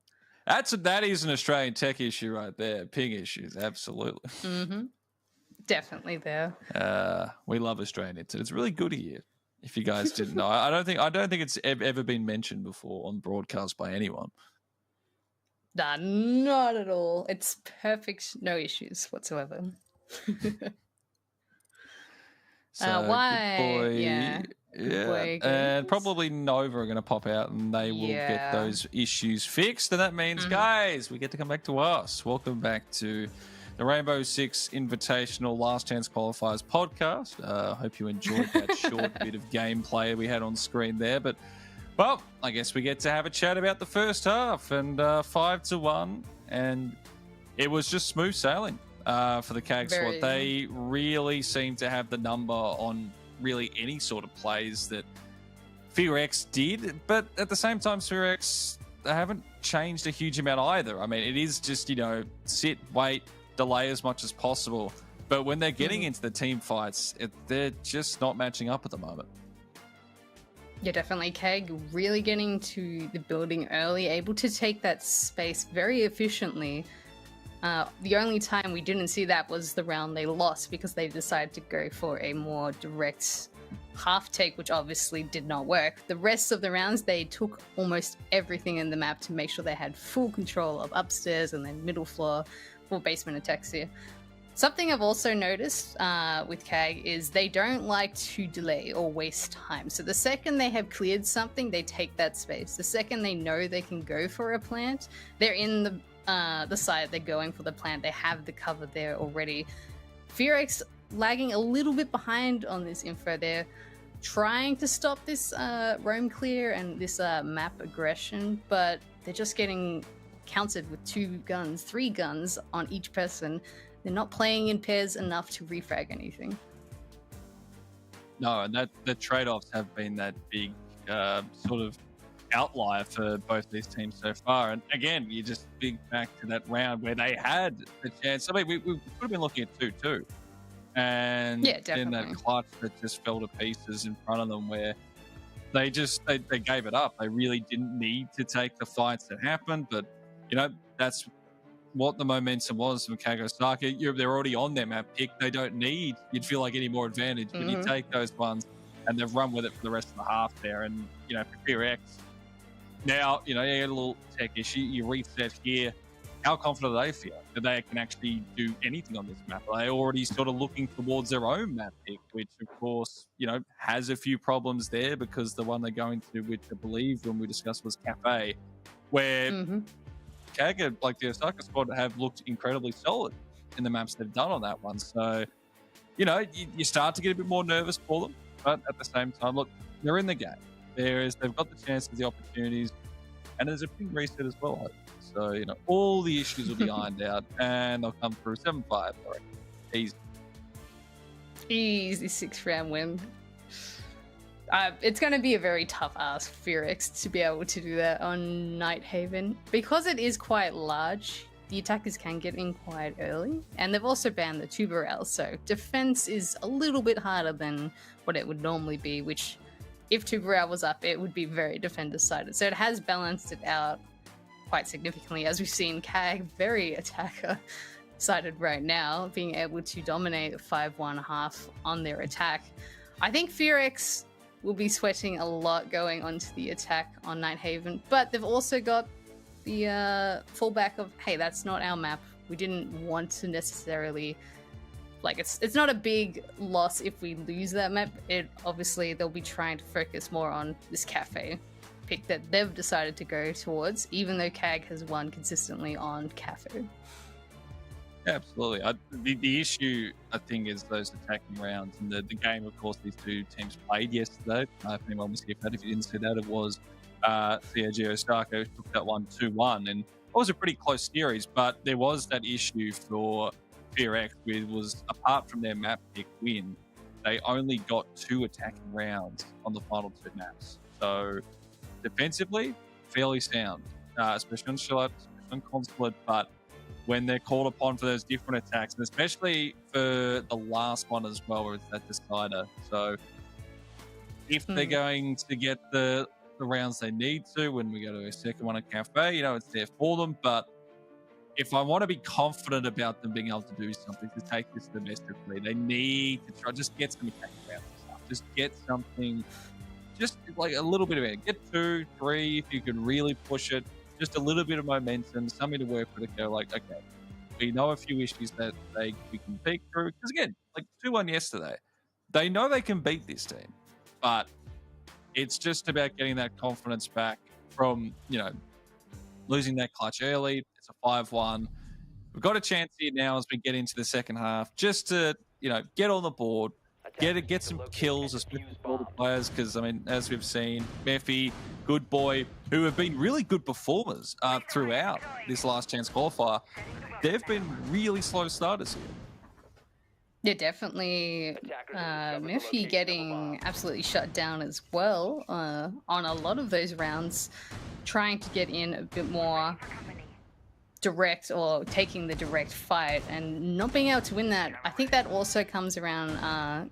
That is an Australian tech issue right there. Ping issues, absolutely. Mm-hmm. Definitely there. We love Australian internet. It's really good here. If you guys didn't know, I don't think it's ever been mentioned before on broadcast by anyone. Nah, not at all. It's perfect, no issues whatsoever. So, why? Good Boy, Yeah. Good Boy and games. probably Nova are going to pop out and they will get those issues fixed. And that means, guys, we get to come back to us. Welcome back to the Rainbow Six Invitational Last Chance Qualifiers podcast. I hope you enjoyed that short bit of gameplay we had on screen there. But, well, I guess we get to have a chat about the first half and 5-1. And it was just smooth sailing for the CAG squad. They really seem to have the number on really any sort of plays that Furex did. But at the same time, Furex, they haven't changed a huge amount either. I mean, it is just, you know, sit, wait, delay as much as possible. But when they're getting into the team fights, they're just not matching up at the moment. Yeah, definitely. Keg really getting to the building early, able to take that space very efficiently. The only time we didn't see that was the round they lost because they decided to go for a more direct half take, which obviously did not work. The rest of the rounds, they took almost everything in the map to make sure they had full control of upstairs and then middle floor, full basement attacks here. Something I've also noticed with CAG is they don't like to delay or waste time. So the second they have cleared something, they take that space. The second they know they can go for a plant, they're in the site, they're going for the plant, they have the cover there already. Fearx lagging a little bit behind on this info. They're trying to stop this roam clear and this map aggression, but they're just getting countered with 2 guns, 3 guns on each person. They're not playing in pairs enough to refrag anything. No, and the trade-offs have been that big sort of outlier for both these teams so far. And again, you just think back to that round where they had the chance. I mean, we could have been looking at 2-2. And yeah, then that clutch that just fell to pieces in front of them where they gave it up. They really didn't need to take the fights that happened, but you know, that's what the momentum was from CAG Osaka. They're already on their map pick. They don't need, you'd feel like, any more advantage, but you take those ones and they've run with it for the rest of the half there. And, you know, for PRX, now, you know, you get a little tech issue, you reset here. How confident do they feel that they can actually do anything on this map? Are they already sort of looking towards their own map pick, which, of course, you know, has a few problems there because the one they're going to, which I believe when we discussed was Cafe, where CAG, like the Osaka squad, have looked incredibly solid in the maps they've done on that one. So, you know, you start to get a bit more nervous for them, but at the same time, look, they're in the game. They've got the chances, the opportunities, and there's a big reset as well. So, you know, all the issues will be ironed out, and they'll come through 7-5. Easy. Easy 6-round win. It's going to be a very tough ask for Fearx to be able to do that on Nighthaven. Because it is quite large, the attackers can get in quite early, and they've also banned the Tuberel, so defense is a little bit harder than what it would normally be, which, if Tuberel was up, it would be very defender-sided. So it has balanced it out quite significantly, as we've seen CAG very attacker-sided right now, being able to dominate 5-1-1/2 on their attack. I think Fearx will be sweating a lot going onto the attack on Nighthaven, but they've also got the fallback of, hey, that's not our map. We didn't want to necessarily, like, it's not a big loss if we lose that map. Obviously they'll be trying to focus more on this Cafe pick that they've decided to go towards, even though CAG has won consistently on Cafe. Yeah, absolutely. The issue, I think, is those attacking rounds. And the game, of course, these two teams played yesterday. If anyone was here, but if you didn't see that, it was CAG Osaka took that one 2-1. And it was a pretty close series, but there was that issue for Fearx, which was, apart from their map pick win, they only got 2 attacking rounds on the final 2 maps. So defensively, fairly sound, especially on Charlotte, especially on Consulate, but when they're called upon for those different attacks, and especially for the last one as well, where it's that decider. So if they're going to get the rounds they need to when we go to a second one at Cafe, you know, it's there for them. But if I want to be confident about them being able to do something, to take this to the best of 3, they need to try, just get some attacking rounds and stuff. Just get something, just like a little bit of it. Get 2, 3, if you can really push it. Just a little bit of momentum, something to work with, to go like, okay, we know a few issues that we can peek through. Because again, like 2-1 yesterday, they know they can beat this team, but it's just about getting that confidence back from, you know, losing that clutch early. It's a 5-1. We've got a chance here now as we get into the second half, just to, you know, get on the board, get some kills, especially for all the players, because, I mean, as we've seen, Mephi, Good Boy, who have been really good performers throughout this last chance qualifier, they've been really slow starters here. Yeah, definitely. Mephi getting absolutely shut down as well on a lot of those rounds, trying to get in a bit more direct or taking the direct fight and not being able to win that. I think that also comes around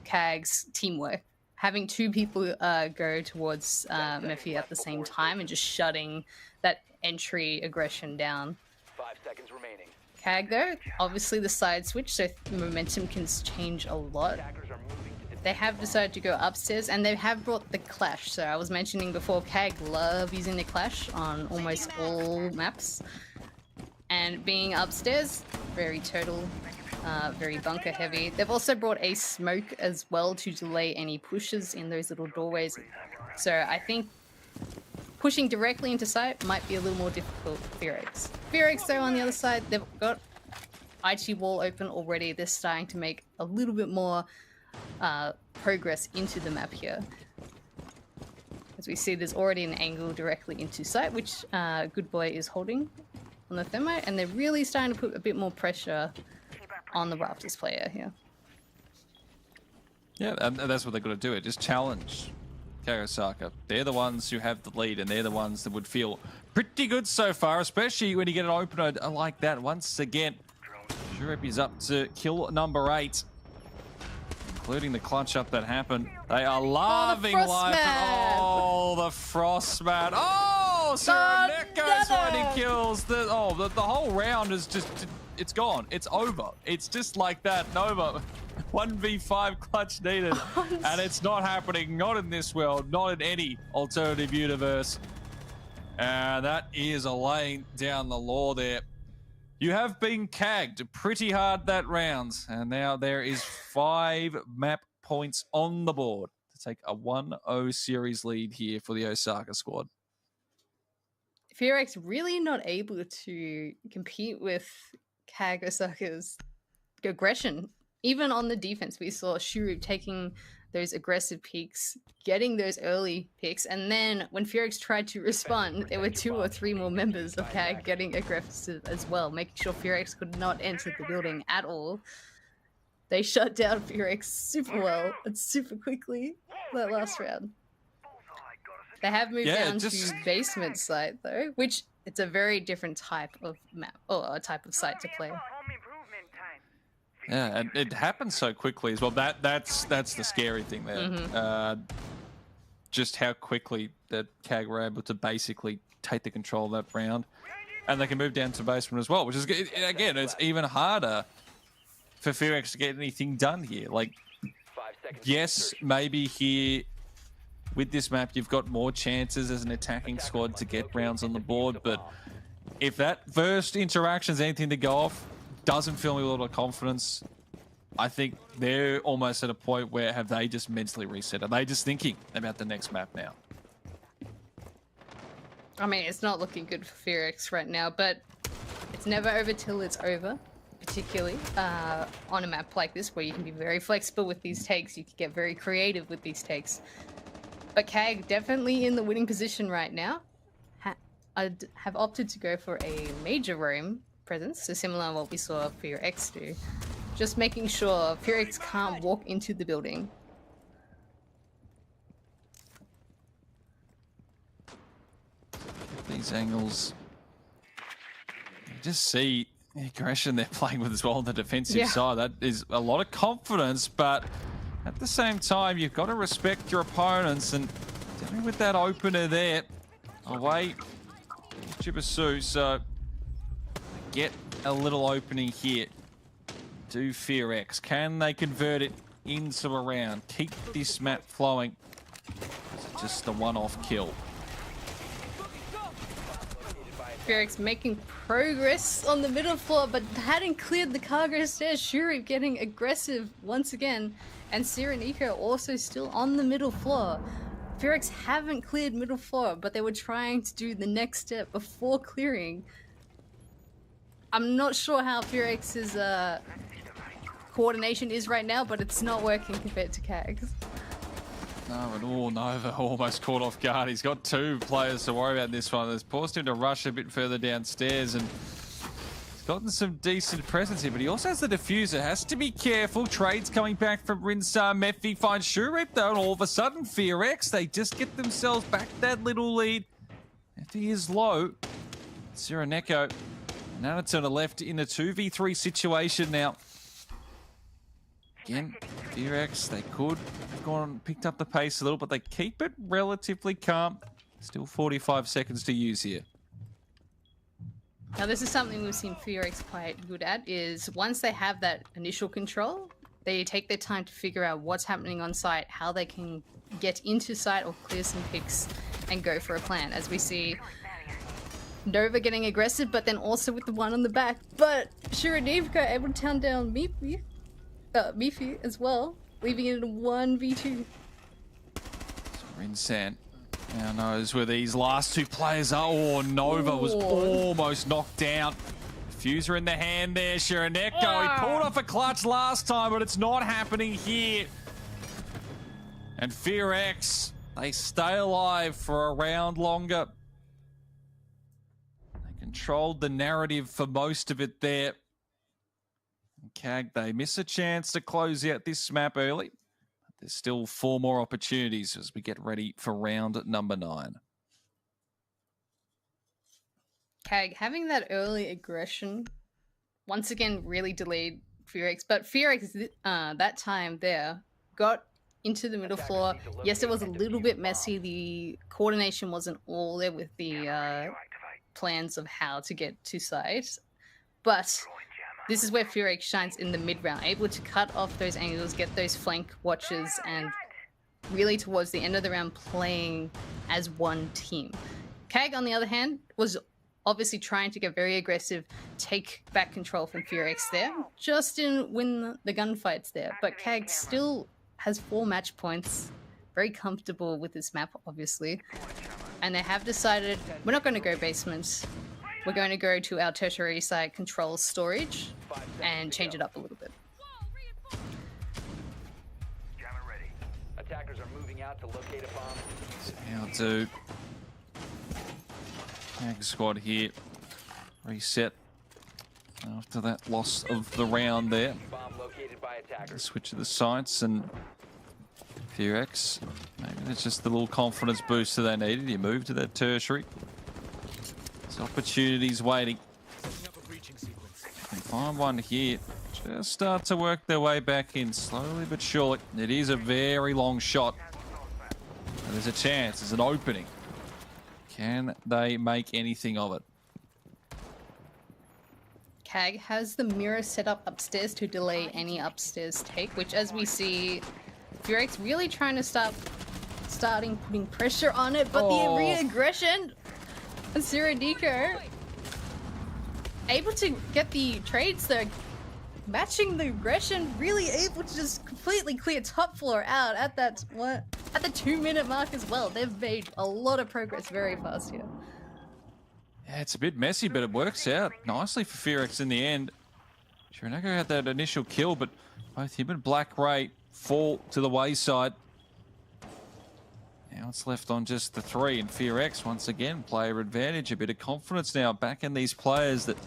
CAG's teamwork, having two people go towards Mephi at the same time and just shutting that entry aggression down. 5 seconds remaining. Kag though, obviously the side switch, so momentum can change a lot. Attackers are moving to They have decided to go upstairs, and they have brought the Clash. So I was mentioning before, Kag love using the Clash on almost all maps. And being upstairs, very total, very bunker heavy. They've also brought a smoke as well to delay any pushes in those little doorways. So I think pushing directly into site might be a little more difficult for Fearx. Fearx though, on the other side, they've got IT wall open already. They're starting to make a little bit more progress into the map here. As we see, there's already an angle directly into site, which Good Boy is holding on the thermite, and they're really starting to put a bit more pressure on the Raptors player here. Yeah, and that's what they're going to do. It just challenge Osaka. They're the ones who have the lead, and they're the ones that would feel pretty good so far, especially when you get an opener like that. Once again, Shurip is up to kill number 8, including the clutch up that happened. They are loving life. Oh, the Frostmat. Oh, Sereneko's finding kills. The whole round is just, it's gone. It's over. It's just like that. Nova. 1v5 clutch needed, and it's not happening, not in this world, not in any alternative universe. And that is a laying down the law there. You have been cagged pretty hard that round, and now there is 5 map points on the board to take a 1-0 series lead here for the Osaka squad. Fearx really not able to compete with Kag Osaka's aggression. Even on the defense, we saw Shuru taking those aggressive peaks, getting those early picks, and then when Fearx tried to respond, there were 2 or 3 more members of CAG getting aggressive as well, making sure Fearx could not enter the building at all. They shut down Fearx super well and super quickly that last round. They have moved down to basement site though, which it's a very different type of map or a type of site to play. Yeah, and it happens so quickly as well. That's the scary thing there. Just how quickly that CAG were able to basically take the control of that round, and they can move down to basement as well, which is, again, it's even harder for Fearx to get anything done here. Like, yes, maybe here with this map you've got more chances as an attacking squad to get rounds on the board, but if that first interaction's anything to go off, doesn't fill me with a lot of confidence. I think they're almost at a point where have they just mentally reset? Are they just thinking about the next map now? I mean, it's not looking good for Fearx right now, but it's never over till it's over, particularly on a map like this where you can be very flexible with these takes. You can get very creative with these takes. But CAG definitely in the winning position right now. Have opted to go for a major roam presence, so similar to what we saw Fearx do. Just making sure Fearx can't walk into the building. These angles, you just see the aggression they're playing with as well on the defensive side. That is a lot of confidence, but at the same time, you've got to respect your opponents, and dealing with that opener there, away Chibasu, so get a little opening here. Do Fearx. Can they convert it into a round? Keep this map flowing. Is it just a one-off kill? Fearx making progress on the middle floor, but hadn't cleared the cargo stairs. Shuri getting aggressive once again, and Sireniko also still on the middle floor. Fearx haven't cleared middle floor, but they were trying to do the next step before clearing. I'm not sure how Fearx's coordination is right now, but it's not working compared to CAG's. No, and Nova almost caught off guard. He's got 2 players to worry about in this one. It's forced him to rush a bit further downstairs, and he's gotten some decent presence here, but he also has the diffuser. Has to be careful. Trades coming back from Rinsar. Mephi finds Shurip though, and all of a sudden Fearx, they just get themselves back that little lead. Mephi is low. Sireneko. Now it's on the left in a 2v3 situation now. Again, Fearx, they could have gone and picked up the pace a little, but they keep it relatively calm. Still 45 seconds to use here. Now, this is something we've seen Fearx quite good at, is once they have that initial control, they take their time to figure out what's happening on site, how they can get into site or clear some picks and go for a plan. As we see Nova getting aggressive, but then also with the one on the back. But Shiranivka able to turn down Mifi as well, leaving it in a 1v2. So Rinsan now knows where these last two players are. Oh, Nova was almost knocked down. Fuser in the hand there, Shiraneko. He pulled off a clutch last time, but it's not happening here. And Fearx, they stay alive for a round longer. They controlled the narrative for most of it there. And CAG, they miss a chance to close out this map early. But there's still 4 more opportunities as we get ready for round number 9. CAG having that early aggression once again really delayed Fearx, but Fearx that time there got into the middle floor. Yes, it was a little bit messy. The coordination wasn't all there with the plans of how to get to site, but this is where Fearx shines in the mid round, able to cut off those angles, get those flank watches, and really towards the end of the round playing as one team. CAG, on the other hand, was obviously trying to get very aggressive, take back control from Fearx there, just didn't win the gunfights there. But CAG still has 4 match points, very comfortable with this map, obviously. And they have decided, we're not going to go basements, we're going to go to our tertiary site control storage and change it up a little bit. Attackers are moving out to locate a bomb. So how do CAG squad here reset after that loss of the round there. Bomb located by attackers. Switch to the sights, and Fearx, maybe that's just the little confidence booster they needed. You move to that tertiary. There's opportunities waiting. And find one here. Just start to work their way back in slowly but surely. It is a very long shot. And there's a chance, there's an opening. Can they make anything of it? CAG has the mirror set up upstairs to delay any upstairs take, which, as we see, Fearx really trying to starting putting pressure on it, but the re-aggression and Siradiko able to get the trades there, matching the aggression, really able to just completely clear top floor out at that at the 2-minute mark as well. They've made a lot of progress very fast here. Yeah, it's a bit messy, but it works out nicely for Fearx in the end. Shiraneko had that initial kill, but both him and Black Ray fall to the wayside. Now it's left on just the 3, and Fearx, once again, player advantage, a bit of confidence now back in these players that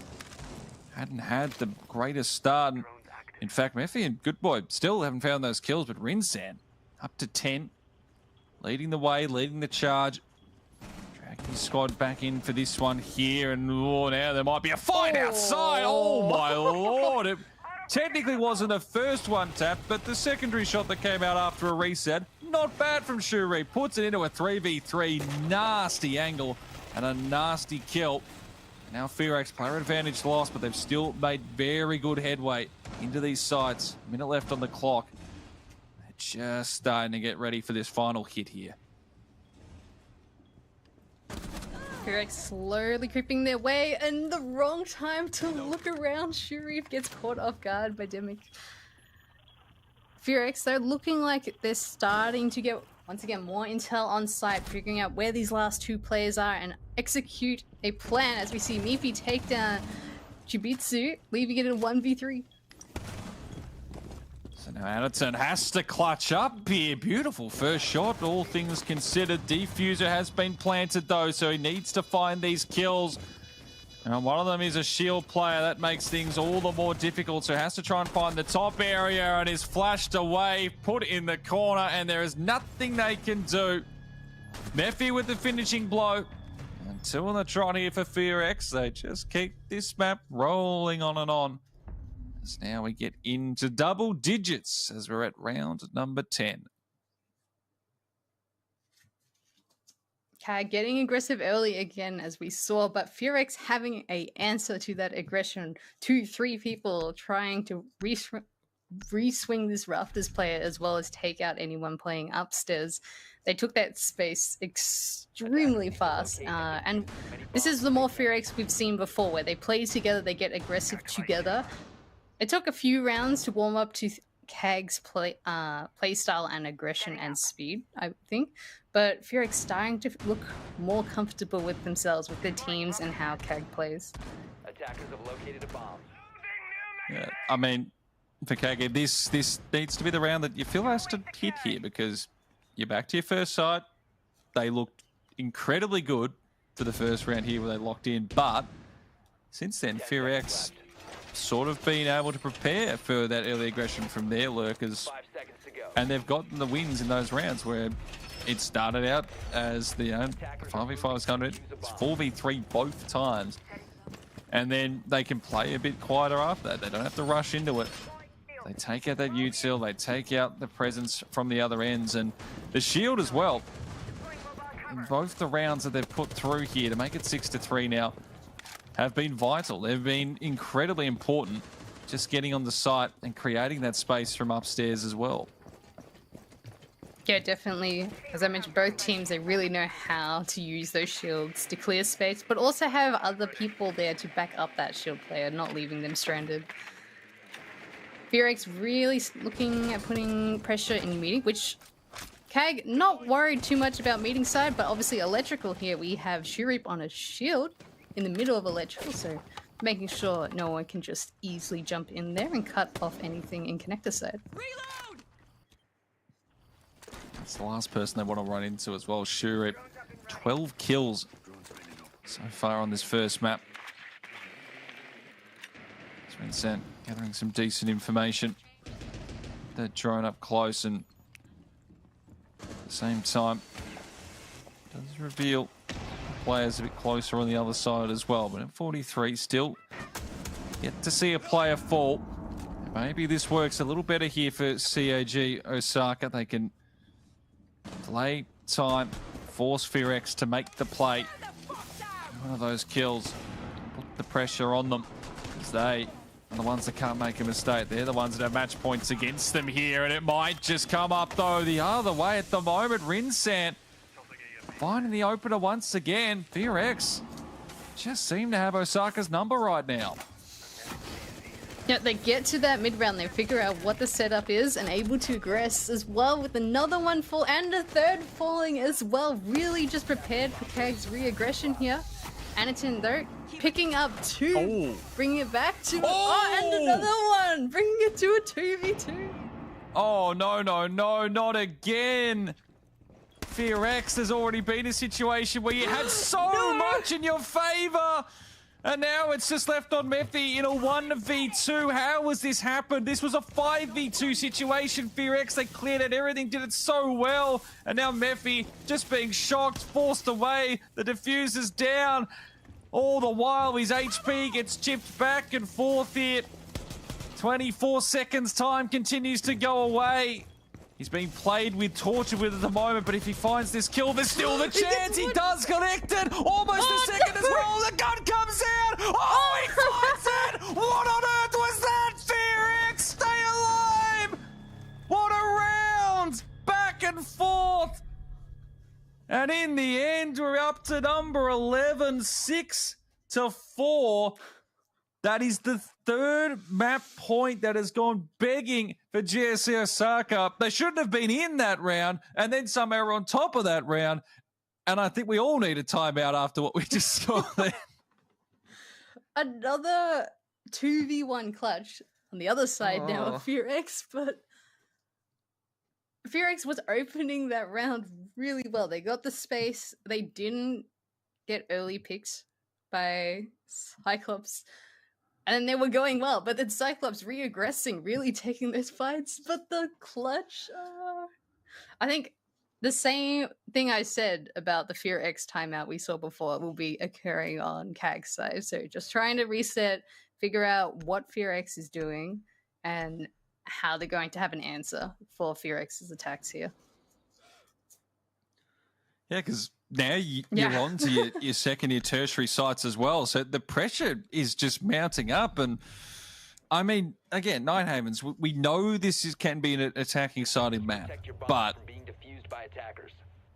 hadn't had the greatest start. And in fact, Mephi and Goodboy still haven't found those kills, but Rinsan up to 10, leading the way, leading the charge. Dragging his squad back in for this one here, and now there might be a fight outside. Oh my lord! It technically wasn't the first one tap, but the secondary shot that came out after a reset, not bad from Shuri. Puts it into a 3v3, nasty angle and a nasty kill. Now Fearx, player advantage lost, but they've still made very good headway into these sites. A minute left on the clock. They're just starting to get ready for this final hit here. Fearx slowly creeping their way, and the wrong time to look around. Shurif gets caught off guard by Demic. Fearx, they're looking like they're starting to get, once again, more intel on site, figuring out where these last 2 players are and execute a plan, as we see Mifi take down Chibitsu, leaving it in 1v3. So now Anderton has to clutch up here. Beautiful first shot, all things considered. Defuser has been planted though, so he needs to find these kills. And one of them is a shield player. That makes things all the more difficult. So has to try and find the top area, and is flashed away, put in the corner, and there is nothing they can do. Mephi with the finishing blow. And 2 on the trot here for Fearx. They just keep this map rolling on and on. As now we get into double digits as we're at round number 10. Getting aggressive early again, as we saw, but Furex having a answer to that aggression. 2-3 people trying to re-swing this Rafters player as well as take out anyone playing upstairs. They took that space extremely fast, and this is the more Furex we've seen before, where they play together, they get aggressive together. It took a few rounds to warm up to Kag's play style and aggression and speed, I think. But Furex starting to look more comfortable with themselves, with their teams, and how Kag plays. Attackers have located a bomb. Yeah, I mean, for Kag, this needs to be the round that you feel has to hit here, because you're back to your first side. They looked incredibly good for the first round here where they locked in, but since then, Furex sort of been able to prepare for that early aggression from their lurkers, and they've gotten the wins in those rounds where it started out as the 5v5 100, it's 4v3 both times, and then they can play a bit quieter after that. They don't have to rush into it. They take out that util, they take out the presence from the other ends, and the shield as well. In both the rounds that they've put through here to make it 6-3 now have been vital. They've been incredibly important, just getting on the site and creating that space from upstairs as well. Yeah, definitely. As I mentioned, both teams, they really know how to use those shields to clear space, but also have other people there to back up that shield player, not leaving them stranded. Furex really looking at putting pressure in meeting, which Kag not worried too much about meeting side, but obviously electrical here. We have Shurip on a shield in the middle of electrical, so making sure no one can just easily jump in there and cut off anything in connector side. Reload! That's the last person they want to run into as well. Shurip, 12 kills so far on this first map. Vincent gathering some decent information. That drone up close, and at the same time does reveal players a bit closer on the other side as well. But at 43, still yet to see a player fall. Maybe this works a little better here for CAG Osaka. They can delay time, force Furex to make the play. One of those kills, put the pressure on them, because they are the ones that can't make a mistake. They're the ones that have match points against them here, and it might just come up though the other way at the moment. Rinsan finding the opener once again. Furex just seem to have Osaka's number right now. Yeah, they get to that mid-round, they figure out what the setup is and able to aggress as well with another one fall and a third falling as well. Really just prepared for Kag's re-aggression here. Anakin though, picking up 2, bringing it back to and another one, bringing it to a 2v2. Oh, no, not again. Furex has already been a situation where you had so much in your favor. And now it's just left on Mephi in a 1v2. How has this happened? This was a 5v2 situation. Furex, they cleared out everything, did it so well. And now Mephi just being shocked, forced away. The diffuser's down. All the while his HP gets chipped back and forth here. 24 seconds time continues to go away. He's being played with, tortured with at the moment, but if he finds this kill, there's still the chance. He does collect it. Almost a second as well. The gun comes out. Oh, he finds it. What on earth was that, Furex? Stay alive. What a round. Back and forth. And in the end, we're up to number 11, 6-4. That is the third map point that has gone begging for GSC Osaka. They shouldn't have been in that round, and then somehow on top of that round. And I think we all need a timeout after what we just saw there. Another 2v1 clutch on the other side now of Furex, but Furex was opening that round really well. They got the space. They didn't get early picks by Cyclops. And then they were going well, but then Cyclops re-aggressing, really taking those fights. But the clutch, I think the same thing I said about the Furex timeout we saw before will be occurring on Kag's side. So just trying to reset, figure out what FearX is doing and how they're going to have an answer for FearX's attacks here. Yeah, because now you're on to your second, your tertiary sites as well. So the pressure is just mounting up. And I mean, again, Nine Havens, we know this can be an attacking sided map, but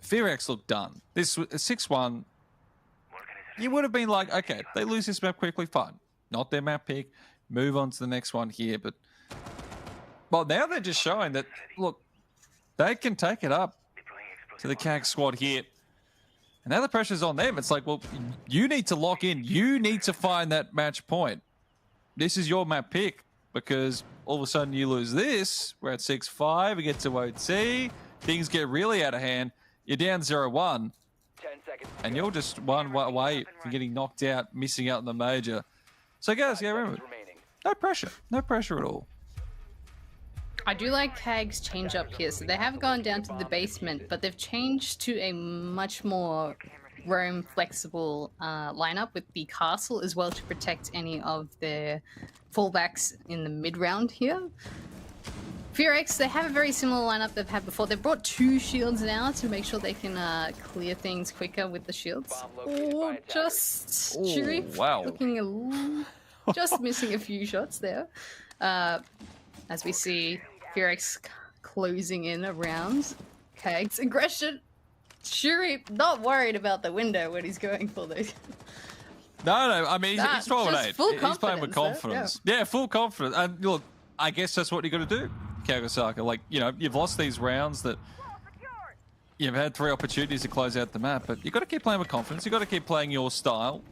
FearX looked done. This 6-1, you would have been like, okay, they lose this map quickly, fine. Not their map pick, move on to the next one here. But, well, now they're just showing that, look, they can take it up to the CAG squad here. And now the pressure's on them. It's like, well, you need to lock in. You need to find that match point. This is your map pick, because all of a sudden you lose this. We're at 6-5. We get to OT. Things get really out of hand. You're down 0-1. And you're just one away from getting knocked out, missing out in the major. So, guys, yeah, remember, no pressure. No pressure at all. I do like CAG's change up here. So they have gone down to the basement, but they've changed to a much more roam flexible lineup with the castle as well to protect any of their fallbacks in the mid round here. FearX, they have a very similar lineup they've had before. They've brought 2 shields now to make sure they can clear things quicker with the shields. Or just Shuri looking a little, just missing a few shots there. As we see FearX closing in around CAG's aggression. Shuri not worried about the window when he's going for those. No, I mean, he's 12-8. He's playing with confidence. Yeah, full confidence. And look, I guess that's what you got to do, Kagasaka. Like, you know, you've lost these rounds that you've had 3 opportunities to close out the map, but you've got to keep playing with confidence. You've got to keep playing your style.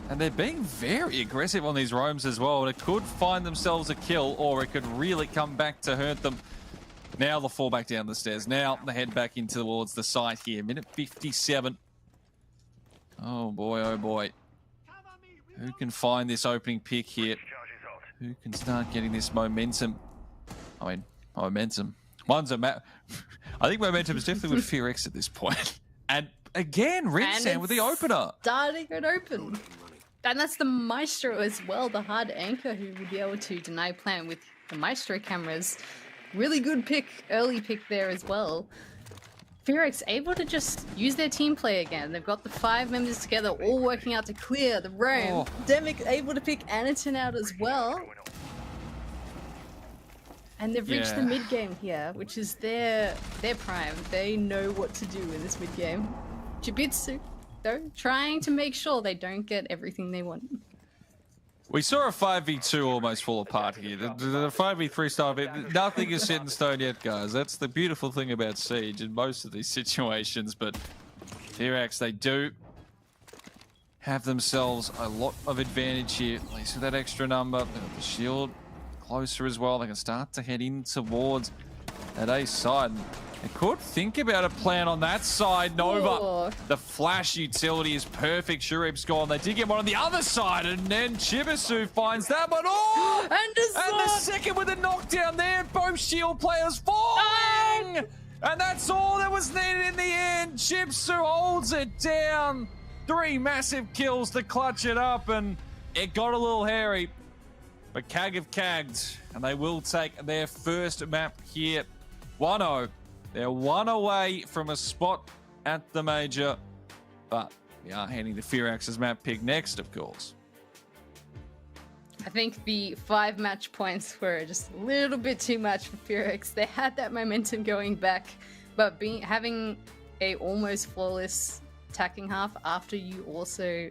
And they're being very aggressive on these roams as well. They could find themselves a kill, or it could really come back to hurt them. Now they'll fall back down the stairs. Now they head back into towards the site here. Minute 57. Oh boy, oh boy. Who can find this opening pick here? Who can start getting this momentum? I mean, momentum. One's a map. I think momentum is definitely with FearX at this point. And again, Rinsan with the opener. Starting it open. And that's the Maestro as well, the hard anchor who would be able to deny plant with the Maestro cameras. Really good pick, early pick there as well. FearX able to just use their team play again. They've got the 5 members together, all working out to clear the roam. Demic able to pick Anaton out as well. And they've reached the mid game here, which is their prime. They know what to do in this mid game. Jibitsu, though, trying to make sure they don't get everything they want. We saw a 5v2 almost fall apart here. The 5v3 style, nothing is set in stone yet, guys. That's the beautiful thing about Siege in most of these situations. But FearX, they do have themselves a lot of advantage here. At least with that extra number. They've got the shield closer as well. They can start to head in towards that A side. They could think about a plan on that side. Nova, the flash utility is perfect. Shurip's gone. They did get one on the other side, and then Chibisu finds that one. Oh! And the second with a knockdown there. Both shield players falling! And that's all that was needed in the end. Chibisu holds it down. 3 massive kills to clutch it up, and it got a little hairy. But CAG have cagged, and they will take their first map here. 1-0. They're 1 away from a spot at the major, but we are heading to FearX's map pick next, of course. I think the 5 match points were just a little bit too much for FearX. They had that momentum going back, but having a almost flawless attacking half after you also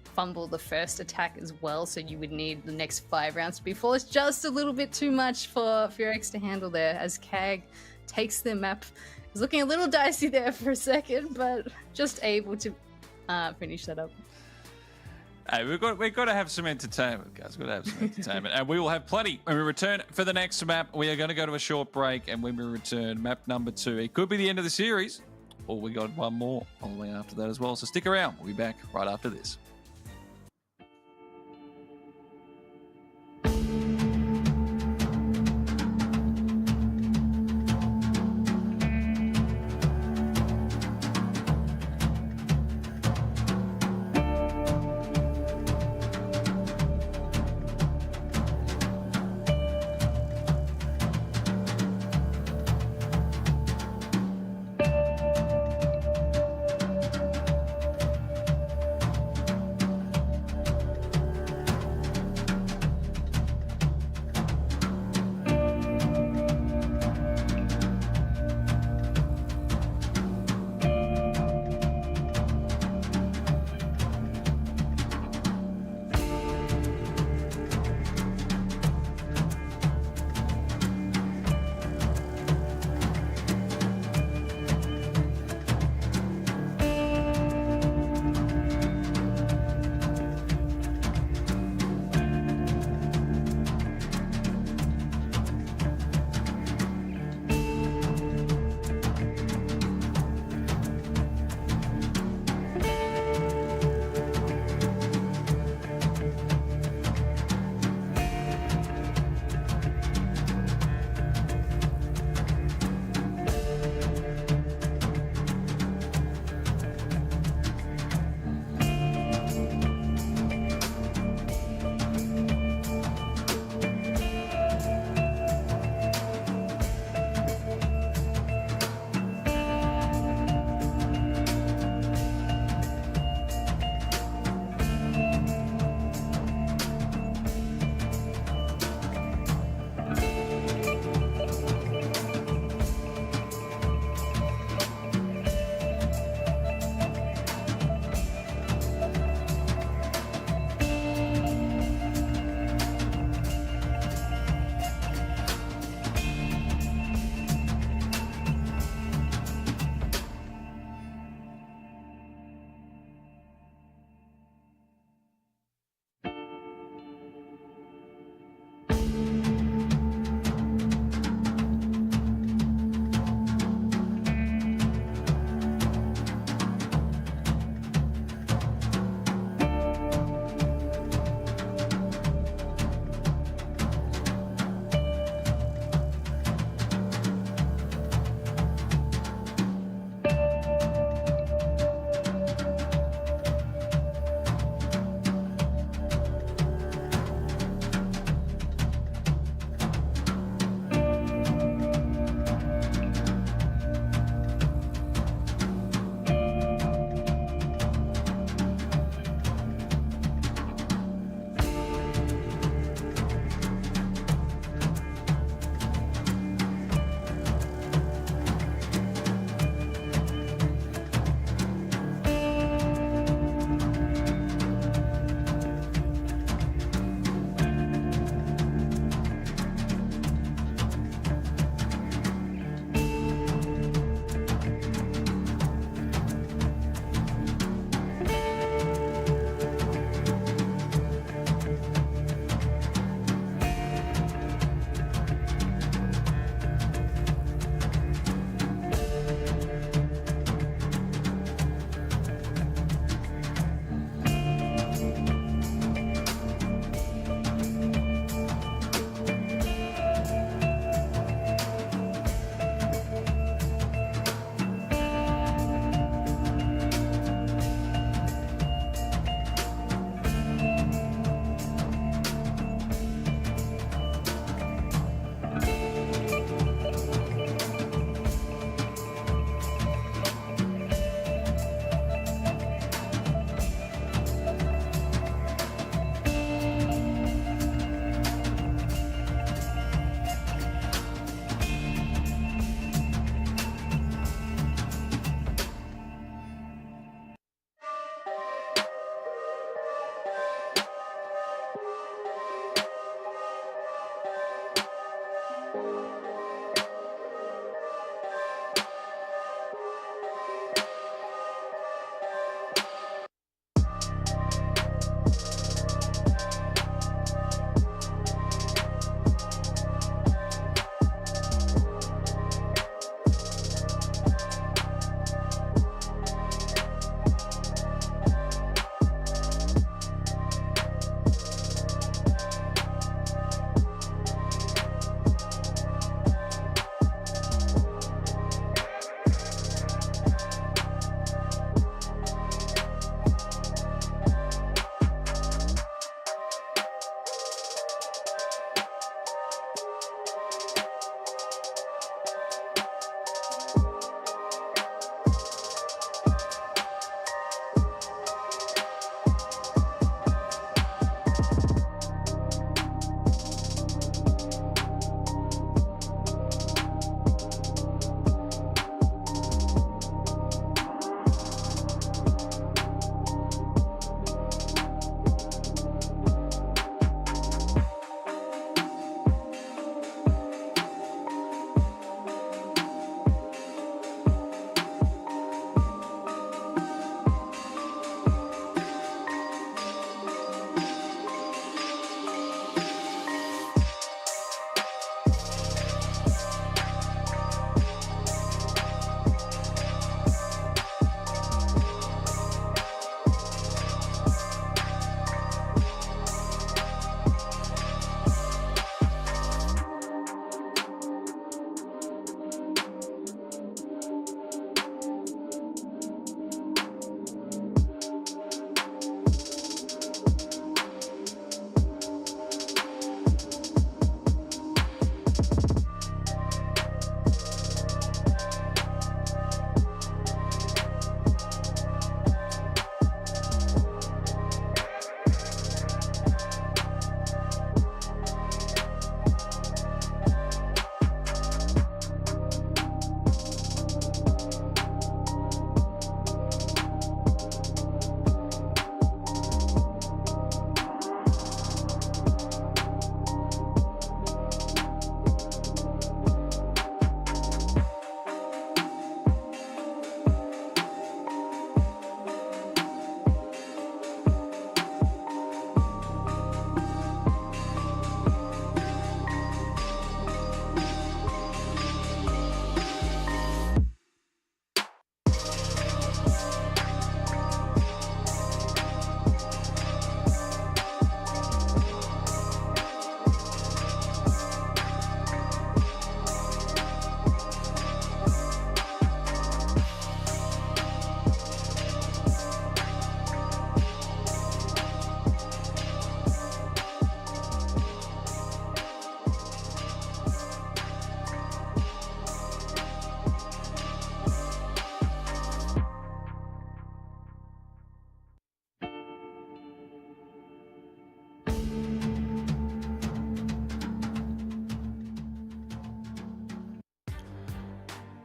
fumble the first attack as well, so you would need the next 5 rounds to be flawless. Just a little bit too much for FearX to handle there, as CAG takes the map. It was looking a little dicey there for a second, but just able to finish that up. Hey, we've got to have some entertainment, guys. We've got to have some entertainment. And we will have plenty when we return for the next map. We are going to go to a short break, and when we return, map number 2. It could be the end of the series, or we got one more all the way after that as well. So stick around. We'll be back right after this.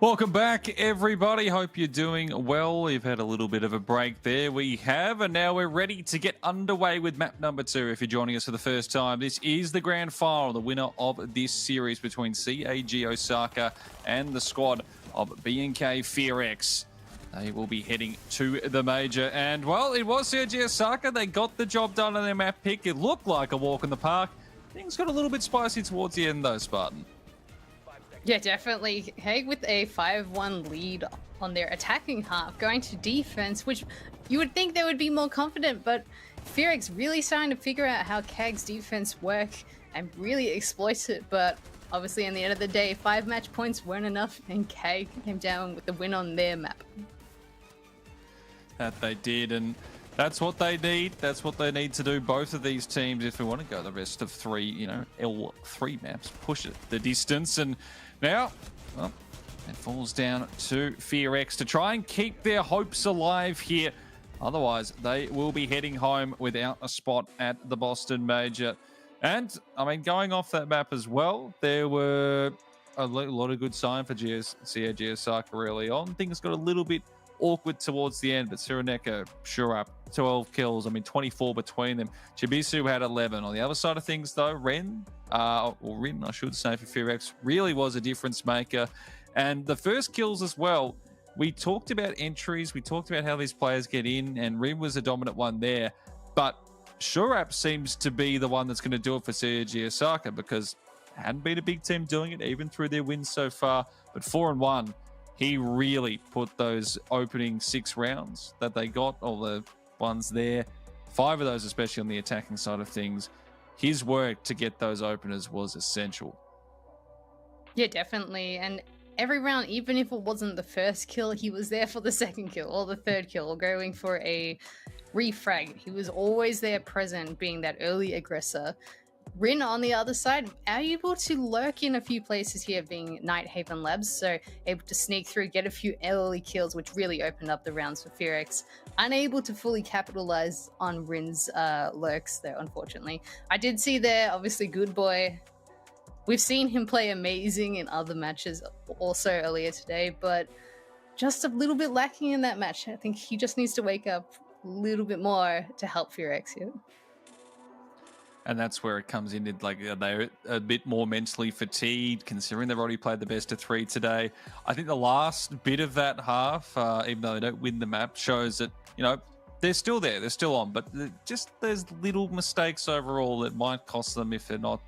Welcome back, everybody. Hope you're doing well. We've had a little bit of a break there. We have, and now we're ready to get underway with map number 2. If you're joining us for the first time, this is the grand final, the winner of this series between CAG Osaka and the squad of B&K FearX. They will be heading to the major, and well, it was CAG Osaka. They got the job done on their map pick. It looked like a walk in the park. Things got a little bit spicy towards the end, though, Spartan. Yeah, definitely. Hague with a 5-1 lead on their attacking half, going to defense, which you would think they would be more confident, but FearX really starting to figure out how Kag's defense work and really exploit it. But obviously, in the end of the day, 5 match points weren't enough, and Kag came down with the win on their map. That they did, and that's what they need. That's what they need to do, both of these teams, if we want to go the rest of 3, L3 maps, push it the distance. And now, well, it falls down to FearX to try and keep their hopes alive here. Otherwise, they will be heading home without a spot at the Boston Major. And, I mean, going off that map as well, there were a lot of good sign for CAG Osaka early on. Things got a little bit awkward towards the end, but Suraneka, sure up, 12 kills. I mean, 24 between them. Chibisu had 11. On the other side of things, though, Rin, I should say, for Fearx, really was a difference maker. And the first kills as well, we talked about entries, we talked about how these players get in, and Rin was a dominant one there. But Shurap seems to be the one that's going to do it for CG Osaka, because hadn't been a big team doing it, even through their wins so far. But 4-1, he really put those opening 6 rounds that they got, all the ones there, 5 of those, especially on the attacking side of things. His work to get those openers was essential. Yeah, definitely. And every round, even if it wasn't the first kill, he was there for the second kill or the third kill, or going for a refrag. He was always there present, being that early aggressor. Rin on the other side, able to lurk in a few places here, being Night Haven Labs, so able to sneak through, get a few early kills, which really opened up the rounds for Fearx. Unable to fully capitalize on Rin's lurks, though, unfortunately. I did see there, obviously, Good Boy. We've seen him play amazing in other matches also earlier today, but just a little bit lacking in that match. I think he just needs to wake up a little bit more to help Fearx here. And that's where it comes in. Like, they're a bit more mentally fatigued, considering they've already played the best of 3 today. I think the last bit of that half, even though they don't win the map, shows that, they're still there, they're still on, but there's little mistakes overall that might cost them if they're not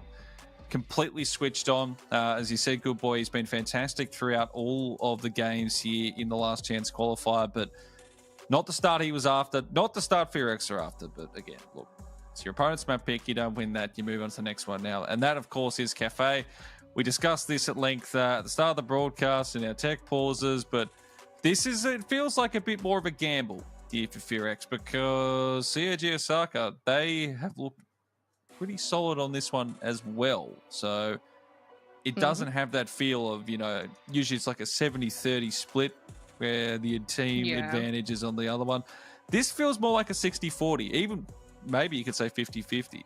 completely switched on. As you said, Good Boy, he's been fantastic throughout all of the games here in the last chance qualifier, but not the start he was after, not the start Fearx are after. But again, look, it's your opponent's map pick. You don't win that, you move on to the next one now. And that, of course, is Cafe. We discussed this at length at the start of the broadcast in our tech pauses, but it feels like a bit more of a gamble here for Fearx, because CAG Osaka, they have looked pretty solid on this one as well. So it doesn't have that feel of, usually it's like a 70-30 split where the team advantage is on the other one. This feels more like a 60-40, even maybe you could say 50-50.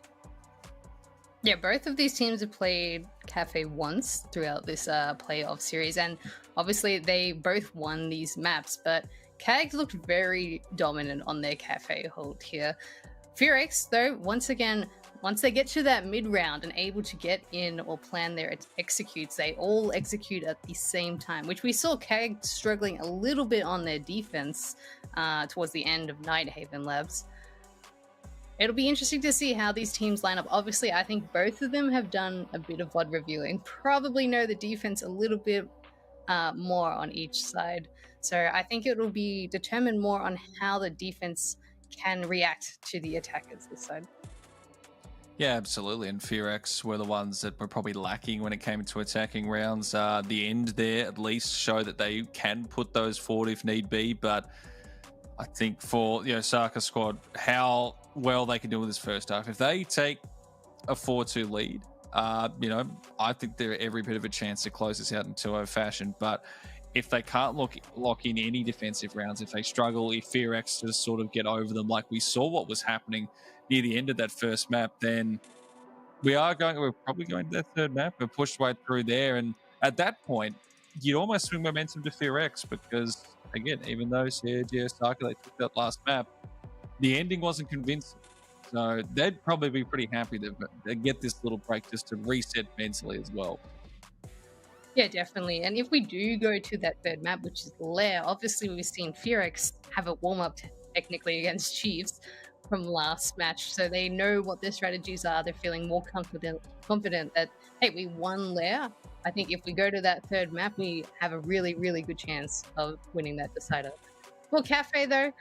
Yeah, both of these teams have played Cafe once throughout this playoff series, and obviously they both won these maps, but CAGs looked very dominant on their Cafe hold here. Fearx, though, once again, once they get to that mid-round and able to get in or plan their executes, they all execute at the same time, which we saw CAG struggling a little bit on their defense towards the end of Night Haven Labs. It'll be interesting to see how these teams line up. Obviously, I think both of them have done a bit of VOD reviewing, probably know the defense a little bit more on each side. So I think it will be determined more on how the defense can react to the attackers this side. Yeah, absolutely. And Fearx were the ones that were probably lacking when it came to attacking rounds. The end there at least show that they can put those forward if need be. But I think for the Osaka squad, how well they can do with this first half. If they take a 4-2 lead, I think they're every bit of a chance to close this out in 2-0 fashion. But if they can't lock in any defensive rounds, if they struggle, if Fearx just sort of get over them, like we saw what was happening near the end of that first map, then we're probably going to that third map. We're pushed right through there, and at that point, you'd almost swing momentum to Fearx, because again, even though CG Osaka, they took that last map, the ending wasn't convincing. So they'd probably be pretty happy that they get this little break just to reset mentally as well. Yeah, definitely. And if we do go to that third map, which is Lair, obviously we've seen Fearx have a warm-up technically against Chiefs from last match, so they know what their strategies are. They're feeling more confident that, hey, we won Lair. I think if we go to that third map, we have a really, really good chance of winning that decider. For Cafe, though,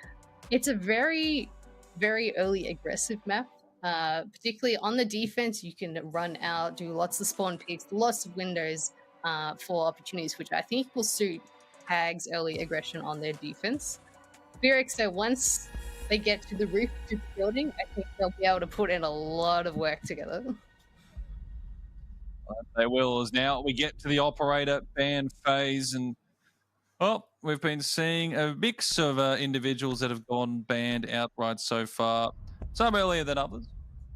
it's a very, very early aggressive map. Particularly on the defense, you can run out, do lots of spawn picks, lots of windows for opportunities, which I think will suit Hag's early aggression on their defense. Fearx, so once they get to the roof to the building, I think they'll be able to put in a lot of work together. They will, as now we get to the operator ban phase, and well, we've been seeing a mix of individuals that have gone banned outright so far, some earlier than others,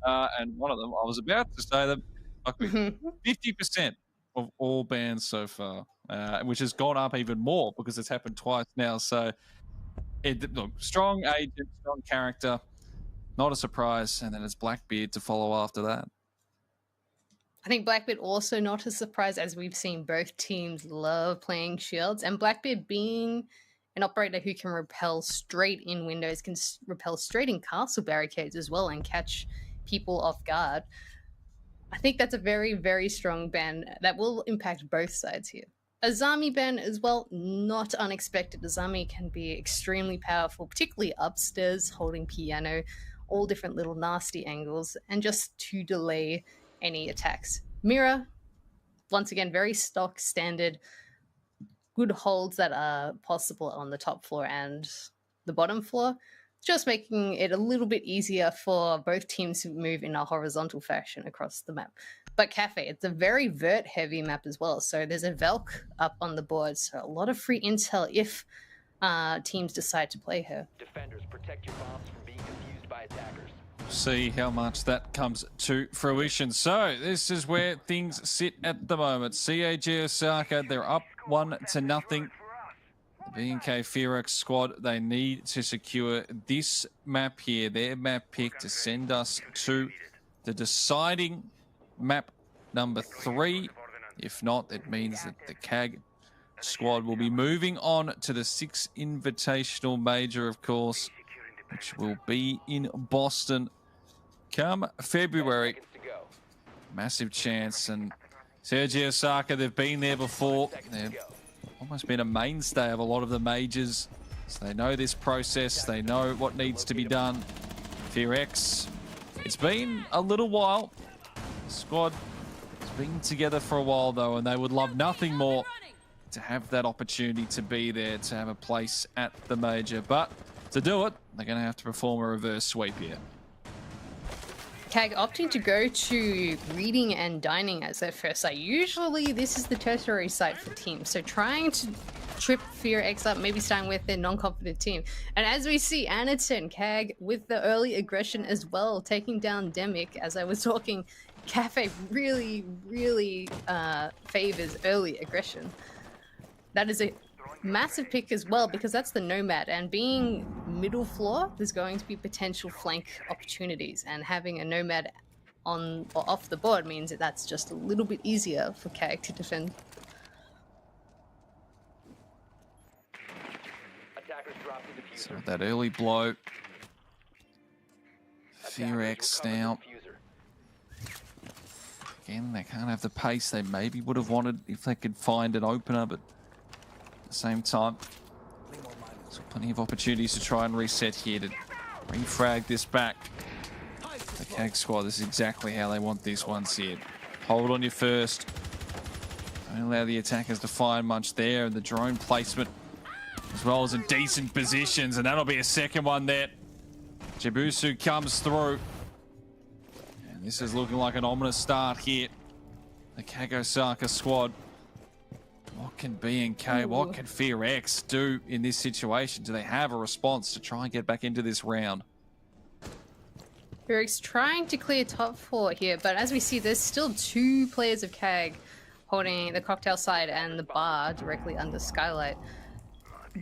and one of them, I was about to say that 50% of all bans so far, which has gone up even more because it's happened twice now. So Look, strong agent, strong character, not a surprise. And then it's Blackbeard to follow after that. I think Blackbeard also not a surprise, as we've seen both teams love playing shields, and Blackbeard being an operator who can repel straight in windows, can repel straight in castle barricades as well and catch people off guard. I think that's a very, very strong ban that will impact both sides here. Azami ban as well, not unexpected. Azami can be extremely powerful, particularly upstairs, holding piano, all different little nasty angles, and just to delay any attacks. Mira, once again, very stock standard, good holds that are possible on the top floor and the bottom floor, just making it a little bit easier for both teams to move in a horizontal fashion across the map. But Cafe, it's a very vert-heavy map as well, so there's a Velk up on the board, so a lot of free intel if teams decide to play her. Defenders, protect your bombs from being defused by attackers. See how much that comes to fruition. So this is where things sit at the moment. CAG Osaka, they're up 1-0. The B&K Ferox squad, they need to secure this map here, their map pick, to send us to the deciding map number 3. If not, it means that the CAG squad will be moving on to the 6th Invitational Major, of course, which will be in Boston come February. Massive chance. And Sergio Osaka, they've been there before. They've almost been a mainstay of a lot of the majors. So they know this process. They know what needs to be done. Ferox, it's been a little while. The squad has been together for a while, though, and they would love nothing more to have that opportunity to be there, to have a place at the major. But to do it, they're going to have to perform a reverse sweep here. CAG opting to go to reading and dining as their first site. Usually this is the tertiary site for teams, so trying to trip Ferox up, maybe starting with their non-confident team. And as we see, Anaton, CAG with the early aggression as well, taking down Demic. As I was talking, Cafe really, really favors early aggression. That is a massive pick as well, because that's the Nomad, and being middle floor, there's going to be potential flank opportunities, and having a Nomad on or off the board means that that's just a little bit easier for CAG to defend. So that early blow, Ferox now. Again, they can't have the pace they maybe would have wanted if they could find an opener, but at the same time, there's plenty of opportunities to try and reset here to refrag this back. The CAG squad, this is exactly how they want this one set. Hold on your first. Don't allow the attackers to find much there, and the drone placement as well as in decent positions, and that'll be a second one there. Jibusu comes through. And this is looking like an ominous start here. The CAG Osaka squad. What can B&K, what can Ferox do in this situation? Do they have a response to try and get back into this round? Ferox trying to clear top 4 here, but as we see, there's still 2 players of CAG holding the cocktail side and the bar directly under Skylight.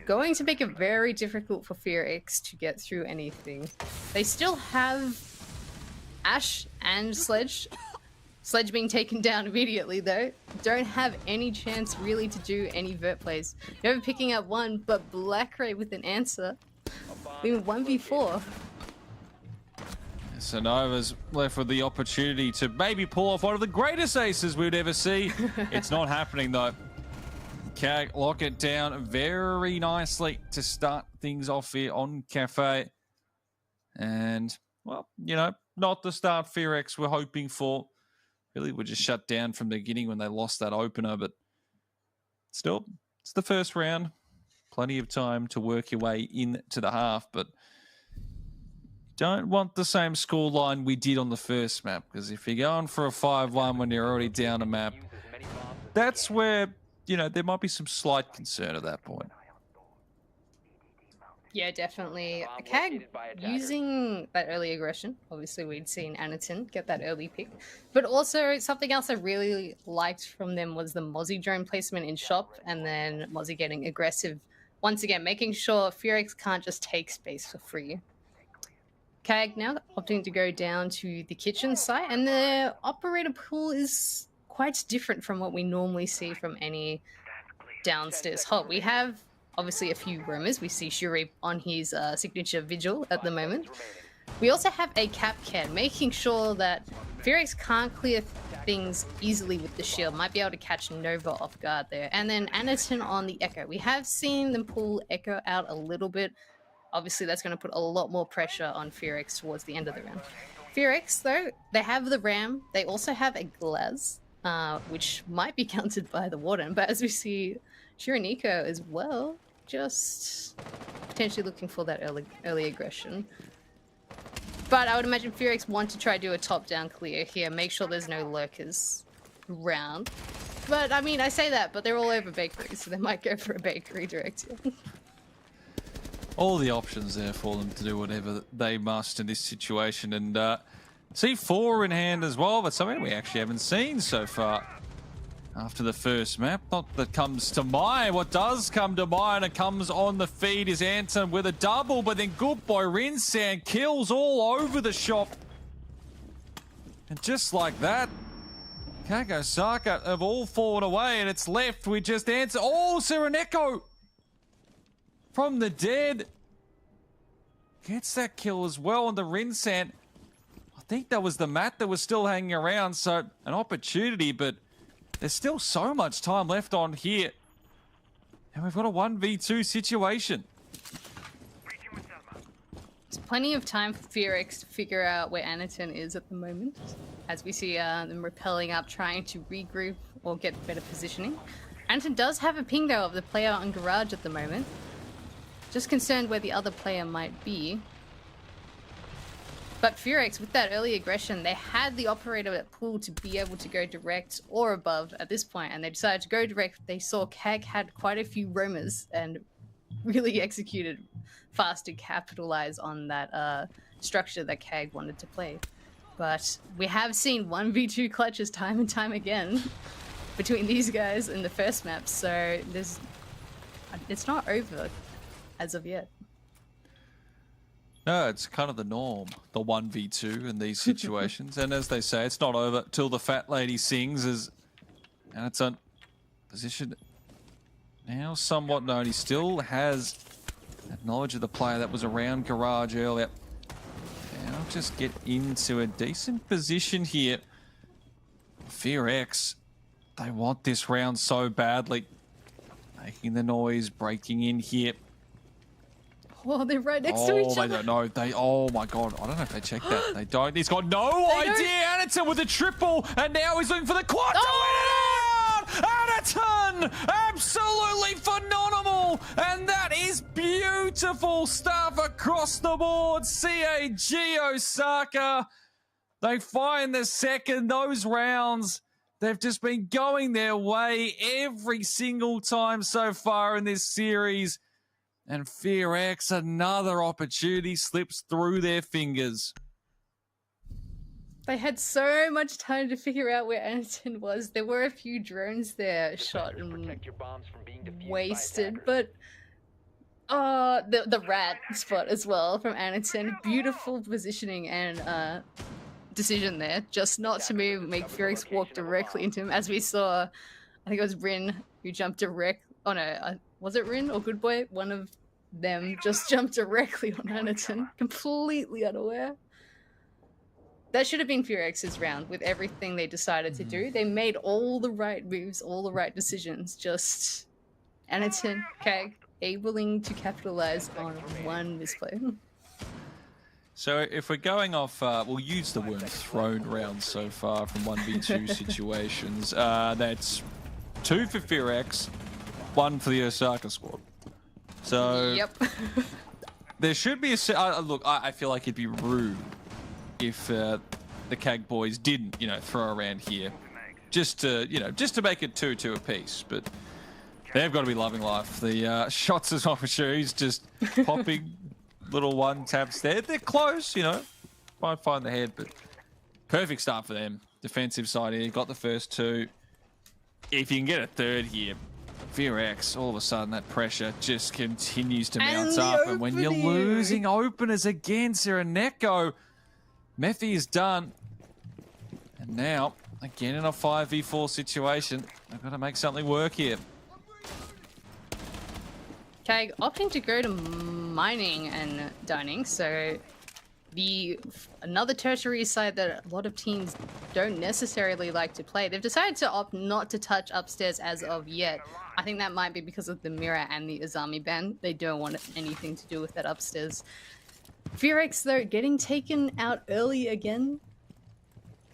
Going to make it very difficult for Ferox to get through anything. They still have Ash and Sledge. Sledge being taken down immediately, though. Don't have any chance really to do any vert plays. Never picking up one, but Black Ray with an answer. Being 1v4. So Nova's left with the opportunity to maybe pull off one of the greatest aces we'd ever see. It's not happening, though. CAG lock it down very nicely to start things off here on Cafe. And, well, you know, not the start Ferox we're hoping for. Really were just shut down from the beginning when they lost that opener, but still, it's the first round. Plenty of time to work your way into the half, but don't want the same scoreline we did on the first map, because if you're going for a 5-1 when you're already down a map, that's where, you know, there might be some slight concern at that point. Yeah, definitely. CAG using that early aggression. Obviously, we'd seen Anaton get that early pick. But also, something else I really liked from them was the Mozzie drone placement in shop, and then Mozzie getting aggressive once again, making sure Furex can't just take space for free. Kag now opting to go down to the kitchen site, and the operator pool is quite different from what we normally see from any downstairs hub. We have obviously a few roamers. We see Shuri on his signature vigil at the moment. We also have a cap can, making sure that Furex can't clear things easily with the shield. Might be able to catch Nova off guard there. And then Anaton on the Echo. We have seen them pull Echo out a little bit. Obviously, that's going to put a lot more pressure on Furex towards the end of the round. Furex, though, they have the Ram. They also have a Glaz, which might be countered by the Warden. But as we see, Shironiko as well, just potentially looking for that early aggression. But I would imagine Furex want to try to do a top-down clear here, make sure there's no lurkers around. But, I mean, I say that, but they're all over bakery, so they might go for a bakery direct here. All the options there for them to do whatever they must in this situation. And C4 in hand as well, but something we actually haven't seen so far after the first map. Not that comes to mind. What does come to mind and comes on the feed is Anton with a double, but then good boy Rinsan kills all over the shop. And just like that, Kag Osaka have all fallen away, and it's left with just Anton. Oh, Sereneko from the dead gets that kill as well on the Rinsan. I think that was the mat that was still hanging around, so an opportunity, but there's still so much time left on here. And we've got a 1v2 situation. There's plenty of time for Furex to figure out where Anaton is at the moment, as we see them rappelling up, trying to regroup or get better positioning. Anaton does have a ping, though, of the player on Garage at the moment. Just concerned where the other player might be. But Furex, with that early aggression, they had the operator at pool to be able to go direct or above at this point, and they decided to go direct. They saw Kag had quite a few roamers and really executed fast to capitalize on that structure that Kag wanted to play. But we have seen 1v2 clutches time and time again between these guys in the first map, so it's not over as of yet. No, it's kind of the norm, the 1v2 in these situations. And as they say, it's not over till the fat lady sings. And it's on position now somewhat known. He still has that knowledge of the player that was around Garage earlier. And I'll just get into a decent position here. Furex, they want this round so badly. Making the noise, breaking in here. Oh, they're right next to each other. Oh, they don't know. Oh my god. I don't know if they checked that. They don't. He's got no idea. Anaton with a triple, and now he's looking for the quad to win it out! Anaton! Absolutely phenomenal! And that is beautiful stuff across the board. CAG Osaka. They find the second. Those rounds, they've just been going their way every single time so far in this series. And Furex, another opportunity slips through their fingers. They had so much time to figure out where Anaton was. There were a few drones there shot and wasted, but the rat spot as well from Anaton. Beautiful positioning and decision there, just not to move, make Furex walk directly into him. As we saw, I think it was Rin who jumped direct. Oh no, was it Rin or Good Boy? One of them just jumped directly on Anaton, completely unaware. That should have been Furex's round with everything they decided to do. They made all the right moves, all the right decisions. Just Anaton, Kag, able to capitalize on one misplay. So if we're going off, we'll use the word thrown rounds so far from 1v2 situations. That's 2 for Furex, 1 for the Osaka squad. So yep. There should be a look. I feel like it'd be rude if the Kag boys didn't, throw around here, just to make it 2-2 apiece. But they've got to be loving life. The shots as well for sure. He's just popping little one taps there. They're close, might find the head, but perfect start for them. Defensive side here, got the first 2. If you can get a third here, VRX, all of a sudden that pressure just continues to mount up. And when you're losing openers again, Sereneko, Mephi is done. And now, again in a 5v4 situation, they've got to make something work here. Okay, opting to go to mining and dining, so another tertiary side that a lot of teams don't necessarily like to play. They've decided to opt not to touch upstairs as of yet. I think that might be because of the Mirror and the Azami ban. They don't want anything to do with that upstairs. VRX, though, getting taken out early again.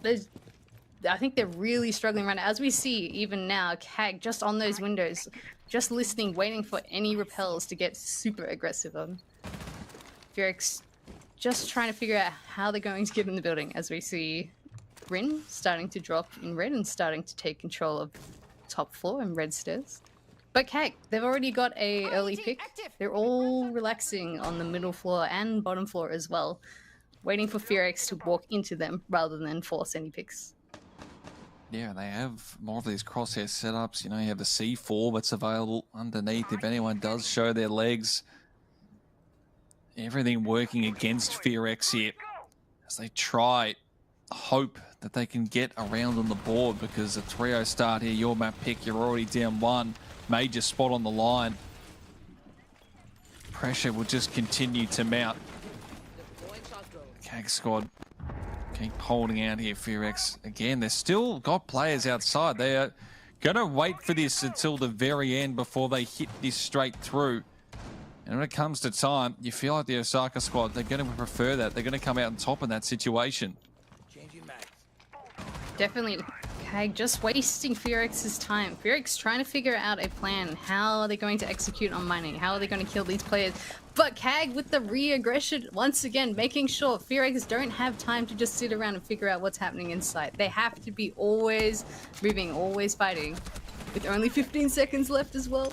I think they're really struggling right now. As we see, even now, CAG just on those windows, just listening, waiting for any repels to get super aggressive on. VRX just trying to figure out how they're going to get in the building, as we see Rin starting to drop in red and starting to take control of top floor and red stairs. But CAG, they've already got a early pick. They're all relaxing on the middle floor and bottom floor as well, waiting for VRX to walk into them rather than force any picks. Yeah, they have more of these crosshair setups. You know, you have the C4 that's available underneath if anyone does show their legs. Everything working against VRX here as they try, hope that they can get around on the board, because a 3-0 start here, your map pick, you're already down one. Major spot on the line. Pressure will just continue to mount. CAG squad keep holding out here. VRX again, they've still got players outside. They are going to wait for this until the very end before they hit this straight through. And when it comes to time, you feel like the Osaka squad, they're going to prefer that. They're going to come out on top in that situation. Definitely. CAG just wasting VRX's time. VRX trying to figure out a plan. How are they going to execute on mining? How are they going to kill these players? But CAG with the re-aggression, once again, making sure VRX don't have time to just sit around and figure out what's happening inside. They have to be always moving, always fighting, with only 15 seconds left as well.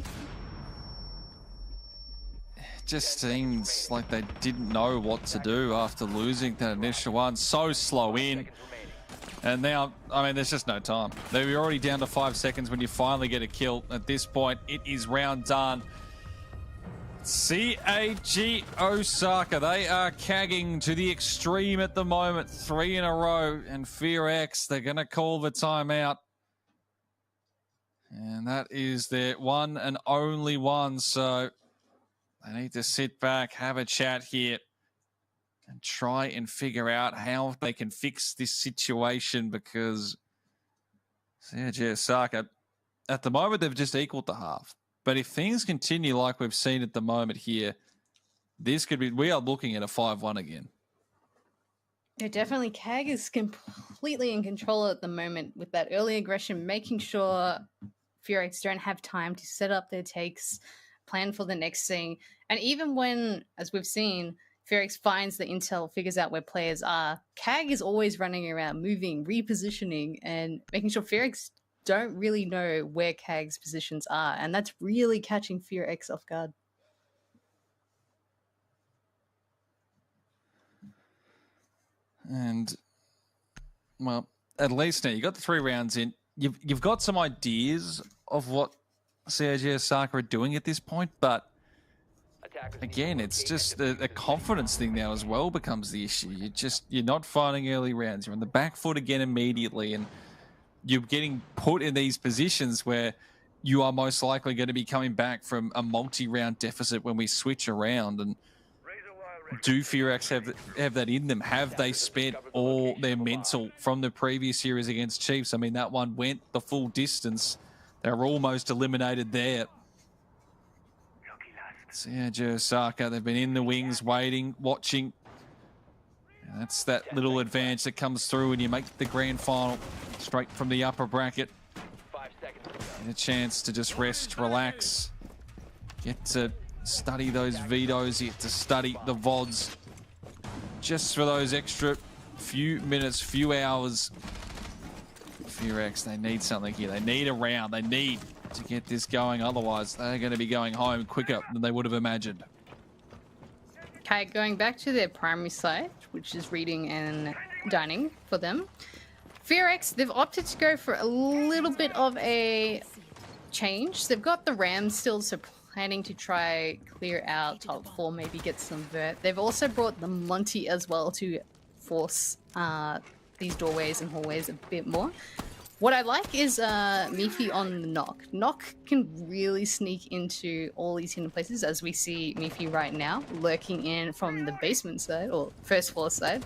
It just seems like they didn't know what to do after losing that initial one. So slow in. And now, I mean, there's just no time. They were already down to 5 seconds when you finally get a kill. At this point, it is round done. CAG Osaka, they are cagging to the extreme at the moment. 3 in a row. And VRX, they're going to call the timeout. And that is their one and only one. So they need to sit back, have a chat here, and try and figure out how they can fix this situation, because CAG Osaka, at the moment, they've just equaled the half. But if things continue like we've seen at the moment here, this could be, we are looking at a 5-1 again. Yeah, definitely. CAG is completely in control at the moment with that early aggression, making sure VRX don't have time to set up their takes, plan for the next thing. And even when, as we've seen, VRX finds the intel, figures out where players are, CAG is always running around, moving, repositioning, and making sure VRX don't really know where CAG's positions are. And that's really catching VRX off guard. And, well, at least now you got the 3 rounds in. You've got some ideas of what CAG Osaka are doing at this point, but again, it's just a confidence thing now as well becomes the issue. You're not fighting early rounds. You're on the back foot again immediately, and you're getting put in these positions where you are most likely going to be coming back from a multi-round deficit when we switch around. And do VRX have that in them? Have they spent all their mental from the previous series against Chiefs? I mean, that one went the full distance. They were almost eliminated there. CAG Osaka, they've been in the wings, waiting, watching. And that's that little advantage that comes through when you make the grand final straight from the upper bracket. And a chance to just rest, relax, get to study those vetoes, get to study the VODs. Just for those extra few minutes, few hours. VRX, they need something here. They need a round. They need to get this going. Otherwise, they're going to be going home quicker than they would have imagined. Okay, going back to their primary site, which is reading and dining for them. VRX, they've opted to go for a little bit of a change. They've got the Rams still, so planning to try clear out top 4, maybe get some vert. They've also brought the Monty as well to force these doorways and hallways a bit more. What I like is Mifi on the Knock. Knock can really sneak into all these hidden places, as we see Mifi right now, lurking in from the basement side, or first floor side,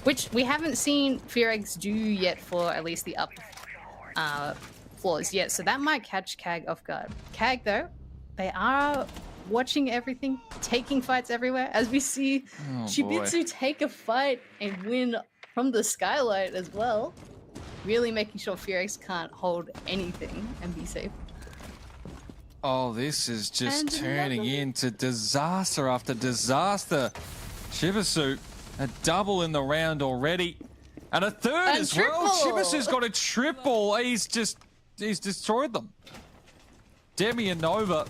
which we haven't seen Fearx do yet for at least the upper floors yet, so that might catch CAG off guard. CAG, though, they are watching everything, taking fights everywhere, as we see Shibitsu take a fight and win from the skylight as well. Really making sure Fearx can't hold anything and be safe. Oh, this is just And turning another. into disaster after disaster. Shivasu, a double in the round already. And a third And as well. triple. Shivasu's got a triple. He's destroyed them. Demi and Nova.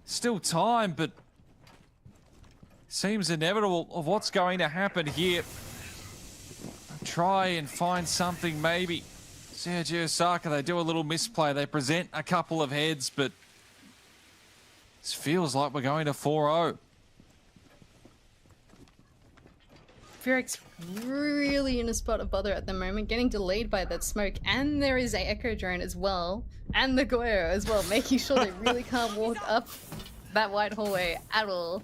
Still time, but seems inevitable of what's going to happen here. Try and find something maybe. Sergio Osaka, they do a little misplay. They present a couple of heads, but this feels like we're going to 4-0. Fearx really in a spot of bother at the moment, getting delayed by that smoke, and there is a Echo Drone as well, and the Goyo as well, making sure they really can't walk up that wide hallway at all.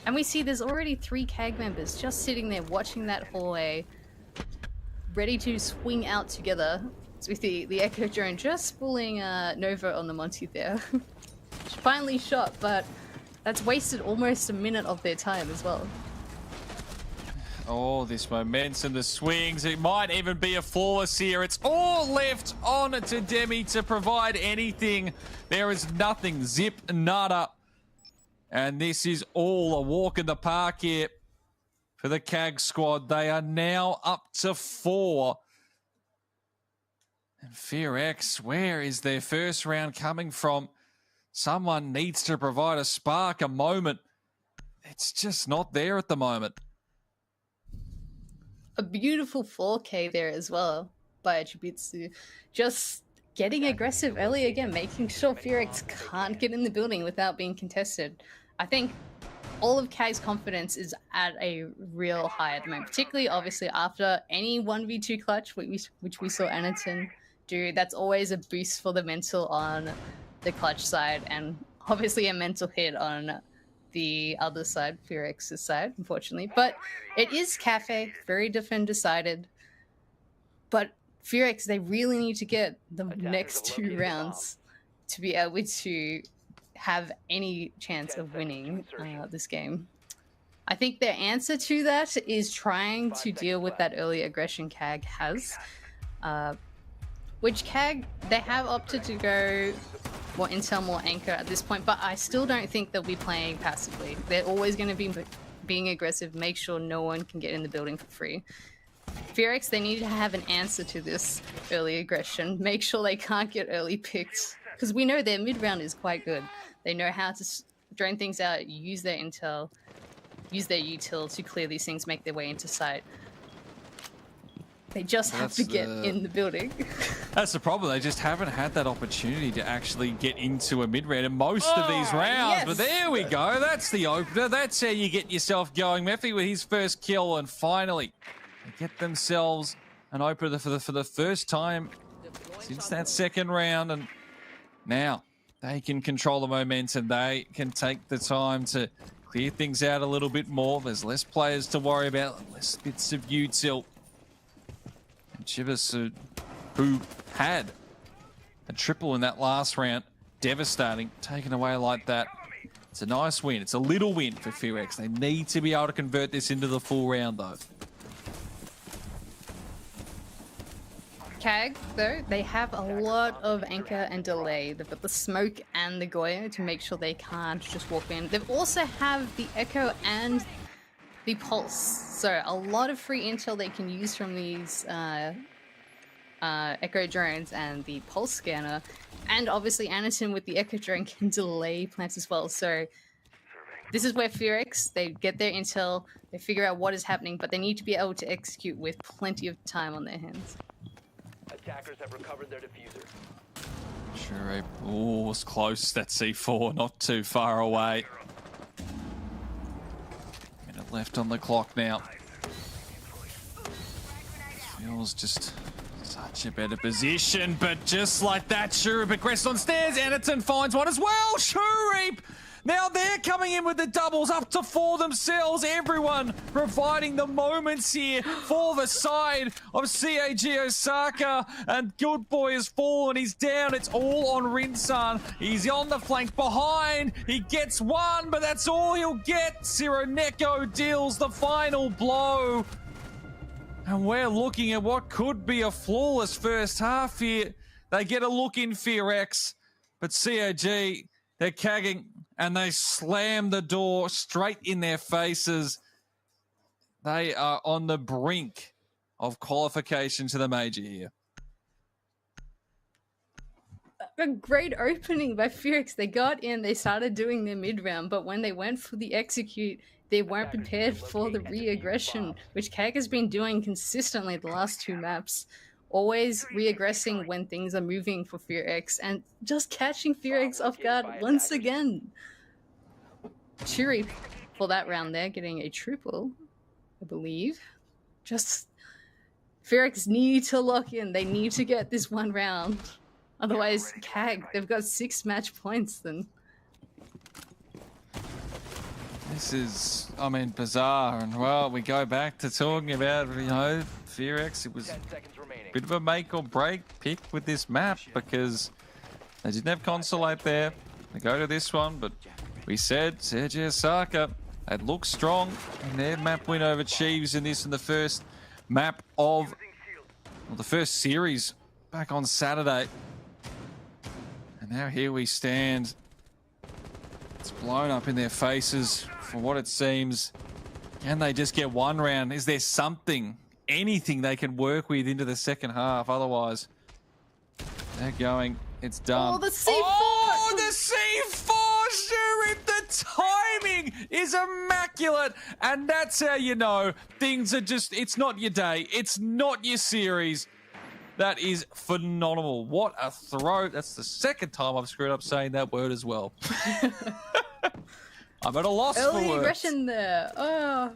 And we see there's already 3 CAG members just sitting there watching that hallway, ready to swing out together. So with the Echo Drone just pulling Nova on the Monty there. Finally shot, but that's wasted almost a minute of their time as well. Oh, this momentum, the swings. It might even be a flawless here. It's all left on to Demi to provide anything. There is nothing. Zip, nada. And this is all a walk in the park here for the CAG squad. They are now up to 4. And Fearx, where is their first round coming from? Someone needs to provide a spark, a moment. It's just not there at the moment. A beautiful 4K there as well by Chibitsu. Just getting aggressive early again, making sure Fearx can't get in the building without being contested. I think all of CAG's confidence is at a real high at the moment, particularly obviously after any 1v2 clutch, which we saw Anaton do. That's always a boost for the mental on the clutch side, and obviously a mental hit on the other side, Fearx's side, unfortunately. But it is Cafe, very defend-decided. But Fearx, they really need to get the next 2 rounds to be able to have any chance of winning this game. I think their answer to that is trying to deal with that early aggression CAG has. Which CAG, they have opted to go more intel, more anchor at this point, but I still don't think they'll be playing passively. They're always going to be being aggressive, make sure no one can get in the building for free. Fearx, they need to have an answer to this early aggression, make sure they can't get early picked, because we know their mid-round is quite good. They know how to drone things out, use their intel, use their util to clear these things, make their way into sight. They just have to get in the building. That's the problem. They just haven't had that opportunity to actually get into a mid-round in most of these rounds. Yes. But there we go. That's the opener. That's how you get yourself going. Murphy with his first kill, and finally they get themselves an opener for the first time since that second round. And now they can control the momentum. They can take the time to clear things out a little bit more. There's less players to worry about, less bits of util. Chivas, who had a triple in that last round, devastating, taken away like that. It's a nice win. It's a little win for Fearx. They need to be able to convert this into the full round, though. CAG, though, they have a lot of anchor and delay. They've got the smoke and the Goyo to make sure they can't just walk in. They also have the Echo and the Pulse. So a lot of free intel they can use from these Echo drones and the Pulse scanner. And obviously Anaton with the Echo drone can delay plants as well. So this is where Fearx, they get their intel, they figure out what is happening, but they need to be able to execute with plenty of time on their hands. Attackers have recovered their diffuser. Sure. Oh, it's close. That C4, not too far away. Minute left on the clock now. Feels just such a better position, but just like that, Shurip aggressed on stairs. Anderton finds one as well. Shurip! Now they're coming in with the doubles up to 4 themselves. Everyone providing the moments here for the side of CAG Osaka. And Good Boy has fallen. He's down. It's all on Rinsan. He's on the flank behind. He gets one, but that's all he'll get. Sironeko deals the final blow. And we're looking at what could be a flawless first half here. They get a look in FearX, but CAG, they're cagging. And they slam the door straight in their faces. They are on the brink of qualification to the major here. A great opening by FearX. They got in, they started doing their mid-round, but when they went for the execute, they weren't prepared for the re-aggression, which CAG has been doing consistently the last 2 maps. Always re-aggressing when things are moving for FearX, and just catching FearX off guard once again. Chiri for that round there, getting a triple, I believe. Just FearX need to lock in. They need to get this one round. Otherwise, CAG, they've got 6 match points then. This is, I mean, bizarre. And, well, we go back to talking about, you know, FearX. It was a bit of a make or break pick with this map because they didn't have Consolate there. They go to this one, but we said Sergio Osaka had looked strong in their map win over Chiefs in this in the first map of, well, the first series back on Saturday. And now here we stand. It's blown up in their faces for what it seems. Can they just get one round? Is there something, anything they can work with into the second half? Otherwise, they're going. It's done. Oh, the C4! Oh, the C4! Shurip, the timing is immaculate. And that's how you know things are just, it's not your day. It's not your series. That is phenomenal. What a throw. That's the second time I've screwed up saying that word as well. I'm at a loss for words. Early aggression there. Oh.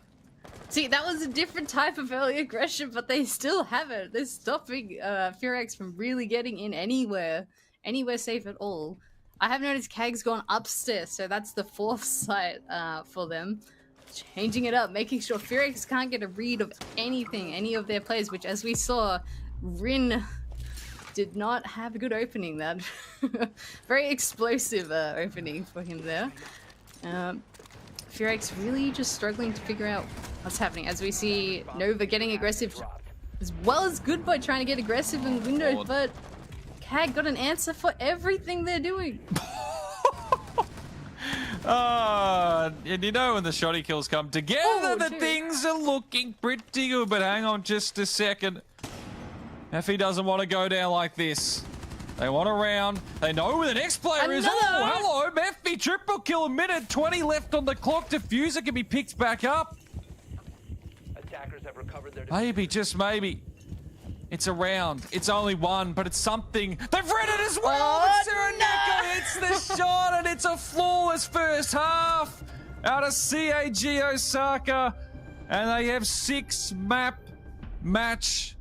See, that was a different type of early aggression, but they still have it. They're stopping FearX from really getting in anywhere safe at all. I have noticed CAG's gone upstairs, so that's the 4th site for them. Changing it up, making sure FearX can't get a read of anything, any of their plays, which as we saw, Rin did not have a good opening that. Very explosive opening for him there. FearX really just struggling to figure out what's happening as we see Nova getting aggressive as well as Goodboy trying to get aggressive in windows, but CAG got an answer for everything they're doing. And you know when the shotty kills come together, things are looking pretty good, but hang on just a second. Effie doesn't want to go down like this. They want a round. They know who the next player is. Oh, hello, Mephi, triple kill, a minute 20 left on the clock. Diffuser can be picked back up. Attackers have recovered their Maybe, just maybe. It's a round. It's only one, but it's something. They've read it as well. Sironeko hits the shot, and it's a flawless first half out of CAG Osaka. And they have 6 map, match,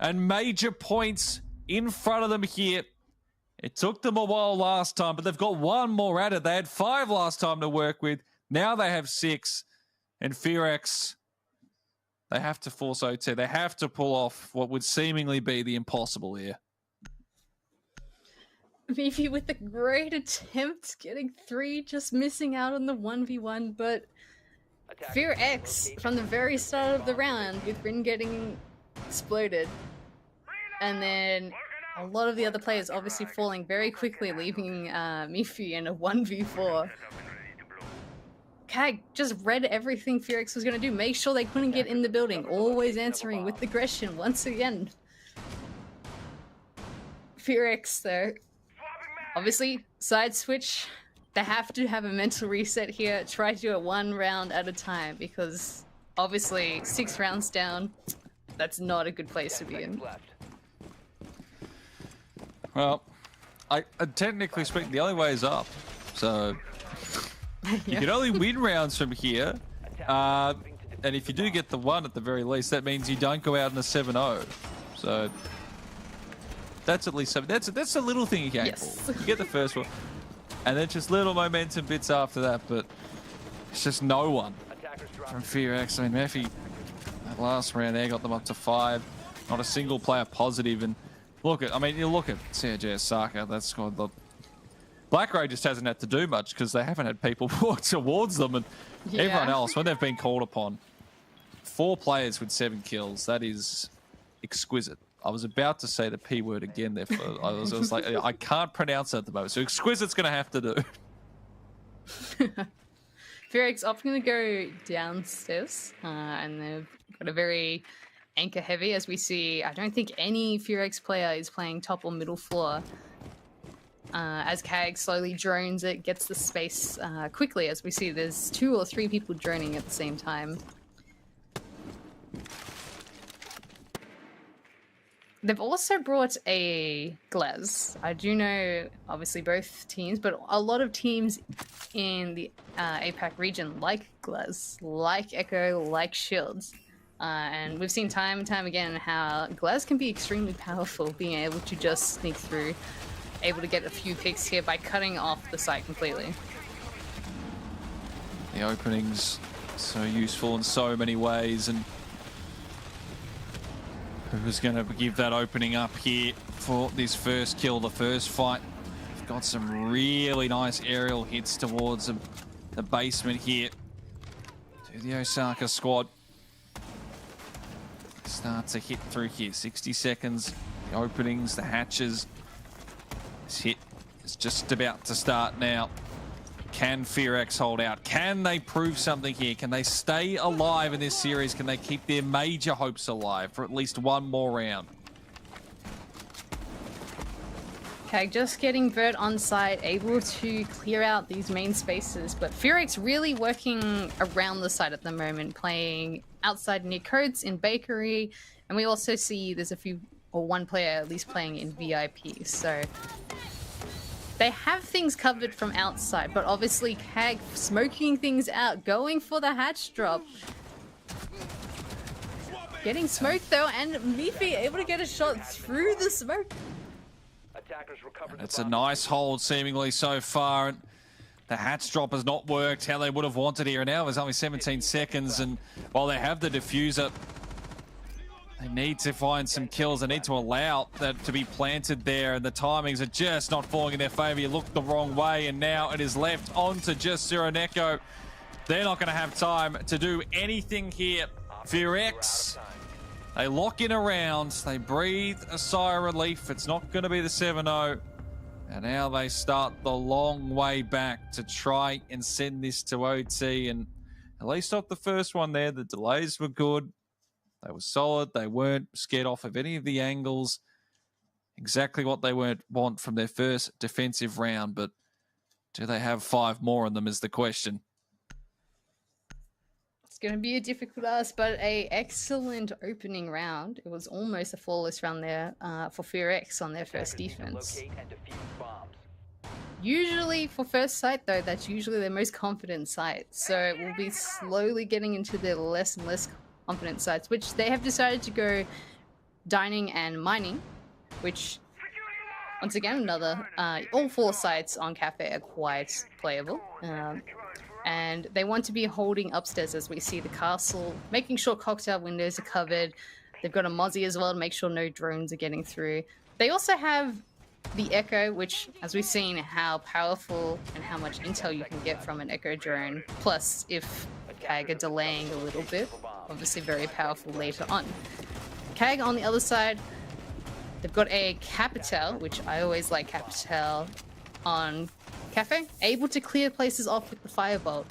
and major points in front of them here. It took them a while last time, but they've got 1 more at it. They had 5 last time to work with. Now they have 6. And FearX, they have to force OT. They have to pull off what would seemingly be the impossible here. Maybe with a great attempt, getting 3, just missing out on the 1v1, but FearX, from the very start of the round, with Rin getting exploded, and then a lot of the other players obviously falling very quickly, leaving Mifi in a 1v4. CAG just read everything FearX was going to do, make sure they couldn't get in the building, always answering with aggression once again. FearX though, obviously side switch, they have to have a mental reset here, try to do it 1 round at a time, because obviously 6 rounds down, that's not a good place to be in. Well, technically speaking, the only way is up. So you can only win rounds from here. And if you do get the 1 at the very least, that means you don't go out in a 7-0. So that's at least something. That's a little thing you can aim for. You get the first one, and then just little momentum bits after that. But it's just no one from FearX. I mean, Murphy, that last round there got them up to 5. Not a single player positive. And look at, I mean, you look at CJ Osaka. That squad. The Black Ray just hasn't had to do much because they haven't had people walk towards them, and everyone else, when they've been called upon, 4 players with 7 kills. That is exquisite. I was about to say the P word again there. I was like, I can't pronounce it at the moment. So exquisite's going to have to do. FearX opting to go downstairs, and they've got a very anchor heavy, as we see. I don't think any FearX player is playing top or middle floor. As KAG slowly drones it, gets the space quickly, as we see there's 2 or 3 people droning at the same time. They've also brought a Glaz. I do know, obviously, both teams, but a lot of teams in the APAC region like Glaz, like Echo, like Shields. And we've seen time and time again how Glaz can be extremely powerful, being able to just sneak through, able to get a few picks here by cutting off the site completely. The openings so useful in so many ways, and who's going to give that opening up here for this first kill, the first fight? We've got some really nice aerial hits towards the basement here. To the Osaka squad. Starts to hit through here. 60 seconds. The openings, the hatches. This hit is just about to start now. Can FearX hold out? Can they prove something here? Can they stay alive in this series? Can they keep their major hopes alive for at least one more round? Okay, just getting Vert on site, able to clear out these main spaces, but FearX really working around the site at the moment, playing outside near codes in Bakery, and we also see there's a few, or 1 player at least playing in VIP, so they have things covered from outside, but obviously KAG smoking things out, going for the hatch drop. Getting smoked though, and Mifi able to get a shot through the smoke. It's a nice hold seemingly so far. And the hatch drop has not worked how they would have wanted here. Now there's only 17 seconds, and while they have the diffuser, they need to find some kills. They need to allow that to be planted there, and the timings are just not falling in their favor. You look the wrong way, and now it is left onto just Sironeko. They're not going to have time to do anything here. FearX, they lock in a round. They breathe a sigh of relief. It's not going to be the 7-0. And now they start the long way back to try and send this to OT. And at least not the first one there. The delays were good. They were solid. They weren't scared off of any of the angles. Exactly what they want from their first defensive round. But do they have 5 more in them is the question. It's going to be a difficult ask, but a excellent opening round. It was almost a flawless round there for FearX on their first defense. Usually for first site though, that's usually their most confident site. So we'll be slowly getting into their less and less confident sites, which they have decided to go dining and mining, which once again another all 4 sites on Cafe are quite playable. And they want to be holding upstairs as we see the castle, making sure cocktail windows are covered. They've got a Mozzie as well to make sure no drones are getting through. They also have the Echo, which, as we've seen, how powerful and how much intel you can get from an Echo drone. Plus, if KAG are delaying a little bit, obviously very powerful later on. KAG on the other side, they've got a Capital, which I always like Capital on Cafe, able to clear places off with the Firebolt.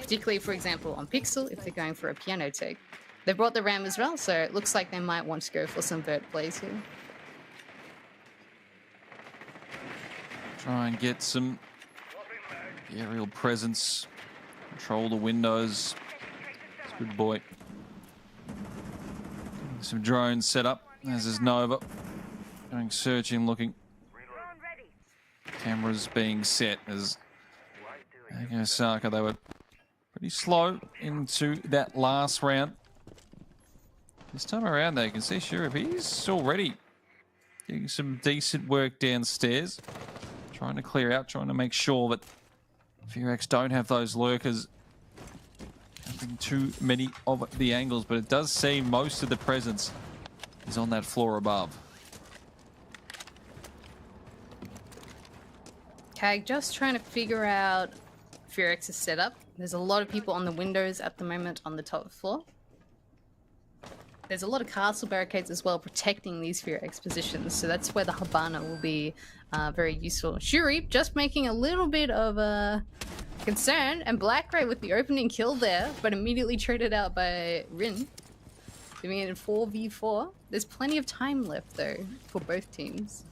Particularly, for example, on Pixel, if they're going for a piano take. They brought the Ram as well, so it looks like they might want to go for some vert plays here. Try and get some aerial presence. Control the windows. It's a good boy. Some drones set up. As is Nova. Going searching, looking cameras being set as Osaka, they were pretty slow into that last round. This time around, though, you can see Shurip, he's already getting some decent work downstairs. Trying to clear out, trying to make sure that Fearx don't have those lurkers having too many of the angles, but it does seem most of the presence is on that floor above. Okay, just trying to figure out Fearx's setup. There's a lot of people on the windows at the moment on the top floor. There's a lot of castle barricades as well protecting these Fearx positions, so that's where the Habana will be very useful. Shuri just making a little bit of a concern, and Blackray with the opening kill there, but immediately traded out by Rin, doing it in 4v4. There's plenty of time left though for both teams.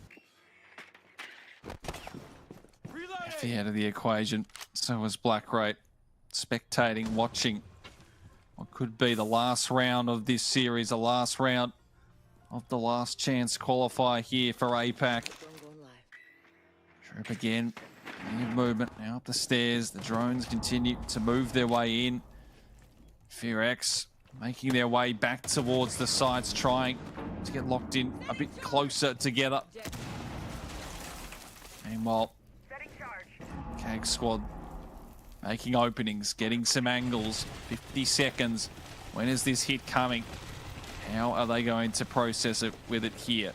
Effie out of the equation, so was Blackray, spectating, watching what could be the last round of this series, the last round of the last chance qualifier here for APAC. Trip again, movement now up the stairs. The drones continue to move their way in. Fearx making their way back towards the sides, trying to get locked in a bit closer together. Meanwhile, CAG squad making openings, getting some angles. 50 seconds. When is this hit coming? How are they going to process it with it here?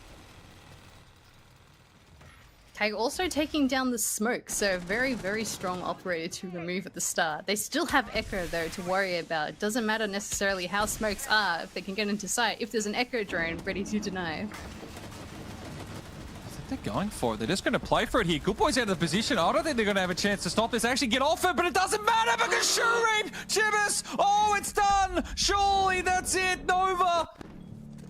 Okay, also taking down the smoke, so very, very strong operator to remove at the start. They still have Echo though to worry about. It doesn't matter necessarily how smokes are if they can get into sight, if there's an Echo drone ready to deny. They're going for it. They're just going to play for it here. Good boys out of the position. I don't think they're going to have a chance to stop this. Actually get off it, but it doesn't matter because Shurip, Chibis, oh, it's done. Surely that's it. Nova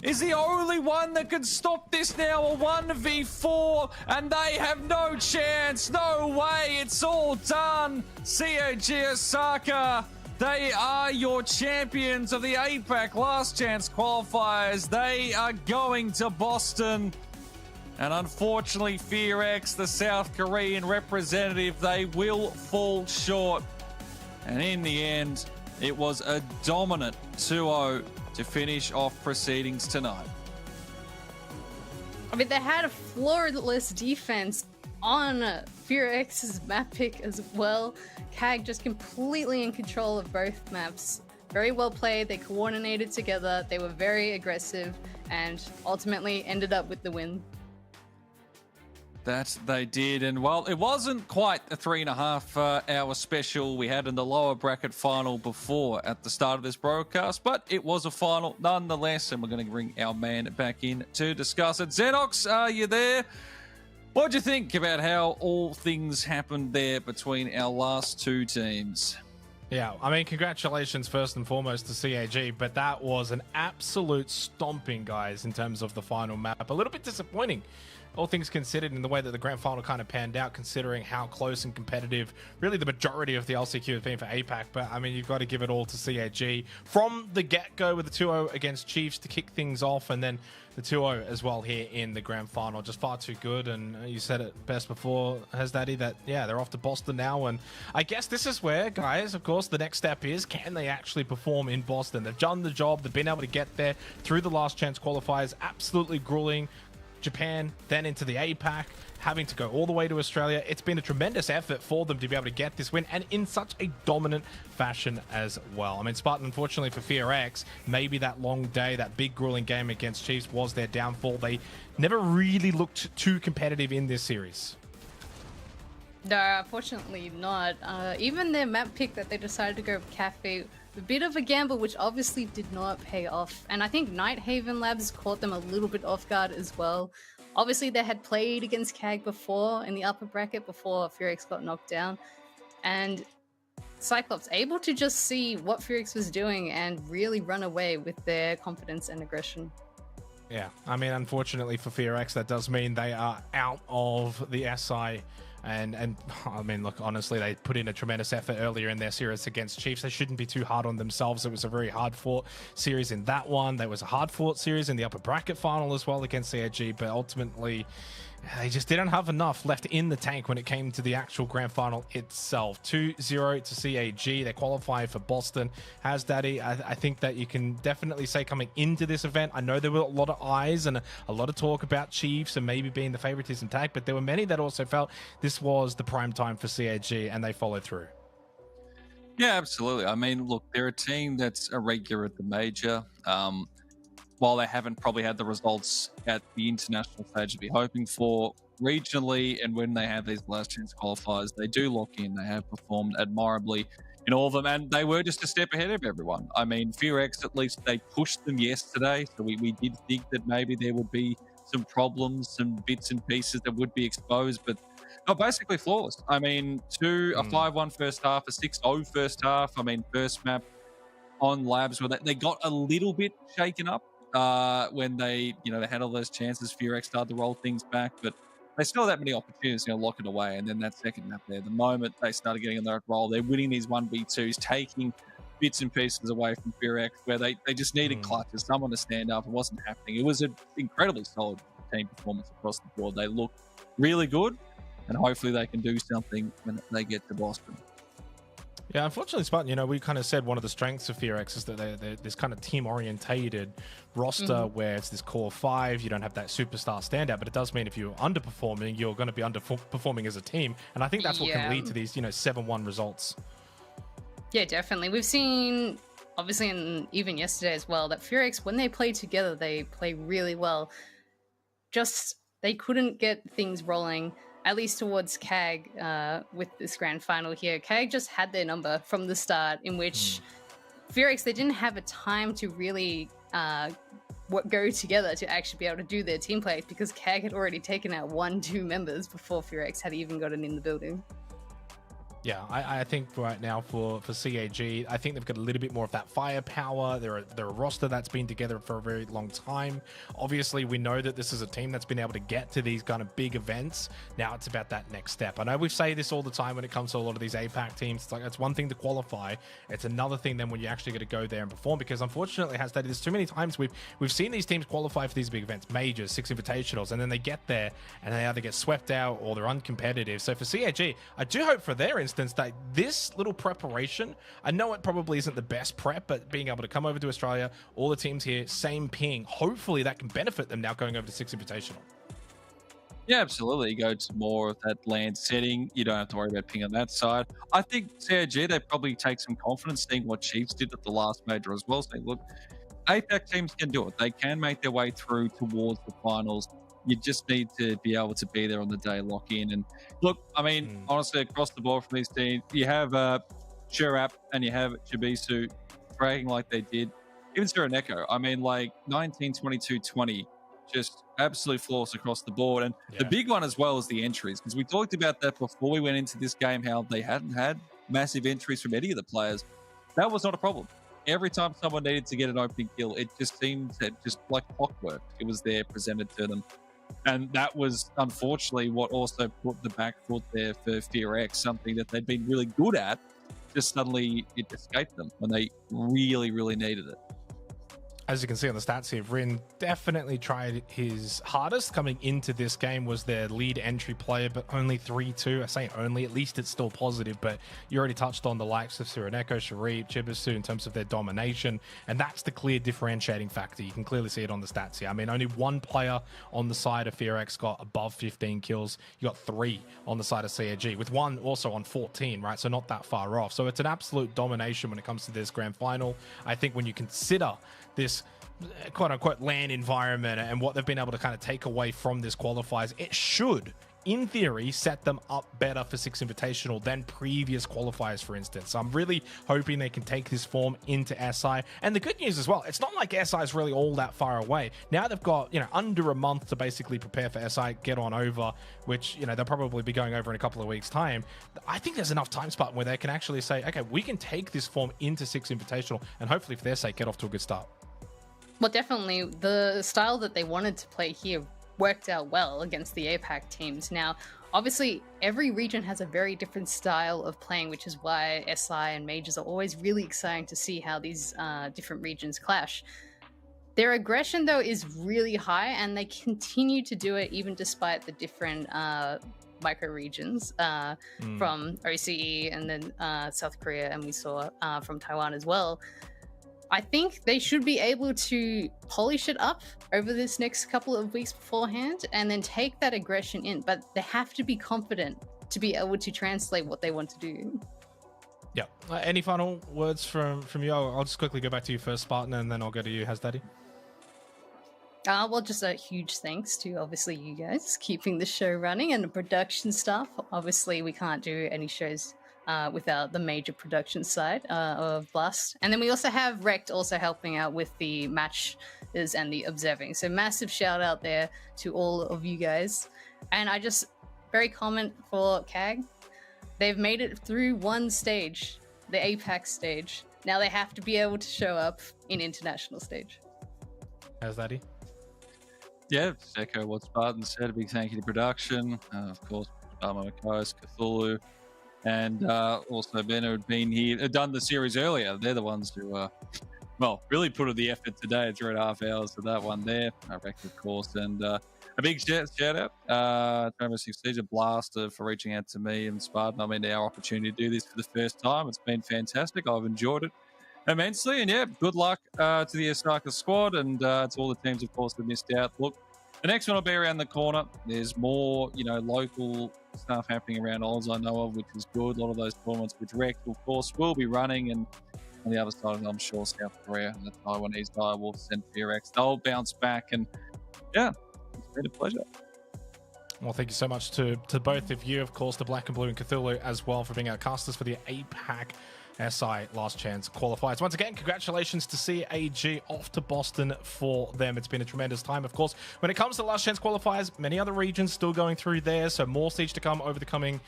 is the only one that can stop this now. A 1v4, and they have no chance. No way. It's all done. CAG Osaka, they are your champions of the APAC last chance qualifiers. They are going to Boston. And unfortunately, Fearx, the South Korean representative, they will fall short. And in the end, it was a dominant 2-0 to finish off proceedings tonight. I mean, they had a flawless defense on Fearx's map pick as well. CAG just completely in control of both maps. Very well played, they coordinated together, they were very aggressive, and ultimately ended up with the win. That they did, and well, it wasn't quite a 3.5 hour special we had in the lower bracket final before at the start of this broadcast, but it was a final nonetheless, and we're going to bring our man back in to discuss it. Xenox, are you there? What do you think about how all things happened there between our last two teams? Yeah, I mean, congratulations first and foremost to CAG, but that was an absolute stomping, guys, in terms of the final map. A little bit disappointing, all things considered, in the way that the grand final kind of panned out, considering how close and competitive really the majority of the LCQ has been for APAC. But I mean, you've got to give it all to CAG from the get-go with the 2-0 against Chiefs to kick things off, and then the 2-0 as well here in the grand final. Just far too good, and you said it best before, Hasdaddy, that yeah, they're off to Boston now, and I guess this is where, guys, of course, the next step is, can they actually perform in Boston? They've done the job, they've been able to get there through the last chance qualifiers, absolutely grueling. Japan, then into the APAC, having to go all the way to Australia. It's been a tremendous effort for them to be able to get this win, and in such a dominant fashion as well. I mean, Spartan, unfortunately for Fearx, maybe that long day, that big grueling game against Chiefs was their downfall. They never really looked too competitive in this series. No, unfortunately not. Even their map pick that they decided to go with Cafe, a bit of a gamble, which obviously did not pay off. And I think Nighthaven Labs caught them a little bit off guard as well. Obviously, they had played against CAG before in the upper bracket before Fearx got knocked down. And Cyclops able to just see what Fearx was doing and really run away with their confidence and aggression. Yeah, I mean, unfortunately for Fearx, that does mean they are out of the SI. And I mean, look, honestly, they put in a tremendous effort earlier in their series against Chiefs. They shouldn't be too hard on themselves. It was a very hard-fought series in that one. There was a hard-fought series in the upper bracket final as well against CAG, but ultimately, They just didn't have enough left in the tank when it came to the actual grand final itself. 2-0 to CAG. They qualify for Boston. Has Daddy, I think that you can definitely say coming into this event, I know there were a lot of eyes and a lot of talk about Chiefs and maybe being the favoritism tag, but there were many that also felt this was the prime time for CAG, and they followed through. Yeah, absolutely. I mean, look, they're a team that's a regular at the major. While they haven't probably had the results at the international stage to be hoping for, regionally and when they have these last chance qualifiers, they do lock in. They have performed admirably in all of them, and they were just a step ahead of everyone. I mean, FearX, at least they pushed them yesterday, so we did think that maybe there would be some problems, some bits and pieces that would be exposed, but basically flawless. I mean, a 5-1 first half, a 6-0 first half. I mean, first map on Labs where they got a little bit shaken up when they had all those chances. FearX started to roll things back, but they still had that many opportunities to lock it away. And then that second map there, the moment they started getting on that roll, they're winning these 1v2s, taking bits and pieces away from FearX, where they just needed clutches, someone to stand up. It wasn't happening. It was an incredibly solid team performance across the board. They looked really good, and hopefully they can do something when they get to Boston. Yeah, unfortunately, Spartan, we kind of said one of the strengths of FearX is that they're this kind of team-orientated roster where it's this core five. You don't have that superstar standout, but it does mean if you're underperforming, you're going to be underperforming as a team. And I think that's what can lead to these, 7-1 results. Yeah, definitely. We've seen, obviously, and even yesterday as well, that FearX, when they play together, they play really well. Just, they couldn't get things rolling, at least towards CAG with this grand final here. CAG just had their number from the start, in which FearX, they didn't have a time to really go together to actually be able to do their team plays, because CAG had already taken out 1-2 members before FearX had even gotten in the building. Yeah, I think right now for CAG, I think they've got a little bit more of that firepower. They're a roster that's been together for a very long time. Obviously, we know that this is a team that's been able to get to these kind of big events. Now it's about that next step. I know we say this all the time when it comes to a lot of these APAC teams. It's like, it's one thing to qualify. It's another thing then when you actually get to go there and perform, because unfortunately, there's too many times we've seen these teams qualify for these big events, majors, 6 invitationals, and then they get there and they either get swept out or they're uncompetitive. So for CAG, I do hope for their instance that this little preparation, I know it probably isn't the best prep, but being able to come over to Australia, all the teams here, same ping, hopefully that can benefit them now going over to 6 Invitational. Yeah, absolutely. You go to more of that land setting. You don't have to worry about ping on that side. I think CAG, they probably take some confidence seeing what Chiefs did at the last major as well. Saying, look, APAC teams can do it. They can make their way through towards the finals. You just need to be able to be there on the day, lock in. And look, I mean, honestly, across the board from these teams, you have Sherap and you have Chibisu dragging like they did. Even Sireneko, I mean, like 19, 22, 20, just absolute flawless across the board. And the big one as well is the entries, because we talked about that before we went into this game, how they hadn't had massive entries from any of the players. That was not a problem. Every time someone needed to get an opening kill, it just seemed just like clockwork. It was there presented to them. And that was, unfortunately, what also put the back foot there for FearX, something that they'd been really good at. Just suddenly it escaped them when they really, really needed it. As you can see on the stats here, Vryn definitely tried his hardest coming into this game, was their lead entry player, but only 3-2. I say only, at least it's still positive, but you already touched on the likes of Sireneko, Sharif, Chibisu in terms of their domination, and that's the clear differentiating factor. You can clearly see it on the stats here. I mean, only one player on the side of FearX got above 15 kills. You got 3 on the side of CAG, with one also on 14, right? So not that far off. So it's an absolute domination when it comes to this grand final. I think when you consider this quote-unquote LAN environment and what they've been able to kind of take away from this qualifiers, it should, in theory, set them up better for 6 Invitational than previous qualifiers, for instance. So I'm really hoping they can take this form into SI. And the good news as well, it's not like SI is really all that far away. Now they've got, under a month to basically prepare for SI, get on over, which, they'll probably be going over in a couple of weeks' time. I think there's enough time spot where they can actually say, okay, we can take this form into 6 Invitational and hopefully, for their sake, get off to a good start. Well, definitely, the style that they wanted to play here worked out well against the APAC teams. Now, obviously, every region has a very different style of playing, which is why SI and Majors are always really exciting to see how these different regions clash. Their aggression, though, is really high, and they continue to do it even despite the different micro regions from OCE and then South Korea, and we saw from Taiwan as well. I think they should be able to polish it up over this next couple of weeks beforehand and then take that aggression in, but they have to be confident to be able to translate what they want to do. Yeah. Any final words from you? I'll just quickly go back to you first, Spartan, and then I'll go to you, Hasdaddy. Well, just a huge thanks to obviously you guys keeping the show running and the production stuff. Obviously, we can't do any shows without the major production side of Blast. And then we also have Rect also helping out with the matches and the observing. So massive shout out there to all of you guys. And I just very comment for CAG. They've made it through one stage, the APAC stage. Now they have to be able to show up in international stage. Hasdaddy. Yeah, just echo what Spartan said. A big thank you to production, of course, Coast, Cthulhu, and also Ben, who had been here, done the series earlier. They're the ones who, really put in the effort today. 3.5 hours for that one there. Rect, of course, and a big shout out to 6 Season Blaster for reaching out to me and Spartan. I mean, our opportunity to do this for the first time. It's been fantastic. I've enjoyed it immensely, and yeah, good luck to the Osaka squad and to all the teams, of course, that missed out. Look, the next one will be around the corner. There's more, local stuff happening around Oz I know of, which is good. A lot of those tournaments which Rect, of course, will be running, and on the other side, I'm sure South Korea and the Taiwanese guy will send VRX. They'll bounce back, and yeah, it's been a pleasure. Well, thank you so much to both of you, of course, the Black and Blue and Cthulhu as well, for being our casters for the APAC SI Last Chance qualifiers. Once again, congratulations to CAG, off to Boston for them. It's been a tremendous time. Of course, when it comes to Last Chance qualifiers, many other regions still going through there, so more siege to come over the coming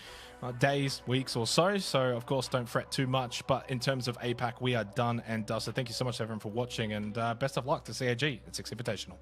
days, weeks or so. So, of course, don't fret too much. But in terms of APAC, we are done and dusted. Thank you so much, everyone, for watching, and best of luck to CAG at 6 Invitational.